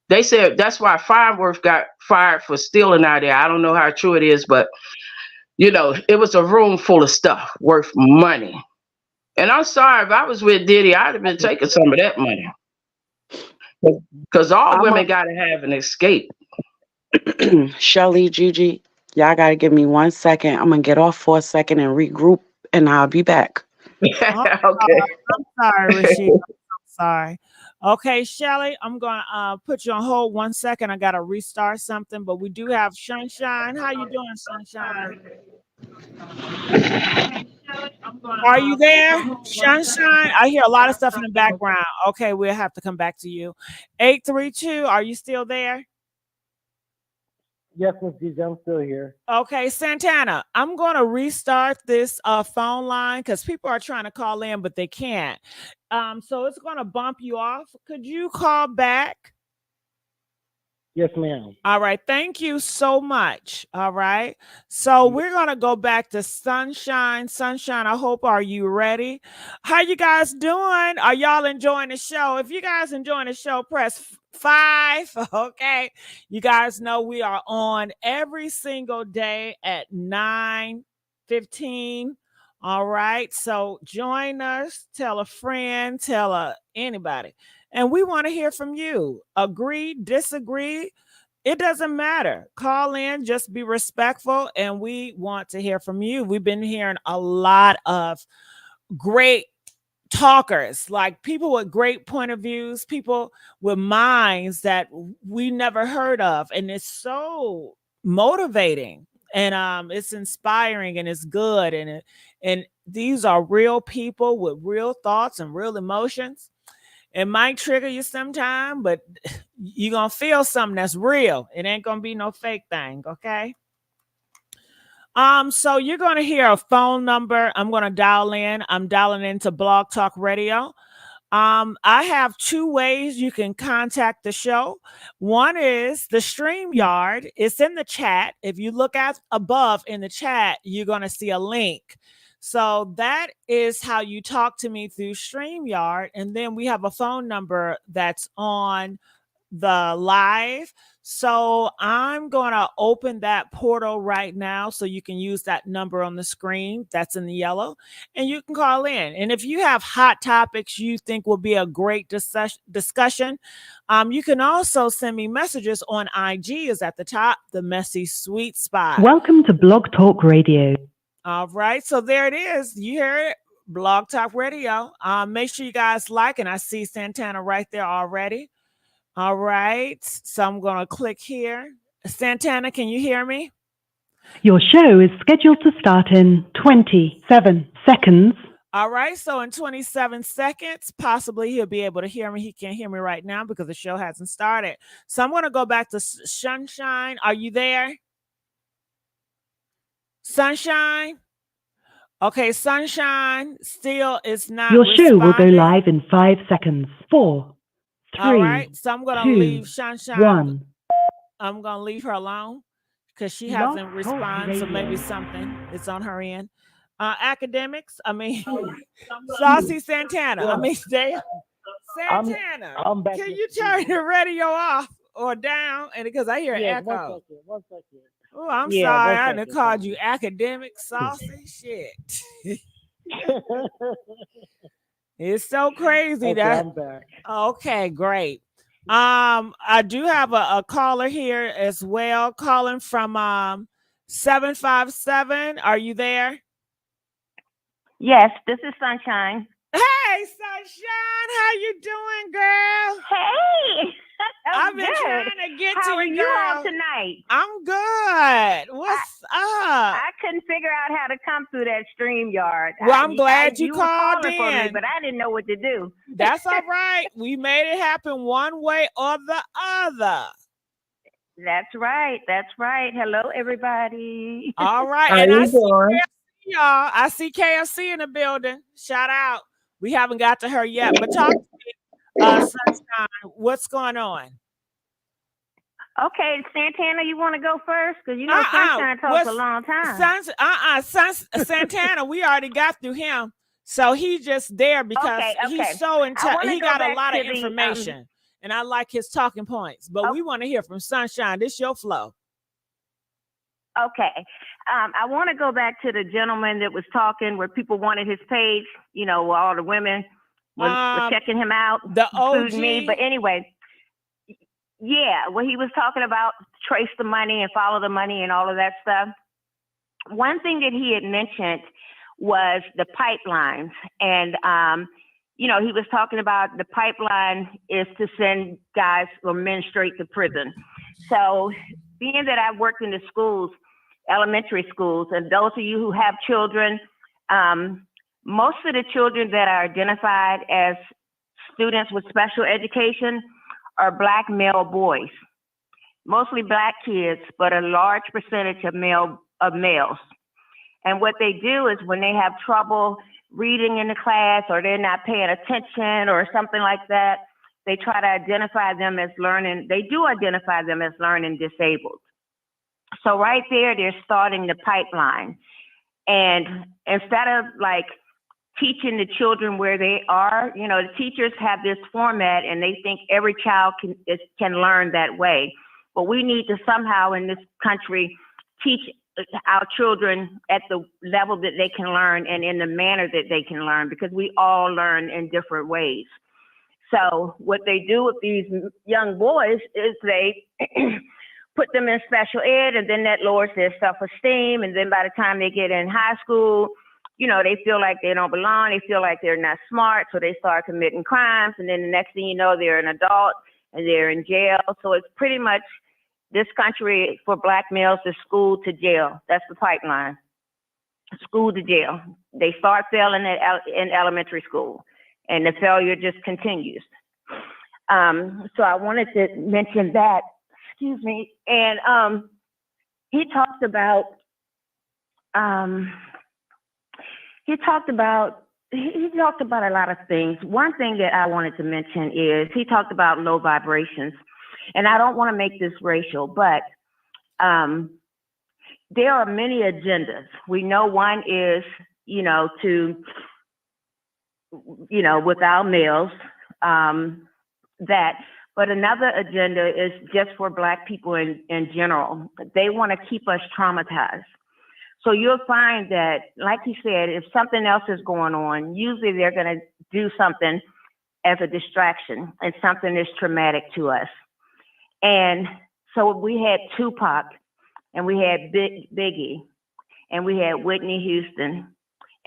They said that's why Fireworth got fired for stealing out there. I don't know how true it is, but you know, it was a room full of stuff worth money. And I'm sorry, if I was with Diddy, I'd have been taking some of that money. Because all women got to have an escape. Shelly, Gigi, y'all got to give me 1 second. I'm going to get off for a second and regroup, and I'll be back. Okay. I'm sorry, Rashida. I'm sorry. Okay, Shelly, I'm gonna put you on hold 1 second. I gotta restart something, but we do have Sunshine. How you doing, Sunshine? Are you there, Sunshine? I hear a lot of stuff in the background. Okay, we'll have to come back to you. 832, are you still there? Yes, Miss Gigi, I'm still here. Okay, Santana, I'm going to restart this phone line because people are trying to call in, but they can't. So it's going to bump you off. Could you call back? Yes, ma'am. All right. Thank you so much. All right. So we're going to go back to Sunshine. Sunshine, I hope, are you ready? How you guys doing? Are y'all enjoying the show? If you guys enjoying the show, press 5. Okay. You guys know we are on every single day at 9:15. All right. So join us. Tell a friend. Tell anybody. And we want to hear from you. Agree, disagree. It doesn't matter. Call in, just be respectful. And we want to hear from you. We've been hearing a lot of great talkers, like people with great point of views, people with minds that we never heard of. And it's so motivating and it's inspiring and it's good. And these are real people with real thoughts and real emotions. It might trigger you sometime, but you're going to feel something that's real. It ain't going to be no fake thing, okay? So you're going to hear a phone number. I'm going to dial in. I'm dialing into Blog Talk Radio. I have 2 ways you can contact the show. One is the StreamYard. It's in the chat. If you look at above in the chat, you're going to see a link. So that is how you talk to me through StreamYard. And then we have a phone number that's on the live. So I'm going to open that portal right now so you can use that number on the screen that's in the yellow and you can call in. And if you have hot topics you think will be a great discussion, you can also send me messages on IG is at the top, TheMessySweetSpot. Welcome to Blog Talk Radio. All right, so there it is. You hear it, Blog Talk Radio. Make sure you guys like, and I see Santana right there already. All right, so I'm going to click here. Santana, can you hear me? Your show is scheduled to start in 27 seconds. All right, so in 27 seconds, possibly he'll be able to hear me. He can't hear me right now because the show hasn't started. So I'm going to go back to Sunshine. Are you there? Sunshine? Okay, Sunshine still is not Your show will go responding. live in 5 seconds. 4, 3, All right, so I'm going to 2, leave Sunshine. 1. I'm going to leave her alone because she hasn't responded, so maybe something is on her end. Academics, I mean, Saucy Santana, I mean, Santana, I'm back can in you the turn studio. the radio off or down? And because I hear an Yeah, echo. 1 second. Oh, I'm Yeah, sorry. 1 I done second. called you academic saucy shit. It's so crazy Okay, that. I'm back. Okay, great. I do have a caller here as well, calling from 757. Are you there? Yes, this is Sunshine. Hey, Sunshine, how you doing, girl? Hey, I've I'm been good. trying to get How to are you, you all girl. tonight? I'm good. What's up? I couldn't figure out how to come through that StreamYard. Well, I'm glad you You were called calling for me, in. but I didn't know what to do. That's all right. We made it happen one way or the other. That's right. That's right. Hello, everybody. All right. How And I you see doing? KFC, y'all. I see KFC in the building. Shout out. We haven't got to her yet, but talk to me, Sunshine. What's going on? Okay, Santana, you want to go first? Because you know Sunshine talks a long time. Santana, we already got through him. So he's just there because Okay. he's so in I wanna he go got a back lot to of the, information. And I like his talking points. But we want to hear from Sunshine. This your flow. Okay. I want to go back to the gentleman that was talking where people wanted his page, you know, where all the women were checking him out, the including OG. me. But anyway, yeah, when he was talking about trace the money and follow the money and all of that stuff. One thing that he had mentioned was the pipelines. And, you know, he was talking about the pipeline is to send guys or men straight to prison. So being that I've worked in the schools, elementary schools, and those of you who have children, most of the children that are identified as students with special education are Black male boys, mostly Black kids, but a large percentage of males. And what they do is when they have trouble reading in the class or they're not paying attention or something like that, they try to identify them as learning. They do identify them as learning disabled. So right there, they're starting the pipeline. And instead of like teaching the children where they are, you know, the teachers have this format and they think every child can learn that way. But we need to somehow in this country teach our children at the level that they can learn and in the manner that they can learn, because we all learn in different ways. So what they do with these young boys is they put them in special ed, and then that lowers their self-esteem. And then by the time they get in high school, you know, they feel like they don't belong. They feel like they're not smart. So they start committing crimes. And then the next thing you know, they're an adult and they're in jail. So it's pretty much this country for Black males is school to jail. That's the pipeline. School to jail. They start failing in elementary school, and the failure just continues. So I wanted to mention that. Excuse me. And he talked about a lot of things. One thing that I wanted to mention is he talked about low vibrations. And I don't want to make this racial, but there are many agendas. We know one is, you know, with our males, but another agenda is just for Black people in general. They want to keep us traumatized. So you'll find that, like he said, if something else is going on, usually they're going to do something as a distraction and something that's traumatic to us. And so we had Tupac, and we had Biggie, and we had Whitney Houston,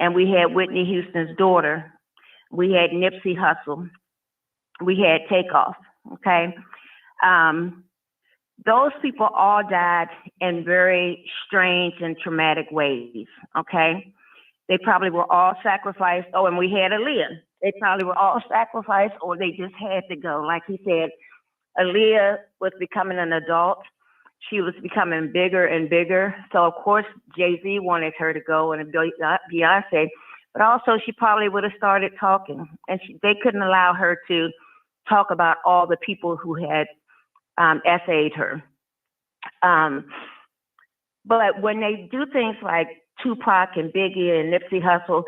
and we had Whitney Houston's daughter. We had Nipsey Hussle. We had Takeoff, okay? Those people all died in very strange and traumatic ways, okay? They probably were all sacrificed. Oh, and we had Aaliyah. They probably were all sacrificed, or they just had to go. Like he said, Aaliyah was becoming an adult. She was becoming bigger and bigger. So, of course, Jay-Z wanted her to go, and Beyonce. But also, she probably would have started talking. And they couldn't allow her to talk about all the people who had essayed her. But when they do things like Tupac and Biggie and Nipsey Hussle,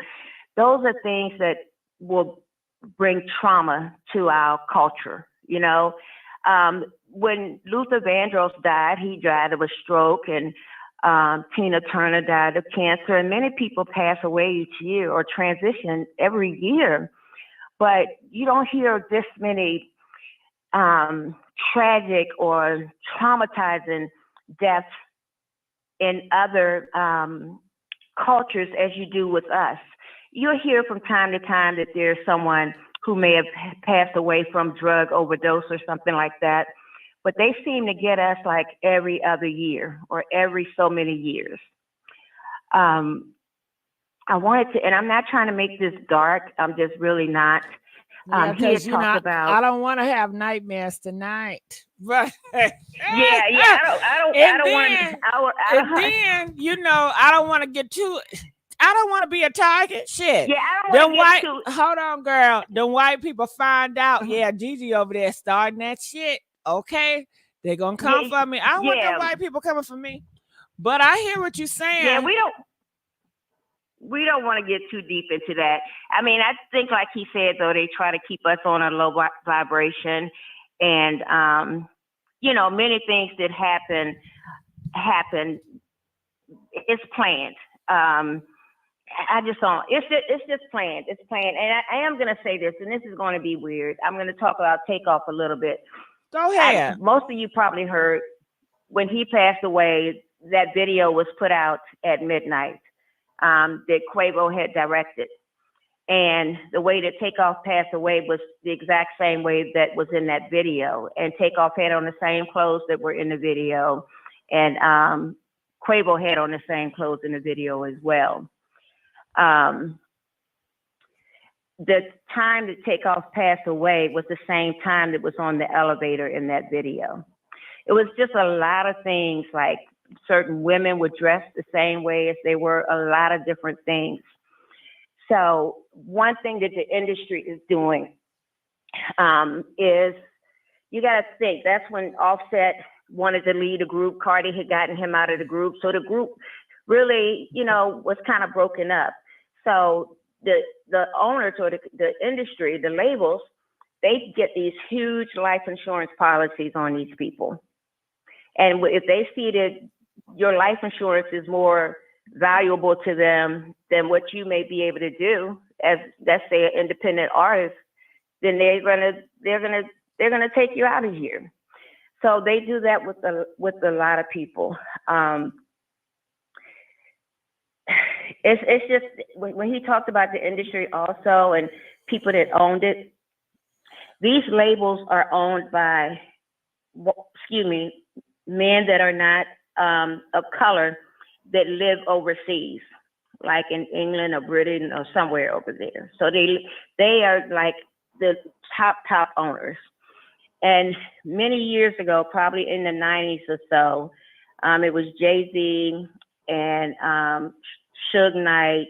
those are things that will bring trauma to our culture. You know, when Luther Vandross died, he died of a stroke, and Tina Turner died of cancer, and many people pass away each year or transition every year. But you don't hear this many tragic or traumatizing deaths in other cultures as you do with us. You'll hear from time to time that there's someone who may have passed away from drug overdose or something like that, but they seem to get us like every other year or every so many years. I wanted to, and I'm not trying to make this dark. I'm just really not. He had talked about. I don't want to have nightmares tonight. Right? Yeah. I don't want. And then I don't want to get too. I don't want to be a target. Shit. Yeah, I don't want to get too. Hold on, girl. The white people find out. Yeah, Gigi over there starting that shit. Okay, they're gonna come for me. I don't want the white people coming for me. But I hear what you're saying. Yeah, we don't want to get too deep into that. I mean, I think, like he said, though, they try to keep us on a low vibration, and many things that happen. It's planned. I just don't. It's just planned. It's planned. And I am gonna say this, and this is going to be weird. I'm gonna talk about Takeoff a little bit. Go ahead. Most of you probably heard when he passed away. That video was put out at midnight. That Quavo had directed, and the way that Takeoff passed away was the exact same way that was in that video. And Takeoff had on the same clothes that were in the video, and Quavo had on the same clothes in the video as well. The time that Takeoff passed away was the same time that was on the elevator in that video. It was just a lot of things, like certain women were dressed the same way as they were, a lot of different things. So one thing that the industry is doing is, you got to think, that's when Offset wanted to lead a group. Cardi had gotten him out of the group. So the group really, was kind of broken up. So the owners or the industry, the labels, they get these huge life insurance policies on these people. And if they see that your life insurance is more valuable to them than what you may be able to do as, let's say, an independent artist, then they're gonna take you out of here. So they do that with a lot of people. It's just when he talked about the industry also and people that owned it, these labels are owned by, men that are not of color that live overseas, like in England or Britain or somewhere over there. So they are like the top owners. And many years ago, probably in the 90s or so, it was Jay-Z and Suge Knight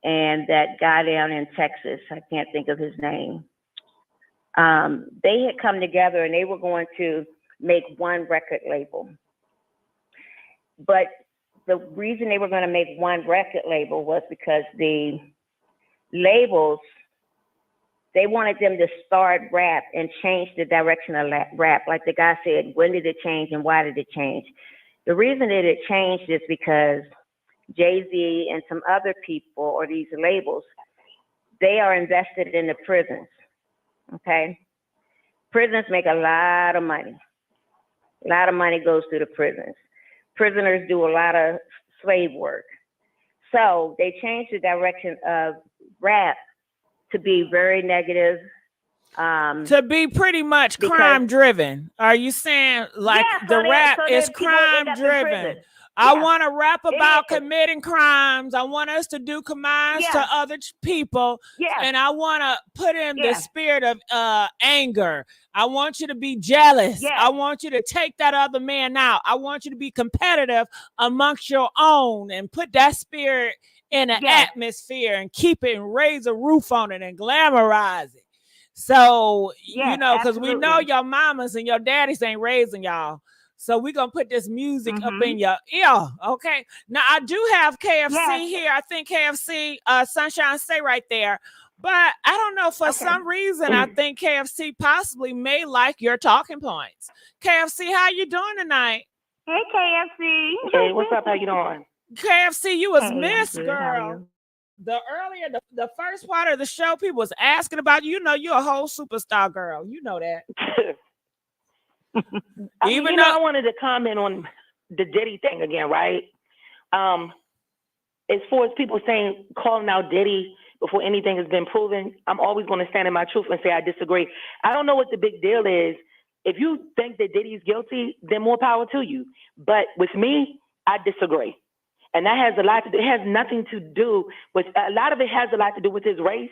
and that guy down in Texas. I can't think of his name. They had come together and they were going to make one record label. But the reason they were going to make one record label was because the labels, they wanted them to start rap and change the direction of rap. Like the guy said, when did it change and why did it change? The reason that it changed is because Jay-Z and some other people or these labels, they are invested in the prisons, okay? Prisons make a lot of money. A lot of money goes through the prisons. Prisoners do a lot of slave work. So they changed the direction of rap to be very negative. To be pretty much crime driven. Are you saying like rap is crime driven? I want to rap about committing crimes. I want us to do commands to other people. And I want to put in the spirit of anger. I want you to be jealous. I want you to take that other man out. I want you to be competitive amongst your own and put that spirit in an atmosphere and keep it and raise a roof on it and glamorize it. So, because we know your mamas and your daddies ain't raising y'all. So we're going to put this music up in your ear, okay? Now, I do have KFC here. I think KFC, Sunshine, stay right there. But I don't know, for some reason, I think KFC possibly may like your talking points. KFC, how you doing tonight? Hey, KFC. Hey, what's up? How you doing? KFC, you was Hey, I'm missed, good. How are girl. you? The first part of the show, people was asking about you. You know, you're a whole superstar girl. You know that. I wanted to comment on the Diddy thing again, right? As far as people saying, calling out Diddy before anything has been proven, I'm always going to stand in my truth and say I disagree. I don't know what the big deal is. If you think that Diddy's guilty, then more power to you. But with me, I disagree. And that has a lot to do, it has nothing to do with, a lot of it has a lot to do with his race.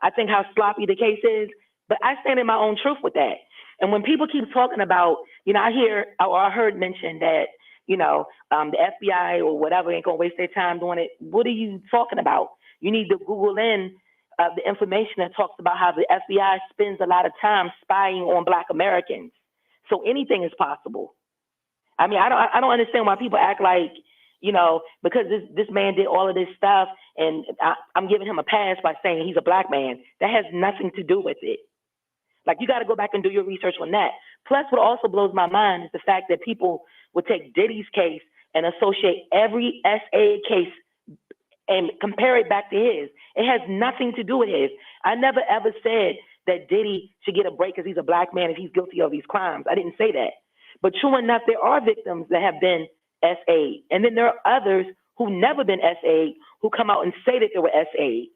I think how sloppy the case is, but I stand in my own truth with that. And when people keep talking about, I heard mentioned that, the FBI or whatever ain't gonna waste their time doing it. What are you talking about? You need to Google in the information that talks about how the FBI spends a lot of time spying on Black Americans. So anything is possible. I mean, I don't understand why people act like, because this man did all of this stuff and I'm giving him a pass by saying he's a Black man. That has nothing to do with it. Like, you got to go back and do your research on that. Plus, what also blows my mind is the fact that people would take Diddy's case and associate every SA case and compare it back to his. It has nothing to do with his. I never ever said that Diddy should get a break because he's a Black man if he's guilty of these crimes. I didn't say that. But true enough, there are victims that have been SA'd. And then there are others who never been SA'd who come out and say that they were SA'd.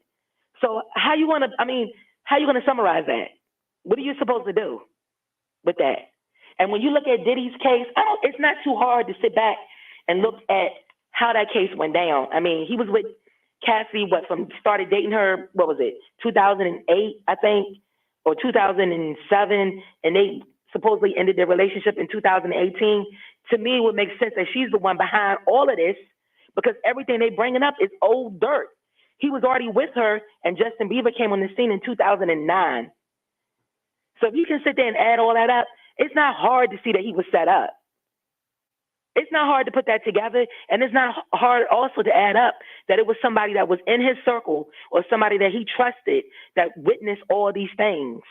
So how you going to summarize that? What are you supposed to do with that? And when you look at Diddy's case, it's not too hard to sit back and look at how that case went down. I mean, he was with Cassie, started dating her, 2008, I think, or 2007, and they supposedly ended their relationship in 2018. To me, it would make sense that she's the one behind all of this because everything they bringing up is old dirt. He was already with her, and Justin Bieber came on the scene in 2009. So if you can sit there and add all that up, it's not hard to see that he was set up. It's not hard to put that together, and it's not hard also to add up that it was somebody that was in his circle or somebody that he trusted that witnessed all these things.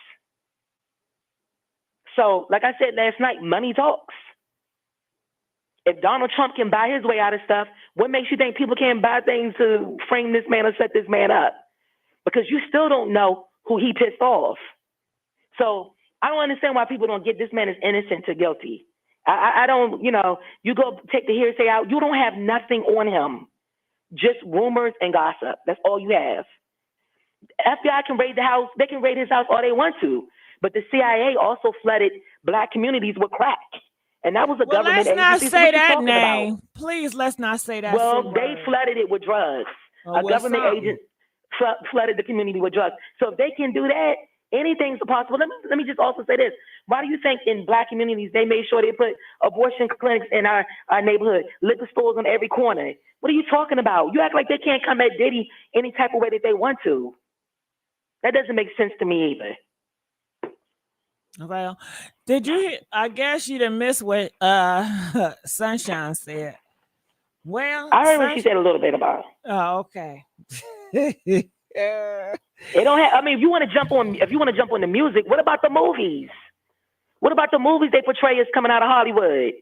So, like I said last night, money talks. If Donald Trump can buy his way out of stuff, what makes you think people can't buy things to frame this man or set this man up? Because you still don't know who he pissed off. So I don't understand why people don't get this man is innocent to guilty. I don't, you go take the hearsay out. You don't have nothing on him, just rumors and gossip. That's all you have. FBI can raid the house. They can raid his house all they want to. But the CIA also flooded Black communities with crack. And that was a government agency. Let's not say that name. Please, let's not say that. Well, they flooded it with drugs. A government agent flooded the community with drugs. So if they can do that, anything's possible. Let me just also say this. Why do you think in Black communities they made sure they put abortion clinics in our neighborhood, liquor stores on every corner? What are you talking about? You act like they can't come at Diddy any type of way that they want to. That doesn't make sense to me either. Well, did you hear? I guess you didn't miss what Sunshine said. Well, I heard what she said a little bit about it. Oh, okay. They don't have. I mean, if you want to jump on the music, what about the movies? What about the movies they portray as coming out of Hollywood?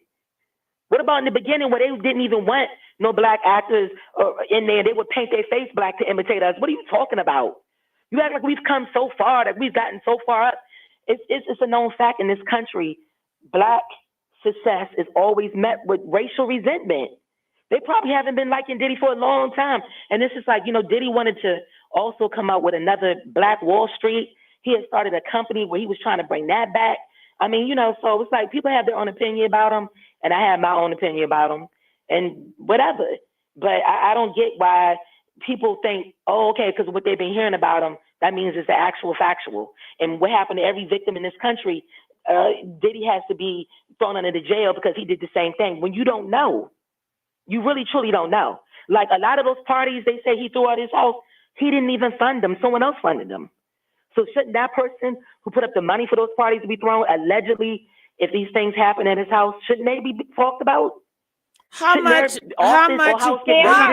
What about in the beginning where they didn't even want no Black actors in there? They would paint their face black to imitate us. What are you talking about? You act like we've come so far, that we've gotten so far up. It's a known fact in this country. Black success is always met with racial resentment. They probably haven't been liking Diddy for a long time. And this is like, Diddy wanted to also come out with another Black Wall Street. He had started a company where he was trying to bring that back. I mean, so it's like people have their own opinion about him, and I have my own opinion about him, and whatever. But I don't get why people think, oh, okay, because what they've been hearing about him, that means it's the actual factual. And what happened to every victim in this country, Diddy has to be thrown under the jail because he did the same thing. When you don't know, you really, truly don't know. Like a lot of those parties they say he threw out his house, he didn't even fund them. Someone else funded them. So shouldn't that person who put up the money for those parties to be thrown, allegedly, if these things happen at his house, shouldn't they be talked about? How shouldn't much? They are. That's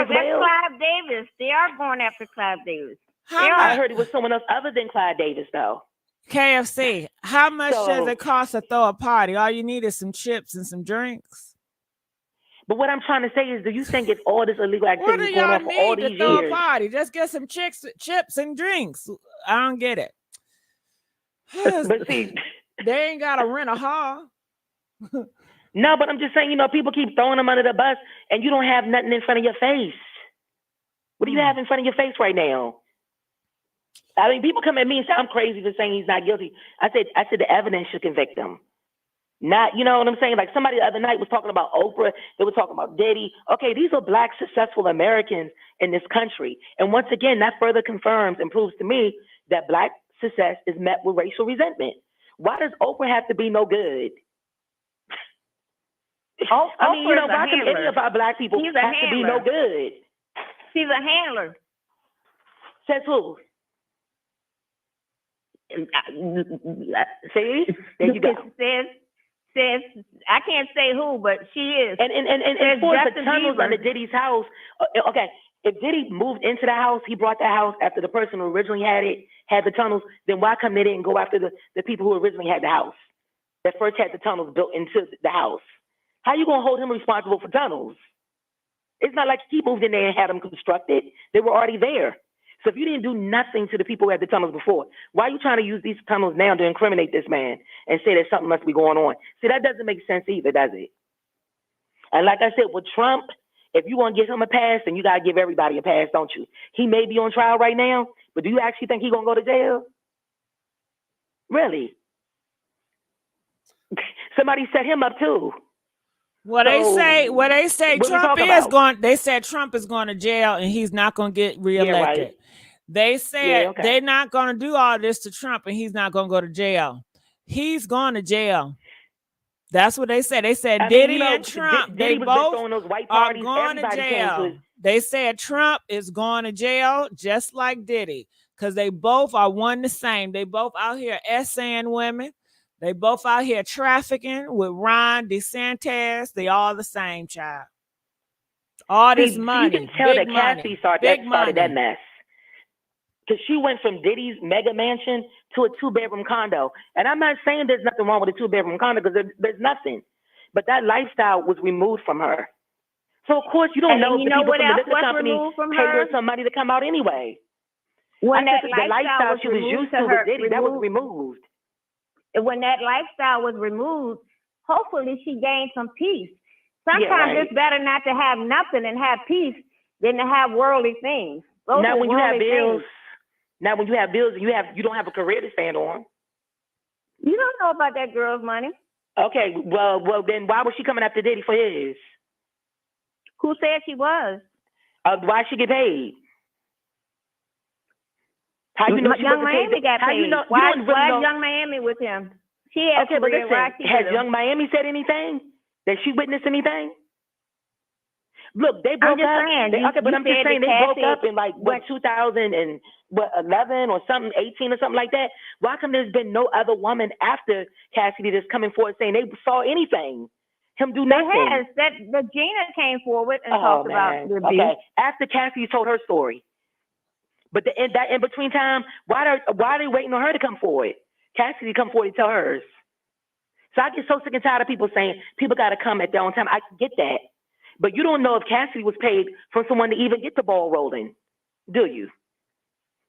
Clive Davis. They are going after Clive Davis. I heard it was someone else other than Clyde Davis, though. KFC, how much does So- it cost to throw a party? All you need is some chips and some drinks. But what I'm trying to say is, do you think it's all this illegal What do activity going y'all on for all need to these throw years? a party? Just get some chips and drinks. I don't get it. But see, they ain't got to rent a hall. No, but I'm just saying, people keep throwing them under the bus, and you don't have nothing in front of your face. What do you have in front of your face right now? I mean, people come at me and say I'm crazy for saying he's not guilty. I said the evidence should convict him. Not, you know what I'm saying? Like somebody the other night was talking about Oprah. They were talking about Diddy. Okay, these are Black successful Americans in this country. And once again, that further confirms and proves to me that Black success is met with racial resentment. Why does Oprah have to be no good? I mean, why can any of our Black people have to be no good? She's a handler. Says who? See? There you go. Says I can't say who, but she is. And for the tunnels under Diddy's house, okay, if Diddy moved into the house, he brought the house after the person who originally had the tunnels, then why come they didn't go after the people who originally had the house, that first had the tunnels built into the house? How you going to hold him responsible for tunnels? It's not like he moved in there and had them constructed. They were already there. So if you didn't do nothing to the people who had the tunnels before, why are you trying to use these tunnels now to incriminate this man and say that something must be going on? See, that doesn't make sense either, does it? And like I said, with Trump, if you want to give him a pass, then you got to give everybody a pass, don't you? He may be on trial right now, but do you actually think he's going to go to jail? Really? Somebody set him up too. They say Trump is going. They said Trump is going to jail and he's not going to get reelected. Yeah, right. They said okay. they're not going to do all this to Trump and he's not going to go to jail. He's going to jail. That's what they said. They said Diddy and Trump, they both are going to jail. They said Trump is going to jail just like Diddy because they both are one the same. They both out here essaying women. They both out here trafficking with Ron DeSantis. They all the same, child. All this money. You can tell big that money, Cassie started that mess. Because she went from Diddy's mega mansion to a 2-bedroom condo. And I'm not saying there's nothing wrong with a 2-bedroom condo because there's nothing. But that lifestyle was removed from her. So, of course, you don't know if the people from the liquor company paid her some money to come out anyway. When that the lifestyle she was used to with Diddy, that was removed. When that lifestyle was removed, hopefully she gained some peace. Sometimes it's better not to have nothing and have peace than to have worldly things. Now when you have bills, you don't have a career to stand on. You don't know about that girl's money. Okay, well then why was she coming after Diddy for his? Who said she was? Why she get paid? How you know she Young wasn't Miami paid? got How paid. you know? Why You don't really know. Young Miami with him? She had Okay, but career. listen, Why she has with him? Young Miami said anything? Did she witness anything? Look, they broke up. But I'm just saying they broke up in like 2011 or something, 18 or something like that. Why come there's been no other woman after Cassidy that's coming forward saying they saw anything? Him do nothing. The Gina came forward and talked about the abuse. Okay, after Cassidy told her story. But in between time, why are they waiting on her to come forward? Cassidy come forward and tell hers. So I get so sick and tired of people saying people got to come at their own time. I get that. But you don't know if Cassidy was paid from someone to even get the ball rolling, do you?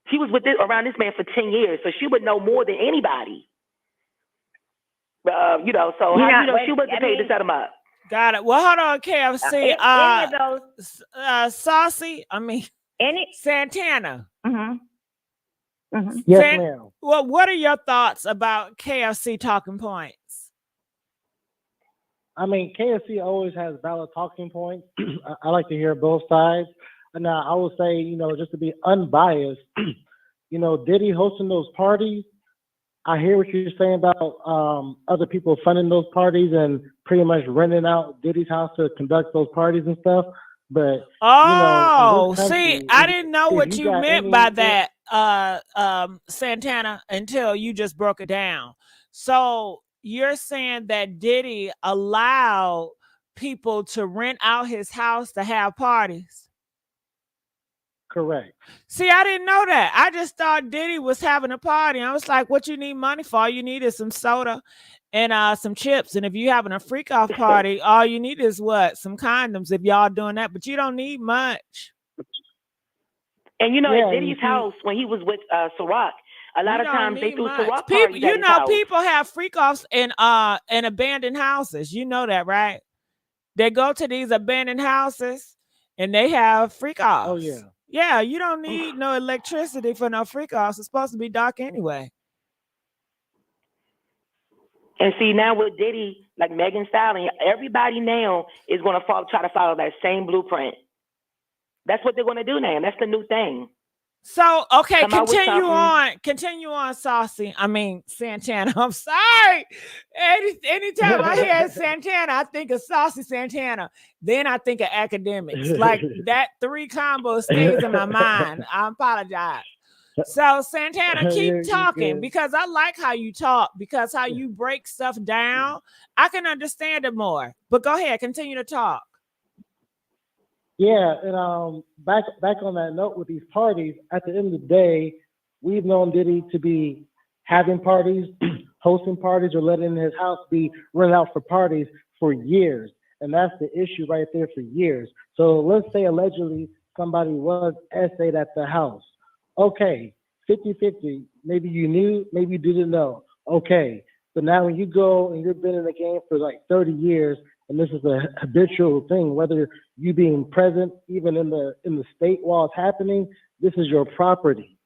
She was around this man for 10 years, so she would know more than anybody. She wasn't paid to set him up. Got it. Well, hold on, KFC. Any of those, Saucy. Santana. Yes, ma'am. Well, what are your thoughts about KFC talking points? I mean, KFC always has valid talking points. I like to hear both sides. Now, I will say, just to be unbiased, Diddy hosting those parties, I hear what you're saying about other people funding those parties and pretty much renting out Diddy's house to conduct those parties and stuff. But see, I didn't know what you meant by that, Santana, until you just broke it down. So you're saying that Diddy allowed people to rent out his house to have parties? Correct. See, I didn't know that. I just thought Diddy was having a party. I was like, what you need money for? All you need is some soda and some chips. And if you're having a freak off party, all you need is what? Some condoms if y'all doing that. But you don't need much. And you know, Yeah, at Diddy's house, when he was with Ciroc, a lot You of don't times they need threw much. Ciroc People, parties at his house. people have freak offs in abandoned houses. You know that, right? They go to these abandoned houses and they have freak offs. Oh yeah. Yeah, you don't need no electricity for no freak offs. It's supposed to be dark anyway. And see, now with Diddy, like Megan Thee Stallion, everybody now is going to try to follow that same blueprint. That's what they're going to do now. That's the new thing. So, okay, Come out with something. continue on, Saucy. I mean, Santana. I'm sorry. Anytime I hear Santana, I think of Saucy Santana. Then I think of academics. Like that 3 combo stays in my mind. I apologize. So, Santana, keep talking because I like how you talk, because how you break stuff down. I can understand it more. But go ahead, continue to talk. Yeah, and back on that note with these parties, at the end of the day, we've known Diddy to be having parties, hosting parties, or letting his house be rented out for parties for years. And that's the issue right there for years. So let's say allegedly somebody was essayed at the house. Okay, 50-50. Maybe you knew, maybe you didn't know. Okay, but now when you go and you've been in the game for like 30 years, and this is a habitual thing, whether you being present even in the state while it's happening, this is your property.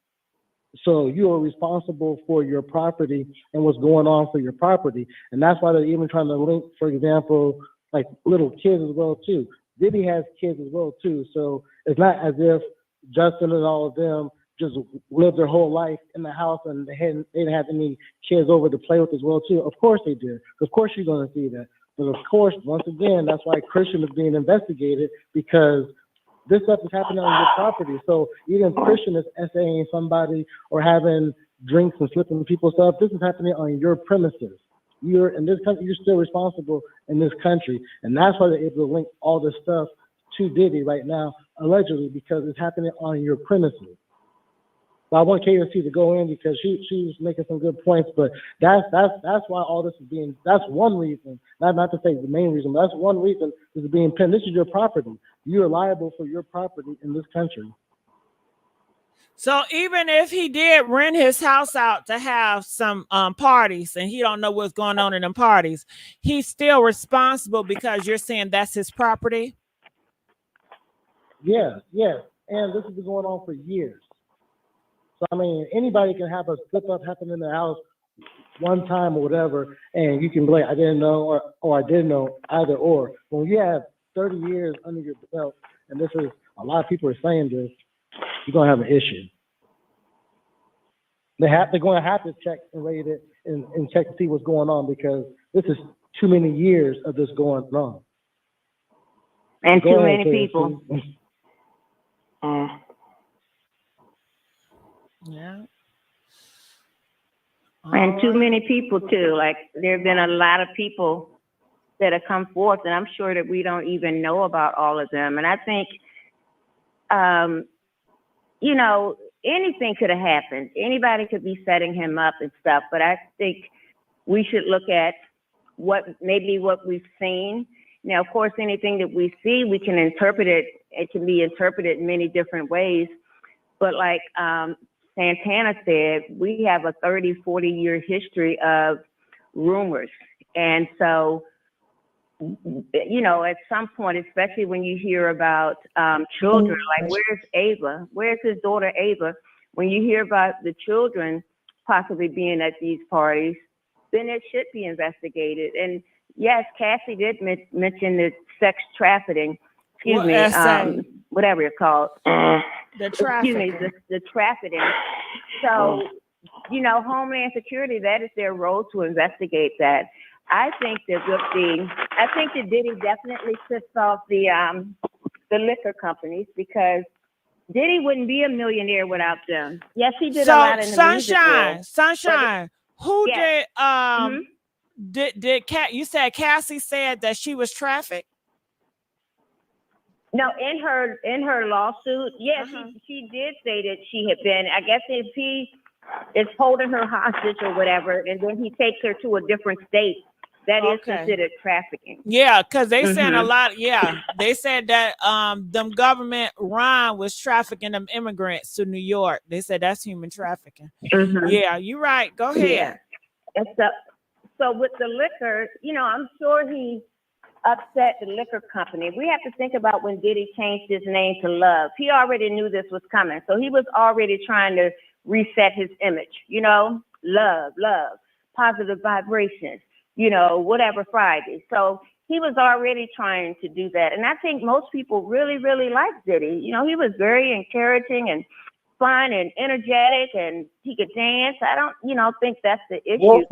So you are responsible for your property and what's going on for your property. And that's why they're even trying to link, for example, like little kids as well too. Diddy has kids as well too. So it's not as if Justin and all of them just lived their whole life in the house and they didn't have any kids over to play with as well too. Of course they did. Of course you're going to see that. But of course, once again, that's why Christian is being investigated, because this stuff is happening on your property. So even if Christian is essaying somebody or having drinks and slipping people's stuff, this is happening on your premises. You're in this country, you're still responsible in this country. And that's why they're able to link all this stuff to Diddy right now, allegedly, because it's happening on your premises. But I want KFC to go in because she's making some good points, but that's why all this is being, that's one reason, not to say the main reason, but that's one reason this is being pinned. This is your property. You are liable for your property in this country. So even if he did rent his house out to have some parties and he don't know what's going on in them parties, he's still responsible because you're saying that's his property? Yeah. And this has been going on for years. So, I mean, anybody can have a slip up happen in their house one time or whatever, and you can blame, I didn't know, or I didn't know, either or. When you have 30 years under your belt, and this is, a lot of people are saying this, you're going to have an issue. They're going to have to check and rate it and check to see what's going on, because this is too many years of this going on. And too many people. Yeah. And too many people too. Like there have been a lot of people that have come forth, and I'm sure that we don't even know about all of them. And I think, you know, anything could have happened. Anybody could be setting him up and stuff. But I think we should look at what we've seen. Now, of course, anything that we see, we can interpret it. It can be interpreted in many different ways. But like Santana said, we have a 30, 40-year history of rumors. And so, you know, at some point, especially when you hear about children, like where's Ava? Where's his daughter Ava? When you hear about the children possibly being at these parties, then it should be investigated. And yes, Cassie did mention the sex trafficking. Whatever it's called. The trafficking. The trafficking. So, you know, Homeland Security, that is their role to investigate that. I think that Diddy definitely pissed off the liquor companies, because Diddy wouldn't be a millionaire without them. Yes, he did a lot in the music world. Sunshine. Who yes. did you said Cassie said that she was trafficked? No, in her lawsuit, yes, she did say that she had been. I guess if he is holding her hostage or whatever, and then he takes her to a different state, that is considered trafficking. Yeah, because they saying a lot. Yeah, they said that them government Ron was trafficking them immigrants to New York. They said that's human trafficking. Yeah, you're right. Go ahead. Yeah. And so with the liquor, you know, I'm sure he upset the liquor company. We have to think about when Diddy changed his name to Love. He already knew this was coming, so he was already trying to reset his image. You know, love, positive vibrations. You know, whatever Friday. So he was already trying to do that. And I think most people really, really liked Diddy. You know, he was very encouraging and fun and energetic, and he could dance. I don't, you know, think that's the issue.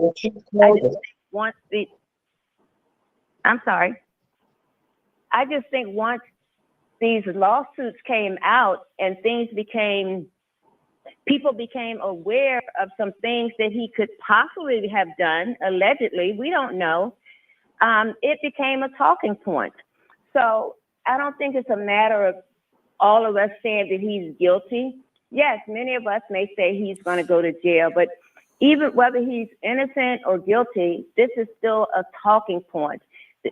I just once I'm sorry. I just think once these lawsuits came out and people became aware of some things that he could possibly have done, allegedly, we don't know, it became a talking point. So I don't think it's a matter of all of us saying that he's guilty. Yes, many of us may say he's going to go to jail, but even whether he's innocent or guilty, this is still a talking point.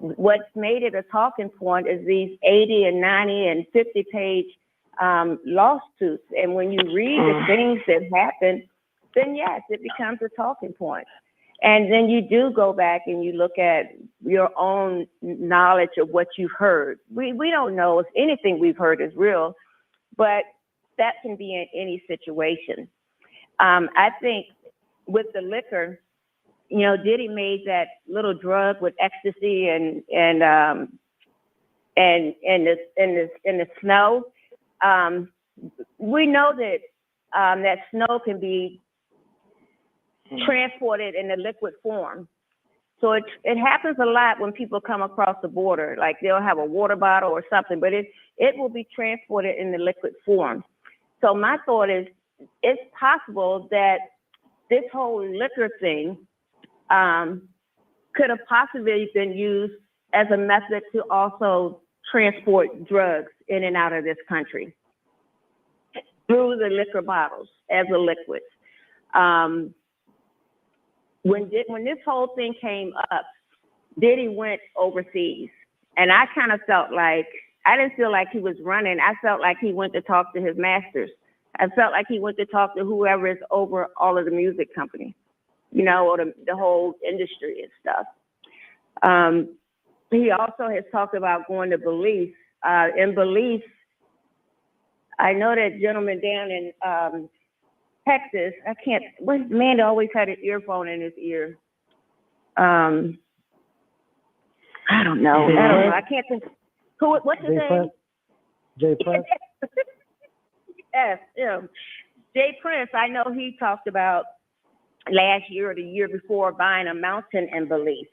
What's made it a talking point is these 80 and 90 and 50-page lawsuits. And when you read the things that happen, then yes, it becomes a talking point. And then you do go back and you look at your own knowledge of what you've heard. We don't know if anything we've heard is real, but that can be in any situation. I think with the liquor, you know, Diddy made that little drug with ecstasy and the snow. We know that that snow can be transported in a liquid form. So it happens a lot when people come across the border, like they'll have a water bottle or something, but it will be transported in the liquid form. So my thought is, it's possible that this whole liquor thing could have possibly been used as a method to also transport drugs in and out of this country through the liquor bottles as a liquid. When this whole thing came up, Diddy went overseas, and I kind of felt like, I didn't feel like he was running. I felt like he went to talk to his masters. I felt like he went to talk to whoever is over all of the music company, you know, or the whole industry and stuff. He also has talked about going to Belize. In Belize, I know that gentleman down in Texas, man always had an earphone in his ear. I don't know. I can't think. What's his name? Jay Prince. Yes, yeah. Jay Prince, I know he talked about last year or the year before buying a mountain in Belize.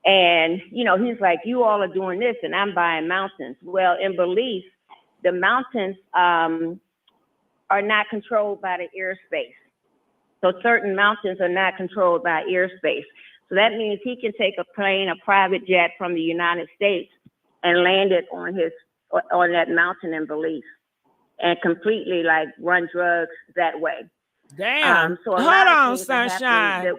And, you know, he's like, you all are doing this and I'm buying mountains. Well, in Belize, the mountains are not controlled by the airspace. So certain mountains are not controlled by airspace. So that means he can take a plane, a private jet from the United States and land it on that mountain in Belize and completely like run drugs that way. Damn. So hold on, Sunshine.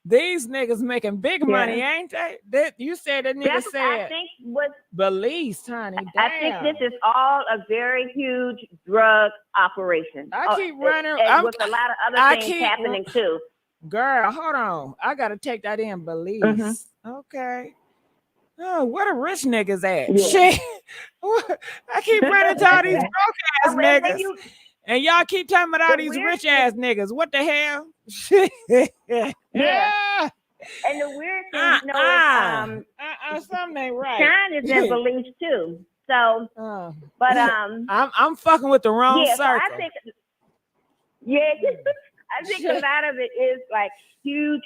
These niggas making big money, ain't they? You said that nigga said. I think what Belize, honey. Damn. I think this is all a very huge drug operation. I keep running. With a lot of other things happening too. Girl, hold on. I gotta take that in. Belize. Okay. Oh, where the rich niggas at? Yeah. Shit. I keep running to all these broke ass niggas. And y'all keep talking about all these rich ass niggas. What the hell? Yeah. And the weird thing, you know, is something ain't right. Shine is in Belize too. So, but I'm fucking with the wrong circle. So I think, I think a lot of it is like huge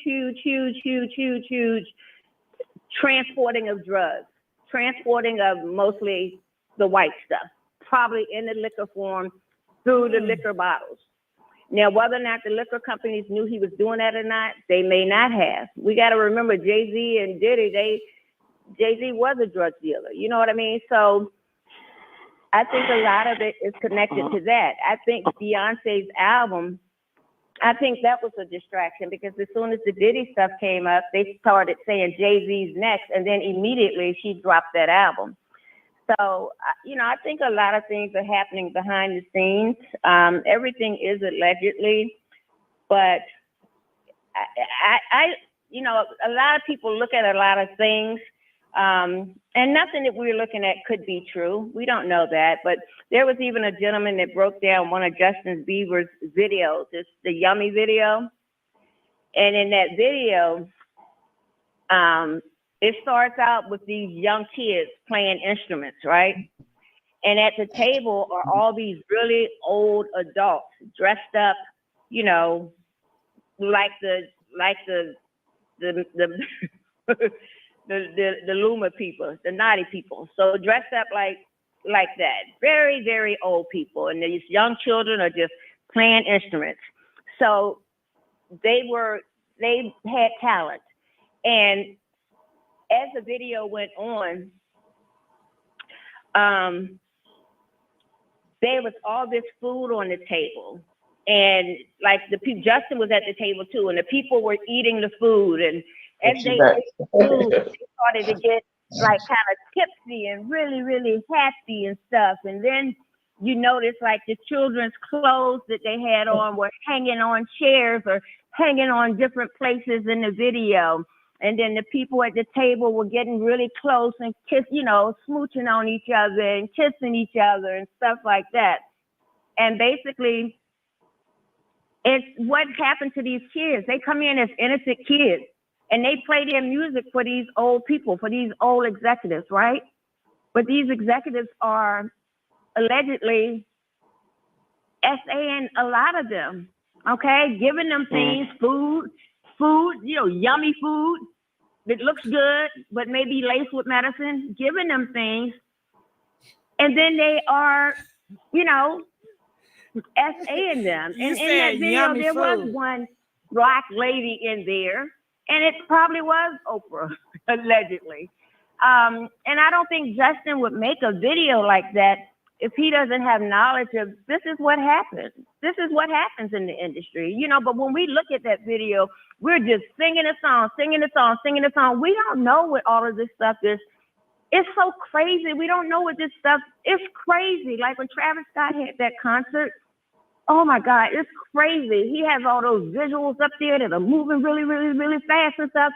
transporting of drugs, transporting of mostly the white stuff, probably in the liquor form through the liquor bottles. Now, whether or not the liquor companies knew he was doing that or not, they may not have. We got to remember Jay-Z and Diddy, Jay-Z was a drug dealer. You know what I mean? So I think a lot of it is connected to that. I think Beyonce's album, I think that was a distraction because as soon as the Diddy stuff came up, they started saying Jay-Z's next, and then immediately she dropped that album. So, I think a lot of things are happening behind the scenes. Everything is allegedly, but a lot of people look at a lot of things, and nothing that we're looking at could be true. We don't know that, but there was even a gentleman that broke down one of Justin Bieber's videos. It's the Yummy video. And in that video, it starts out with these young kids playing instruments, right? And at the table are all these really old adults dressed up, like the Luma people, the naughty people. So dressed up like that. Very, very old people. And these young children are just playing instruments. So they had talent. And as the video went on, there was all this food on the table. And like Justin was at the table too, and the people were eating the food. And as they ate the food, they started to get like kind of tipsy and really, really happy and stuff. And then you notice like the children's clothes that they had on were hanging on chairs or hanging on different places in the video. And then the people at the table were getting really close and smooching on each other and kissing each other and stuff like that. And basically, it's what happened to these kids. They come in as innocent kids and they play their music for these old people, for these old executives, right? But these executives are allegedly SAing a lot of them, okay? Giving them things, food, yummy food that looks good, but maybe laced with medicine, giving them things. And then they are, SAing them. And in that video, there was one black lady in there, and it probably was Oprah, allegedly. And I don't think Justin would make a video like that if he doesn't have knowledge of this is what happens. This is what happens in the industry, but when we look at that video, we're just singing a song, singing a song, singing a song. We don't know what all of this stuff is. It's so crazy. We don't know what this stuff is. Crazy. Like when Travis Scott had that concert, oh my God, it's crazy. He has all those visuals up there that are moving really, really, really fast and stuff.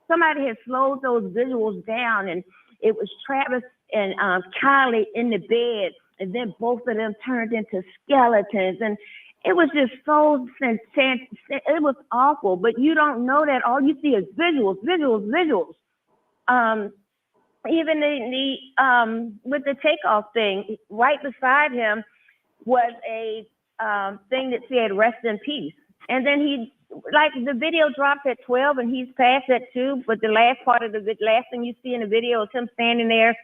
Somebody had slowed those visuals down, and it was Travis and Kylie in the bed, and then both of them turned into skeletons, and it was just so it was awful. But you don't know that. All you see is visuals, visuals, visuals. Even with the takeoff thing, right beside him was a thing that said "Rest in Peace," and then the video dropped at 12 and he's past at 2, but the last part of the last thing you see in the video is him standing there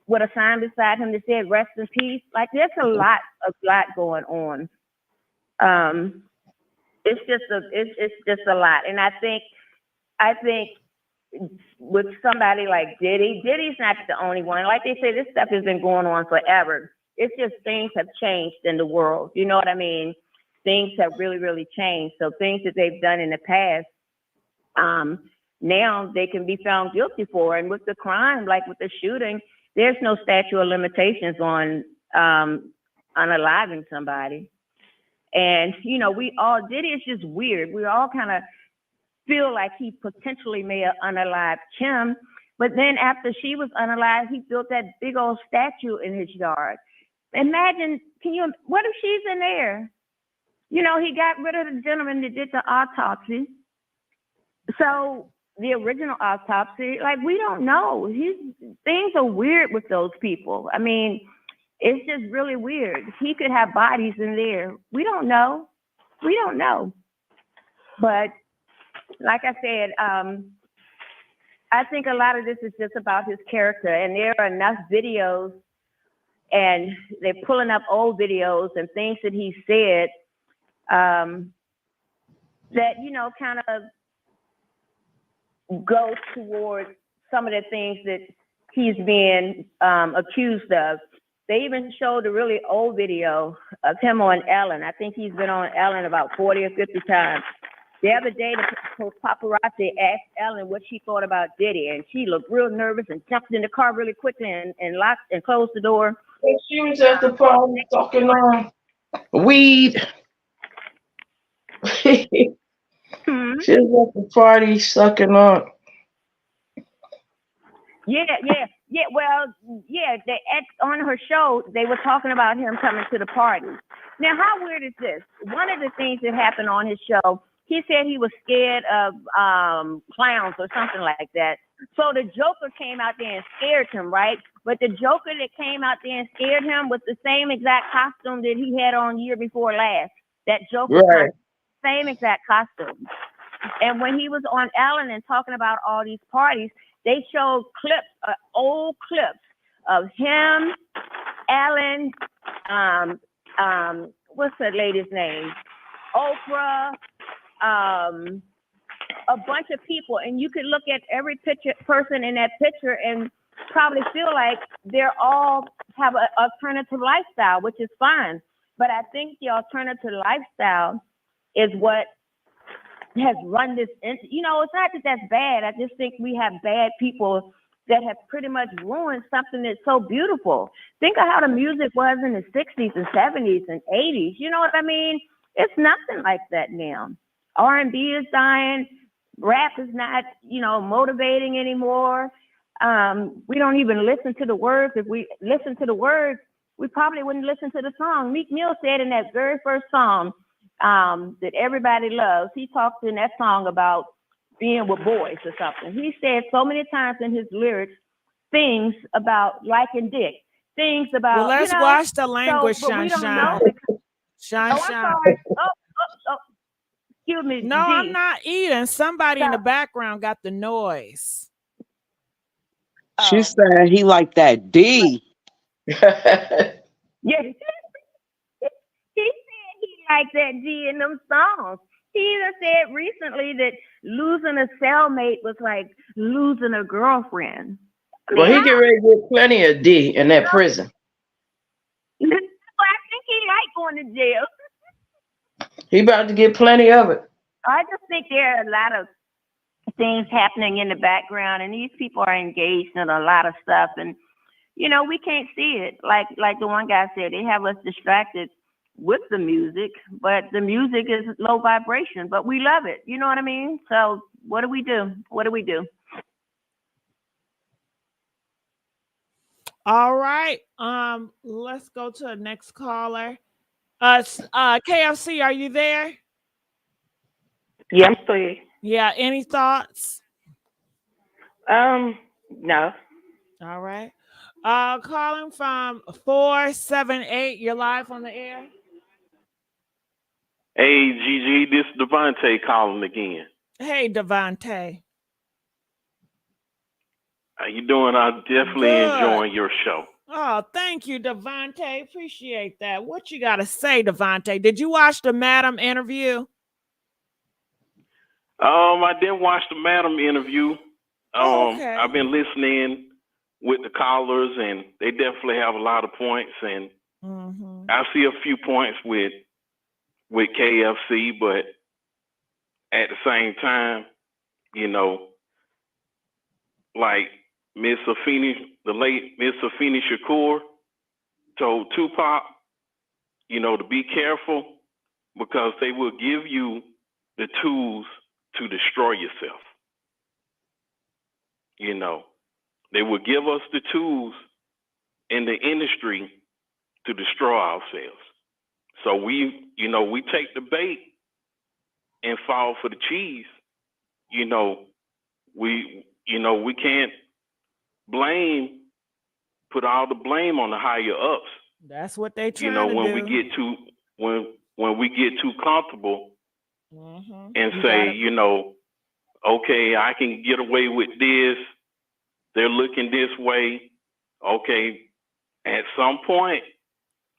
with a sign beside him that said "Rest in Peace." Like there's a lot going on. It's just a lot. And I think with somebody like Diddy's not the only one. Like they say, this stuff has been going on forever. It's just things have changed in the world. You know what I mean? Things have really, really changed. So things that they've done in the past, now they can be found guilty for. And with the crime, like with the shooting, there's no statute of limitations on unaliving somebody. And, Diddy is just weird. We all kind of feel like he potentially may have unalived Kim. But then after she was unalived, he built that big old statue in his yard. Imagine, what if she's in there? He got rid of the gentleman that did the autopsy. So the original autopsy, like we don't know. Things are weird with those people. I mean, it's just really weird. He could have bodies in there. We don't know. But like I said, I think a lot of this is just about his character, and there are enough videos, and they're pulling up old videos and things that he said that, kind of go toward some of the things that he's being accused of. They even showed a really old video of him on Ellen. I think he's been on Ellen about 40 or 50 times. The other day, the paparazzi asked Ellen what she thought about Diddy, and she looked real nervous and jumped in the car really quickly and locked and closed the door. She was at the party talking on weed. She was at the party sucking on. Yeah. Well, yeah. On her show, they were talking about him coming to the party. Now, how weird is this? One of the things that happened on his show, he said he was scared of clowns or something like that. So the Joker came out there and scared him, right? But the Joker that came out there and scared him was the same exact costume that he had on year before last. That Joker, right. Same exact costume. And when he was on Ellen and talking about all these parties, they showed clips, old clips of him, Ellen, what's that lady's name? Oprah, a bunch of people, and you could look at every person in that picture and probably feel like they're all have an alternative lifestyle, which is fine. But I think the alternative lifestyle is what has run this. You know, it's not that that's bad. I just think we have bad people that have pretty much ruined something that's so beautiful. Think of how the music was in the 60s and 70s and 80s. You know what I mean? It's nothing like that now. R&B is dying. Rap is not, motivating anymore. We don't even listen to the words. If we listen to the words, we probably wouldn't listen to the song. Meek Mill said in that very first song that everybody loves, he talked in that song about being with boys or something. He said so many times in his lyrics things about liking dick, things about. Well, let's watch the language, but we don't Shine. know. Shine. I'm sorry. Oh, excuse me. No, D. I'm not eating. Somebody in the background got the noise. She said he like that D. Yeah. He said he liked that G in them songs. He even said recently that losing a cellmate was like losing a girlfriend. Well, he get ready to get plenty of D in that prison. I think he liked going to jail. He about to get plenty of it. I just think there are a lot of things happening in the background, and these people are engaged in a lot of stuff, and we can't see it. Like the one guy said, they have us distracted with the music, but the music is low vibration, but we love it. You know what I mean? So what do we do? All right. Let's go to the next caller. KFC, are you there? Yeah, I'm still here. Yeah. Any thoughts? No. All right. Calling from 478. You're live on the air. Hey, Gigi, this is Devontae calling again. Hey, Devontae. How you doing? I'm definitely enjoying your show. Oh, thank you, Devontae. Appreciate that. What you got to say, Devontae? Did you watch the Madam interview? I didn't watch the Madam interview. Okay. I've been listening with the callers, and they definitely have a lot of points, and I see a few points with KFC, but at the same time, like Miss Afeni, the late Miss Afeni Shakur told Tupac, to be careful because they will give you the tools to destroy yourself. They will give us the tools in the industry to destroy ourselves. So we take the bait and fall for the cheese. We can't put all the blame on the higher ups. That's what they try to when do. when we get too comfortable and You say, gotta- okay, I can get away with this. They're looking this way. Okay, at some point,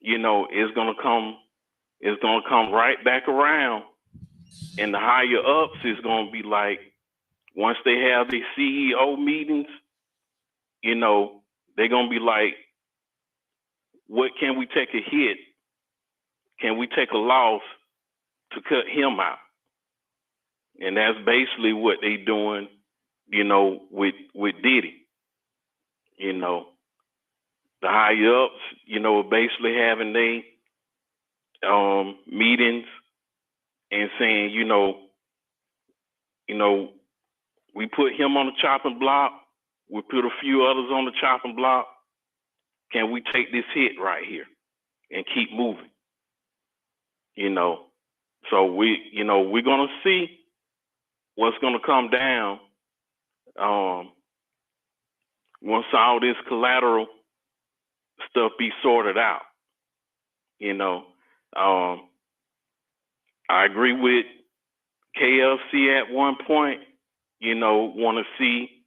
it's gonna come right back around, and the higher ups is gonna be like, once they have their CEO meetings, they're gonna be like, what can we take a hit? Can we take a loss to cut him out? And that's basically what they doing, you know, with Diddy. You know, the higher ups, you know, basically having they meetings and saying, you know, we put him on the chopping block. We put a few others on the chopping block. Can we take this hit right here and keep moving? You know, so we're gonna see what's gonna come down once all this collateral stuff be sorted out. You know, I agree with KFC at one point. You know, want to see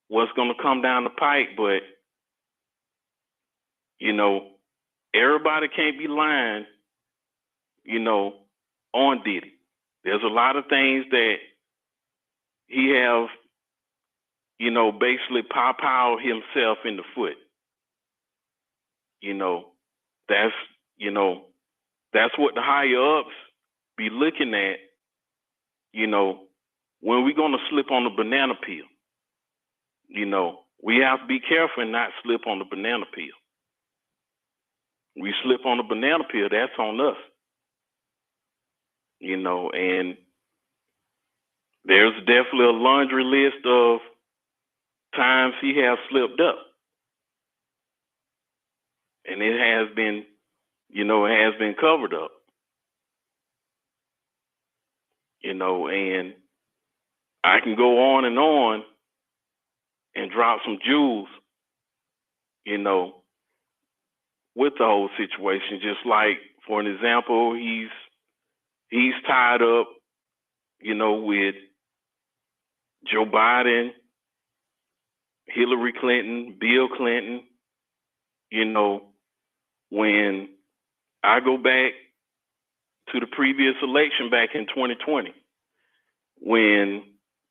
what's gonna come down the pipe, but you know, everybody can't be lying, you know, on Diddy. There's a lot of things that he have, you know, basically pow himself in the foot. You know, that's what the higher ups be looking at, you know, when we gonna slip on the banana peel. You know, we have to be careful and not slip on the banana peel. We slip on the banana peel, that's on us. You know, and there's definitely a laundry list of times he has slipped up. And it has been, you know, it has been covered up. You know, and I can go on and drop some jewels, you know, with the whole situation. Just like, for an example, he's tied up, you know, with Joe Biden, Hillary Clinton, Bill Clinton. You know, when I go back to the previous election back in 2020, when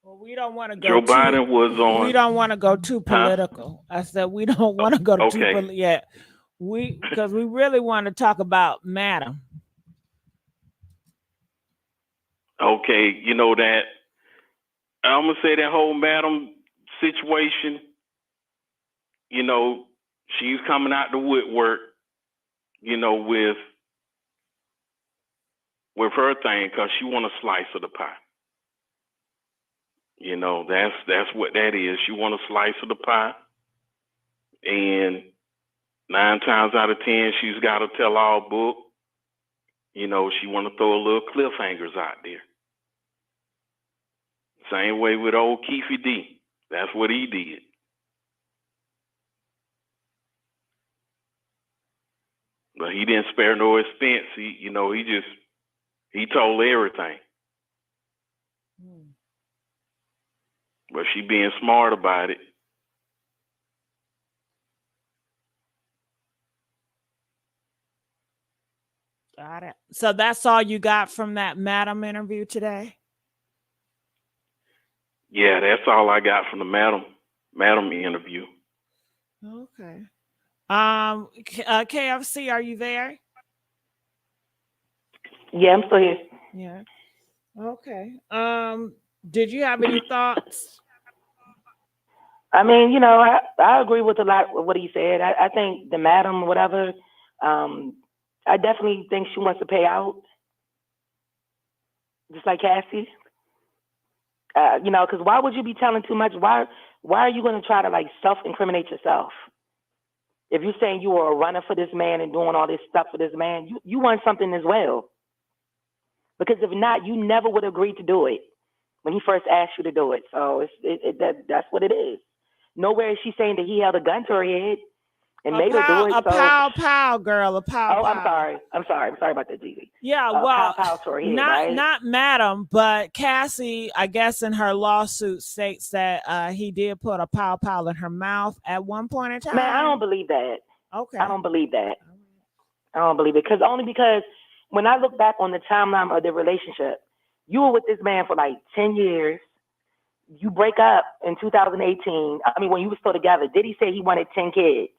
we don't want to go Joe Biden was on. We don't want to go too political. I said we don't want to go too political yet. Because we really want to talk about Madam. Okay, you know that I'm gonna say that whole Madam situation. You know, she's coming out the woodwork. You know, with her thing, because she want a slice of the pie. You know, that's what that is. She want a slice of the pie, and 9 times out of 10, she's got a tell-all book. You know, she want to throw a little cliffhangers out there. Same way with old Keefy D. That's what he did. But he didn't spare no expense. He told everything. But she being smart about it. Got it. So that's all you got from that Madam interview today? Yeah, that's all I got from the Madam interview. Okay. KFC, are you there? Yeah, I'm still here. Yeah. Okay. Did you have any thoughts? I mean, you know, I agree with a lot of what he said. I think the Madam, whatever, I definitely think she wants to pay out, just like Cassie. You know, because why would you be telling too much? Why are you going to try to like self-incriminate yourself? If you're saying you were a runner for this man and doing all this stuff for this man, you want something as well. Because if not, you never would agree to do it when he first asked you to do it. So that's what it is. Nowhere is she saying that he held a gun to her head and made her do it. A pow, girl, a pow. Oh, I'm sorry about that, Gigi. Yeah, well, pow to her head, not Madam, but Cassie, I guess in her lawsuit states that he did put a pow in her mouth at one point in time. Man, I don't believe that. Okay. I don't believe that. I don't believe it. Because when I look back on the timeline of the relationship, you were with this man for like 10 years. You break up in 2018. I mean, when you were still together, Diddy said he wanted 10 kids.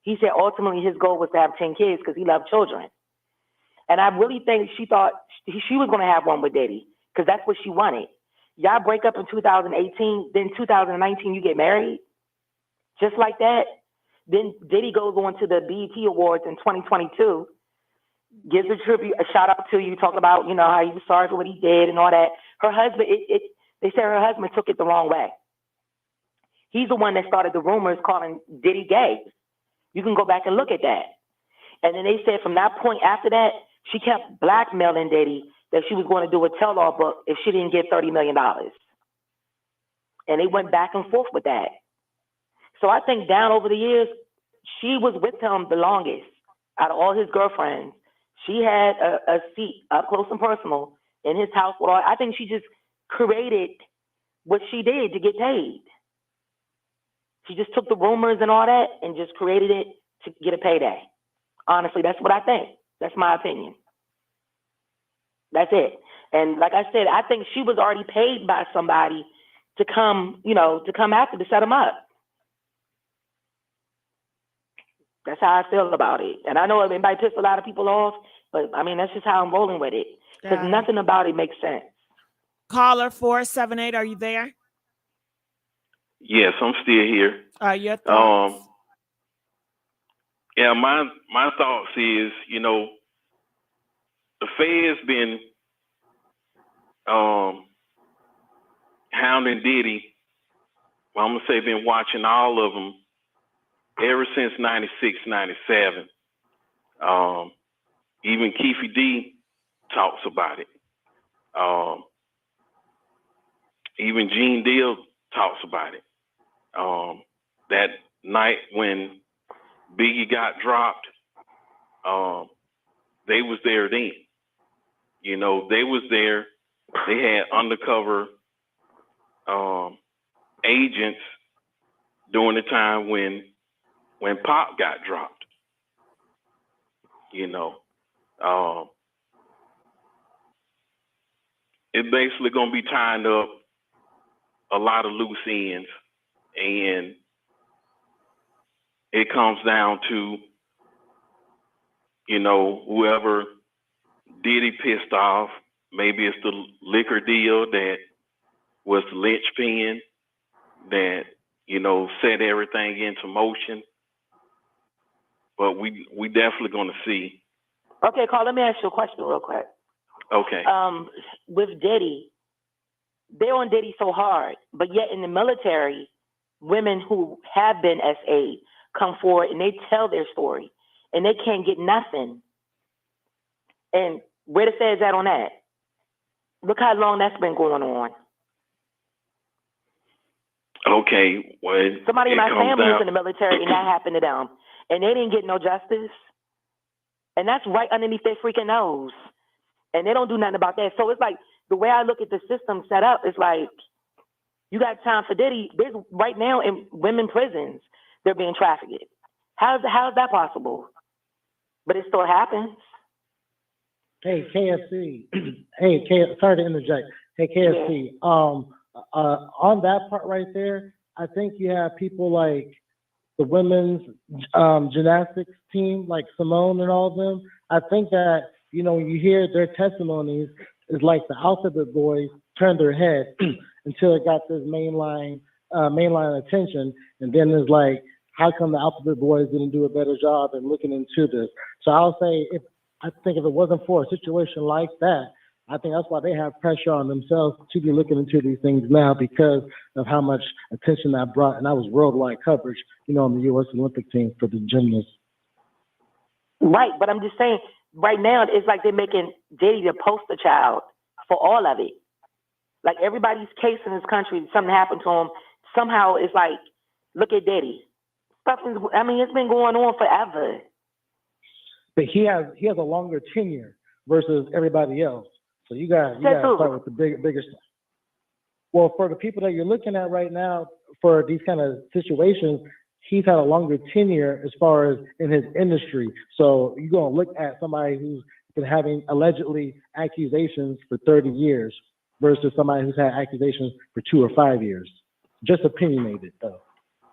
He said ultimately his goal was to have 10 kids because he loved children. And I really think she thought she was going to have one with Diddy because that's what she wanted. Y'all break up in 2018, then 2019 you get married, just like that. Then Diddy goes on to the BET Awards in 2022, gives a tribute, a shout out to you, talking about, you know, how he was sorry for what he did and all that. Her husband, they say her husband took it the wrong way. He's the one that started the rumors calling Diddy gay. You can go back and look at that. And then they said from that point after that, she kept blackmailing Diddy that she was going to do a tell-all book if she didn't get $30 million. And they went back and forth with that. So I think down over the years, she was with him the longest out of all his girlfriends. She had a seat up close and personal in his house. I think she just created what she did to get paid. She just took the rumors and all that and just created it to get a payday. Honestly, that's what I think. That's my opinion. That's it. And like I said, I think she was already paid by somebody to come, you know, to come after to set him up. That's how I feel about it. And I know it might piss a lot of people off, but I mean, that's just how I'm rolling with it. Because nothing about it makes sense. Caller 478, are you there? Yes, I'm still here. Your thoughts? Yeah, my thoughts is, you know, the Fed's been hounding Diddy. Well, I'm gonna say been watching all of them ever since 96, 97. Even Keefe D talks about it. Even Gene Deal talks about it. That night when Biggie got dropped, they was there then. You know, they was there. They had undercover agents during the time when Pop got dropped. You know, it's basically gonna be tying up a lot of loose ends, and it comes down to, you know, whoever Diddy pissed off. Maybe it's the liquor deal that was the linchpin that, you know, set everything into motion. But we definitely gonna see. Okay, Carl, let me ask you a question real quick. Okay. With Diddy, they're on Diddy so hard, but yet in the military, women who have been SA come forward and they tell their story and they can't get nothing. And where the Fed's at on that? Look how long that's been going on. Okay, well, somebody in my family was in the military and that happened to them, and they didn't get no justice. And that's right underneath their freaking nose. And they don't do nothing about that. So it's like, the way I look at the system set up, it's like, you got time for Diddy. There's right now in women prisons, they're being trafficked. How's that possible? But it still happens. Hey, KFC. Sorry to interject. Hey, KFC. On that part right there, I think you have people like the women's gymnastics team, like Simone and all of them. I think that, you know, when you hear their testimonies, it's like the alphabet boys turned their head until it got this mainline attention, and then it's like, how come the alphabet boys didn't do a better job in looking into this? So I'll say, if it wasn't for a situation like that, I think that's why they have pressure on themselves to be looking into these things now, because of how much attention that brought. And that was worldwide coverage, you know, on the U.S. Olympic team for the gymnasts. Right, but I'm just saying, right now, it's like they're making Diddy the poster child for all of it. Like everybody's case in this country, something happened to him. Somehow it's like, look at Diddy. It's been going on forever. But he has a longer tenure versus everybody else. So you got to start with the bigger stuff. Well, for the people that you're looking at right now, for these kind of situations, he's had a longer tenure as far as in his industry. So you're going to look at somebody who's been having allegedly accusations for 30 years versus somebody who's had accusations for 2 or 5 years. Just opinionated, though.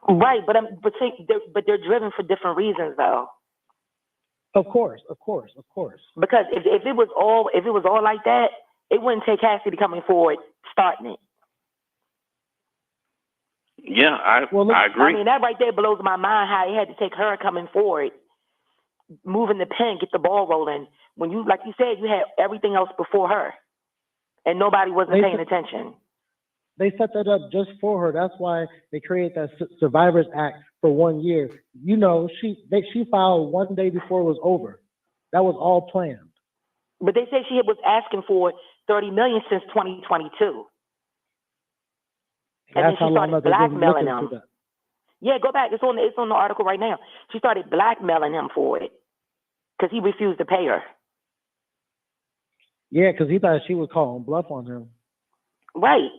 Right, but they're driven for different reasons though. Of course. Because if it was all like that, it wouldn't take Cassie to coming forward starting it. Yeah, I agree. I mean, that right there blows my mind how it had to take her coming forward, moving the pen, get the ball rolling. When you, like you said, you had everything else before her, and nobody wasn't paying attention. They set that up just for her. That's why they created that Survivors Act for 1 year. You know, she filed 1 day before it was over. That was all planned. But they say she was asking for $30 million since 2022. And then she started blackmailing him. Yeah, go back. It's on the article right now. She started blackmailing him for it because he refused to pay her. Yeah, because he thought she was calling bluff on him. Right.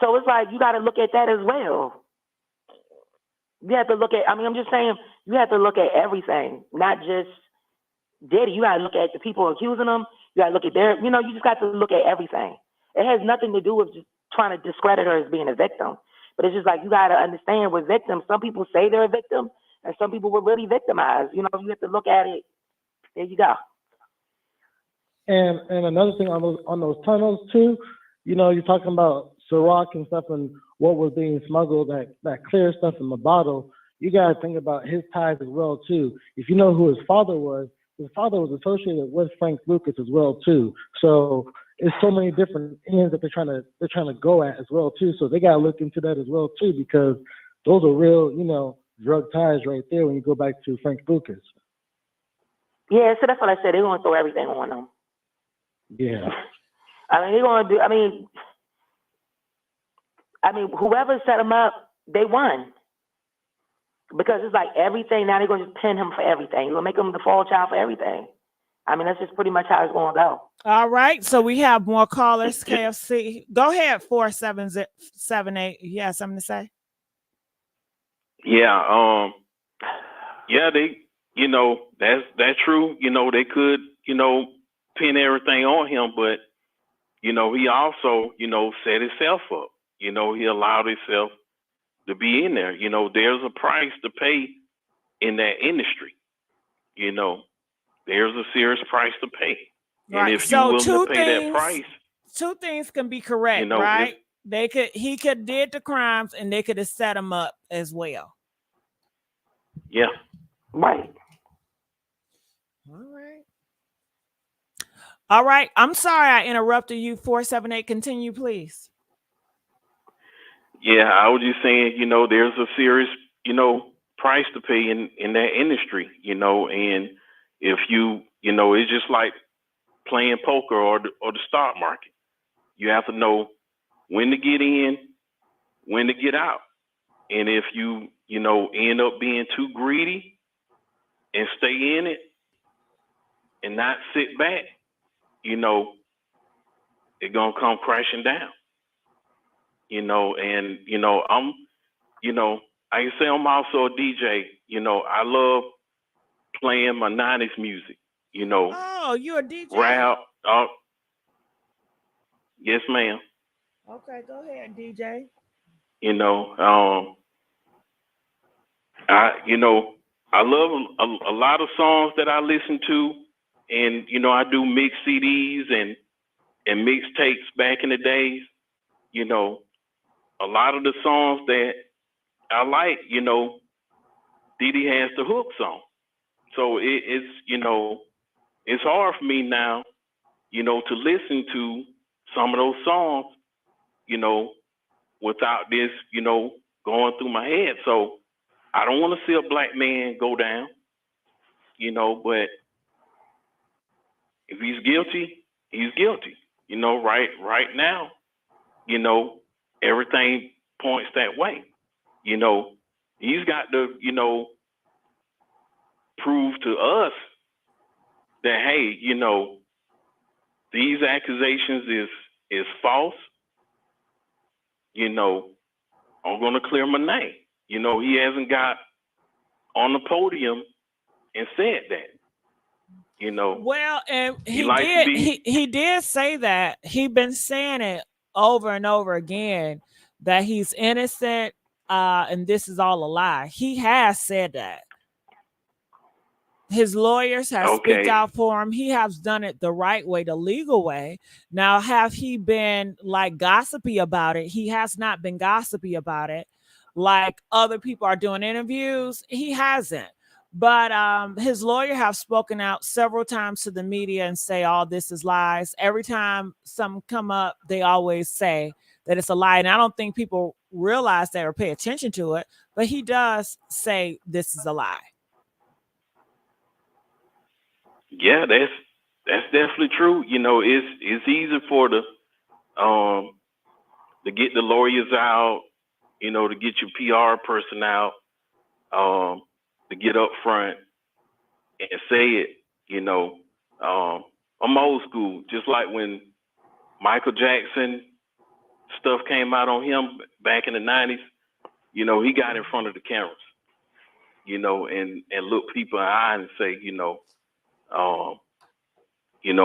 So it's like you got to look at that as well. You have to look at. I mean, I'm just saying you have to look at everything, not just Diddy. You got to look at the people accusing him. You got to look at their. You know, you just got to look at everything. It has nothing to do with just trying to discredit her as being a victim. But it's just like you got to understand with victims, some people say they're a victim, and some people were really victimized. You know, you have to look at it. There you go. And another thing on those tunnels too, you know, you're talking about Ciroc and stuff and what was being smuggled, that clear stuff in the bottle. You got to think about his ties as well too. If you know who his father was associated with Frank Lucas as well too. So it's so many different ends that they're trying to go at as well too. So they got to look into that as well too, because those are real, you know, drug ties right there when you go back to Frank Lucas. Yeah, so that's what I said. They're going to throw everything on them. Yeah. I mean, they're going to do. I mean, whoever set him up, they won. Because it's like everything. Now they're going to just pin him for everything. You're going to make him the fall child for everything. I mean, that's just pretty much how it's going to go. All right. So we have more callers. KFC. Go ahead, 4778. You have something to say? Yeah. Yeah, they, you know, that's true. You know, they could, you know, pin everything on him, but, you know, he also, you know, set himself up. You know, he allowed himself to be in there. You know, there's a price to pay in that industry. You know, there's a serious price to pay. Right. And if you're willing to pay that price, two things can be correct, you know, right? He could did the crimes and they could have set him up as well. Yeah. Right. All right. I'm sorry I interrupted you. 478. Continue, please. Yeah, I was just saying, you know, there's a serious, you know, price to pay in that industry, you know, and if you know, it's just like playing poker or the stock market. You have to know when to get in, when to get out. And if you know, end up being too greedy and stay in it and not sit back, you know, it's going to come crashing down. You know, and, you know, I can say I'm also a DJ. You know, I love playing my 90s music, you know. Oh, you're a DJ? Rap. Yes, ma'am. Okay, go ahead, DJ. You know, I love a lot of songs that I listen to, and, you know, I do mix CDs and mixtapes back in the days. You know, a lot of the songs that I like, you know, Diddy has the hooks on. So it's, you know, it's hard for me now, you know, to listen to some of those songs, you know, without this, you know, going through my head. So I don't want to see a black man go down, you know, but if he's guilty, he's guilty. You know, right now, you know, everything points that way. You know, he's got to, you know, prove to us that, hey, you know, these accusations is false. You know, I'm going to clear my name. You know, he hasn't got on the podium and said that. You know, well, and he did say that. He been saying it over and over again that he's innocent and this is all a lie. He has said that. His lawyers have speaked out for him. He has done it the right way, the legal way. Now, have he been like gossipy about it? He has not been gossipy about it. Like other people are doing interviews, he hasn't. But his lawyer have spoken out several times to the media and say all this is lies. Every time something come up, they always say that it's a lie. And I don't think people realize that or pay attention to it, but he does say this is a lie. Yeah, that's definitely true. You know, it's easy for the to get the lawyers out, you know, to get your PR person out, to get up front and say it. You know, I'm old school, just like when Michael Jackson stuff came out on him back in the 90s. You know, he got in front of the cameras, you know, and look people in the eye and say, you know,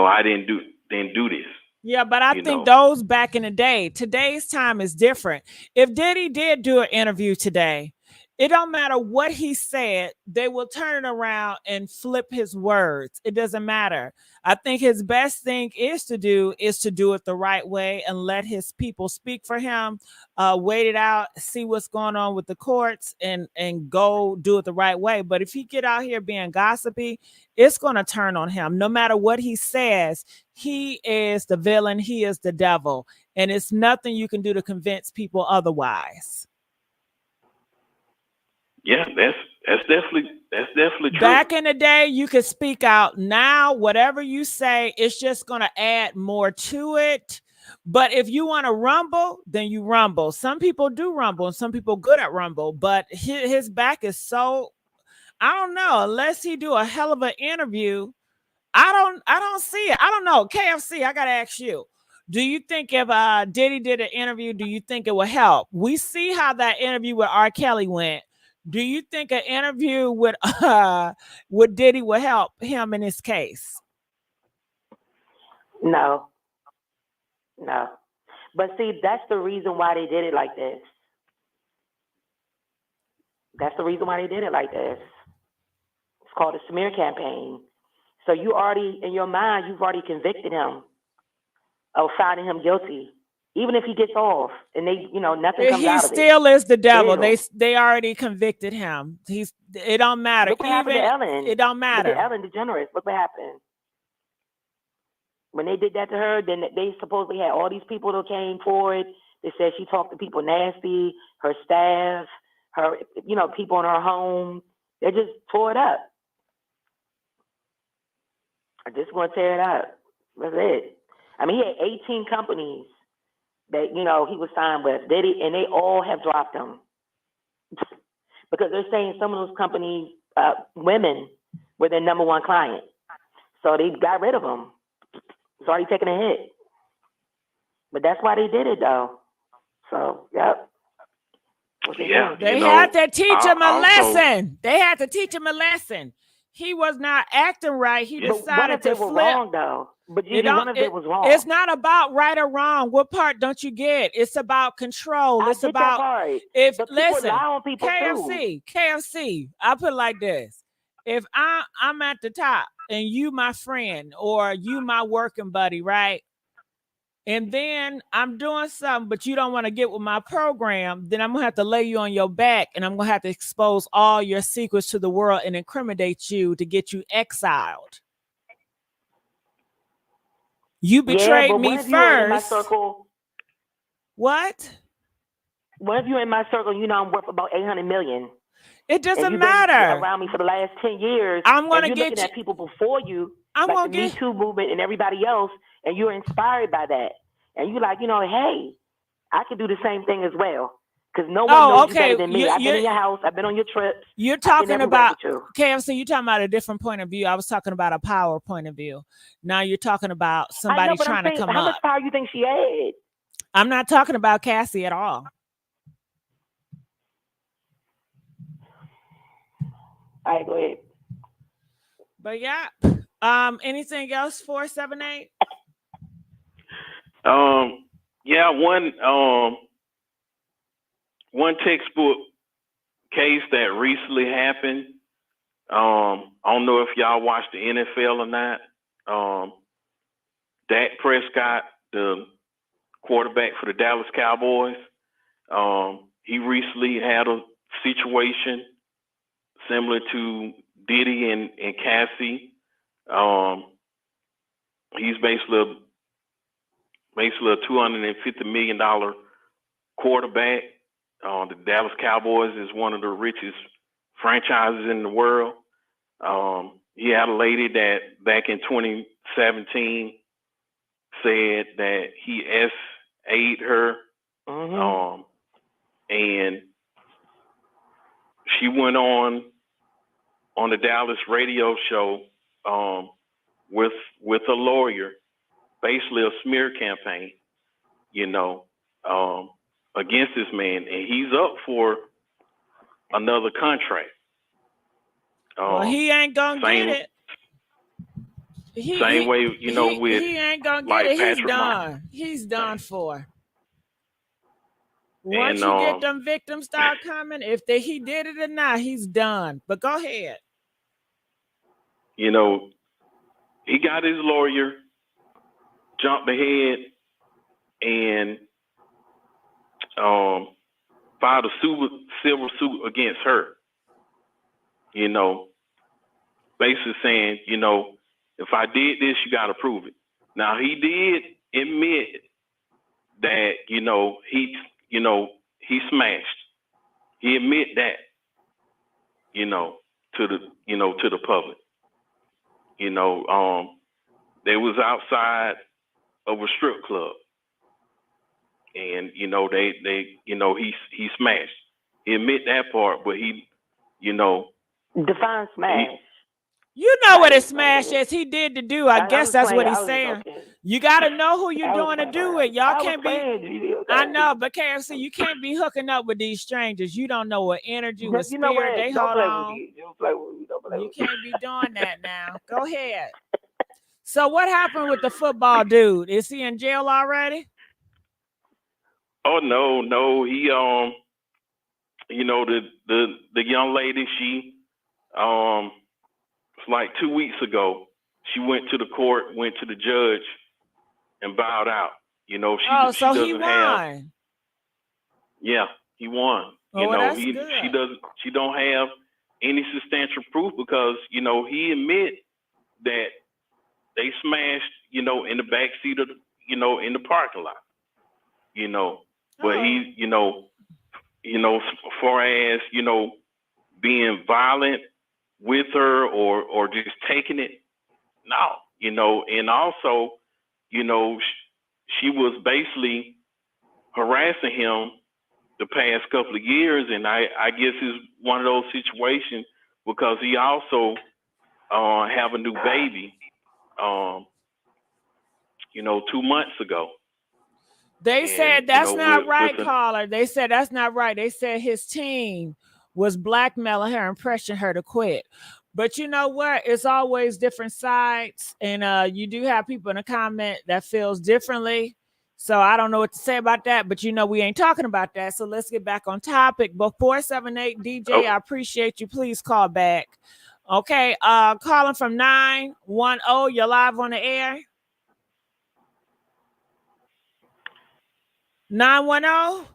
I didn't do this. Yeah, but I think those back in the day, today's time is different. If Diddy did do an interview today, it don't matter what he said, they will turn it around and flip his words. It doesn't matter. I think his best thing is to do it the right way and let his people speak for him, wait it out, see what's going on with the courts and go do it the right way. But if he get out here being gossipy, it's going to turn on him. No matter what he says, he is the villain. He is the devil. And it's nothing you can do to convince people otherwise. Yeah, that's definitely true. Back in the day, you could speak out. Now, whatever you say, it's just going to add more to it. But if you want to rumble, then you rumble. Some people do rumble, and some people good at rumble. But his back is so, I don't know. Unless he do a hell of an interview, I don't see it. I don't know. KFC, I gotta ask you. Do you think if Diddy did an interview, do you think it would help? We see how that interview with R. Kelly went. Do you think an interview with Diddy would help him in his case? No. But see, that's the reason why they did it like this. That's the reason why they did it like this. It's called a smear campaign. So you already, in your mind, you've already convicted him of finding him guilty. Even if he gets off and they, nothing comes out of it. He still is the devil. They already convicted him. It don't matter. Look what happened to Ellen. It don't matter. Look at Ellen DeGeneres. Look what happened. When they did that to her, then they supposedly had all these people that came forward. They said she talked to people nasty, her staff, her, people in her home. They just tore it up. I just want to tear it up. That's it. I mean, he had 18 companies that, he was signed with. And they all have dropped him. Because they're saying some of those companies, women were their number one client. So they got rid of him. It's already taken a hit. But that's why they did it, though. So, yep. Yeah. They had to teach him a lesson. They had to teach him a lesson. He was not acting right. He decided to flip. Wrong, though. But one of it was wrong. It's not about right or wrong. What part don't you get? It's about control. It's about KFC. I put it like this: if I'm at the top and you my friend or you my working buddy, right? And then I'm doing something, but you don't want to get with my program, then I'm going to have to lay you on your back and I'm going to have to expose all your secrets to the world and incriminate you to get you exiled. You betrayed me first. What? What if you're in my circle, I'm worth about $800 million? It doesn't matter. Been around me for the last 10 years. I'm going to get looking at people before you, like the Me Too movement and everybody else, and you're inspired by that. And you're like, hey, I could do the same thing as well. Because no one knows you better than me. I've been in your house. I've been on your trips. You're talking about, KFC, you're talking about a different point of view. I was talking about a power point of view. Now you're talking about somebody trying to come up. How much power you think she had? I'm not talking about Cassie at all. All right, go ahead. But yeah. Anything else? 478? Yeah, one one textbook case that recently happened. I don't know if y'all watch the NFL or not. Dak Prescott, the quarterback for the Dallas Cowboys, he recently had a situation similar to Diddy and Cassie. He's basically a $250 million quarterback. The Dallas Cowboys is one of the richest franchises in the world. He had a lady that back in 2017 said that he SA'd her, and she went on the Dallas radio show with a lawyer, basically a smear campaign, against this man, and he's up for another contract. Well, he ain't gonna get it. Same way, with he ain't gonna like get it. He's Patrick done. He's done for. Once And, you get them victims start coming, if he did it or not, he's done. But go ahead. He got his lawyer, jumped ahead, and filed a civil suit against her. Basically saying, if I did this, you got to prove it. Now he did admit that, he smashed. He admit that, to the public. They was outside of a strip club, and he smashed. He admit that part, but he, define smash. You know what a smash is. He did to do. I guess that's what he's saying. Okay. You got to know who you're doing to do it. Y'all can't be. I know, but KFC, you can't be hooking up with these strangers. You don't know what energy, what spirit they hold on. You can't be doing that now. Go ahead. So what happened with the football dude? Is he in jail already? Oh no. He the young lady, she like 2 weeks ago, she went to the court, went to the judge, and bowed out. She so he doesn't won. have. Yeah, he won. That's She don't have any substantial proof because he admit that they smashed in the back seat of in the parking lot. But he as far as being violent with her or just taking it, no. And also she was basically harassing him the past couple of years, and I guess it's one of those situations because he also have a new baby 2 months ago. They said that's not right, caller. They said that's not right. They said his team was blackmailing her and pressuring her to quit. But you know what? It's always different sides. And you do have people in the comment that feels differently. So I don't know what to say about that. But we ain't talking about that. So let's get back on topic. But 478 DJ, I appreciate you. Please call back. Okay. Calling from 910. You're live on the air. 910.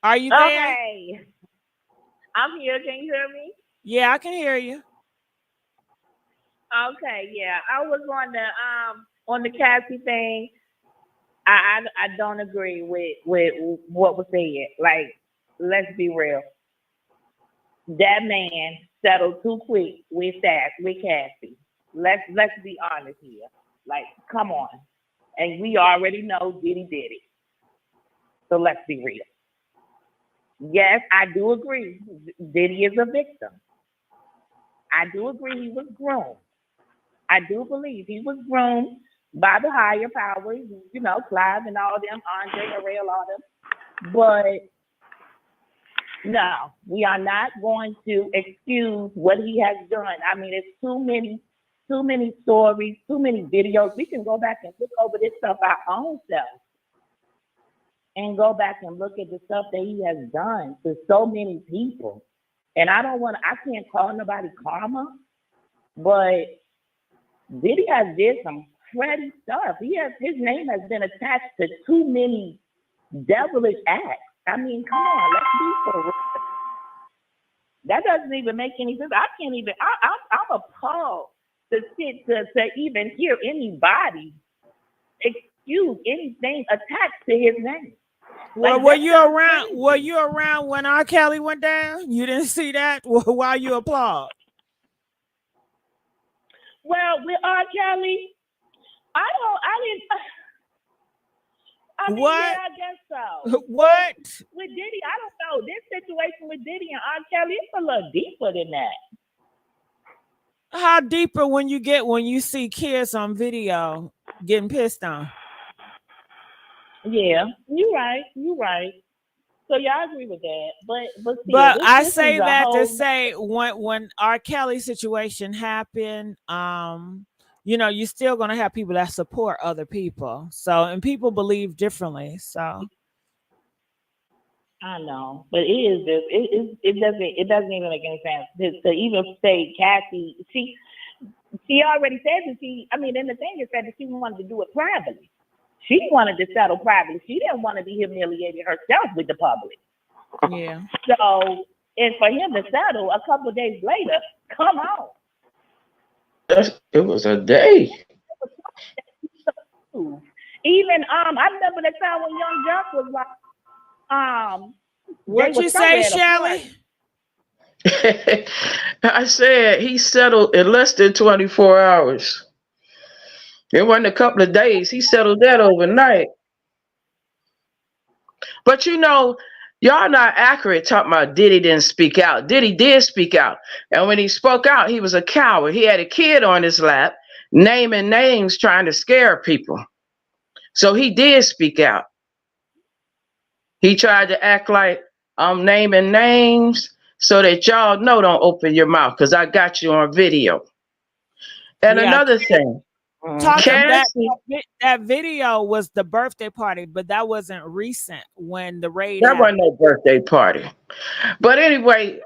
Are you there? Okay. I'm here. Can you hear me? Yeah, I can hear you. Okay, yeah. I was on the Cassie thing. I don't agree with what was said. Like, let's be real. That man settled too quick with Cassie. Let's be honest here. Like, come on. And we already know Diddy did it. So let's be real. Yes, I do agree. Diddy is a victim. I do agree he was groomed. I do believe he was groomed by the higher powers, Clive and all them, Andre Harrell, all them. But no, we are not going to excuse what he has done. I mean, it's too many stories, too many videos. We can go back and look over this stuff our own self. and go back and look at the stuff that he has done to so many people. And I can't call nobody karma, but Diddy has did some cruddy stuff. His name has been attached to too many devilish acts. I mean, come on, let's be for real. That doesn't even make any sense. I can't even. I'm appalled to even hear anybody excuse anything attached to his name. Well, Like, were that's you just around? crazy. Were you around when R. Kelly went down? You didn't see that? While you applaud? Well, with R. Kelly, I mean, What? yeah, I guess so. What? With Diddy, I don't know. This situation with Diddy and R. Kelly, it's a little deeper than that. How deeper when you see kids on video getting pissed on? Yeah, you're right. So yeah, I agree with that. But still, But I this say is a that to whole. say when R. Kelly situation happened, you're still gonna have people that support other people. So and people believe differently. So I know, but it doesn't even make any sense to even say Cassie. She already said that and the thing is that she wanted to do it privately. She wanted to settle privately. She didn't want to be humiliated herself with the public. Yeah. So, and for him to settle a couple of days later, come on. It was a day. Even I remember the time when Young Jock was like, what you say, Shelly? I said he settled in less than 24 hours. It wasn't a couple of days. He settled that overnight. But y'all not accurate talking about Diddy didn't speak out. Diddy did speak out. And when he spoke out, he was a coward. He had a kid on his lap, naming names, trying to scare people. So he did speak out. He tried to act like I'm naming names so that y'all know don't open your mouth because I got you on video. And another thing. That video was the birthday party, but that wasn't recent when the raid That happened. wasn't no birthday party. But anyway,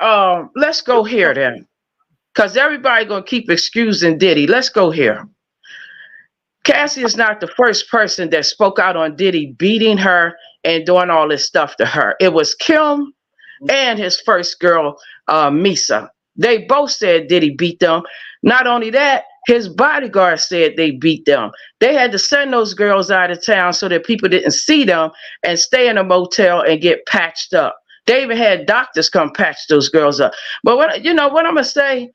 let's go here then. Because everybody gonna keep excusing Diddy. Let's go here. Cassie is not the first person that spoke out on Diddy beating her and doing all this stuff to her. It was Kim and his first girl, Misa. They both said Diddy beat them. Not only that, his bodyguard said they beat them. They had to send those girls out of town so that people didn't see them and stay in a motel and get patched up. They even had doctors come patch those girls up. But what I'm gonna say,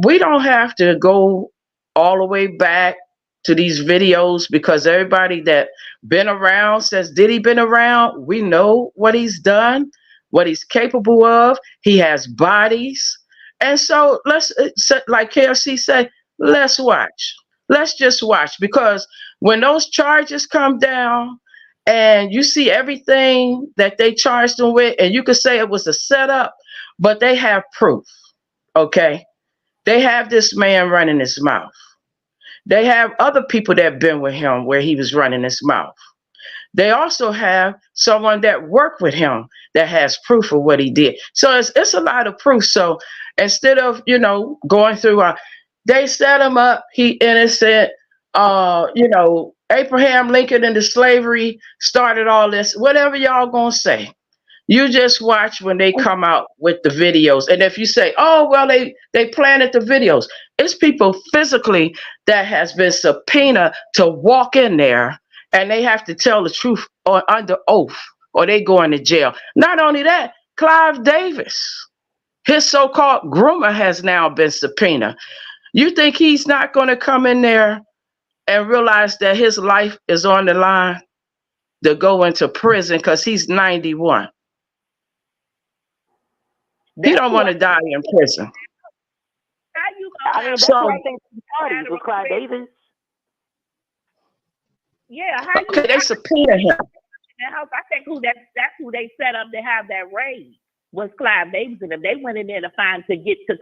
we don't have to go all the way back to these videos because everybody that been around since Diddy been around, we know what he's done, what he's capable of. He has bodies. And so let's, like KFC said, let's watch. Let's just watch because when those charges come down and you see everything that they charged him with, and you could say it was a setup, but they have proof, okay? They have this man running his mouth. They have other people that have been with him where he was running his mouth. They also have someone that worked with him that has proof of what he did. So it's a lot of proof. So instead of, going through, they set him up, he innocent, Abraham Lincoln into slavery started all this, whatever y'all gonna say. You just watch when they come out with the videos. And if you say, oh, well, they planted the videos, it's people physically that has been subpoenaed to walk in there and they have to tell the truth or under oath or they go into jail. Not only that, Clive Davis, his so-called groomer has now been subpoenaed. You think he's not going to come in there and realize that his life is on the line to go into prison because he's 91? He don't want to die in prison. That's what I think with Clive Davis. Yeah, okay, they subpoena him. I think that's who they set up to have that raid was Clive Davis and them. They went in there to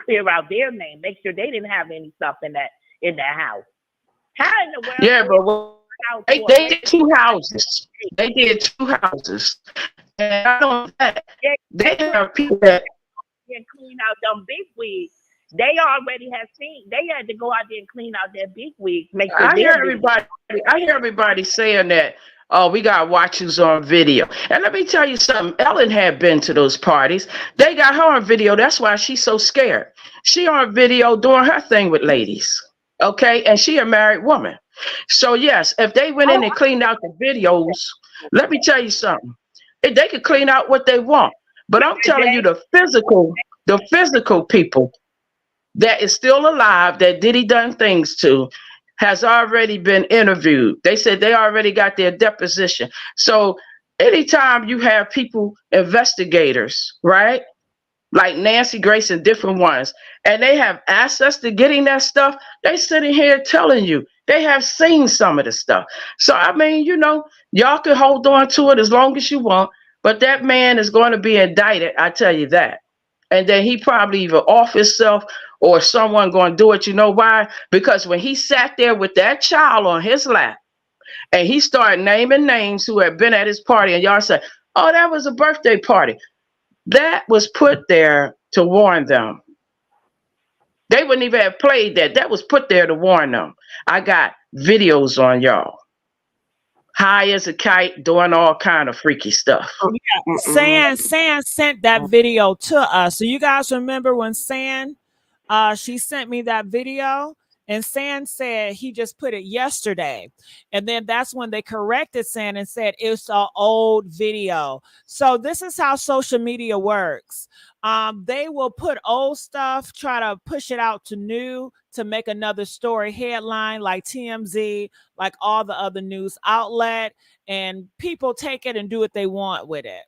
clear out their name, make sure they didn't have any stuff in that house. How in the world? Yeah, but out They for a did 2 houses. They did 2 houses. And not only that, they have people that and clean out them big wigs. They already have seen. They had to go out there and clean out their big wigs. Make sure I hear they're big. everybody saying that, oh, we got watchers on video. And let me tell you something, Ellen had been to those parties. They got her on video. That's why she's so scared. She on video doing her thing with ladies. Okay, and she a married woman. So yes, if they went in and cleaned out the videos, let me tell you something. They could clean out what they want. But I'm telling you, the physical people that is still alive, that Diddy done things to, has already been interviewed. They said they already got their deposition. So anytime you have people, investigators, right? Like Nancy Grace and different ones, and they have access to getting that stuff, they sitting here telling you they have seen some of the stuff. So I mean, you know, y'all can hold on to it as long as you want, but that man is going to be indicted, I tell you that. And then he probably either off himself or someone going to do it. You know why? Because when he sat there with that child on his lap and he started naming names who had been at his party, and y'all said, oh, that was a birthday party. That was put there to warn them. They wouldn't even have played that. That was put there to warn them. I got videos on y'all. High as a kite, doing all kind of freaky stuff. Yeah. San sent that video to us. So you guys remember when San, she sent me that video, and San said he just put it yesterday. And then that's when they corrected San and said it's an old video. So this is how social media works. They will put old stuff, try to push it out to new to make another story headline like TMZ, like all the other news outlet, and people take it and do what they want with it.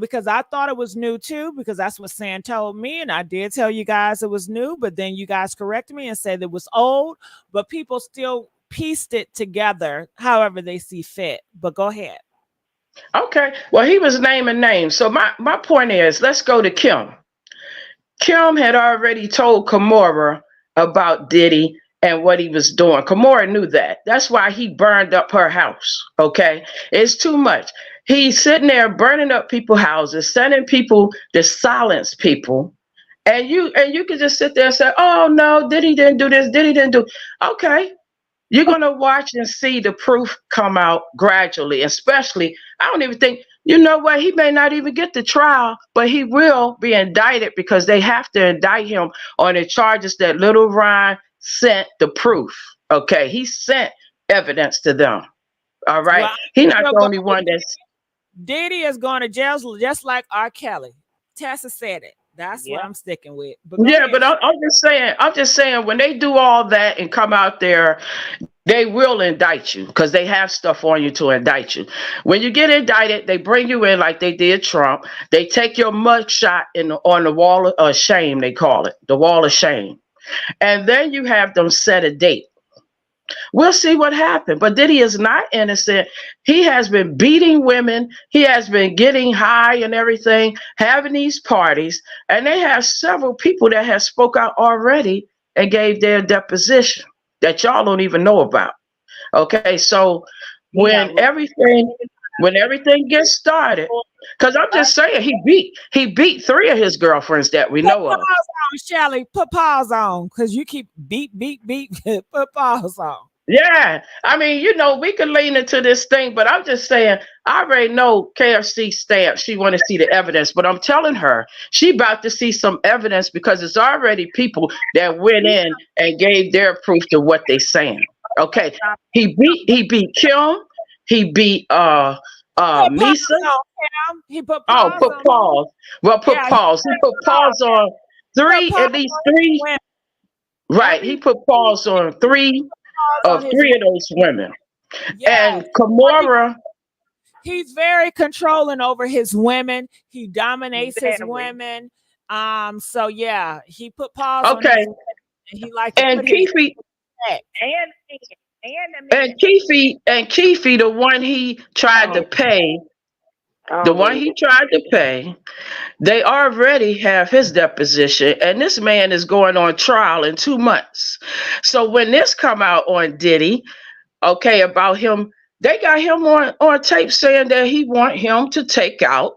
Because I thought it was new too, because that's what Sam told me, and I did tell you guys it was new, but then you guys corrected me and said it was old, but people still pieced it together however they see fit. But go ahead. Okay, well, he was naming names. So my point is, let's go to Kim. Kim had already told Kimora about Diddy and what he was doing. Kimora knew that. That's why he burned up her house. Okay, it's too much. He's sitting there burning up people's houses, sending people to silence people, and you can just sit there and say, "Oh no, Diddy didn't do this. Diddy didn't do." Okay, you're gonna watch and see the proof come out gradually. Especially, I don't even think, you know what? He may not even get the trial, but he will be indicted because they have to indict him on the charges that Little Ryan sent the proof. Okay, he sent evidence to them. All right, Well, he's not the only one that's. Diddy is going to jail just like R. Kelly. Tessa said it. That's what I'm sticking with. But Yeah, but I'm just saying, when they do all that and come out there, they will indict you because they have stuff on you to indict you. When you get indicted, they bring you in like they did Trump. They take your mug shot on the wall of shame, they call it, the wall of shame. And then you have them set a date. We'll see what happened. But Diddy is not innocent. He has been beating women. He has been getting high and everything, having these parties. And they have several people that have spoke out already and gave their deposition that y'all don't even know about. Okay, so when everything gets started, because I'm just saying he beat 3 of his girlfriends that we know of. Put pause on, Shelly. Put pause on, because you keep beat. Put pause on. Yeah, I mean, you know, we can lean into this thing, but I'm just saying, I already know KFC stamp. She want to see the evidence, but I'm telling her she about to see some evidence because it's already people that went in and gave their proof to what they saying. Okay, he beat Kim. He beat Misa. He put pause. Put pause. Well, put pause. He put pause on 3, at least 3. Right, he put pause on 3 of 3 of those women. And Kimora, he's very controlling over his women. He dominates his women. So yeah, he put pause on his women. He liked to put Keefe and Keefe, the one he tried to pay, they already have his deposition, and this man is going on trial in 2 months. So when this come out on Diddy, okay, about him. They got him on tape saying that he want him to take out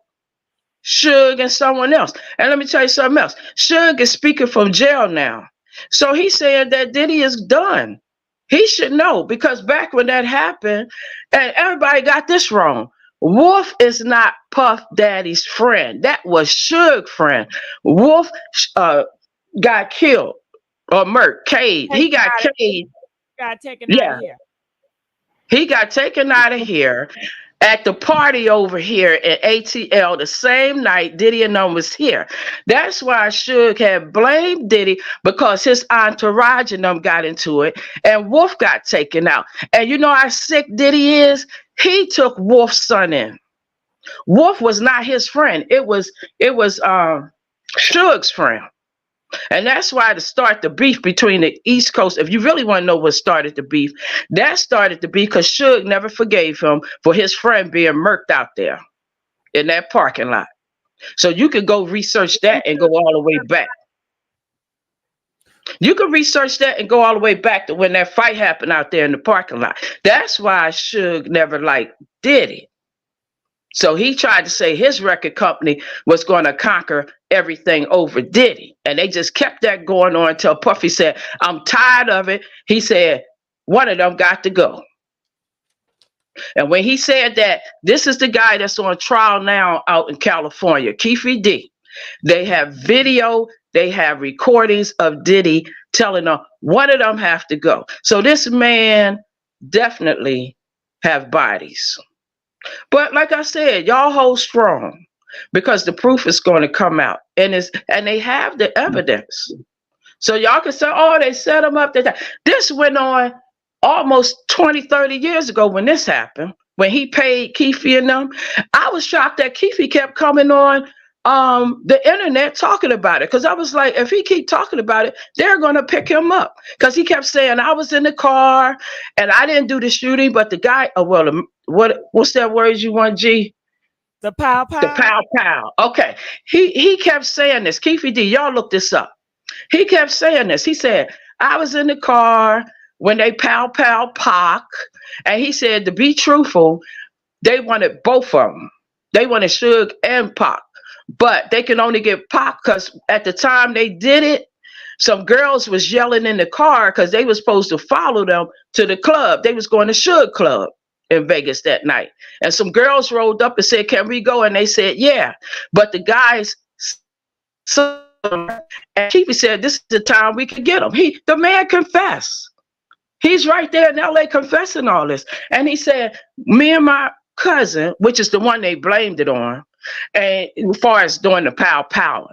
Suge and someone else. And let me tell you something else. Suge is speaking from jail now. So he's saying that Diddy is done. He should know, because back when that happened, and everybody got this wrong. Wolf is not Puff Daddy's friend. That was Suge's friend. Wolf got killed or murked. Cade. He got Cade. Got taken out of here. He got taken out of here at the party over here at ATL the same night Diddy and them was here. That's why Suge had blamed Diddy, because his entourage and them got into it, and Wolf got taken out. And you know how sick Diddy is? He took Wolf's son in. Wolf was not his friend. It was Suge's friend. And that's why to start the beef between the East Coast, if you really want to know what started the beef, that started the beef because Suge never forgave him for his friend being murked out there in that parking lot. So you could go research that and go all the way back. You can research that and go all the way back to when that fight happened out there in the parking lot. That's why Suge never liked Diddy. So he tried to say his record company was going to conquer everything over Diddy. And they just kept that going on until Puffy said, I'm tired of it. He said, one of them got to go. And when he said that, this is the guy that's on trial now out in California, Keefe D. They have video, they have recordings of Diddy telling them one of them have to go. So this man definitely have bodies. But like I said, y'all hold strong, because the proof is going to come out, and they have the evidence. So y'all can say, oh, they set him up. This went on almost 20, 30 years ago when this happened, when he paid Keefe and them. I was shocked that Keefe kept coming on the internet talking about it, because I was like, if he keep talking about it, they're going to pick him up, because he kept saying, I was in the car and I didn't do the shooting, but the guy, what's that word you want, G? The pow pow. The pow pow. Okay. He kept saying this. Keefe D, y'all look this up. He kept saying this. He said, I was in the car when they pow pow Pac, and he said, to be truthful, they wanted both of them. They wanted Suge and Pac. But they can only get Pac because at the time they did it, some girls was yelling in the car because they was supposed to follow them to the club. They was going to Suge Club in Vegas that night. And some girls rolled up and said, can we go? And they said, yeah. But the guys, and Keefe said, this is the time we could get him. The man confessed. He's right there in LA confessing all this. And he said, me and my cousin, which is the one they blamed it on, and as far as doing the pow.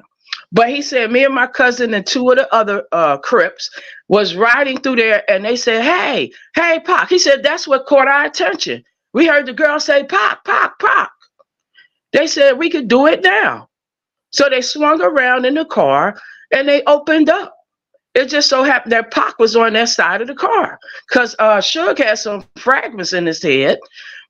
But he said, me and my cousin and two of the other Crips was riding through there, and they said, hey, Pac. He said, that's what caught our attention. We heard the girl say, Pac, Pac, Pac. They said, we could do it now. So they swung around in the car, and they opened up. It just so happened that Pac was on that side of the car, because Suge had some fragments in his head,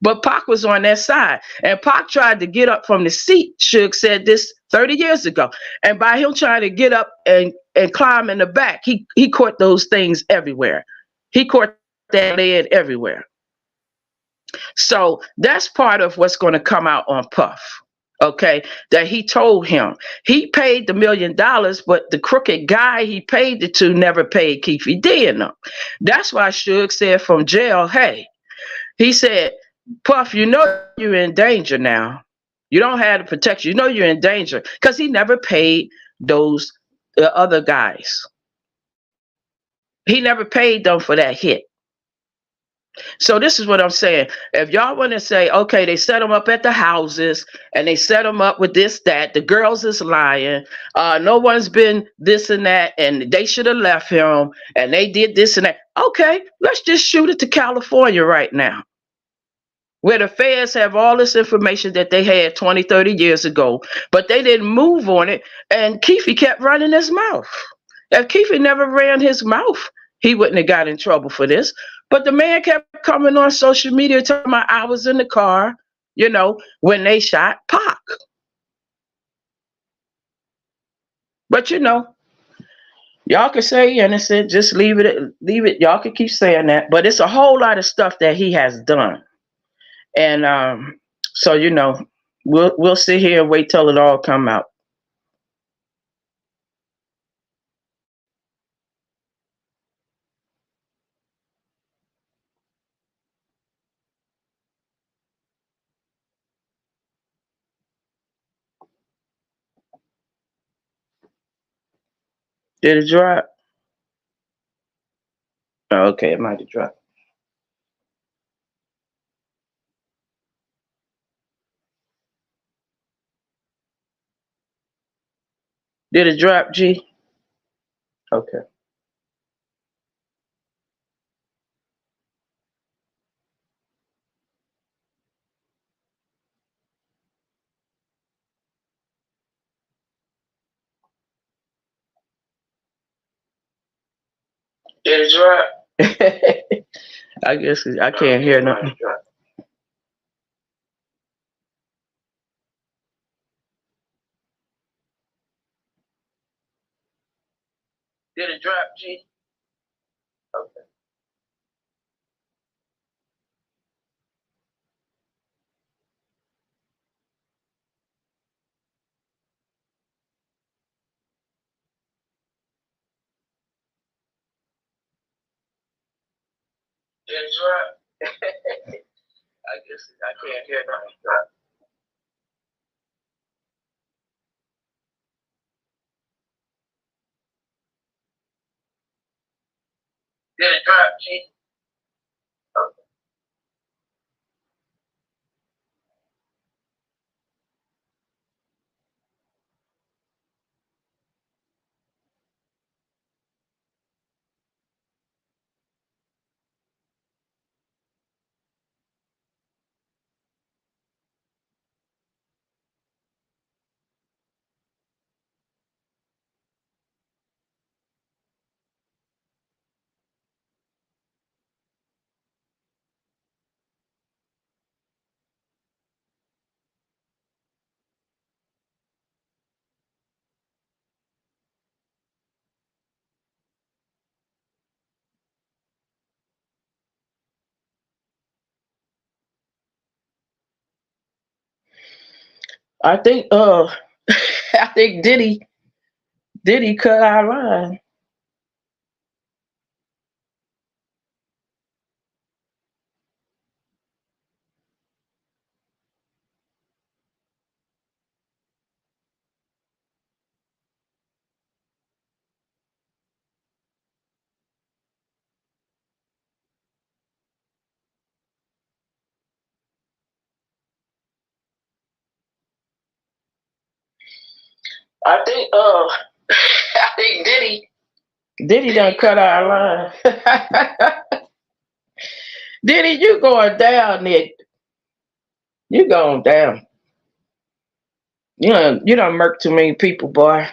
but Pac was on that side. And Pac tried to get up from the seat. Suge said this 30 years ago. And by him trying to get up and climb in the back, he caught those things everywhere. He caught that lead everywhere. So that's part of what's going to come out on Puff. Okay, that he told him. He paid the $1 million, but the crooked guy he paid it to never paid Keefe D and them. That's why Suge said from jail, hey, he said, Puff, you know you're in danger now. You don't have the protection. You know you're in danger, because he never paid those other guys. He never paid them for that hit. So this is what I'm saying. If y'all want to say, okay, they set them up at the houses and they set them up with this, that, the girls is lying, no one's been this and that, and they should have left him, and they did this and that. Okay, let's just shoot it to California right now, where the feds have all this information that they had 20, 30 years ago, but they didn't move on it, and Keefe kept running his mouth. If Keefe never ran his mouth, he wouldn't have got in trouble for this. But the man kept coming on social media telling me I was in the car, you know, when they shot Pac. But, you know, Y'all can say innocent, just leave it. Y'all can keep saying that, but it's a whole lot of stuff that he has done, and so we'll sit here and wait till it all come out. Did it drop? Oh, okay, it might have dropped. Did it drop, G? Okay. Did it drop? I guess I can't hear nothing. Did it drop, G? Okay. Did it drop? I guess I can't hear nothing drop. Did it drop, G? Okay. I think I think Diddy cut our line. I think I think Diddy done cut our line. Diddy, you going down, Nick. You going down. You done murked too many people, boy.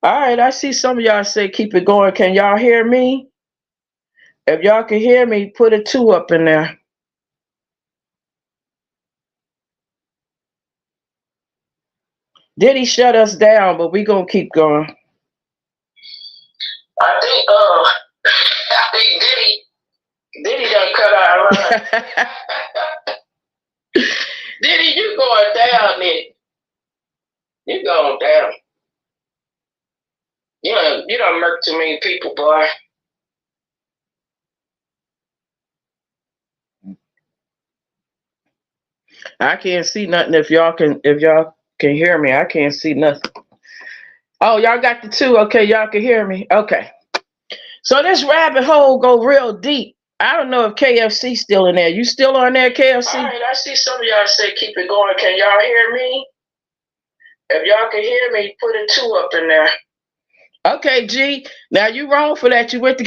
All right, I see some of y'all say keep it going. Can y'all hear me? If y'all can hear me, put a 2 up in there. Diddy shut us down, but we gonna keep going. I think Diddy done cut our line. Diddy, you going down, Nick. You going down. You done murked too many people, boy. I can't see nothing. If y'all can hear me, I can't see nothing. Oh, y'all got the 2. Okay, y'all can hear me. Okay. So this rabbit hole go real deep. I don't know if KFC's still in there. You still on there, KFC? All right, I see some of y'all say keep it going. Can y'all hear me? If y'all can hear me, put a 2 up in there. Okay, G. Now you wrong for that. You went to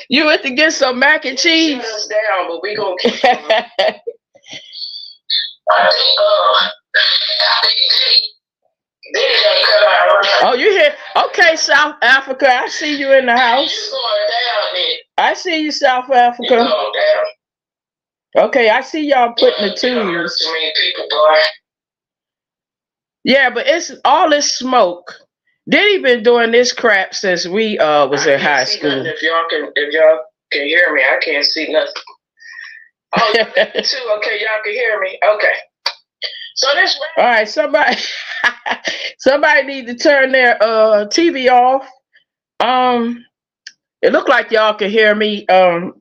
you went to get some mac and cheese. Shut us down, but we gonna keep going. I think Oh, you here? Okay, South Africa. I see you in the house. I see you, South Africa. Okay, I see y'all putting the twos. Yeah, but it's all this smoke. Diddy been doing this crap since we was in high school. If y'all can hear me, I can't see nothing. Oh, too. Okay, y'all can hear me. Okay. So this. All right, somebody need to turn their TV off. It looked like y'all can hear me.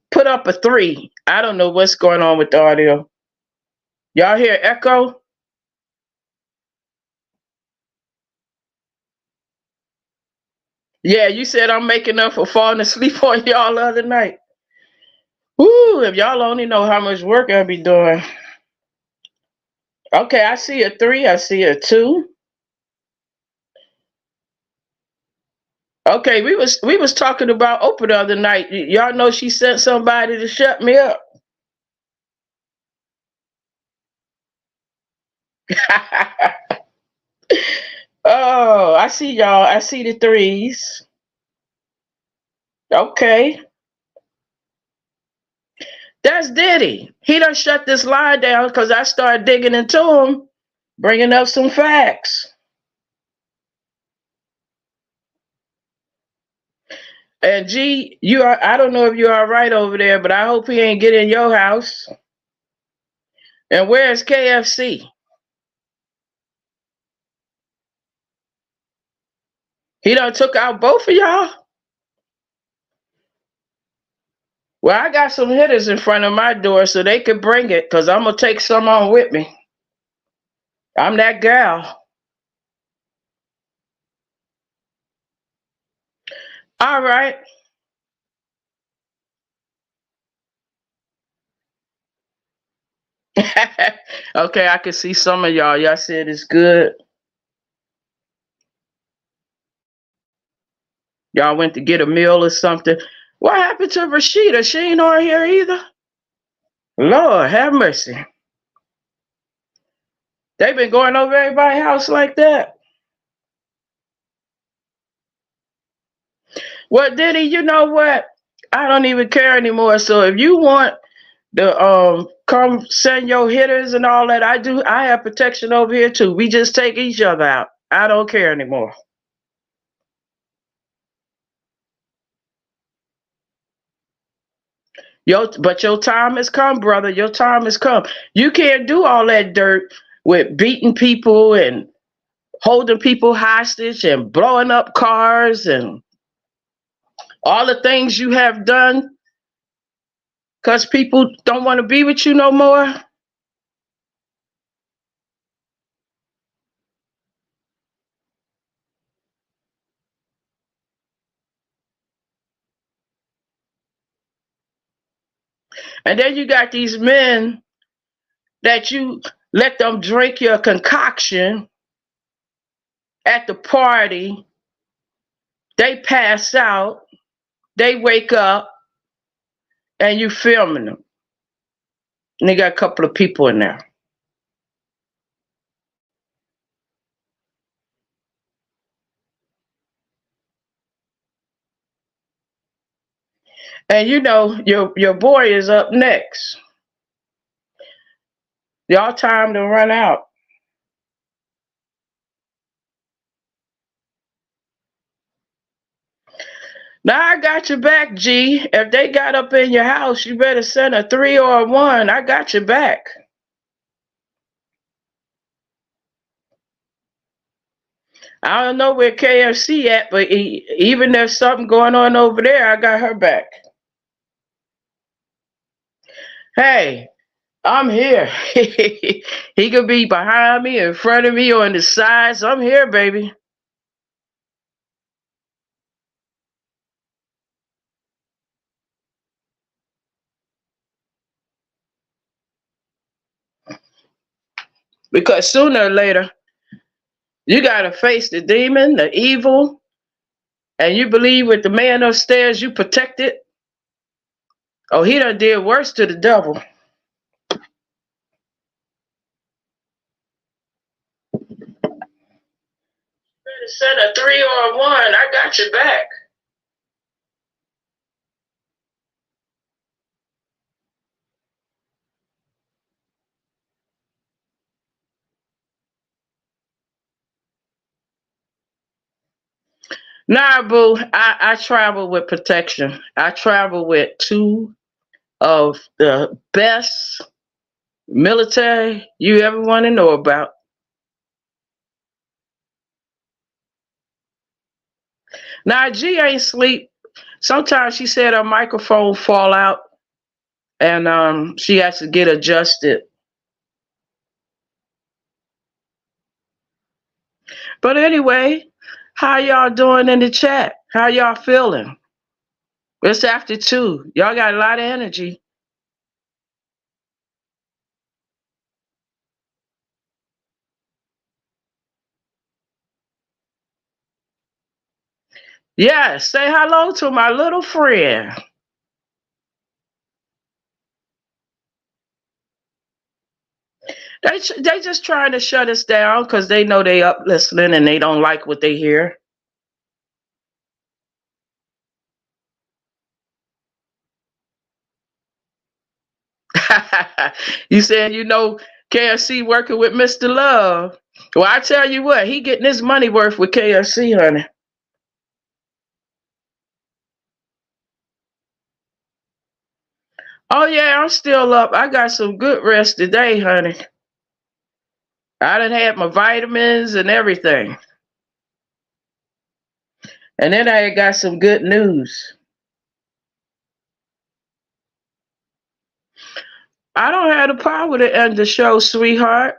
Put up a 3. I don't know what's going on with the audio. Y'all hear echo? Yeah, you said I'm making up for falling asleep on y'all the other night. Woo, if y'all only know how much work I be doing. Okay, I see a 3, I see a 2. Okay, we was talking about Oprah the other night. Y'all know she sent somebody to shut me up. Oh, I see y'all. I see the 3s. Okay. That's Diddy. He done shut this line down because I started digging into him, bringing up some facts. And G, I don't know if you're all right over there, but I hope he ain't get in your house. And where's KFC? He done took out both of y'all? Well, I got some hitters in front of my door so they can bring it because I'm going to take some on with me. I'm that gal. All right. Okay, I can see some of y'all. Y'all said it's good. Y'all went to get a meal or something. What happened to Rashida? She ain't on here either. Lord, have mercy. They been going over everybody's house like that. Well, Diddy, you know what? I don't even care anymore. So if you want to come send your hitters and all that, I have protection over here too. We just take each other out. I don't care anymore. But your time has come, brother. Your time has come. You can't do all that dirt with beating people and holding people hostage and blowing up cars and all the things you have done because people don't want to be with you no more. And then you got these men that you let them drink your concoction at the party. They pass out. They wake up and you filming them. And they got a couple of people in there. And you know, your boy is up next. Y'all time to run out. Now I got your back, G. If they got up in your house, you better send a 3 or a 1. I got your back. I don't know where KFC at, but even if there's something going on over there, I got her back. Hey, I'm here. He could be behind me, in front of me, or on the sides. I'm here, baby. Because sooner or later, you got to face the demon, the evil, and you believe with the man upstairs you protected. Oh, he done did worse to the devil. send a 3 or a 1. I got your back. Nah, boo, I travel with protection. I travel with 2 of the best military you ever want to know about. Now, G ain't sleep. Sometimes she said her microphone fall out and she has to get adjusted. But anyway, how y'all doing in the chat? How y'all feeling? It's after 2. Y'all got a lot of energy. Yeah, say hello to my little friend. They just trying to shut us down because they know they up listening and they don't like what they hear. You said KFC working with Mr. Love. Well, I tell you what, he getting his money worth with KFC, honey. Oh yeah, I'm still up. I got some good rest today, honey. I done had my vitamins and everything. And then I got some good news. I don't have the power to end the show, sweetheart.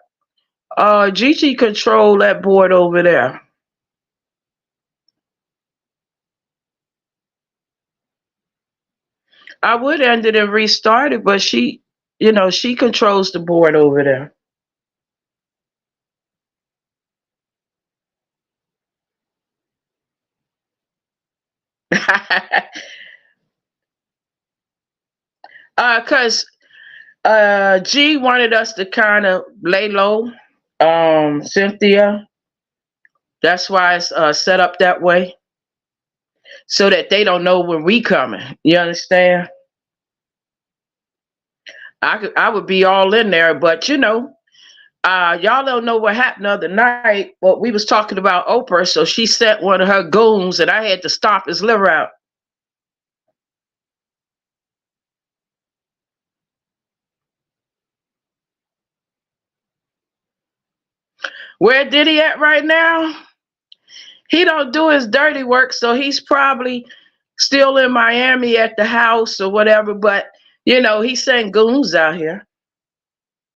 Gigi control that board over there. I would end it and restart it, but she controls the board over there. Cause G wanted us to kind of lay low, Cynthia. That's why it's set up that way, so that they don't know when we coming. You understand? I would be all in there, but y'all don't know what happened the other night. But we was talking about Oprah, so she sent one of her goons, and I had to stomp his liver out. Where Diddy at right now? He don't do his dirty work, so he's probably still in Miami at the house or whatever. But he sent goons out here.